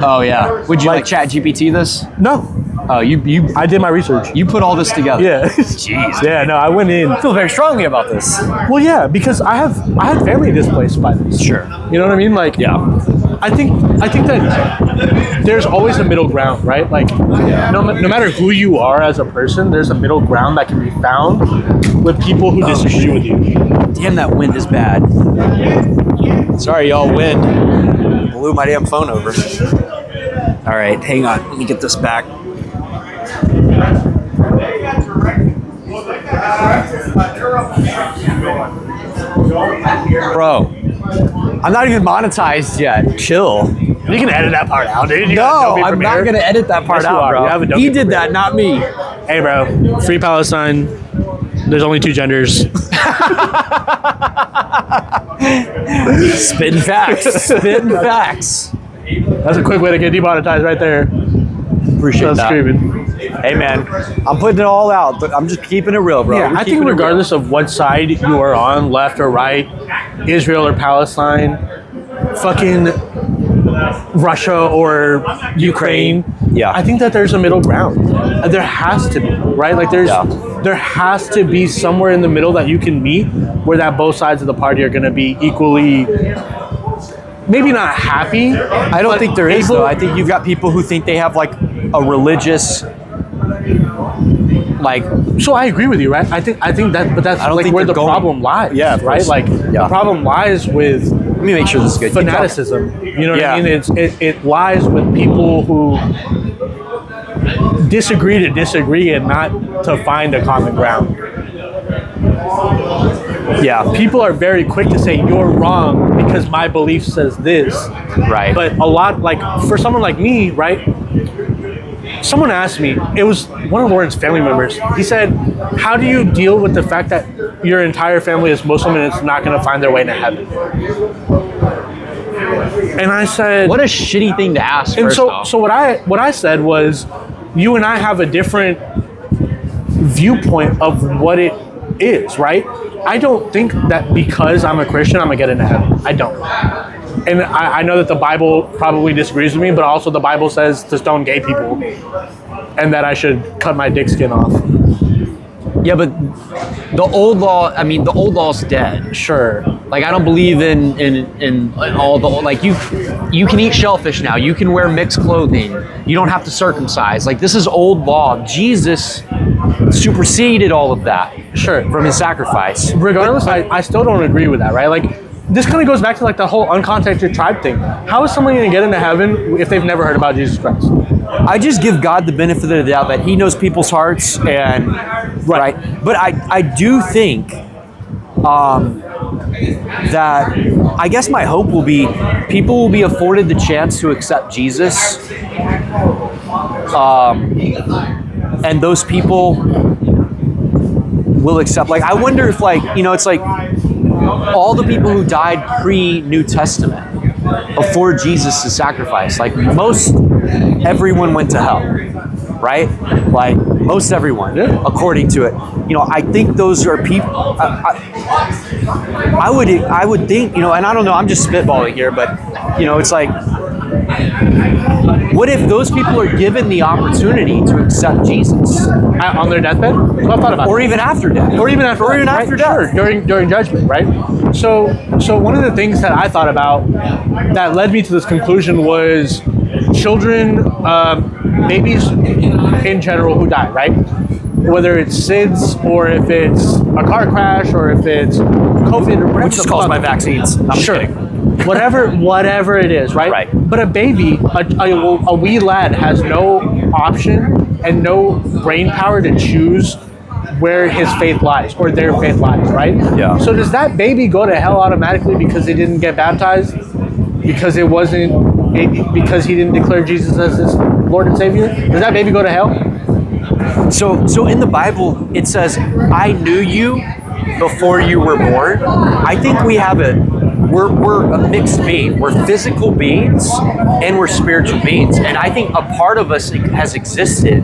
[SPEAKER 1] Oh yeah. Would you like Chat GPT this?
[SPEAKER 2] No.
[SPEAKER 1] Oh, you
[SPEAKER 2] I did my research.
[SPEAKER 1] you put all this together.
[SPEAKER 2] Yeah.
[SPEAKER 1] Jeez.
[SPEAKER 2] Yeah, no, I went in.
[SPEAKER 1] I feel very strongly about this.
[SPEAKER 2] Well, yeah, because I had family displaced by this.
[SPEAKER 1] Sure.
[SPEAKER 2] You know what I mean? Like,
[SPEAKER 1] Yeah.
[SPEAKER 2] I think that there's always a middle ground, right? Like, no matter who you are as a person, there's a middle ground that can be found with people who disagree with you.
[SPEAKER 1] Damn, that wind is bad. Sorry, y'all. Wind blew my damn phone over. All right, hang on. Let me get this back. Bro, I'm not even monetized yet. Chill.
[SPEAKER 2] You can edit that part out, dude. You
[SPEAKER 1] No,
[SPEAKER 2] got Adobe
[SPEAKER 1] I'm not
[SPEAKER 2] Premiere.
[SPEAKER 1] gonna edit that part
[SPEAKER 2] Yes, you
[SPEAKER 1] out,
[SPEAKER 2] are. You have
[SPEAKER 1] bro.
[SPEAKER 2] Adobe
[SPEAKER 1] He did
[SPEAKER 2] Premiere.
[SPEAKER 1] that, not me.
[SPEAKER 2] Hey, bro. Free Palestine. There's only 2 genders.
[SPEAKER 1] Spitting facts. Spitting facts.
[SPEAKER 2] That's a quick way to get demonetized right there.
[SPEAKER 1] Appreciate
[SPEAKER 2] That's
[SPEAKER 1] that.
[SPEAKER 2] screaming.
[SPEAKER 1] Hey, man, I'm putting it all out, but I'm just keeping it real, bro.
[SPEAKER 2] Yeah,
[SPEAKER 1] We're
[SPEAKER 2] I
[SPEAKER 1] keeping
[SPEAKER 2] think
[SPEAKER 1] it real.
[SPEAKER 2] regardless of what side you are on, left or right, Israel or Palestine, fucking Russia or Ukraine,
[SPEAKER 1] Yeah.
[SPEAKER 2] I think that there's a middle ground. There has to be, right? Like there has to be somewhere in the middle that you can meet where that both sides of the party are going to be equally, maybe not happy.
[SPEAKER 1] I don't think there is, though. I think you've got people who think they have like a religious, like,
[SPEAKER 2] So I agree with you, right? I think that, but that's
[SPEAKER 1] I don't
[SPEAKER 2] like
[SPEAKER 1] think
[SPEAKER 2] where
[SPEAKER 1] they're
[SPEAKER 2] the
[SPEAKER 1] going-
[SPEAKER 2] problem lies.
[SPEAKER 1] Yeah, of
[SPEAKER 2] right.
[SPEAKER 1] course.
[SPEAKER 2] Like
[SPEAKER 1] Yeah.
[SPEAKER 2] the problem lies with
[SPEAKER 1] let me make sure this is good. Keep talking.
[SPEAKER 2] fanaticism. You know what
[SPEAKER 1] Yeah.
[SPEAKER 2] I mean? It lies with people who disagree to disagree and not to find a common ground.
[SPEAKER 1] Yeah,
[SPEAKER 2] People are very quick to say you're wrong because my belief says this.
[SPEAKER 1] right.
[SPEAKER 2] But a lot, like for someone like me, right? Someone asked me, it was one of Lauren's family members. He said, how do you deal with the fact that your entire family is Muslim and it's not going to find their way to heaven? And I said,
[SPEAKER 1] What a shitty thing to ask.
[SPEAKER 2] and
[SPEAKER 1] First
[SPEAKER 2] so,
[SPEAKER 1] off.
[SPEAKER 2] so what I said was, you and I have a different viewpoint of what it is, right? I don't think that because I'm a Christian, I'm gonna get into heaven. I don't. And I know that the Bible probably disagrees with me, but also the Bible says to stone gay people, and that I should cut my dick skin off.
[SPEAKER 1] Yeah, but the old law. I mean, the old law's dead.
[SPEAKER 2] Sure.
[SPEAKER 1] Like, I don't believe in all the, like, you can eat shellfish now. You can wear mixed clothing. You don't have to circumcise. Like, this is old law. Jesus superseded all of that.
[SPEAKER 2] Sure.
[SPEAKER 1] From his sacrifice.
[SPEAKER 2] Regardless, I still don't agree with that, right? Like, this kind of goes back to like the whole uncontacted tribe thing. How is someone going to get into heaven if they've never heard about Jesus Christ?
[SPEAKER 1] I just give God the benefit of the doubt that he knows people's hearts and right. But I do think that I guess my hope will be people will be afforded the chance to accept Jesus. And those people will accept, like, I wonder if, like, you know, it's like all the people who died pre-New Testament before Jesus' sacrifice, like most everyone went to hell, right? Like most everyone, according to it. You know, I think those are people. I would think, you know, and I don't know. I'm just spitballing here, but you know, it's like, what if those people are given the opportunity to accept Jesus
[SPEAKER 2] On their deathbed? Well, I've thought about
[SPEAKER 1] or
[SPEAKER 2] it.
[SPEAKER 1] even after death,
[SPEAKER 2] Or even after,
[SPEAKER 1] after
[SPEAKER 2] right?
[SPEAKER 1] death?
[SPEAKER 2] Sure, during judgment, right? So one of the things that I thought about that led me to this conclusion was children, babies in general who die, right? Whether it's SIDS or if it's a car crash or if it's COVID or whatever.
[SPEAKER 1] Which is caused by vaccines. I'm
[SPEAKER 2] Sure.
[SPEAKER 1] kidding.
[SPEAKER 2] Whatever it is, right?
[SPEAKER 1] Right.
[SPEAKER 2] But a baby, a wee lad has no option and no brain power to choose where his faith lies or their faith lies, right?
[SPEAKER 1] Yeah.
[SPEAKER 2] So does that baby go to hell automatically because they didn't get baptized? Because because he didn't declare Jesus as his Lord and Savior? Does that baby go to hell?
[SPEAKER 1] So in the Bible, it says, I knew you before you were born. I think we're a mixed being. We're physical beings and we're spiritual beings. And I think a part of us has existed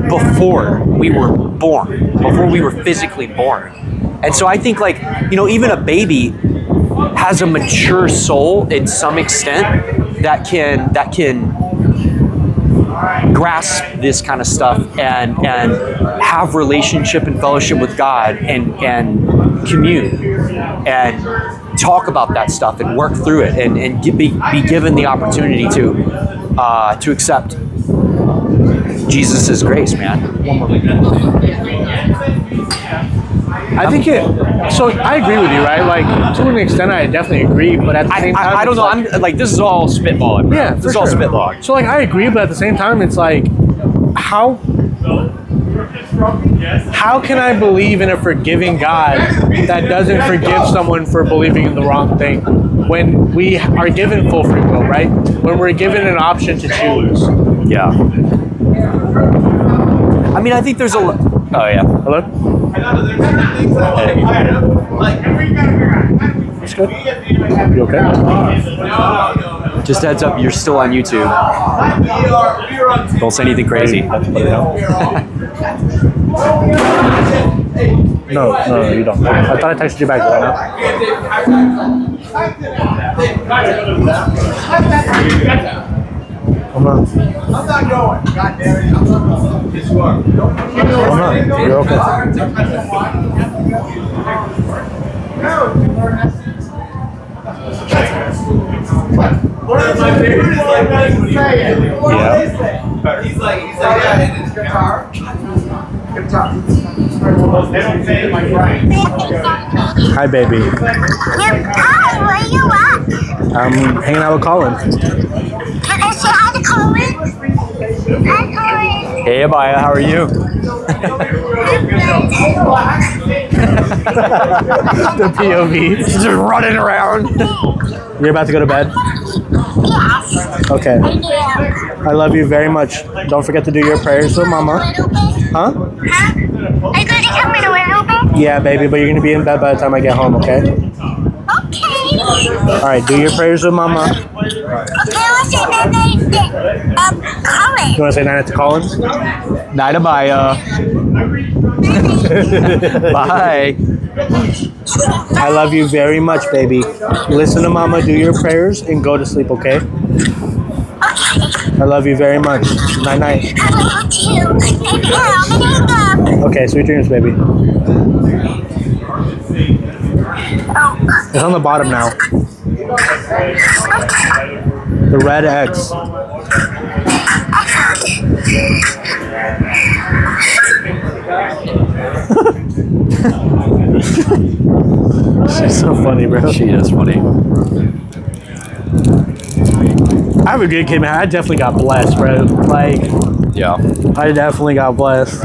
[SPEAKER 1] before we were born, before we were physically born. And so I think, like, you know, even a baby has a mature soul in some extent that can grasp this kind of stuff and have relationship and fellowship with God and commune and talk about that stuff and work through it and be given the opportunity to accept Jesus' grace, man.
[SPEAKER 2] I think so I agree with you, right? Like, to an extent, I definitely agree, but at the same time,
[SPEAKER 1] I don't know. I'm like, this is all spitballing.
[SPEAKER 2] Yeah,
[SPEAKER 1] this is all spitballing.
[SPEAKER 2] So, like, I agree, but at the same time, it's like, how can I believe in a forgiving God that doesn't forgive someone for believing in the wrong thing when we are given full free will, right? When we're given an option to choose.
[SPEAKER 1] Yeah. I mean, I think there's a. Oh yeah.
[SPEAKER 2] Hello? Hey. It's good. You okay?
[SPEAKER 1] Just heads up, you're still on YouTube. Don't say anything crazy.
[SPEAKER 2] No, you don't. I thought I texted you back right now. I'm not going. God damn it. I'm not. You're okay.
[SPEAKER 3] One of my favorite is like that.
[SPEAKER 1] Yeah.
[SPEAKER 3] He's like, yeah, it's guitar. They don't say it like Brian.
[SPEAKER 2] Hi, baby.
[SPEAKER 5] Hi, where you at?
[SPEAKER 2] I'm hanging out with Colin.
[SPEAKER 5] Can I say hi to Colin? Hi, Colin.
[SPEAKER 1] Hey, Abaya, how are you?
[SPEAKER 2] The POV.
[SPEAKER 1] Just running around.
[SPEAKER 2] You're about to go to bed?
[SPEAKER 5] Yes.
[SPEAKER 2] Okay.
[SPEAKER 5] I
[SPEAKER 2] I love you very much. Don't forget to do your prayers with Mama.
[SPEAKER 5] Little bit.
[SPEAKER 2] Huh?
[SPEAKER 5] Huh? Are you going to come in a little bit?
[SPEAKER 2] Yeah, baby, but you're going to be in bed by the time I get home, okay?
[SPEAKER 5] Okay.
[SPEAKER 2] All right, do your prayers with Mama.
[SPEAKER 5] Okay, I'll say that. Colin.
[SPEAKER 2] You want to say night to Colin?
[SPEAKER 1] Night, Abaya. Bye.
[SPEAKER 2] I love you very much, baby. Listen to Mama, do your prayers, and go to sleep, okay? I love you very much. Night, night.
[SPEAKER 5] I love you too. Baby, I'm gonna go.
[SPEAKER 2] Okay, sweet dreams, baby.
[SPEAKER 5] Oh.
[SPEAKER 2] It's on the bottom now. The red X. She's so funny, bro.
[SPEAKER 1] She is funny.
[SPEAKER 2] I have a good kid, man. I definitely got blessed, bro. Like,
[SPEAKER 1] Yeah.
[SPEAKER 2] I definitely got blessed.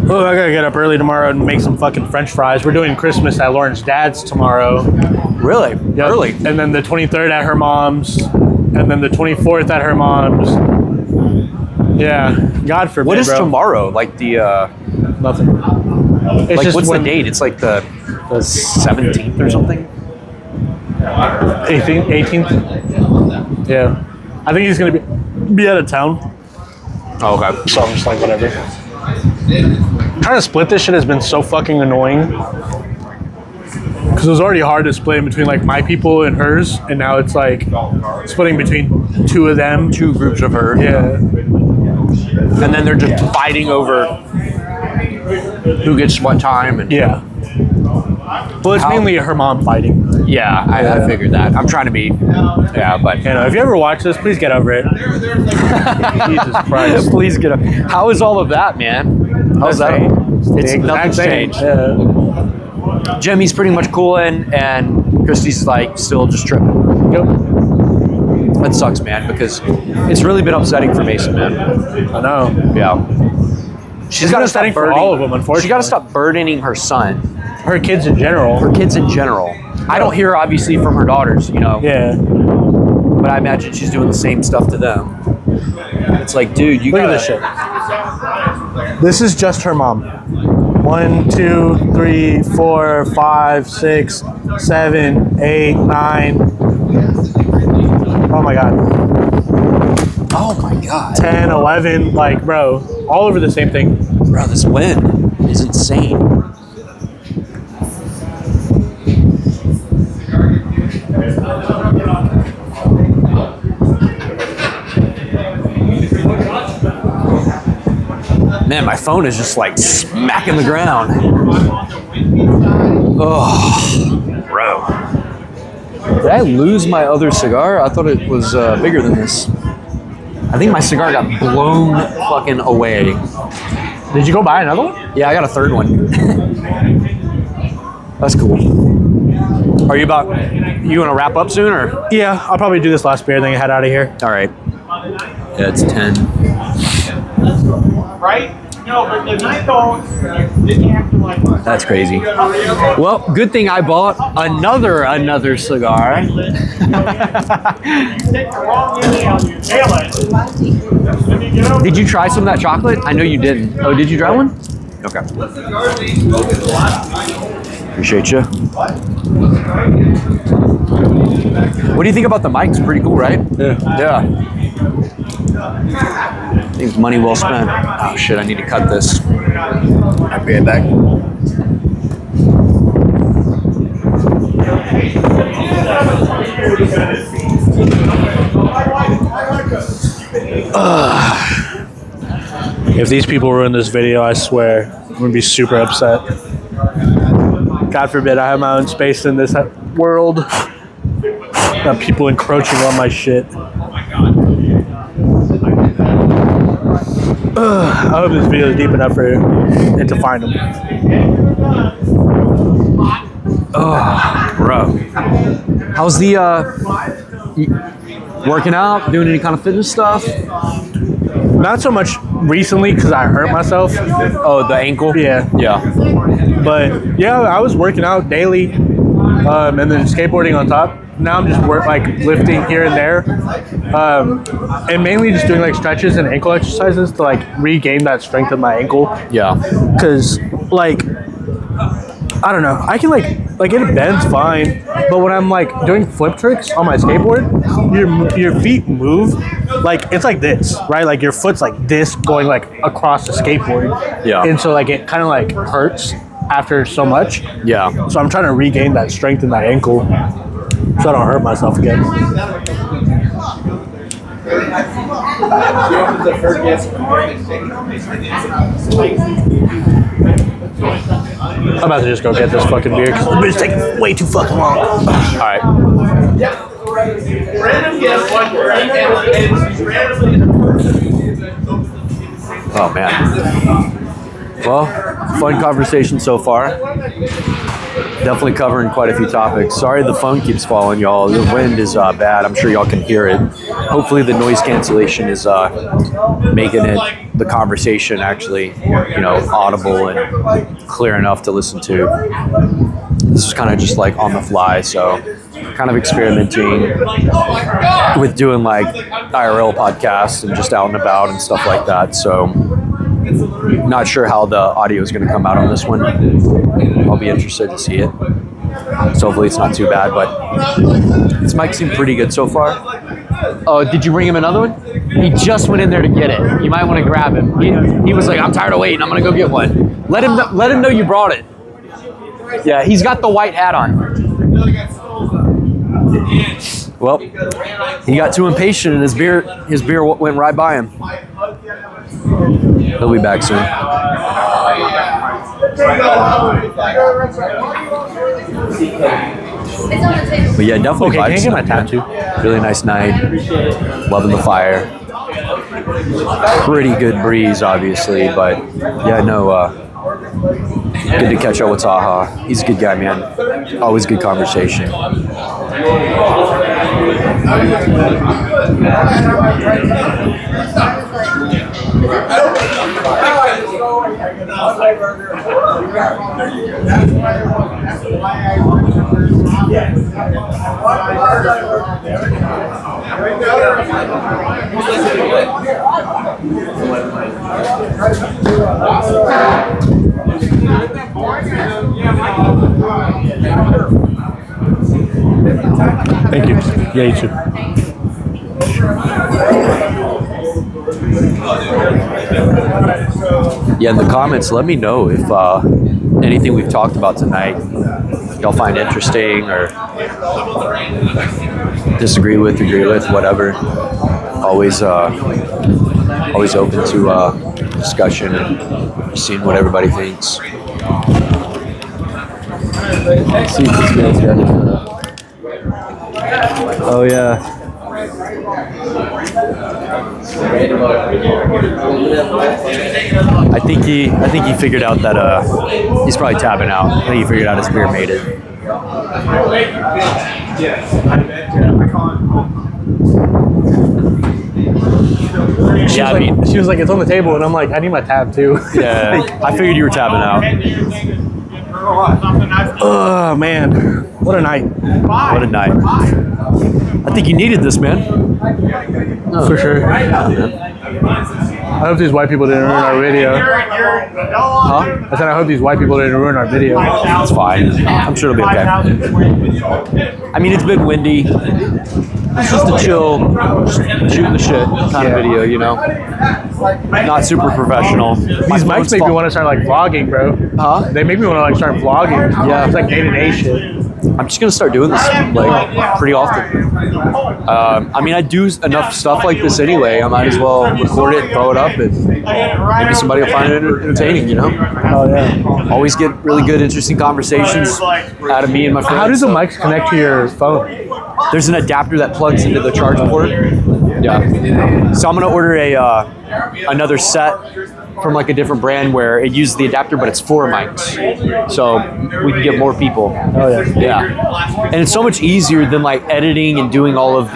[SPEAKER 2] Oh, I gotta get up early tomorrow and make some fucking French fries. We're doing Christmas at Lauren's dad's tomorrow.
[SPEAKER 1] Really?
[SPEAKER 2] Yep.
[SPEAKER 1] Early.
[SPEAKER 2] And then the 23rd at her mom's. And then the 24th at her mom's. Yeah. God forbid,
[SPEAKER 1] What is
[SPEAKER 2] bro.
[SPEAKER 1] tomorrow? Like the
[SPEAKER 2] Nothing. It's
[SPEAKER 1] like
[SPEAKER 2] just
[SPEAKER 1] what's
[SPEAKER 2] when,
[SPEAKER 1] the date? It's like the 17th or something.
[SPEAKER 2] 18th? Yeah. I think he's gonna be out of town.
[SPEAKER 1] Oh, okay.
[SPEAKER 2] So I'm just like, whatever. Trying to split this shit has been so fucking annoying. Because it was already hard to split in between like my people and hers, and now it's like splitting between two of them.
[SPEAKER 1] Two groups of her.
[SPEAKER 2] Yeah.
[SPEAKER 1] And then they're just fighting over who gets what time. And
[SPEAKER 2] Yeah. Well, it's
[SPEAKER 1] How-
[SPEAKER 2] mainly her mom fighting.
[SPEAKER 1] yeah, I figured that. I'm trying to be. Yeah, but
[SPEAKER 2] You know, if you ever watch this, please get over it. Jesus Christ.
[SPEAKER 1] please get up. How is all of that, man? How's that? It's nothing's changed.
[SPEAKER 2] Yeah.
[SPEAKER 1] Jimmy's pretty much cooling, and Christy's like still just tripping.
[SPEAKER 2] Yep.
[SPEAKER 1] That sucks, man, because it's really been upsetting for Mason, man.
[SPEAKER 2] I know.
[SPEAKER 1] Yeah.
[SPEAKER 2] She's got to
[SPEAKER 1] stop
[SPEAKER 2] setting for
[SPEAKER 1] burdening-
[SPEAKER 2] all of them, unfortunately.
[SPEAKER 1] She's got to stop burdening her son,
[SPEAKER 2] Her kids in general.
[SPEAKER 1] her kids in general. I don't hear obviously from her daughters, you know,
[SPEAKER 2] Yeah.
[SPEAKER 1] but I imagine she's doing the same stuff to them. It's like, dude, you
[SPEAKER 2] Look at
[SPEAKER 1] gotta,
[SPEAKER 2] this shit. This is just her mom. 1, 2, 3, 4, 5, 6, 7, 8, 9. Oh my god.
[SPEAKER 1] Oh my god,
[SPEAKER 2] 10, 11. Like, bro, all over the same thing.
[SPEAKER 1] bro, this wind is insane. Man, my phone is just like smacking the ground. Oh, bro. Did I lose my other cigar? I thought it was bigger than this. I think my cigar got blown fucking away.
[SPEAKER 2] Did you go buy another one?
[SPEAKER 1] Yeah, I got a third one. That's cool. Are you gonna wrap up soon or?
[SPEAKER 2] Yeah, I'll probably do this last beer and then head out of here.
[SPEAKER 1] All right. Yeah, it's 10.
[SPEAKER 3] Right? No, but the night though, didn't have to like.
[SPEAKER 1] That's crazy. Well, good thing I bought another cigar.
[SPEAKER 3] Take the wrong email, you mail it. Let me get over.
[SPEAKER 1] Did you try some of that chocolate? I know you didn't. Oh, did you try one? Okay. Appreciate you. What do you think about the mics? Pretty cool, right? Yeah. I think it's money well spent. Oh shit, I need to cut this. I'll be right back.
[SPEAKER 2] If these people ruin this video, I swear, I'm gonna be super upset. God forbid I have my own space in this world. Got people encroaching on my shit. I hope this video is deep enough for it to find them.
[SPEAKER 1] Oh, bro. How's the working out? Doing any kind of fitness stuff?
[SPEAKER 2] Not so much recently because I hurt myself.
[SPEAKER 1] Oh, the ankle?
[SPEAKER 2] Yeah. But yeah, I was working out daily, and then skateboarding on top. Now I'm just lifting here and there, and mainly just doing like stretches and ankle exercises to like regain that strength of my ankle.
[SPEAKER 1] Yeah.
[SPEAKER 2] Because like, I don't know, I can like it bends fine, but when I'm like doing flip tricks on my skateboard, your feet move like it's like this, right? Like your foot's like this going like across the skateboard.
[SPEAKER 1] Yeah.
[SPEAKER 2] And so like it kind of like hurts after so much.
[SPEAKER 1] Yeah.
[SPEAKER 2] So I'm trying to regain that strength in that ankle so I don't hurt myself again. I'm about to just go get this fucking beer because the beer's taking way too fucking long.
[SPEAKER 1] All right. Oh man. Well, fun conversation so far. Definitely covering quite a few topics. Sorry the phone keeps falling, y'all. The wind is bad. I'm sure y'all can hear it. Hopefully the noise cancellation is making the conversation actually, audible and clear enough to listen to. This is kind of just like on the fly, so kind of experimenting with doing like IRL podcasts and just out and about and stuff like that. So not sure how the audio is going to come out on this one. I'll be interested to see it. So hopefully it's not too bad, but this mic seemed pretty good so far. Oh, did you bring him another one? He just went in there to get it. You might want to grab him. He was like, I'm tired of waiting. I'm going to go get one. Let him know you brought it. Yeah, he's got the white hat on. Well, he got too impatient and his beer went right by him. He'll be back soon. But yeah, definitely.
[SPEAKER 2] Okay, can I get my tattoo?
[SPEAKER 1] Really nice night. Loving the fire. Pretty good breeze, obviously, but yeah, no. Good to catch up with Taha. He's a good guy, man. Always good conversation.
[SPEAKER 2] Thank you. Yeah, you too.
[SPEAKER 1] Yeah, in the comments, let me know if anything we've talked about tonight y'all find interesting or disagree with, agree with, whatever. Always open to discussion and seeing what everybody thinks. Let's see if this man's got his, oh yeah. I think he figured out that he's probably tapping out. I think he figured out his beer made it. Yeah,
[SPEAKER 2] She was like, it's on the table, and I'm like, I need my tab too.
[SPEAKER 1] Yeah, I figured you were tapping out.
[SPEAKER 2] Oh man, what a night!
[SPEAKER 1] What a night. I think you needed this, man.
[SPEAKER 2] For sure. I hope these white people didn't ruin our video.
[SPEAKER 1] Huh?
[SPEAKER 2] I said I hope these white people didn't ruin our video.
[SPEAKER 1] It's fine. I'm sure it'll be okay. I mean, it's been windy. It's just a chill, shooting the shit kind of video, you know? Not super professional.
[SPEAKER 2] These mics make me want to start like vlogging, bro.
[SPEAKER 1] Huh?
[SPEAKER 2] They make me want to like start vlogging.
[SPEAKER 1] Yeah.
[SPEAKER 2] It's like day-to-day shit.
[SPEAKER 1] I'm just gonna start doing this like pretty often. I mean, I do enough stuff like this anyway. I might as well record it and throw it up, and maybe somebody will find it entertaining. You know?
[SPEAKER 2] Oh yeah.
[SPEAKER 1] Always get really good, interesting conversations out of me and my friends.
[SPEAKER 2] How does the mics connect to your phone?
[SPEAKER 1] There's an adapter that plugs into the charge port. Yeah. So I'm gonna order another set from like a different brand where it uses the adapter, but it's 4 mics, so we can get more people.
[SPEAKER 2] Oh yeah.
[SPEAKER 1] Yeah, and it's so much easier than like editing and doing all the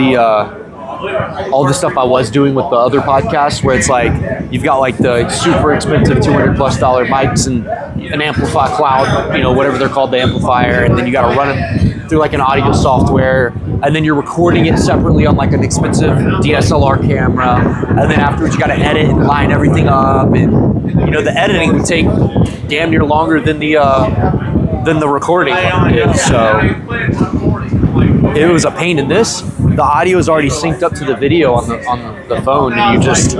[SPEAKER 1] stuff I was doing with the other podcasts, where it's like you've got like the super expensive $200+ mics and an amplify cloud, you know, whatever they're called, the amplifier, and then you got to run it through like an audio software, and then you're recording it separately on like an expensive DSLR camera, and then afterwards you got to edit and line everything up, and you know the editing would take damn near longer than the recording is. So it was a pain in this. The audio is already synced up to the video on the phone, and you just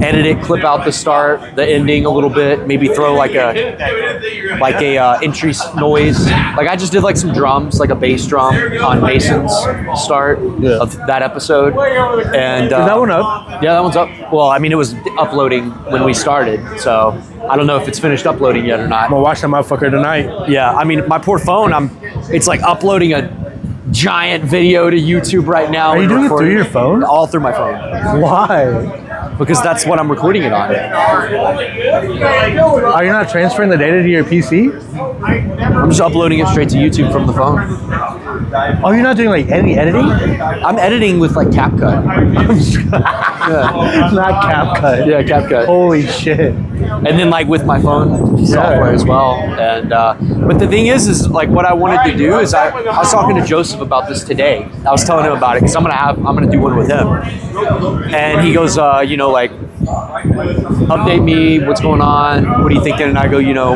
[SPEAKER 1] edit it, clip out the start, the ending a little bit, maybe throw like a entry noise. Like I just did like some drums, like a bass drum on Mason's start of that episode. And
[SPEAKER 2] Is that one up?
[SPEAKER 1] Yeah, that one's up. Well, I mean, it was uploading when we started, so I don't know if it's finished uploading yet or not.
[SPEAKER 2] I'm gonna watch that motherfucker tonight.
[SPEAKER 1] Yeah, I mean, my poor phone, it's like uploading a giant video to YouTube right now.
[SPEAKER 2] Are you doing it through your phone?
[SPEAKER 1] All through my phone.
[SPEAKER 2] Why?
[SPEAKER 1] Because that's what I'm recording it on.
[SPEAKER 2] Are you not transferring the data to your PC?
[SPEAKER 1] I'm just uploading it straight to YouTube from the phone.
[SPEAKER 2] Oh, you're not doing like any editing?
[SPEAKER 1] I'm editing with like CapCut. Yeah.
[SPEAKER 2] Not CapCut.
[SPEAKER 1] Yeah, CapCut.
[SPEAKER 2] Holy shit.
[SPEAKER 1] And then like with my phone software as well. And but the thing is like what I wanted to do is I was talking to Joseph about this today. I was telling him about it because I'm gonna do one with him. And he goes, you know, like update me, what's going on, what are you thinking? And I go, you know,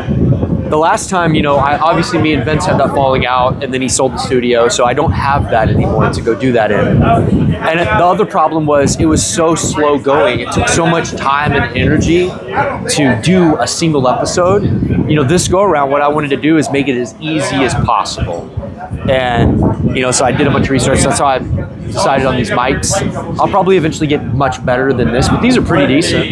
[SPEAKER 1] the last time, you know, obviously me and Vince had that falling out, and then he sold the studio, so I don't have that anymore to go do that in. And the other problem was it was so slow going. It took so much time and energy to do a single episode. You know, this go around, what I wanted to do is make it as easy as possible. And, you know, so I did a bunch of research. That's how I decided on these mics. I'll probably eventually get much better than this, but these are pretty decent.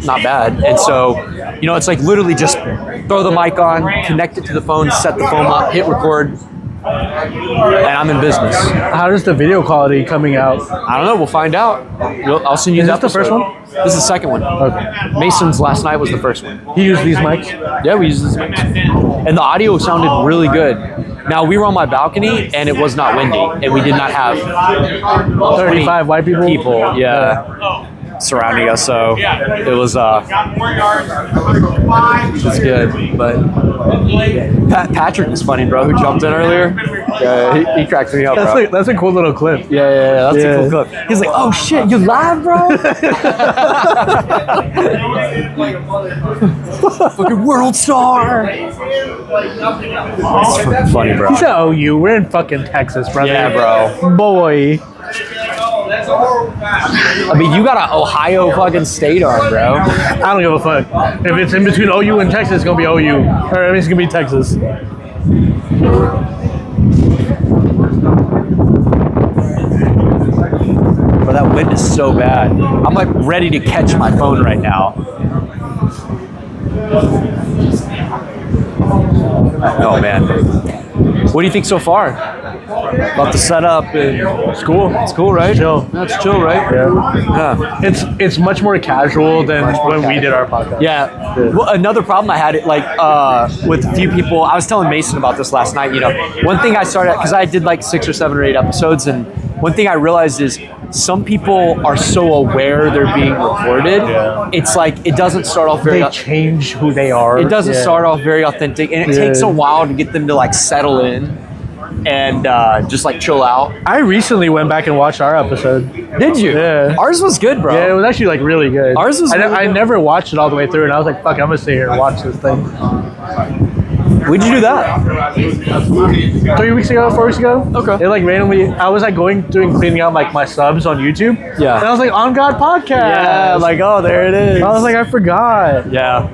[SPEAKER 1] Not bad. And so, you know, it's like literally just throw the mic on, connect it to the phone, set the phone up, hit record, and I'm in business.
[SPEAKER 2] How does the video quality coming out?
[SPEAKER 1] I don't know. We'll find out. I'll send you
[SPEAKER 2] Is
[SPEAKER 1] the
[SPEAKER 2] this the first
[SPEAKER 1] episode.
[SPEAKER 2] one?
[SPEAKER 1] This is the second one.
[SPEAKER 2] Okay.
[SPEAKER 1] Mason's last night was the first one.
[SPEAKER 2] You use these mics?
[SPEAKER 1] Yeah, we used this mic. And the audio sounded really good. Now, we were on my balcony, and it was not windy, and we did not have
[SPEAKER 2] 35 white people?
[SPEAKER 1] Yeah. Surrounding us, so it was it's good. But Patrick was funny, bro, who jumped in earlier. Yeah, he cracked me up, bro.
[SPEAKER 2] That's a cool little clip.
[SPEAKER 1] Yeah, that's a cool clip. He's like, oh shit, you live, bro? Fucking world star. It's fucking funny, bro.
[SPEAKER 2] He said, "Oh, we're in fucking Texas, brother."
[SPEAKER 1] Yeah, bro.
[SPEAKER 2] Boy.
[SPEAKER 1] I mean, you got an Ohio fucking state arm, bro.
[SPEAKER 2] I don't give a fuck. If it's in between OU and Texas, it's gonna be OU. Or I mean, it's gonna be Texas.
[SPEAKER 1] But that wind is so bad. I'm like ready to catch my phone right now. Oh man, what do you think so far? About the setup and
[SPEAKER 2] It's cool.
[SPEAKER 1] it's cool, right?
[SPEAKER 2] Chill.
[SPEAKER 1] That's chill, right?
[SPEAKER 2] Yeah. It's much more casual than when we did our podcast.
[SPEAKER 1] Yeah. Well, another problem I had, like, with a few people, I was telling Mason about this last night. You know, one thing I started, because I did like 6 or 7 or 8 episodes, and one thing I realized is some people are so aware they're being recorded.
[SPEAKER 2] Yeah.
[SPEAKER 1] It's like it doesn't start off very.
[SPEAKER 2] They change who they are.
[SPEAKER 1] It doesn't
[SPEAKER 2] Yeah.
[SPEAKER 1] start off very authentic, and it takes a while to get them to like settle in and just like chill out.
[SPEAKER 2] I recently went back and watched our episode.
[SPEAKER 1] Did you?
[SPEAKER 2] Yeah.
[SPEAKER 1] Ours was good, bro.
[SPEAKER 2] Yeah, it was actually like really good.
[SPEAKER 1] Ours was really
[SPEAKER 2] I
[SPEAKER 1] good.
[SPEAKER 2] never watched it all the way through, and I was like, "Fuck, I'm gonna sit here and watch this thing."
[SPEAKER 1] When'd you do that?
[SPEAKER 2] 3 weeks ago, 4 weeks ago.
[SPEAKER 1] Okay.
[SPEAKER 2] It like randomly, I was like cleaning out like my subs on YouTube.
[SPEAKER 1] Yeah.
[SPEAKER 2] And I was like, On God Podcast.
[SPEAKER 1] Yeah, like, oh, there it is.
[SPEAKER 2] I was like, I forgot.
[SPEAKER 1] Yeah.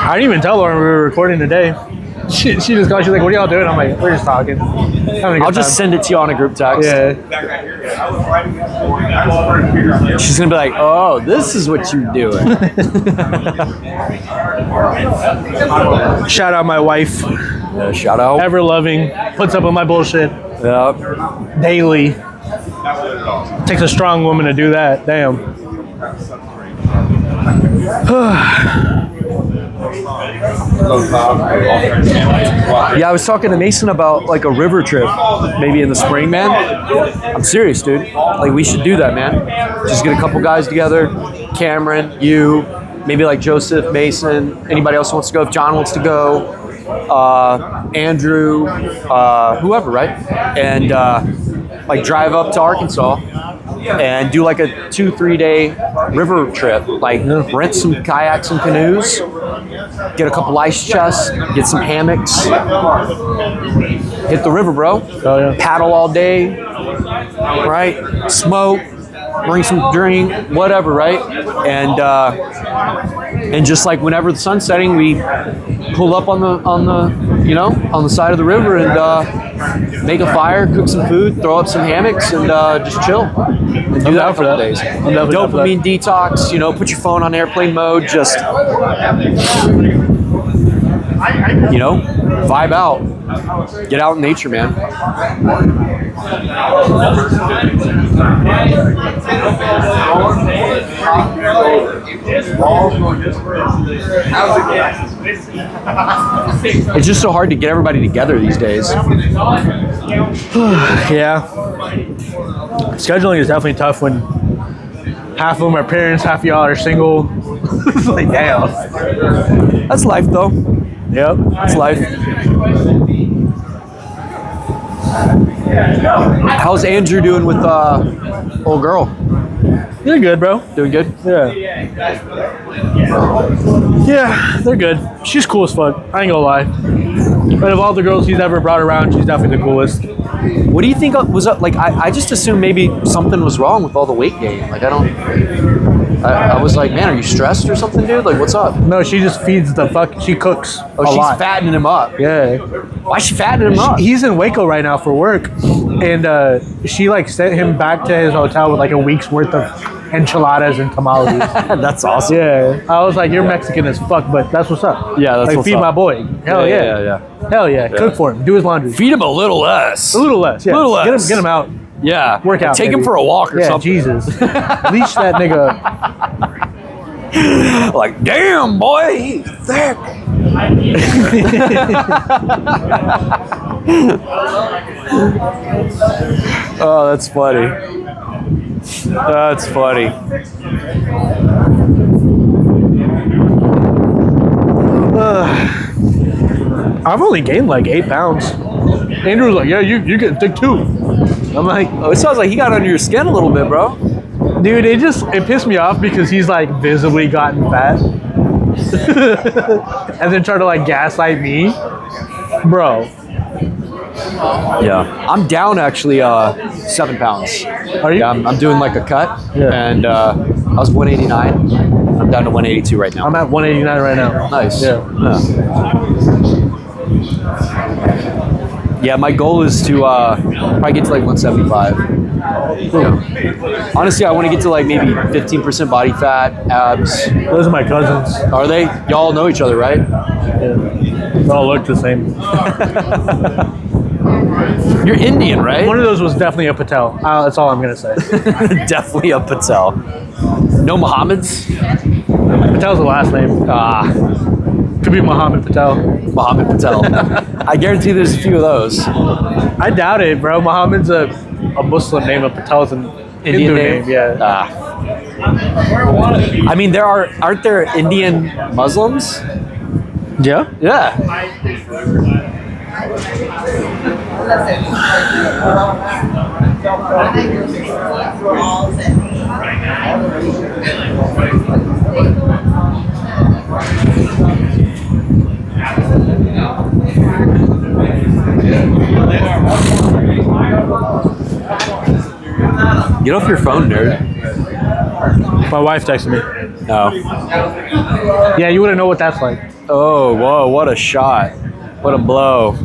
[SPEAKER 2] I didn't even tell Lauren we were recording today. She just called. She's like, "What are y'all doing?" I'm like, "We're just talking." Having a good
[SPEAKER 1] I'll just
[SPEAKER 2] time.
[SPEAKER 1] send it to you on a group text.
[SPEAKER 2] Yeah.
[SPEAKER 1] She's gonna be like, oh, this is what you're doing.
[SPEAKER 2] Shout out my wife,
[SPEAKER 1] Yeah, shout out.
[SPEAKER 2] ever loving, puts up with my bullshit
[SPEAKER 1] Yeah.
[SPEAKER 2] daily. Takes a strong woman to do that. Damn.
[SPEAKER 1] Yeah, I was talking to Mason about like a river trip, maybe in the spring, man. I'm serious, dude. Like, we should do that, man. Just get a couple guys together. Cameron, you, maybe like Joseph, Mason, anybody else who wants to go. If John wants to go, Andrew, whoever, right? And like drive up to Arkansas and do like a 2-3 day river trip. Like rent some kayaks and canoes, get a couple ice chests, get some hammocks, hit the river, bro.
[SPEAKER 2] Oh, yeah.
[SPEAKER 1] Paddle all day, right? Smoke, bring some drink, whatever, right? And just like whenever the sun's setting, we pull up on the side of the river and make a fire, cook some food, throw up some hammocks, and just chill. And do that for a couple days.
[SPEAKER 2] I'm definitely down for that.
[SPEAKER 1] Dopamine detox. Put your phone on airplane mode. Just vibe out. Get out in nature, man. It's just so hard to get everybody together these days.
[SPEAKER 2] Yeah. Scheduling is definitely tough when half of them are parents, half of y'all are single. It's like, damn.
[SPEAKER 1] That's life, though.
[SPEAKER 2] Yep.
[SPEAKER 1] That's life. How's Andrew doing with old girl?
[SPEAKER 2] They're good, bro.
[SPEAKER 1] Doing good?
[SPEAKER 2] Yeah. Yeah, they're good. She's cool as fuck. I ain't gonna lie. But of all the girls he's ever brought around, she's definitely the coolest.
[SPEAKER 1] What do you think was up? Like, I just assumed maybe something was wrong with all the weight gain. Like, I was like, man, are you stressed or something, dude? Like, what's up?
[SPEAKER 2] No, she just feeds the fuck. She cooks.
[SPEAKER 1] Oh, she's
[SPEAKER 2] lot.
[SPEAKER 1] fattening him up.
[SPEAKER 2] Yeah.
[SPEAKER 1] Why's she fattening him up?
[SPEAKER 2] He's in Waco right now for work, and she like sent him back to his hotel with like a week's worth of enchiladas and tamales.
[SPEAKER 1] That's awesome.
[SPEAKER 2] Yeah, I was like, you're Mexican as fuck, but that's what's up.
[SPEAKER 1] Yeah, that's
[SPEAKER 2] like,
[SPEAKER 1] what's
[SPEAKER 2] feed
[SPEAKER 1] up.
[SPEAKER 2] my boy. Hell yeah.
[SPEAKER 1] Yeah.
[SPEAKER 2] Hell yeah. Cook for him. Do his laundry.
[SPEAKER 1] Feed him a little less.
[SPEAKER 2] A little less. Yeah.
[SPEAKER 1] A little less.
[SPEAKER 2] Get him out.
[SPEAKER 1] Yeah.
[SPEAKER 2] Work out.
[SPEAKER 1] Take him
[SPEAKER 2] baby.
[SPEAKER 1] for a walk or
[SPEAKER 2] yeah,
[SPEAKER 1] something.
[SPEAKER 2] Jesus. Leash that nigga.
[SPEAKER 1] Like, damn, boy, he's thick. Oh, that's funny. That's funny.
[SPEAKER 2] I've only gained like 8 pounds. Andrew's like, yeah, you're getting thick too. I'm like,
[SPEAKER 1] Oh, it sounds like he got under your skin a little bit, bro.
[SPEAKER 2] dude, it pissed me off because he's like visibly gotten fat. And then try to like gaslight me. Bro.
[SPEAKER 1] Yeah. I'm down actually 7 pounds.
[SPEAKER 2] Are you?
[SPEAKER 1] Yeah, I'm doing like a cut.
[SPEAKER 2] Yeah.
[SPEAKER 1] And I was 189. I'm down to 182 right now.
[SPEAKER 2] I'm at 189 right now.
[SPEAKER 1] Nice.
[SPEAKER 2] Yeah.
[SPEAKER 1] Yeah, my goal is to probably get to like 175. Yeah. Honestly, I want to get to like maybe 15% body fat, abs.
[SPEAKER 2] Those are my cousins.
[SPEAKER 1] Are they? Y'all know each other, right?
[SPEAKER 2] Yeah. They all look the same.
[SPEAKER 1] You're Indian, right?
[SPEAKER 2] One of those was definitely a Patel. That's all I'm gonna say.
[SPEAKER 1] Definitely a Patel. No Mohammeds?
[SPEAKER 2] Patel's the last name. Could be Mohammed Patel.
[SPEAKER 1] Mohammed Patel. I guarantee there's a few of those.
[SPEAKER 2] I doubt it, bro. Mohammed's a Muslim name, and Patel's an Hindu name. Yeah.
[SPEAKER 1] I mean, aren't there Indian Muslims?
[SPEAKER 2] Yeah.
[SPEAKER 1] Yeah. Get off your phone, nerd.
[SPEAKER 2] My wife texted me.
[SPEAKER 1] Oh.
[SPEAKER 2] Yeah, you wouldn't know what that's like.
[SPEAKER 1] Oh, whoa, what a shot. What a blow.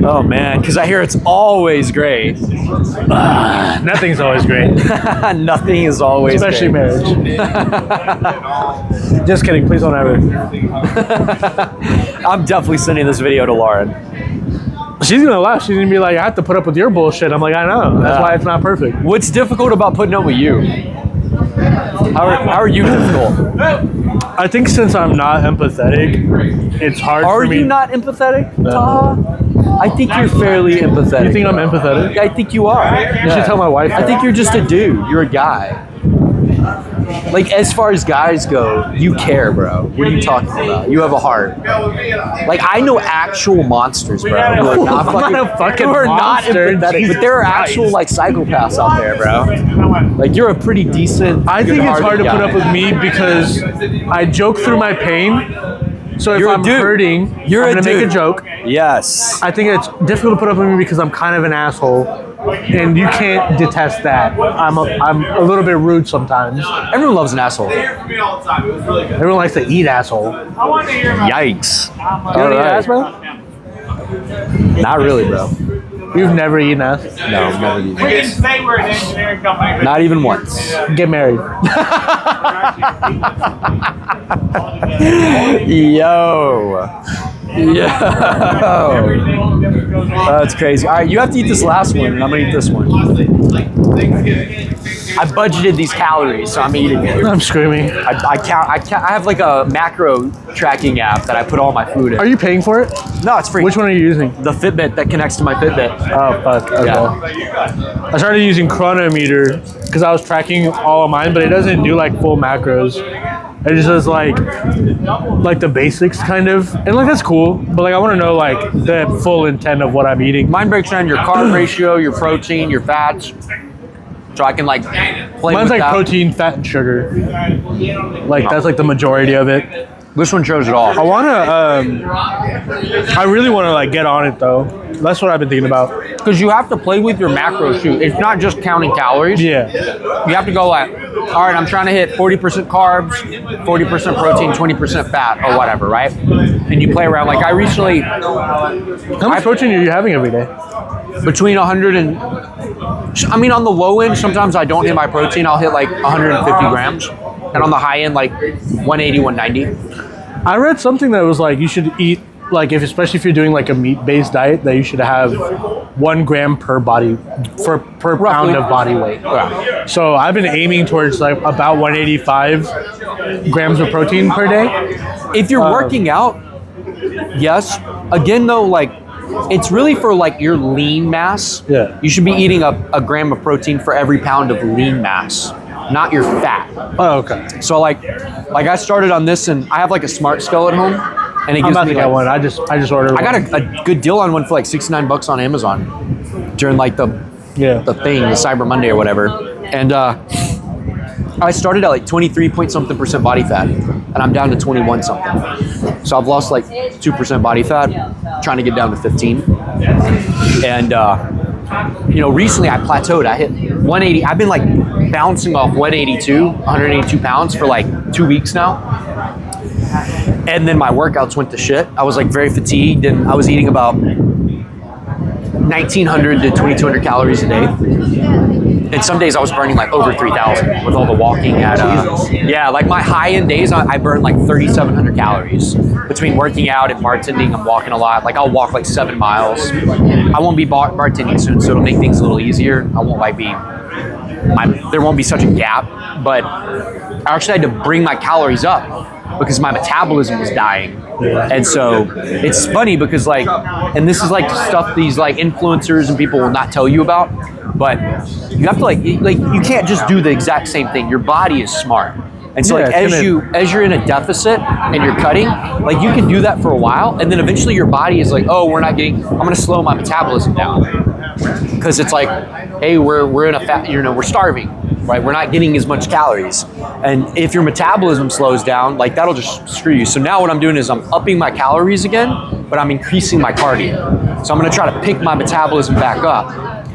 [SPEAKER 1] Oh, man, because I hear it's always great.
[SPEAKER 2] Nothing's always great.
[SPEAKER 1] Nothing is always
[SPEAKER 2] Especially
[SPEAKER 1] great.
[SPEAKER 2] marriage. Just kidding. Please don't ever.
[SPEAKER 1] I'm definitely sending this video to Lauren.
[SPEAKER 2] She's going to laugh. She's going to be like, I have to put up with your bullshit. I'm like, I know. That's why it's not perfect.
[SPEAKER 1] What's difficult about putting up with you? How are you difficult?
[SPEAKER 2] I think since I'm not empathetic, it's hard for me.
[SPEAKER 1] Are you not empathetic, Taha? I think you're fairly empathetic.
[SPEAKER 2] You think I'm empathetic?
[SPEAKER 1] I think you are.
[SPEAKER 2] You should tell my wife.
[SPEAKER 1] I think you're just a dude. You're a guy. Like, as far as guys go, you care, bro. What are you talking about? You have a heart. Like, I know actual monsters, bro. Who are not
[SPEAKER 2] fucking
[SPEAKER 1] who are not
[SPEAKER 2] monster.
[SPEAKER 1] empathetic.
[SPEAKER 2] Jesus
[SPEAKER 1] But there are actual, like, psychopaths out there, bro. Like, you're a pretty decent,
[SPEAKER 2] I think it's hard to
[SPEAKER 1] guy.
[SPEAKER 2] put up with me because I joke through my pain. So if
[SPEAKER 1] You're a
[SPEAKER 2] I'm
[SPEAKER 1] dude.
[SPEAKER 2] hurting,
[SPEAKER 1] You're
[SPEAKER 2] I'm
[SPEAKER 1] a
[SPEAKER 2] going to make a
[SPEAKER 1] dude.
[SPEAKER 2] joke.
[SPEAKER 1] Yes.
[SPEAKER 2] I think it's difficult to put up with me because I'm kind of an asshole. And you can't detest that. I'm a little bit rude sometimes.
[SPEAKER 1] Everyone loves an asshole.
[SPEAKER 2] Everyone likes to eat asshole.
[SPEAKER 1] Yikes.
[SPEAKER 2] You don't eat ass, bro?
[SPEAKER 1] Not really, bro.
[SPEAKER 2] You've never eaten ass?
[SPEAKER 1] No, I've never eaten.
[SPEAKER 3] We can say we're an engineering company.
[SPEAKER 1] Not even once.
[SPEAKER 2] Get married.
[SPEAKER 1] Yo. That's crazy. All right, you have to eat this last one, and I'm gonna eat this one. I budgeted these calories, so I'm eating it.
[SPEAKER 2] I'm screaming.
[SPEAKER 1] I count. I have like a macro tracking app that I put all my food in.
[SPEAKER 2] Are you paying for it?
[SPEAKER 1] No, it's free.
[SPEAKER 2] Which one are you using?
[SPEAKER 1] The Fitbit that connects to my Fitbit.
[SPEAKER 2] Oh, fuck. Okay.
[SPEAKER 1] Yeah.
[SPEAKER 2] I started using Chronometer because I was tracking all of mine, but it doesn't do like full macros. It just does like the basics kind of, and like that's cool. But like I want to know like the full intent of what I'm eating.
[SPEAKER 1] Mine breaks down your carb ratio, your protein, your fats, so I can like play
[SPEAKER 2] Mine's
[SPEAKER 1] with
[SPEAKER 2] like
[SPEAKER 1] that.
[SPEAKER 2] protein, fat, and sugar. Like that's like the majority of it.
[SPEAKER 1] This one shows it all.
[SPEAKER 2] I really want to like get on it though. That's what I've been thinking about.
[SPEAKER 1] Because you have to play with your macros too. It's not just counting calories.
[SPEAKER 2] Yeah.
[SPEAKER 1] You have to go like, all right, I'm trying to hit 40% carbs, 40% protein, 20% fat, or whatever, right? And you play around. Like I recently,
[SPEAKER 2] How much protein are you having every day?
[SPEAKER 1] between 100 and, I mean, on the low end, sometimes I don't hit my protein. I'll hit like 150 grams. And on the high end, like 180, 190.
[SPEAKER 2] I read something that was like you should eat like especially if you're doing like a meat-based diet that you should have 1 gram per body per pound of body weight.
[SPEAKER 1] Yeah.
[SPEAKER 2] So I've been aiming towards like about 185 grams of protein per day.
[SPEAKER 1] If you're working out, yes. Again, though, like, it's really for like your lean mass.
[SPEAKER 2] Yeah.
[SPEAKER 1] You should be eating a gram of protein for every pound of lean mass, not your fat.
[SPEAKER 2] Oh, okay.
[SPEAKER 1] So like I started on this, and I have like a Smart Scale at home, and it
[SPEAKER 2] I'm
[SPEAKER 1] gives
[SPEAKER 2] about
[SPEAKER 1] me
[SPEAKER 2] to get
[SPEAKER 1] like,
[SPEAKER 2] one. I just ordered one.
[SPEAKER 1] I got a good deal on one for like $69 on Amazon during like the Cyber Monday or whatever, and I started at like 23 point something percent body fat, and I'm down to 21 something. So I've lost like 2% body fat, trying to get down to 15. And recently I plateaued. I hit 180. I've been like bouncing off 182 pounds for like 2 weeks now. And then my workouts went to shit. I was like very fatigued, and I was eating about 1,900 to 2,200 calories a day. And some days I was burning like over 3,000 with all the walking at, yeah, like my high end days, I burn like 3,700 calories between working out and bartending. I'm walking a lot. Like I'll walk like 7 miles. I won't be bartending soon, so it'll make things a little easier. I won't like there won't be such a gap, but I actually had to bring my calories up because my metabolism was dying. And so it's funny because like, and this is like stuff these like influencers and people will not tell you about, but you have to like you can't just do the exact same thing. Your body is smart. And so like as you're in a deficit and you're cutting, like you can do that for a while, and then eventually your body is like, oh, I'm gonna slow my metabolism down. Because it's like, hey, we're in a fat, we're starving, right? We're not getting as much calories. And if your metabolism slows down, like that'll just screw you. So now what I'm doing is I'm upping my calories again, but I'm increasing my cardio. So I'm gonna try to pick my metabolism back up.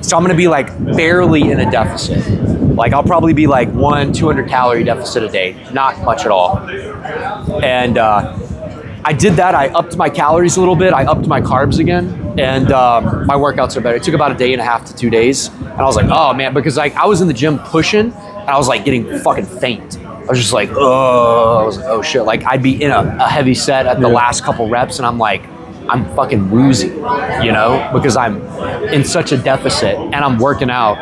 [SPEAKER 1] So I'm gonna be like barely in a deficit. Like I'll probably be like 200 calorie deficit a day, not much at all. And I did that. I upped my calories a little bit. I upped my carbs again, and my workouts are better. It took about 1.5 to 2 days, and I was like, oh man, because like I was in the gym pushing, and I was like getting fucking faint. I was just like, oh, I was like, oh shit. Like I'd be in a heavy set at the last couple reps, and I'm like, I'm fucking woozy, because I'm in such a deficit, and I'm working out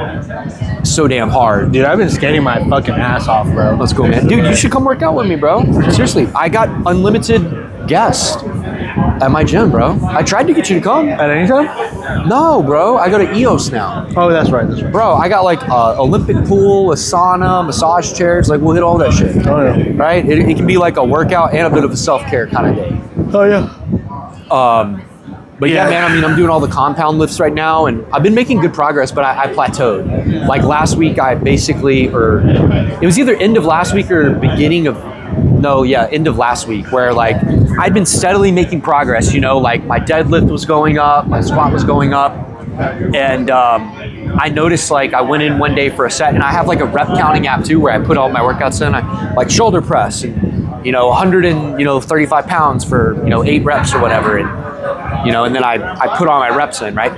[SPEAKER 1] so damn hard.
[SPEAKER 2] Dude, I've been skating my fucking ass off, bro.
[SPEAKER 1] Let's go, man. Dude, you should come work out with me, bro. Seriously, I got unlimited guests at my gym, bro. I tried to get you to come.
[SPEAKER 2] At any time?
[SPEAKER 1] No, bro. I go to EOS now.
[SPEAKER 2] Oh, that's right.
[SPEAKER 1] Bro, I got like Olympic pool, a sauna, massage chairs. Like, we'll hit all that shit.
[SPEAKER 2] Oh, yeah.
[SPEAKER 1] Right? It can be like a workout and a bit of a self-care kind of day.
[SPEAKER 2] Oh, yeah.
[SPEAKER 1] But yeah, man, I mean, I'm doing all the compound lifts right now, and I've been making good progress, but I plateaued. Like last week, it was either end of last week or end of last week, where like I'd been steadily making progress, like my deadlift was going up, my squat was going up, and I noticed like I went in one day for a set, and I have like a rep counting app too, where I put all my workouts in. I like shoulder press and 135 pounds for 8 reps or whatever, and then I put all my reps in, right?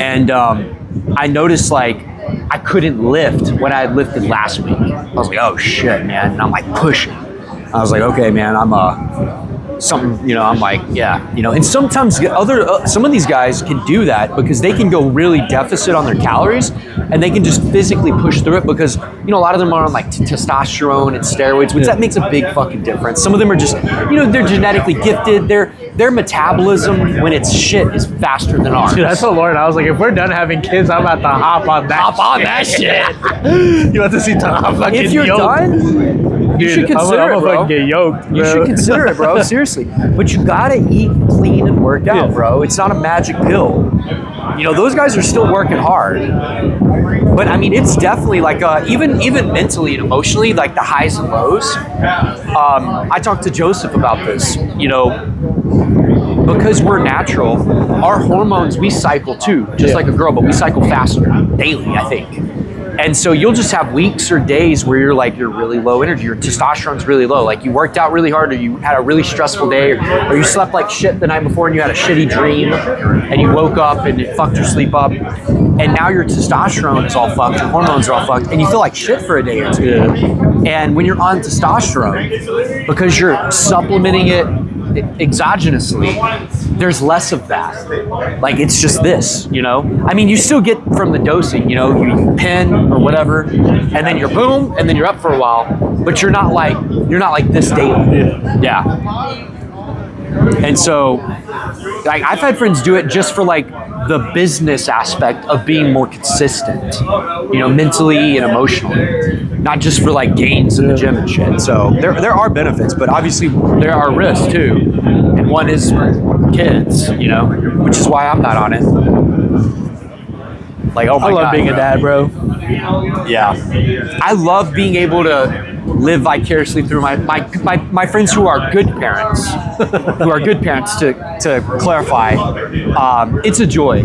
[SPEAKER 1] And I noticed like I couldn't lift when I had lifted last week. I was like, oh shit, man, and I'm like pushing. I was like, okay, man, I'm I'm like, yeah, and sometimes some of these guys can do that because they can go really deficit on their calories, and they can just physically push through it because, a lot of them are on like testosterone and steroids, which that makes a big fucking difference. Some of them are just, they're genetically gifted. Their metabolism when it's shit is faster than ours.
[SPEAKER 2] Dude, I told Lauren, I was like, if we're done having kids, I'm about to hop on that shit. You want to see Taha fucking
[SPEAKER 1] If you're
[SPEAKER 2] yoked.
[SPEAKER 1] done, you should consider it, bro.
[SPEAKER 2] Get yoked, bro.
[SPEAKER 1] You should consider it, bro. Seriously. But you gotta eat clean and work out, bro. It's not a magic pill. Those guys are still working hard. But I mean, it's definitely like even mentally and emotionally, like the highs and lows. I talked to Joseph about this. Because we're natural, our hormones, we cycle too, just like a girl, but we cycle faster daily, I think. And so you'll just have weeks or days where you're really low energy, your testosterone's really low. Like you worked out really hard, or you had a really stressful day, or you slept like shit the night before and you had a shitty dream and you woke up and it fucked your sleep up. And now your testosterone is all fucked, your hormones are all fucked, and you feel like shit for a day or two. Yeah. And when you're on testosterone, because you're supplementing it exogenously, there's less of that. Like it's just this, I mean, you still get from the dosing, you pen or whatever, and then you're boom, and then you're up for a while, but you're not like this daily. Yeah. And so like I've had friends do it just for like the business aspect of being more consistent, mentally and emotionally, not just for like gains in the gym and shit. So there are benefits, but obviously there are risks too. And one is kids, which is why I'm not on it. Like, oh my God.
[SPEAKER 2] I love being a dad, bro.
[SPEAKER 1] Yeah. I love being able to live vicariously through my friends who are good parents, to clarify. It's a joy.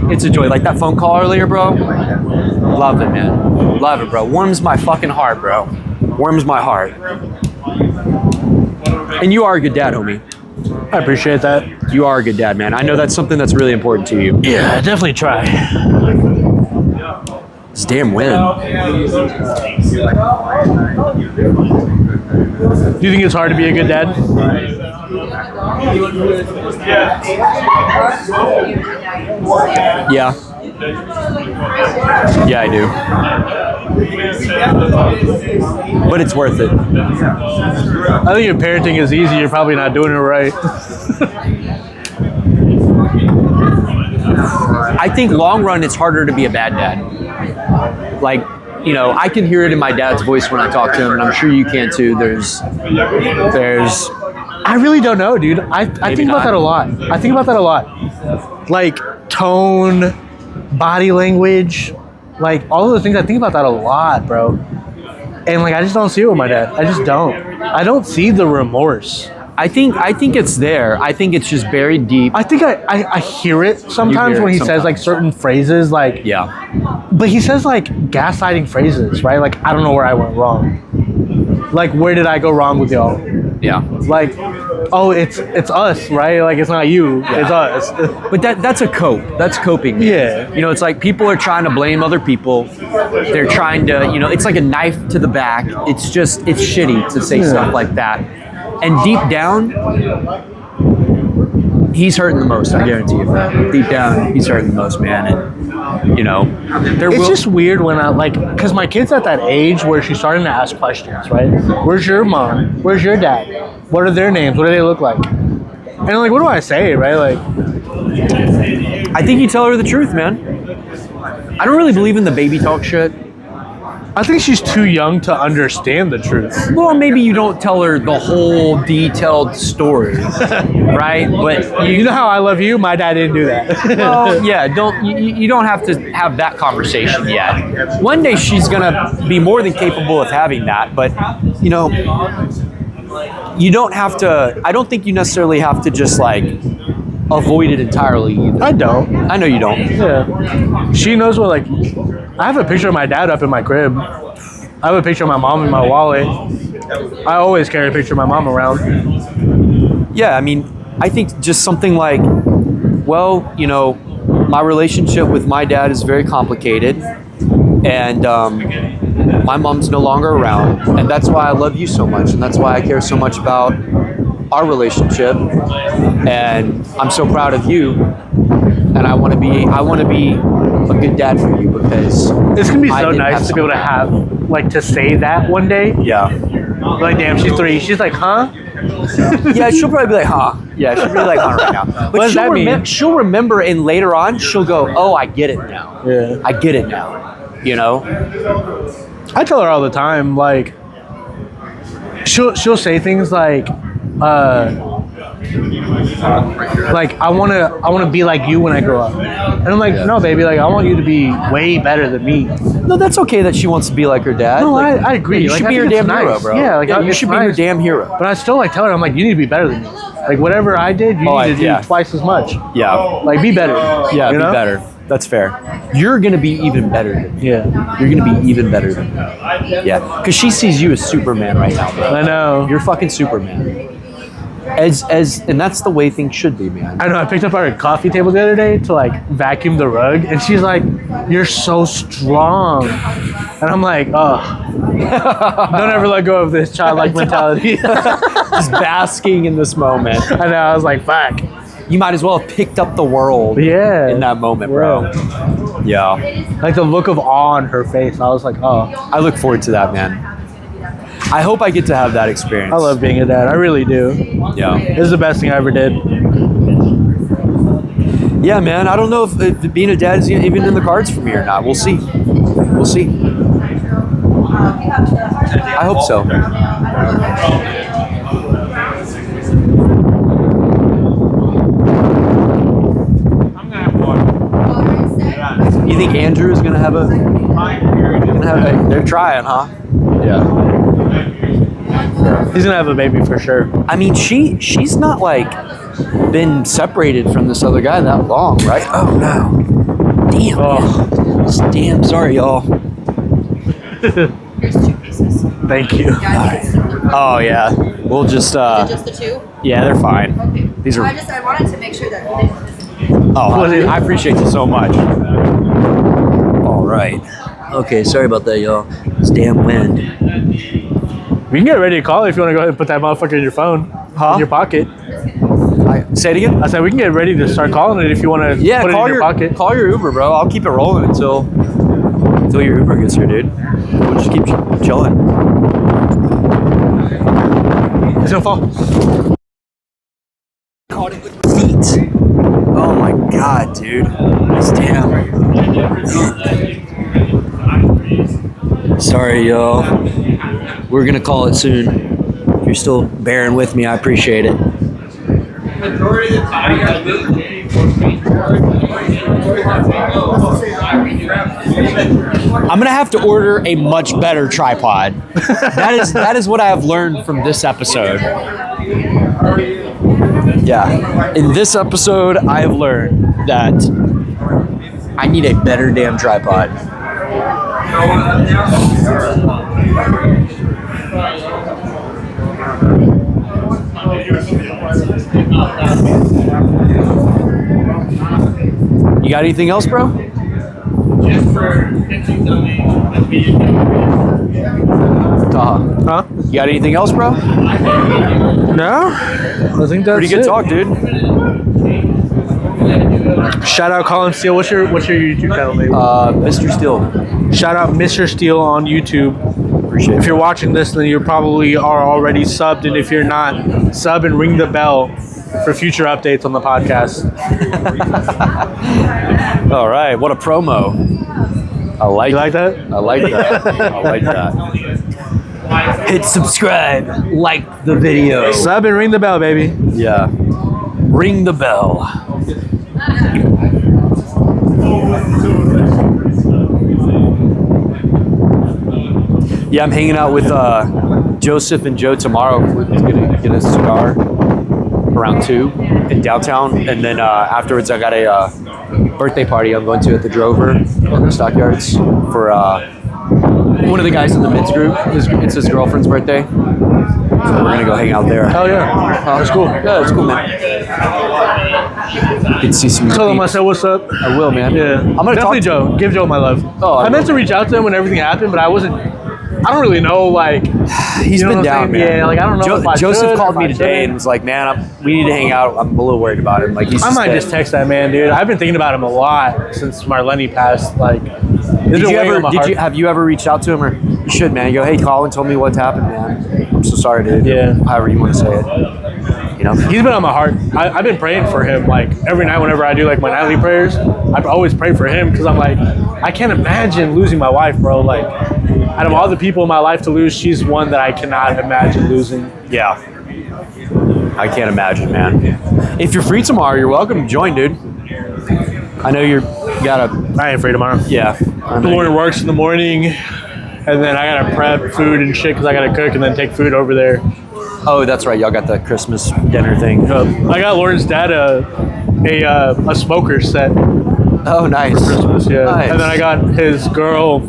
[SPEAKER 1] Like that phone call earlier, bro. Love it, man. Love it, bro. Warms my fucking heart, bro. Warms my heart. And you are a good dad, homie.
[SPEAKER 2] I appreciate that.
[SPEAKER 1] You are a good dad, man. I know that's something that's really important to you.
[SPEAKER 2] Yeah, I definitely try.
[SPEAKER 1] This damn win.
[SPEAKER 2] Do you think it's hard to be a good dad?
[SPEAKER 1] Yeah. Yeah, I do. But it's worth it.
[SPEAKER 2] I think if parenting is easy, you're probably not doing it right.
[SPEAKER 1] I think long run, it's harder to be a bad dad. Like, you know, I can hear it in my dad's voice when I talk to him, and I'm sure you can too. There's.
[SPEAKER 2] I really don't know, dude. I think about
[SPEAKER 1] not.
[SPEAKER 2] that a lot. I think about that a lot. Like tone, body language, like all of those things. I think about that a lot, bro. And like I just don't see it with my dad. I just don't. I don't see the remorse.
[SPEAKER 1] I think it's there. I think it's just buried deep.
[SPEAKER 2] I think I hear it sometimes
[SPEAKER 1] hear
[SPEAKER 2] when
[SPEAKER 1] it
[SPEAKER 2] he says like
[SPEAKER 1] sometimes.
[SPEAKER 2] certain phrases, like
[SPEAKER 1] Yeah.
[SPEAKER 2] But he says like gaslighting phrases, right? Like I don't know where I went wrong. Like where did I go wrong with y'all?
[SPEAKER 1] Yeah.
[SPEAKER 2] Like, oh, it's us, right? Like it's not you, it's us.
[SPEAKER 1] But that's a cope. That's coping.
[SPEAKER 2] Yeah.
[SPEAKER 1] You know, it's like people are trying to blame other people. They're trying to, you know, it's like a knife to the back. It's shitty to say stuff like that. And deep down, he's hurting the most. I guarantee you that. Deep down, he's hurting the most, man. And you know,
[SPEAKER 2] It's just weird when I like, because my kid's at that age where she's starting to ask questions, right? Where's your mom? Where's your dad? What are their names? What do they look like? And like, what do I say, right? Like,
[SPEAKER 1] I think you tell her the truth, man. I don't really believe in the baby talk shit.
[SPEAKER 2] I think she's too young to understand the truth.
[SPEAKER 1] Well, maybe you don't tell her the whole detailed story, right? But
[SPEAKER 2] You know how I love you? My dad didn't do that.
[SPEAKER 1] well, yeah, you don't have to have that conversation yet. One day she's gonna be more than capable of having that, but you know, you don't have to. I don't think you necessarily have to just like avoid it entirely either.
[SPEAKER 2] I don't.
[SPEAKER 1] I know you don't.
[SPEAKER 2] Yeah. She knows what, like, I have a picture of my dad up in my crib. I have a picture of my mom in my wallet. I always carry a picture of my mom around.
[SPEAKER 1] Yeah, I mean, I think just something like, well, you know, my relationship with my dad is very complicated, and my mom's no longer around, and that's why I love you so much, and that's why I care so much about our relationship, and I'm so proud of you, and I want to be a good dad for you because
[SPEAKER 2] It's gonna be
[SPEAKER 1] I
[SPEAKER 2] so
[SPEAKER 1] didn't
[SPEAKER 2] nice to be able to have, like, to say that one day.
[SPEAKER 1] yeah.
[SPEAKER 2] Like, damn, she's 3. She's like, huh?
[SPEAKER 1] Yeah, she'll probably be like, huh? Yeah, she'll be like, huh right now. But
[SPEAKER 2] What does that mean?
[SPEAKER 1] She'll remember, and later on, she'll go, oh, I get it now.
[SPEAKER 2] Yeah.
[SPEAKER 1] I get it now. You know?
[SPEAKER 2] I tell her all the time, like, she'll say things like, I wanna be like you when I grow up. And I'm like, no, baby, like I want you to be way better than me.
[SPEAKER 1] No, that's okay that she wants to be like her dad.
[SPEAKER 2] No,
[SPEAKER 1] Like,
[SPEAKER 2] I agree.
[SPEAKER 1] You
[SPEAKER 2] Like,
[SPEAKER 1] should
[SPEAKER 2] I
[SPEAKER 1] be her
[SPEAKER 2] think it's
[SPEAKER 1] damn hero,
[SPEAKER 2] nice.
[SPEAKER 1] bro.
[SPEAKER 2] Yeah, like,
[SPEAKER 1] you
[SPEAKER 2] it's
[SPEAKER 1] should be her
[SPEAKER 2] nice.
[SPEAKER 1] damn hero.
[SPEAKER 2] But I still like tell her, I'm like, you need to be better than me. Like whatever I did, you need to do twice as much.
[SPEAKER 1] Yeah.
[SPEAKER 2] Like be better.
[SPEAKER 1] Yeah,
[SPEAKER 2] you
[SPEAKER 1] be
[SPEAKER 2] know?
[SPEAKER 1] better. That's fair. You're gonna be even better than me.
[SPEAKER 2] Yeah.
[SPEAKER 1] You're gonna be even better than me. Yeah. Because she sees you as Superman right now, bro.
[SPEAKER 2] I know.
[SPEAKER 1] You're fucking Superman. And that's the way things should be, man.
[SPEAKER 2] I know. I picked up our coffee table the other day to like vacuum the rug, and she's like, "You're so strong," and I'm like, "Oh, don't ever let go of this childlike mentality."
[SPEAKER 1] Just basking in this moment.
[SPEAKER 2] I know. I was like, "Fuck."
[SPEAKER 1] You might as well have picked up the world
[SPEAKER 2] Yeah.
[SPEAKER 1] in that moment, bro. Yeah.
[SPEAKER 2] Like the look of awe on her face. I was like, "Oh,
[SPEAKER 1] I look forward to that, man. I hope I get to have that experience.
[SPEAKER 2] I love being a dad. I really do.
[SPEAKER 1] Yeah.
[SPEAKER 2] This is the best thing I ever did."
[SPEAKER 1] Yeah, man. I don't know if being a dad is even in the cards for me or not. We'll see. We'll see. I hope so. You think Andrew is gonna have a? They're trying, huh? Yeah.
[SPEAKER 2] He's gonna have a baby for sure.
[SPEAKER 1] I mean, she's not like been separated from this other guy that long, right? Oh no. Damn.
[SPEAKER 2] Oh.
[SPEAKER 1] Damn. Sorry, y'all.
[SPEAKER 4] Here's 2 pieces.
[SPEAKER 2] Thank you.
[SPEAKER 1] Oh yeah. We'll just
[SPEAKER 4] Just the 2?
[SPEAKER 1] Yeah, they're fine.
[SPEAKER 4] Okay.
[SPEAKER 1] These are.
[SPEAKER 4] I wanted to make sure that you didn't miss anything.
[SPEAKER 1] Oh, I appreciate you so much.
[SPEAKER 6] All right. Okay, sorry about that, y'all. It's damn wind.
[SPEAKER 2] We can get ready to call it if you want to go ahead and put that motherfucker in your phone, in your pocket.
[SPEAKER 1] Say it again.
[SPEAKER 2] I said we can get ready to start calling it if you want to
[SPEAKER 1] Yeah,
[SPEAKER 2] put it in your pocket.
[SPEAKER 1] Call your Uber, bro. I'll keep it rolling until your Uber gets here, dude. We'll just keep chilling.
[SPEAKER 2] It's gonna fall.
[SPEAKER 6] Caught it with feet. Oh my god, dude. It's damn. Sorry, y'all. We're gonna call it soon. If you're still bearing with me, I appreciate it.
[SPEAKER 1] I'm gonna have to order a much better tripod. That is what I have learned from this episode. Yeah, in this episode, I have learned that I need a better damn tripod. You got anything else, bro? Taha.
[SPEAKER 2] Huh?
[SPEAKER 1] You got anything else, bro?
[SPEAKER 2] No? I think that's
[SPEAKER 1] Pretty good
[SPEAKER 2] it.
[SPEAKER 1] talk, dude.
[SPEAKER 2] Shout out Colin Steele. What's your YouTube channel name?
[SPEAKER 1] Mr. Steele.
[SPEAKER 2] Shout out Mr. Steele on YouTube.
[SPEAKER 1] Appreciate it.
[SPEAKER 2] If you're watching this, then you probably are already subbed, and if you're not, sub and ring the bell for future updates on the podcast.
[SPEAKER 1] All right, what a promo. I like
[SPEAKER 2] You like that?
[SPEAKER 1] I like that. I like that.
[SPEAKER 6] Hit subscribe, like the video.
[SPEAKER 2] Sub and ring the bell, baby.
[SPEAKER 1] Yeah.
[SPEAKER 6] Ring the bell.
[SPEAKER 1] Yeah, I'm hanging out with Joseph and Joe tomorrow. We're gonna get a cigar around 2 in downtown, and then afterwards I got a birthday party I'm going to at the Drover Stockyards for one of the guys in the Mids group. It's his girlfriend's birthday, so we're gonna go hang out there.
[SPEAKER 2] Hell yeah. That's cool.
[SPEAKER 1] Yeah, it's cool, man. Get to see some.
[SPEAKER 2] Tell him I
[SPEAKER 1] peeps.
[SPEAKER 2] said what's up.
[SPEAKER 1] I will, man.
[SPEAKER 2] Yeah.
[SPEAKER 1] I'm gonna
[SPEAKER 2] Definitely
[SPEAKER 1] talk to
[SPEAKER 2] Joe. Give Joe my love.
[SPEAKER 1] Oh, I
[SPEAKER 2] I meant
[SPEAKER 1] will.
[SPEAKER 2] to reach out to him when everything happened, but I don't really know, like,
[SPEAKER 1] He's
[SPEAKER 2] you know
[SPEAKER 1] been
[SPEAKER 2] what I'm
[SPEAKER 1] down,
[SPEAKER 2] saying?
[SPEAKER 1] man.
[SPEAKER 2] Yeah, like, I don't know if I
[SPEAKER 1] Joseph
[SPEAKER 2] should,
[SPEAKER 1] called
[SPEAKER 2] if
[SPEAKER 1] me
[SPEAKER 2] I
[SPEAKER 1] today and
[SPEAKER 2] shouldn't.
[SPEAKER 1] was like, "Man, we need to hang out. I'm a little worried about him. Like, he's
[SPEAKER 2] I might
[SPEAKER 1] dead."
[SPEAKER 2] just text that man, dude. I've been thinking about him a lot since Marlene passed. Like,
[SPEAKER 1] Have you ever reached out to him, or you should, man? You go, "Hey, Colin told me what's happened, man. I'm so sorry, dude."
[SPEAKER 2] Yeah.
[SPEAKER 1] However you want to say it. You know.
[SPEAKER 2] He's been on my heart. I've been praying for him, like, every night whenever I do, like, my nightly prayers. I've always prayed for him because I'm like, I can't imagine losing my wife, bro. Like, out of all the people in my life to lose, she's one that I cannot imagine losing.
[SPEAKER 1] Yeah. I can't imagine, man. If you're free tomorrow, you're welcome to join, dude. I know you gotta.
[SPEAKER 2] I ain't free tomorrow.
[SPEAKER 1] Yeah. I know
[SPEAKER 2] Lauren works in the morning, and then I gotta prep food and shit because I gotta cook and then take food over there.
[SPEAKER 1] Oh, that's right. Y'all got the Christmas dinner thing.
[SPEAKER 2] I got Lauren's dad a smoker set for
[SPEAKER 1] Oh, nice.
[SPEAKER 2] Christmas, yeah.
[SPEAKER 1] Nice.
[SPEAKER 2] And then I got his girl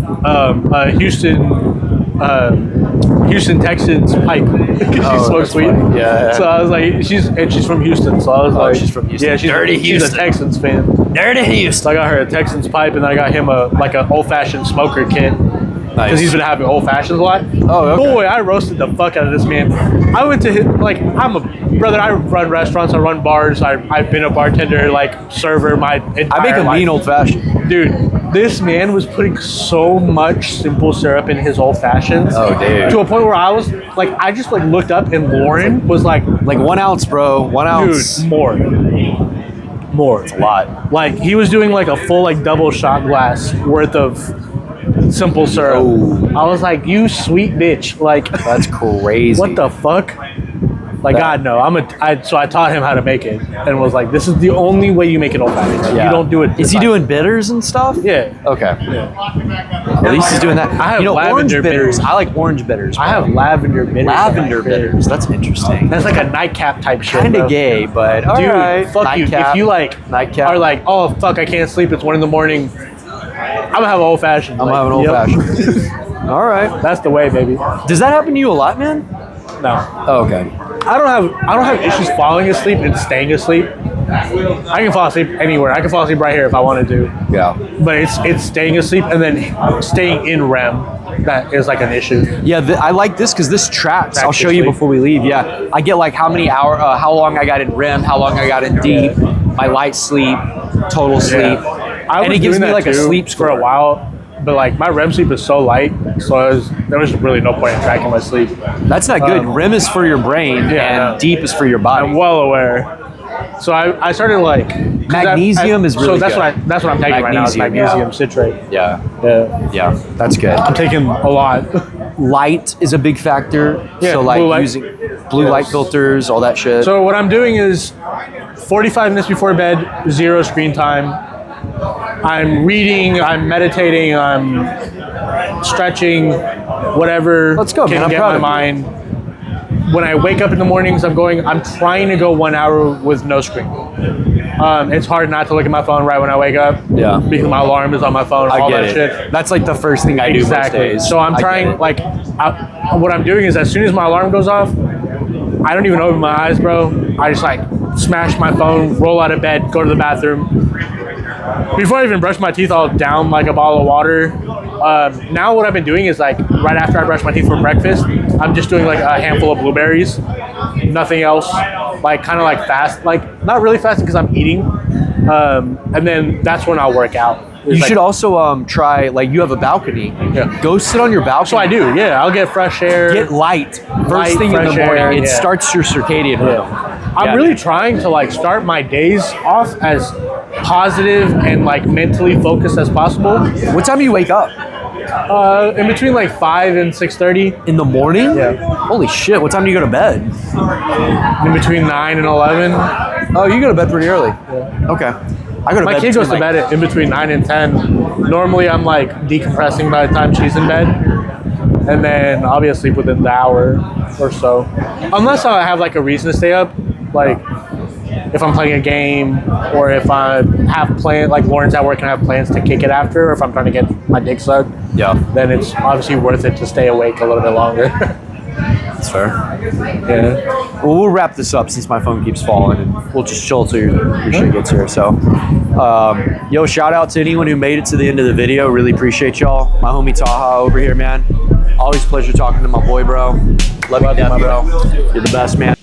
[SPEAKER 2] Houston Texans pipe. She
[SPEAKER 1] Oh,
[SPEAKER 2] smokes
[SPEAKER 1] that's
[SPEAKER 2] weed.
[SPEAKER 1] funny. Yeah.
[SPEAKER 2] So I was like, she's from Houston. So I was like,
[SPEAKER 1] she's from Houston.
[SPEAKER 2] Yeah, she's
[SPEAKER 1] Dirty
[SPEAKER 2] She's
[SPEAKER 1] Houston.
[SPEAKER 2] a Texans fan.
[SPEAKER 6] Dirty Houston.
[SPEAKER 2] So I got her a Texans pipe, and then I got him an old fashioned smoker kit.
[SPEAKER 1] Nice.
[SPEAKER 2] Because he's been having old fashions a lot.
[SPEAKER 1] Oh, okay.
[SPEAKER 2] Boy, I roasted the fuck out of this man. I went to his, like, I'm a brother. I run restaurants. I run bars. I've been a bartender, like server, my entire
[SPEAKER 1] I make a
[SPEAKER 2] life.
[SPEAKER 1] mean old fashioned.
[SPEAKER 2] Dude, this man was putting so much simple syrup in his old fashions.
[SPEAKER 1] Oh, dude.
[SPEAKER 2] To a point where I was like, I just like looked up and Lauren was like,
[SPEAKER 1] Like 1 ounce, bro. 1 ounce.
[SPEAKER 2] dude, more.
[SPEAKER 1] It's a lot.
[SPEAKER 2] Like he was doing like a full like double shot glass worth of simple syrup.
[SPEAKER 1] Yo.
[SPEAKER 2] I was like, you sweet bitch. Like,
[SPEAKER 1] That's crazy.
[SPEAKER 2] what the fuck? Like, God, no. So I taught him how to make it and was like, this is the only way you make it old fashioned. Like,
[SPEAKER 1] Yeah.
[SPEAKER 2] You don't do it.
[SPEAKER 1] Is he doing bitters and stuff?
[SPEAKER 2] Yeah.
[SPEAKER 1] Okay. At least he's doing that.
[SPEAKER 2] I have
[SPEAKER 1] orange
[SPEAKER 2] lavender
[SPEAKER 1] bitters.
[SPEAKER 2] bitters.
[SPEAKER 1] I like orange bitters.
[SPEAKER 2] I have lavender bitters.
[SPEAKER 1] lavender bitters. That's interesting.
[SPEAKER 2] That's like a nightcap type shit.
[SPEAKER 1] Kind
[SPEAKER 2] bro.
[SPEAKER 1] of gay, but all
[SPEAKER 2] Dude,
[SPEAKER 1] right.
[SPEAKER 2] fuck you.
[SPEAKER 1] Nightcap.
[SPEAKER 2] If you like
[SPEAKER 1] Nightcap.
[SPEAKER 2] are like, oh fuck, I can't sleep. It's 1 a.m. I'm gonna have an old fashioned.
[SPEAKER 1] I'm having old fashioned. All right.
[SPEAKER 2] That's the way, baby.
[SPEAKER 1] Does that happen to you a lot, man?
[SPEAKER 2] No.
[SPEAKER 1] Oh, okay.
[SPEAKER 2] I don't have issues falling asleep and staying asleep. I can fall asleep anywhere. I can fall asleep right here if I wanted to.
[SPEAKER 1] Yeah.
[SPEAKER 2] But it's staying asleep and then staying in REM that is like an issue.
[SPEAKER 1] Yeah, I like this because this tracks. I'll
[SPEAKER 2] Tracks
[SPEAKER 1] show
[SPEAKER 2] your
[SPEAKER 1] you
[SPEAKER 2] sleep.
[SPEAKER 1] before we leave. Yeah, I get like how many how long I got in REM, how long I got in deep, my light sleep, total sleep,
[SPEAKER 2] I
[SPEAKER 1] and
[SPEAKER 2] was
[SPEAKER 1] it gives
[SPEAKER 2] doing
[SPEAKER 1] me
[SPEAKER 2] that
[SPEAKER 1] like a
[SPEAKER 2] too
[SPEAKER 1] sleep
[SPEAKER 2] for
[SPEAKER 1] score.
[SPEAKER 2] a while. But like my REM sleep is so light, so there was really no point in tracking my sleep.
[SPEAKER 1] That's not good. REM is for your brain,
[SPEAKER 2] yeah.
[SPEAKER 1] and deep is for your body.
[SPEAKER 2] I'm well aware. So I started like 'cause
[SPEAKER 1] Magnesium is really
[SPEAKER 2] so that's
[SPEAKER 1] good.
[SPEAKER 2] what I'm taking right now is magnesium citrate.
[SPEAKER 1] Yeah,
[SPEAKER 2] Yeah,
[SPEAKER 1] that's good.
[SPEAKER 2] I'm taking a lot.
[SPEAKER 1] Light is a big factor.
[SPEAKER 2] Yeah,
[SPEAKER 1] so like
[SPEAKER 2] blue light.
[SPEAKER 1] using blue light filters, all that shit.
[SPEAKER 2] So what I'm doing is 45 minutes before bed, 0 screen time. I'm reading, I'm meditating, I'm stretching, whatever.
[SPEAKER 1] Let's go, man.
[SPEAKER 2] can
[SPEAKER 1] I'm
[SPEAKER 2] get
[SPEAKER 1] proud
[SPEAKER 2] my
[SPEAKER 1] of you.
[SPEAKER 2] mind. When I wake up in the mornings, I'm trying to go 1 hour with no screen. It's hard not to look at my phone right when I wake up.
[SPEAKER 1] Yeah.
[SPEAKER 2] Because my alarm is on my phone,
[SPEAKER 1] I
[SPEAKER 2] all
[SPEAKER 1] get
[SPEAKER 2] that
[SPEAKER 1] it.
[SPEAKER 2] shit.
[SPEAKER 1] That's like the first thing I do most
[SPEAKER 2] Exactly.
[SPEAKER 1] days.
[SPEAKER 2] So I'm
[SPEAKER 1] I get
[SPEAKER 2] trying,
[SPEAKER 1] it.
[SPEAKER 2] like, what I'm doing is as soon as my alarm goes off, I don't even open my eyes, bro. I just like smash my phone, roll out of bed, go to the bathroom. Before I even brush my teeth, I'll down like a bottle of water. Now what I've been doing is like right after I brush my teeth for breakfast, I'm just doing like a handful of blueberries, nothing else. Like kind of like fast, like not really fasting because I'm eating. And then that's when I'll work out.
[SPEAKER 1] You
[SPEAKER 2] It's like-
[SPEAKER 1] should also try, like, you have a balcony.
[SPEAKER 2] Yeah.
[SPEAKER 1] Go sit on your balcony.
[SPEAKER 2] So I do, yeah. I'll get fresh air.
[SPEAKER 1] Get light. First
[SPEAKER 2] Light,
[SPEAKER 1] thing in the
[SPEAKER 2] fresh
[SPEAKER 1] morning.
[SPEAKER 2] air,
[SPEAKER 1] It
[SPEAKER 2] yeah.
[SPEAKER 1] starts your circadian rhythm.
[SPEAKER 2] I'm
[SPEAKER 1] Yeah,
[SPEAKER 2] really
[SPEAKER 1] man.
[SPEAKER 2] trying to like start my days off as positive and like mentally focused as possible.
[SPEAKER 1] What time do you wake up?
[SPEAKER 2] In between like 5 and 6:30.
[SPEAKER 1] In the morning?
[SPEAKER 2] Yeah.
[SPEAKER 1] Holy shit. What time do you go to bed?
[SPEAKER 2] In between 9 and 11.
[SPEAKER 1] Oh, you go to bed pretty early. Okay. I go to
[SPEAKER 2] My
[SPEAKER 1] bed
[SPEAKER 2] kid goes to
[SPEAKER 1] between,
[SPEAKER 2] bed in between 9 and 10. Normally I'm like decompressing by the time she's in bed. And then I'll be asleep within the hour or so. Unless I have like a reason to stay up. Like if I'm playing a game or if I have plans, like Lauren's at work and I have plans to kick it after, or if I'm trying to get my dick sucked,
[SPEAKER 1] Yeah.
[SPEAKER 2] then it's obviously worth it to stay awake a little bit longer.
[SPEAKER 1] That's fair.
[SPEAKER 2] Yeah.
[SPEAKER 1] Well, we'll wrap this up since my phone keeps falling, and we'll just chill till your shit gets here. So, yo, shout out to anyone who made it to the end of the video. Really appreciate y'all. My homie Taha over here, man. Always a pleasure talking to my boy, bro. Love you,
[SPEAKER 2] Love you,
[SPEAKER 1] death,
[SPEAKER 2] my
[SPEAKER 1] bro. You're the best, man.